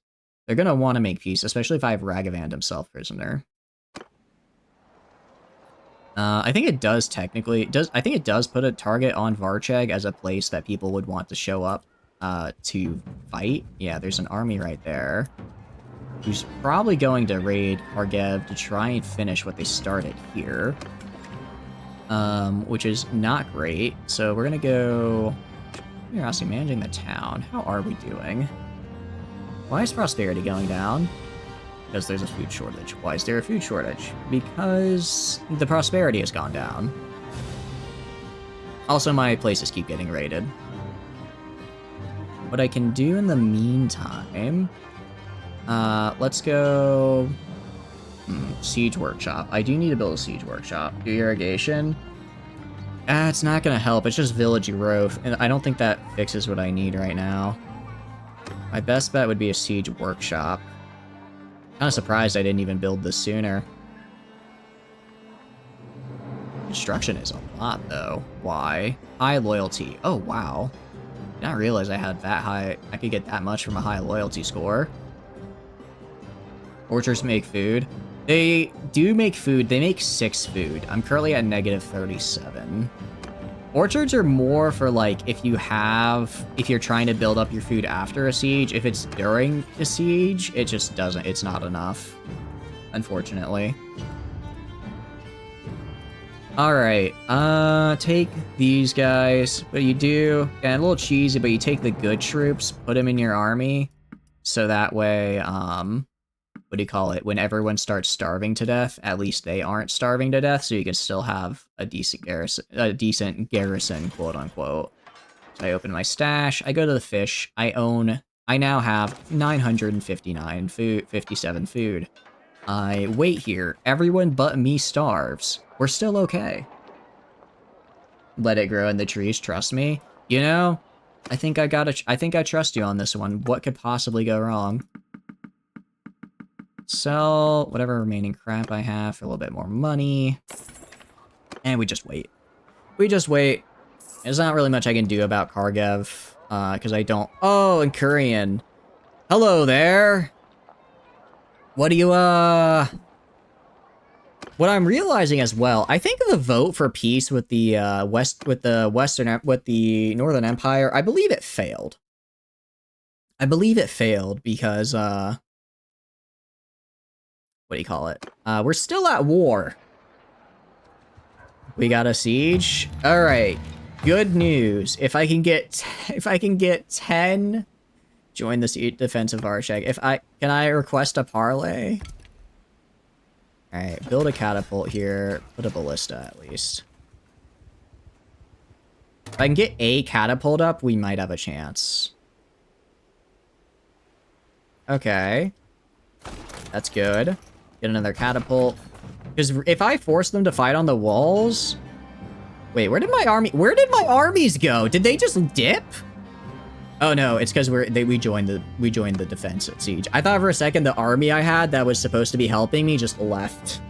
They're gonna want to make peace, especially if I have Ragavan himself prisoner. I think it does technically, I think it does put a target on Varcheg as a place that people would want to show up to fight. Yeah, there's an army right there who's probably going to raid Khargev to try and finish what they started here, which is not great. So we're gonna go. You're also managing the town. How are we doing? Why is prosperity going down? Because there's a food shortage. Why is there a food shortage? Because the prosperity has gone down. Also, my places keep getting raided. What I can do in the meantime... let's go... Siege workshop. I do need to build a siege workshop. Do irrigation. It's not gonna help. It's just village growth, and I don't think that fixes what I need right now. My best bet would be a siege workshop. Kind of surprised I didn't even build this sooner. Construction is a lot, though. Why? High loyalty. Oh, wow. Did not realize I had that high. I could get that much from a high loyalty score. Orchards make food. They do make food. They make 6 food. I'm currently at negative 37. Orchards are more for, like, if you're trying to build up your food after a siege. If it's during a siege, it just doesn't, it's not enough, unfortunately. Alright, take these guys. What you do, and a little cheesy, but you take the good troops, put them in your army, so that way, what do you call it? When everyone starts starving to death, at least they aren't starving to death, so you can still have a decent garrison, quote unquote. So I open my stash, I go to the fish, I now have 959 food, 57 food. I wait here, everyone but me starves. We're still okay. Let it grow in the trees, trust me. You know, I think I trust you on this one. What could possibly go wrong? Sell whatever remaining crap I have for a little bit more money. And we just wait. We just wait. There's not really much I can do about Kargev, because I don't... Oh, and Kurian. Hello there! What do you, What I'm realizing as well, I think the vote for peace with the, with the Northern Empire, I believe it failed. I believe it failed because, what do you call it? We're still at war. We got a siege. All right. Good news. If I can get 10, join the defensive Varshag. Can I request a parlay? All right. Build a catapult here. Put a ballista at least. If I can get a catapult up, we might have a chance. Okay. That's good. Get another catapult. Because if I force them to fight on the walls... Wait, where did my armies go? Did they just dip? Oh no, it's because we joined the defense at siege. I thought for a second the army I had that was supposed to be helping me just left.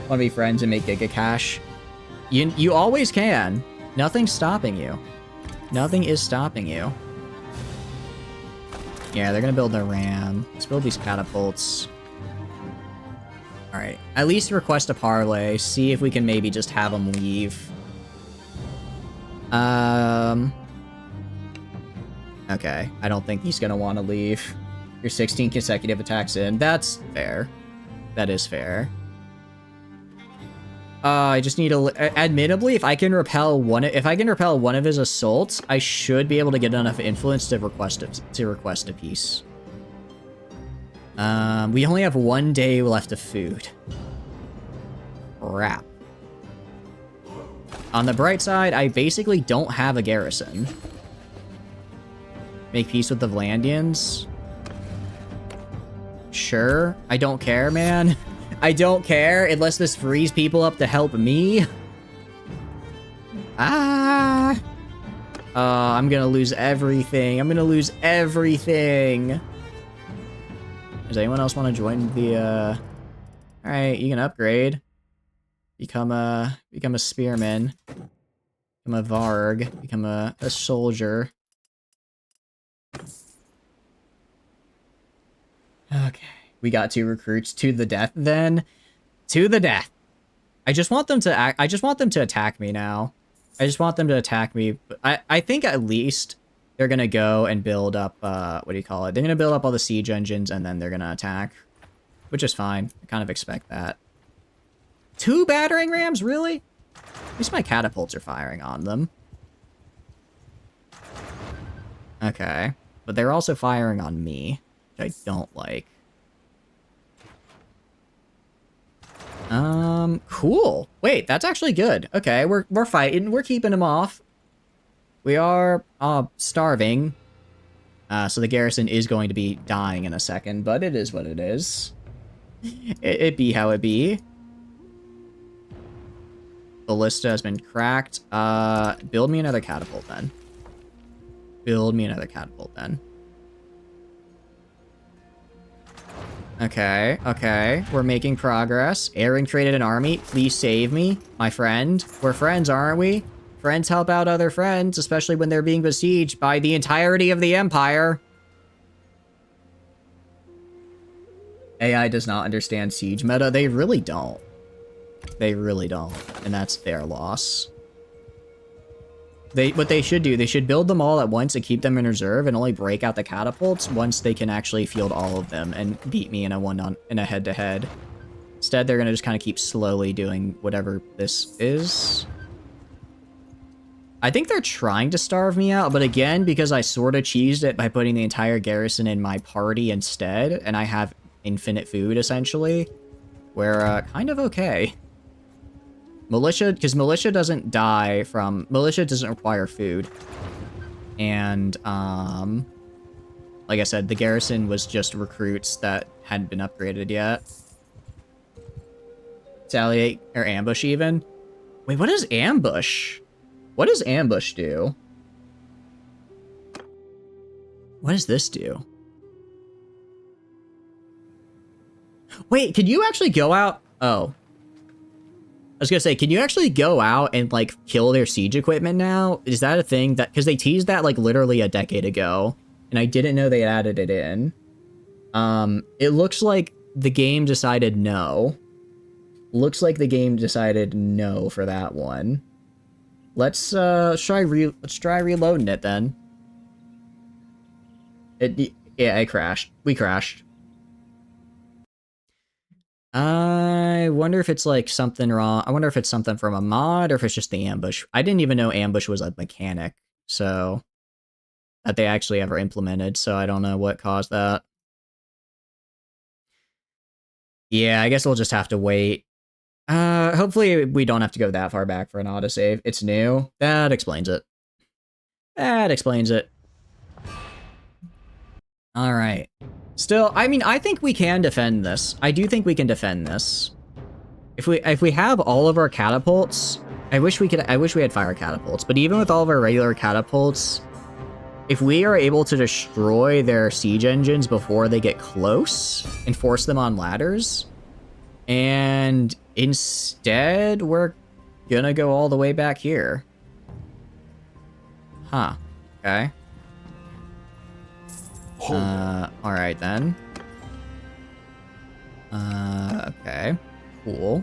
Want to be friends and make Giga Cash? You always can. Nothing's stopping you. Nothing is stopping you. Yeah, they're gonna build their ram. Let's build these catapults. Alright, at least request a parlay, see if we can maybe just have them leave. Okay, I don't think he's gonna want to leave. Your 16 consecutive attacks in. That's fair. That is fair. I just need to... Admittably, if I can repel one of his assaults, I should be able to get enough influence to request a peace. We only have 1 day left of food. Crap. On the bright side, I basically don't have a garrison. Make peace with the Vlandians. Sure. I don't care, man. I don't care unless this frees people up to help me. I'm gonna lose everything. I'm gonna lose everything. Does anyone else want to join the, Alright, you can upgrade. Become a spearman. Become a Varg. Become a soldier. Okay. We got 2 recruits to the death then. To the death. I just want them to attack me now. I just want them to attack me. I think at least they're gonna go and build up, what do you call it? They're gonna build up all the siege engines and then they're gonna attack. Which is fine. I kind of expect that. 2 battering rams? Really? At least my catapults are firing on them. Okay. but they're also firing on me, which I don't like. Cool. Wait, that's actually good. Okay, we're fighting. We're keeping them off. We are, starving. So the garrison is going to be dying in a second, but it is what it is. It be how it be. Ballista has been cracked. Build me another catapult then. Build me another catapult then. Okay, okay. We're making progress. Aaron created an army. Please save me, my friend. We're friends, aren't we? Friends help out other friends, especially when they're being besieged by the entirety of the Empire. AI does not understand siege meta. They really don't. They really don't. And that's their loss. What they should do, they should build them all at once and keep them in reserve and only break out the catapults once they can actually field all of them and beat me in a head-to-head. Instead, they're gonna just kind of keep slowly doing whatever this is. I think they're trying to starve me out, but again, because I sort of cheesed it by putting the entire garrison in my party instead, and I have infinite food, essentially, we're kind of okay. Militia, because militia doesn't die from... Militia doesn't require food. And, like I said, the garrison was just recruits that hadn't been upgraded yet. Retaliate, or ambush even. Wait, what is ambush? What does ambush do? What does this do? Wait, could you actually go out? Oh. I was gonna say, can you actually go out and, like, kill their siege equipment now? Is that a thing that... Because they teased that, like, literally a decade ago. And I didn't know they added it in. It looks like the game decided no. Looks like the game decided no for that one. Let's try reloading it then. Yeah, it crashed. We crashed. I wonder if it's like something wrong. I wonder if it's something from a mod or if it's just the ambush. I didn't even know ambush was a mechanic, so that they actually ever implemented, so I don't know what caused that. Yeah, I guess we'll just have to wait. Hopefully we don't have to go that far back for an autosave. It's new. That explains it. That explains it. Alright. Still, I mean, I think we can defend this. I do think we can defend this. If we have all of our catapults, I wish we had fire catapults, but even with all of our regular catapults, if we are able to destroy their siege engines before they get close and force them on ladders, and instead we're gonna go all the way back here. Huh. Okay. Alright then. Okay. Cool.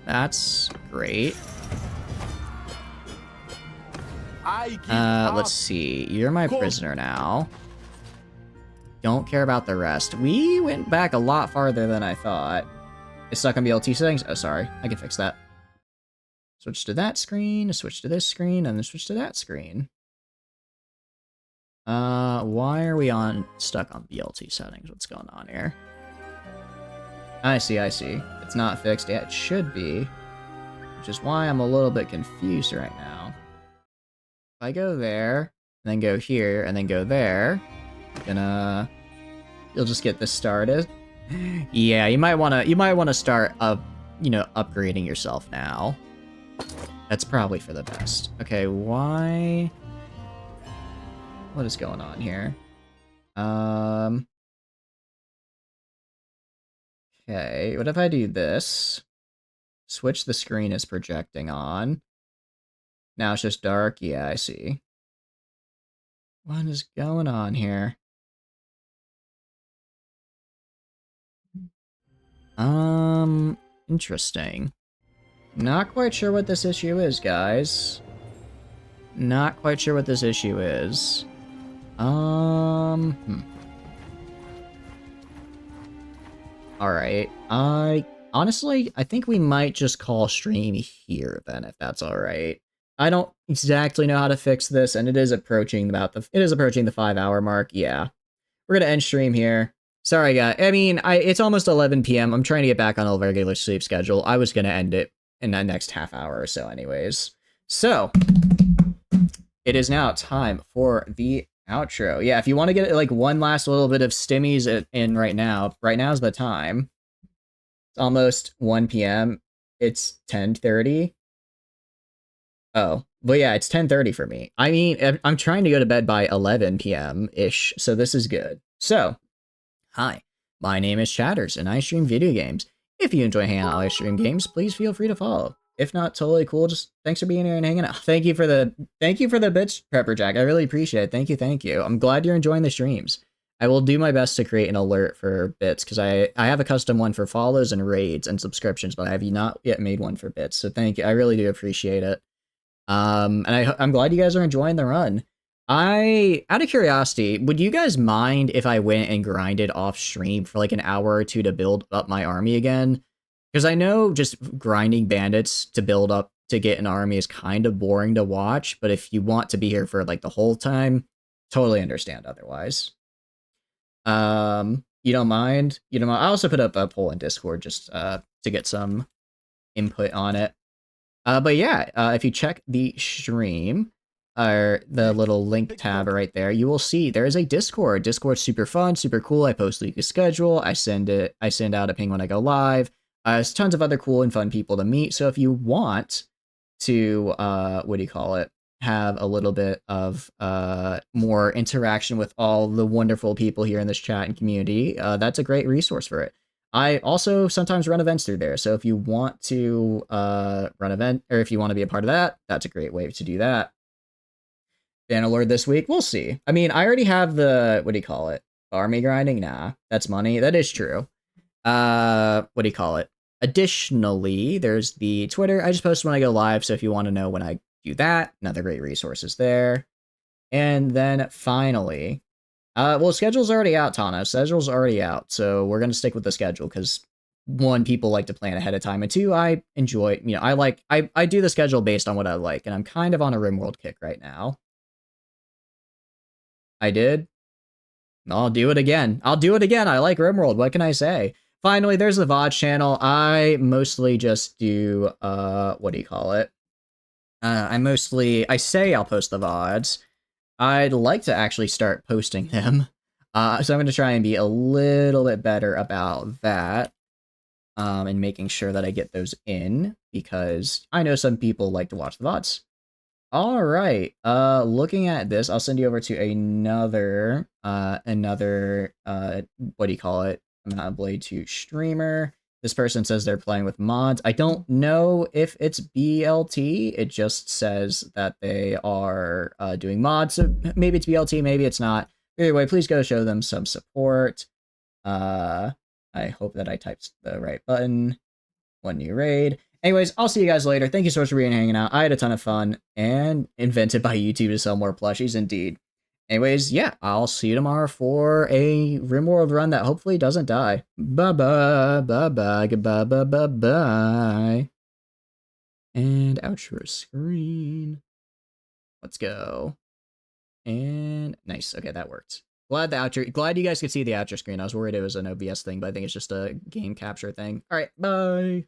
That's great. Let's see. You're my prisoner now. Don't care about the rest. We went back a lot farther than I thought. It's stuck on BLT settings? Oh, sorry. I can fix that. Switch to that screen, switch to this screen, and then switch to that screen. Why are we stuck on BLT settings? What's going on here? I see. It's not fixed yet. It should be. Which is why I'm a little bit confused right now. If I go there, and then go here, and then go there, then, you'll just get this started. Yeah, you might wanna start upgrading yourself now. That's probably for the best. Okay, why? What is going on here? Okay, what if I do this? Switch the screen is projecting on. Now it's just dark. Yeah, I see. What is going on here? Interesting. Not quite sure what this issue is, guys. Not quite sure what this issue is. Alright. Honestly, I think we might just call stream here then, if that's alright. I don't exactly know how to fix this, and it is approaching the 5-hour mark. Yeah, we're gonna end stream here. Sorry, guys. I mean, it's almost 11 p.m. I'm trying to get back on a regular sleep schedule. I was gonna end it in the next half hour or so, anyways. So it is now time for the outro. Yeah, if you want to get like one last little bit of stimmies in right now's the time. It's almost 1 p.m. It's 10:30. Oh, but yeah, it's 10:30 for me. I mean, I'm trying to go to bed by 11 p.m.-ish, so this is good. So, hi, my name is Chatters, and I stream video games. If you enjoy hanging out while I stream games, please feel free to follow. If not, totally cool. Just thanks for being here and hanging out. Thank you for the bits, Prepper Jack. I really appreciate it. Thank you. I'm glad you're enjoying the streams. I will do my best to create an alert for bits because I have a custom one for follows and raids and subscriptions, but I have not yet made one for bits. So thank you. I really do appreciate it. And I'm glad you guys are enjoying the run. Out of curiosity, would you guys mind if I went and grinded off stream for like an hour or two to build up my army again? Because I know just grinding bandits to build up to get an army is kind of boring to watch, but if you want to be here for like the whole time, totally understand otherwise. You don't mind? You don't mind? I also put up a poll in Discord just to get some input on it. But yeah, if you check the stream, or the little link tab right there, you will see there is a Discord. Discord's super fun, super cool. I post weekly schedule. I send out a ping when I go live. There's tons of other cool and fun people to meet. So if you want to, have a little bit of more interaction with all the wonderful people here in this chat and community, that's a great resource for it. I also sometimes run events through there, so if you want to run event, or if you want to be a part of that, that's a great way to do that. Bannerlord this week, we'll see. I mean, I already have the, army grinding? Nah, that's money. That is true. Additionally, there's the Twitter. I just post when I go live, so if you want to know when I do that, another great resource is there. And then finally, schedule's already out, Tana. Schedule's already out, so we're gonna stick with the schedule because one, people like to plan ahead of time, and two, I enjoy. I do the schedule based on what I like, and I'm kind of on a RimWorld kick right now. I did. I'll do it again. I like RimWorld. What can I say? Finally, there's the VOD channel. I mostly just do I say I'll post the VODs. I'd like to actually start posting them. So I'm going to try and be a little bit better about that. And making sure that I get those in, because I know some people like to watch the VODs. All right. Looking at this, I'll send you over to another Mount Blade 2 streamer. This person says they're playing with mods. I don't know if it's BLT. It just says that they are doing mods. So maybe it's BLT, maybe it's not. Either way, please go show them some support. I hope that I typed the right button. One new raid. Anyways, I'll see you guys later. Thank you so much for being hanging out. I had a ton of fun, and invented by YouTube to sell more plushies, indeed. Anyways, yeah, I'll see you tomorrow for a RimWorld run that hopefully doesn't die. Bye-bye, bye-bye, goodbye, bye-bye. And outro screen. Let's go. And nice. Okay, that worked. Glad you guys could see the outro screen. I was worried it was an OBS thing, but I think it's just a game capture thing. All right, bye.